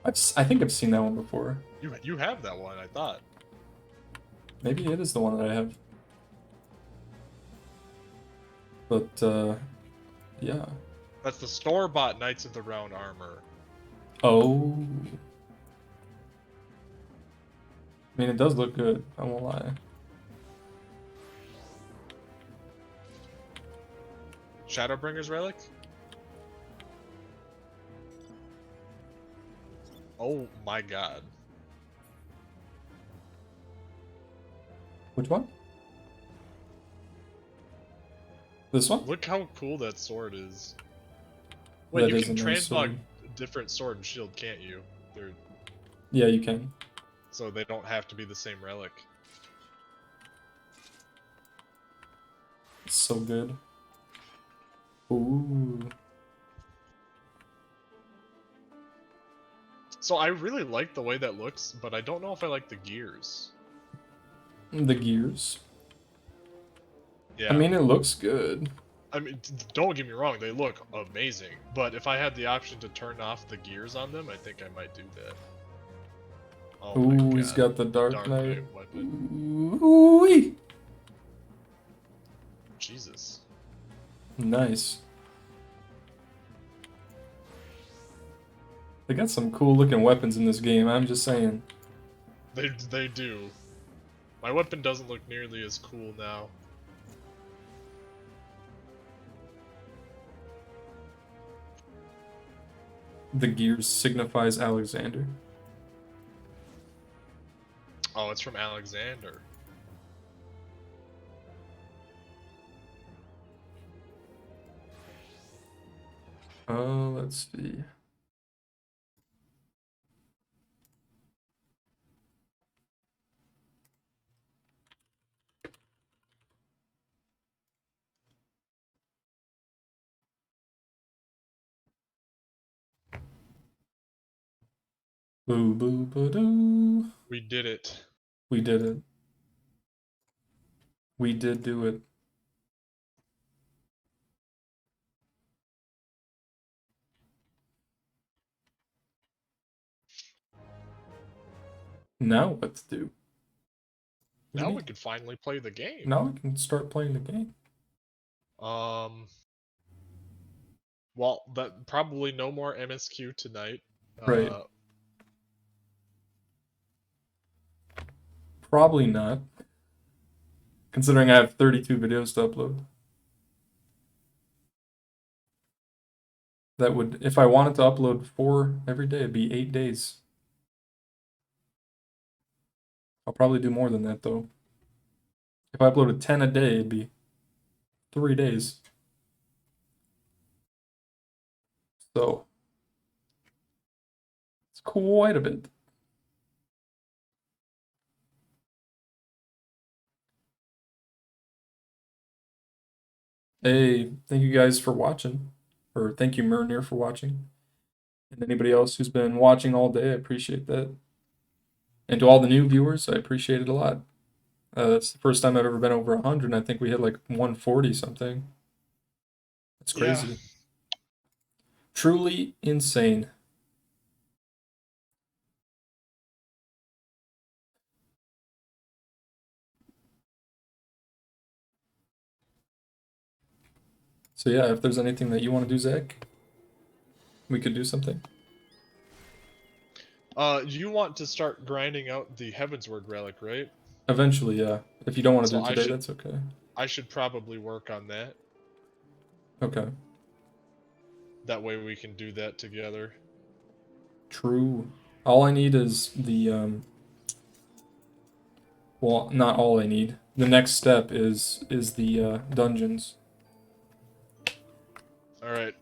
I think I've seen that one before. You have that one, I thought. Maybe it is the one that I have. But, yeah. That's the store-bought Knights of the Round armor. Oh. I mean, it does look good, I won't lie. Shadowbringer's relic? Oh my god. Which one? This one? Look how cool that sword is. Wait, That you is can a nice transmog sword. different sword and shield, can't you? They're... Yeah, you can. So they don't have to be the same relic. It's so good. Ooh. So I really like the way that looks, but I don't know if I like the gears. The gears. Yeah. I mean, it looks good. I mean, don't get me wrong, they look amazing. But if I had the option to turn off the gears on them, I think I might do that. Oh my Ooh, god. he's got the Dark Knight. weapon. Ooh-wee. Jesus. Nice. They got some cool looking weapons in this game, I'm just saying. They do. My weapon doesn't look nearly as cool now. The gears signifies Alexander. Oh, it's from Alexander. Let's see. Boo boo ba doo. We did it. We did it. We did do it. Now what to do? What do Now you we mean? can finally play the game. Now we can start playing the game. Well, that probably no more MSQ tonight. Right. Probably not. Considering I have 32 videos to upload. That would, if I wanted to upload 4 every day, it'd be 8 days. I'll probably do more than that though. If I uploaded 10 a day, it'd be 3 days. So, it's quite a bit. Hey, thank you guys for watching. Or thank you, Murnir, for watching. And anybody else who's been watching all day, I appreciate that. And to all the new viewers, I appreciate it a lot. It's the first time I've ever been over 100, and I think we hit like 140 something. It's crazy. Yeah. Truly insane. So yeah, if there's anything that you want to do, Zach, we could do something. You want to start grinding out the Heavensward relic, right? Eventually, yeah. If you don't want to So do it today, that's okay. I should probably work on that. Okay. That way we can do that together. True. All I need is the Well, not all I need. The next step is the dungeons. Alright.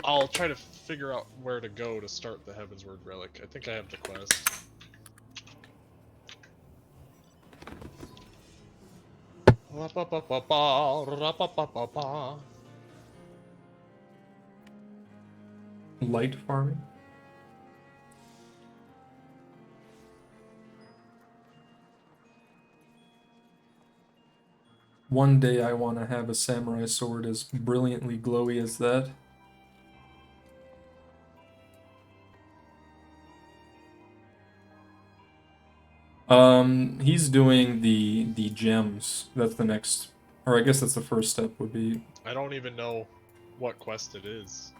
I'll try to figure out where to go to start the Heavensward Relic. I think I have the quest. Light farming. One day I want to have a samurai sword as brilliantly glowy as that. He's doing the gems. That's the next, or I guess that's the first step would be. I don't even know what quest it is.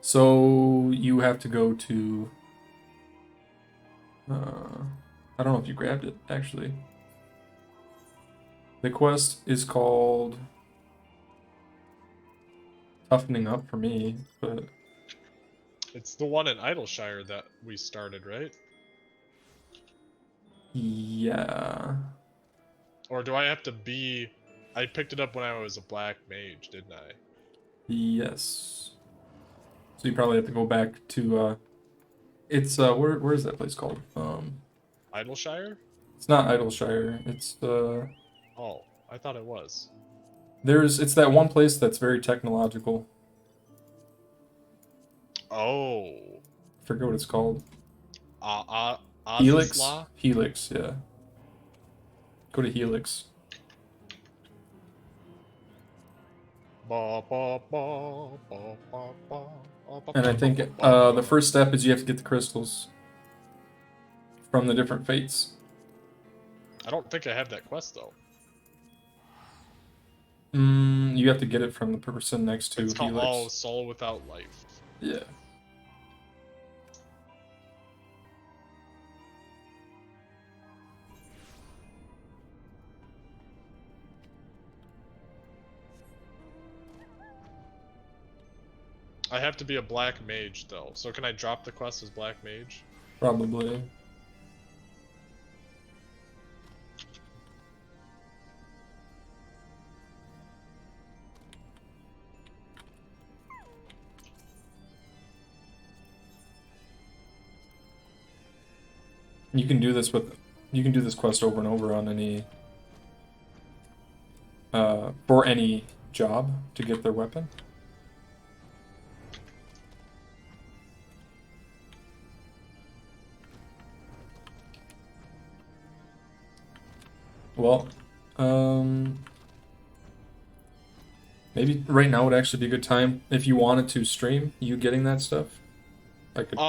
So you have to go to. I don't know if you grabbed it actually. The quest is called Toughening Up for me, but It's the one in Idleshire that we started, right? yeah. Or do I have to be... I picked it up when I was a black mage, didn't I? Yes. So you probably have to go back to it's where is that place called? Idleshire? It's not Idleshire. It's Oh, I thought it was. it's that one place that's very technological. Oh. I forget what it's called. Helix? Helix, yeah. Go to Helix. And I think the first step is you have to get the crystals from the different fates. I don't think I have that quest though. You have to get it from the person next to It's called Helix. Soul Without Life. Yeah. I have to be a black mage though, so can I drop the quest as black mage? Probably. You can do this quest over and over on any for any job to get their weapon. Well, maybe right now would actually be a good time if you wanted to stream you getting that stuff. I could.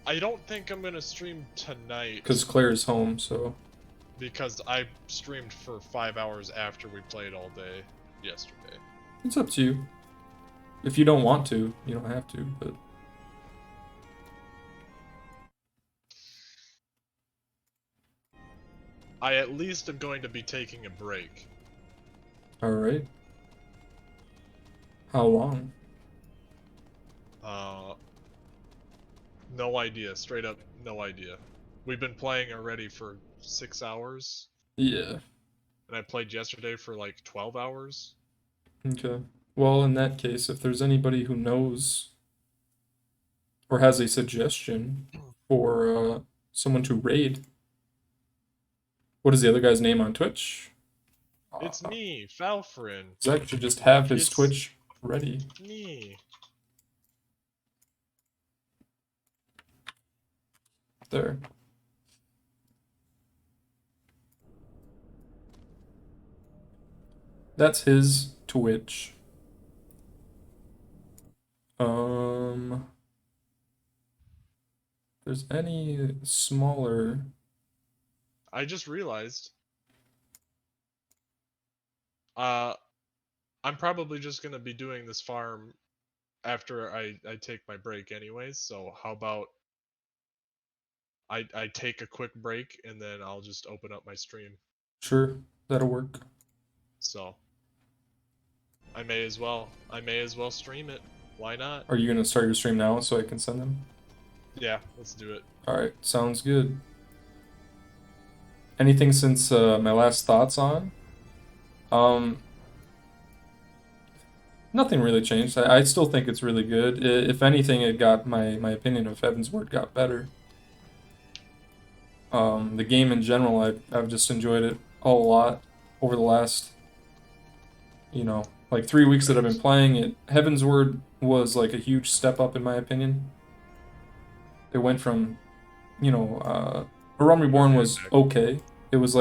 I don't think I'm gonna stream tonight. Because Claire's home, so. Because I streamed for 5 hours after we played all day yesterday. It's up to you. If you don't want to, you don't have to, but. I at least am going to be taking a break. Alright. How long? No idea. Straight up, no idea. We've been playing already for 6 hours. Yeah. And I played yesterday for like 12 hours. Okay. Well, in that case, if there's anybody who knows or has a suggestion for someone to raid. What is the other guy's name on Twitch? It's me, Falfrin. Zach should just have his Twitch ready. Me. There. That's his Twitch. If there's any smaller. I just realized. I'm probably just gonna be doing this farm after I take my break anyways, so how about I take a quick break and then I'll just open up my stream. Sure, that'll work. So I may as well stream it. Why not? Are you gonna start your stream now so I can send them? Yeah, let's do it. Alright, sounds good. Anything since my last thoughts on? Nothing really changed. I still think it's really good. If anything, it got my opinion of Heaven's Word got better. The game in general, I've just enjoyed it a lot over the last, you know, like 3 weeks that I've been playing it. Heaven's Word was like a huge step up in my opinion. It went from, you know, A Realm Reborn was okay. It was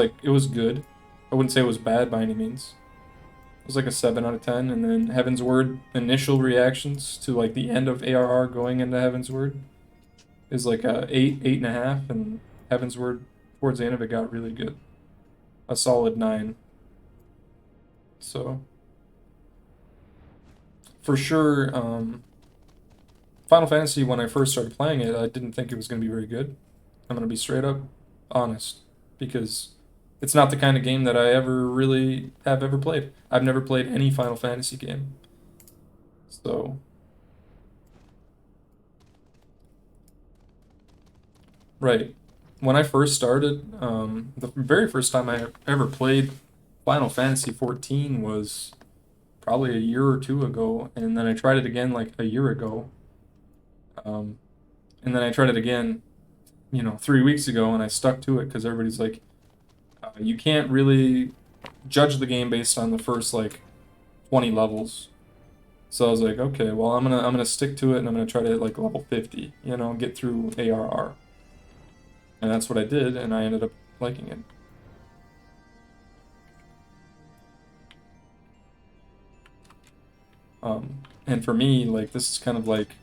good. I wouldn't say it was bad by any means. It was like a 7 out of 10, and then Heaven's Word initial reactions to like the end of ARR going into Heaven's Word is like a 8, 8.5, and Heaven's Word towards the end of it got really good. A solid 9. So for sure, Final Fantasy, when I first started playing it, I didn't think it was going to be very good. I'm going to be straight up honest, because it's not the kind of game that I have ever played. I've never played any Final Fantasy game. So right. When I first started, the very first time I ever played Final Fantasy XIV was probably a year or two ago, and then I tried it again like a year ago. And then I tried it again, you know, 3 weeks ago, and I stuck to it because everybody's like, you can't really judge the game based on the first like 20 levels. So I was like, okay, well I'm gonna stick to it, and I'm gonna try to hit like level 50, you know, get through ARR. And that's what I did, and I ended up liking it. And for me, like, this is kind of like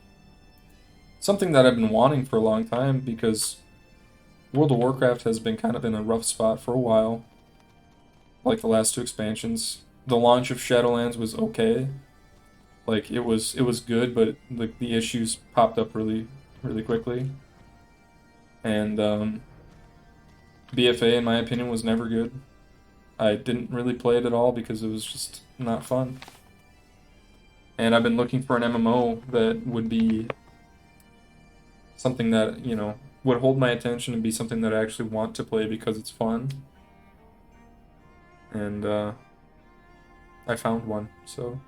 something that I've been wanting for a long time, because World of Warcraft has been kind of in a rough spot for a while. Like the last 2 expansions. The launch of Shadowlands was okay. Like, it was good, but like the issues popped up really quickly. And BFA, in my opinion, was never good. I didn't really play it at all because it was just not fun. And I've been looking for an MMO that would be something that, you know, would hold my attention and be something that I actually want to play because it's fun. And I found one. So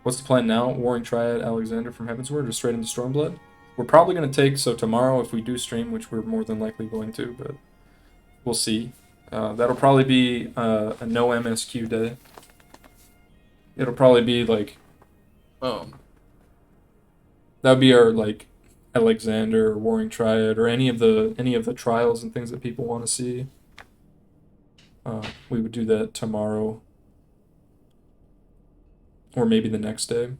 what's the plan now? Warring Triad, Alexander from Heavensward, or straight into Stormblood? We're probably going to take, so tomorrow if we do stream, which we're more than likely going to, but we'll see. That'll probably be a no MSQ day. It'll probably be like, that would be our like Alexander or Warring Triad or any of the trials and things that people want to see. We would do that tomorrow, or maybe the next day.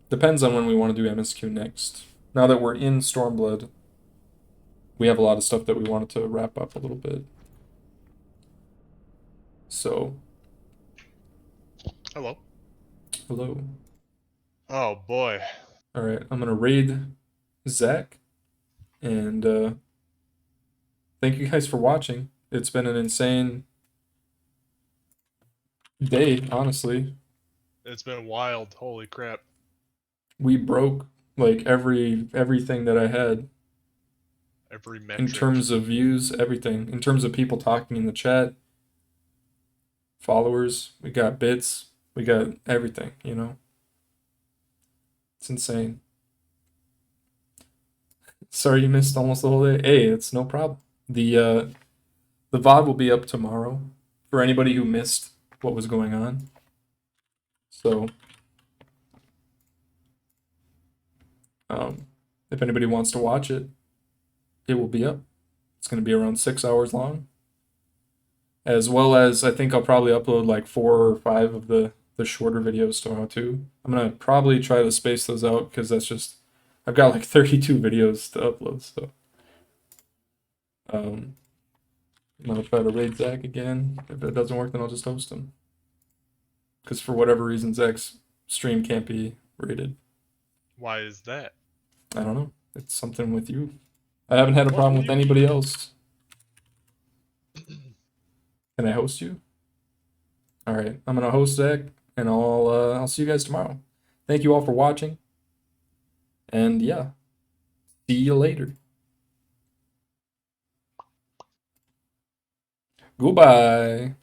Depends on when we want to do MSQ next. Now that we're in Stormblood, we have a lot of stuff that we wanted to wrap up a little bit. So. Hello. Hello. Oh boy. Alright, I'm gonna raid Zach, and thank you guys for watching. It's been an insane day, honestly. It's been wild, holy crap. We broke like everything that I had. Every metric. In terms of views, everything. In terms of people talking in the chat, followers, we got bits, we got everything, you know? It's insane. Sorry you missed almost the whole day. Hey, it's no problem. The VOD will be up tomorrow for anybody who missed what was going on. So, if anybody wants to watch it, it will be up. It's going to be around 6 hours long. As well as, I think I'll probably upload like 4 or 5 of the shorter videos tomorrow too. I'm going to probably try to space those out, because that's just, I've got like 32 videos to upload, so. I'm going to try to raid Zach again. If it doesn't work, then I'll just host him. Because for whatever reason, Zach's stream can't be rated. Why is that? I don't know. It's something with you. I haven't had a problem with anybody else. Can I host you? All right, I'm gonna host Zach, and I'll see you guys tomorrow. Thank you all for watching, and yeah, see you later. Goodbye.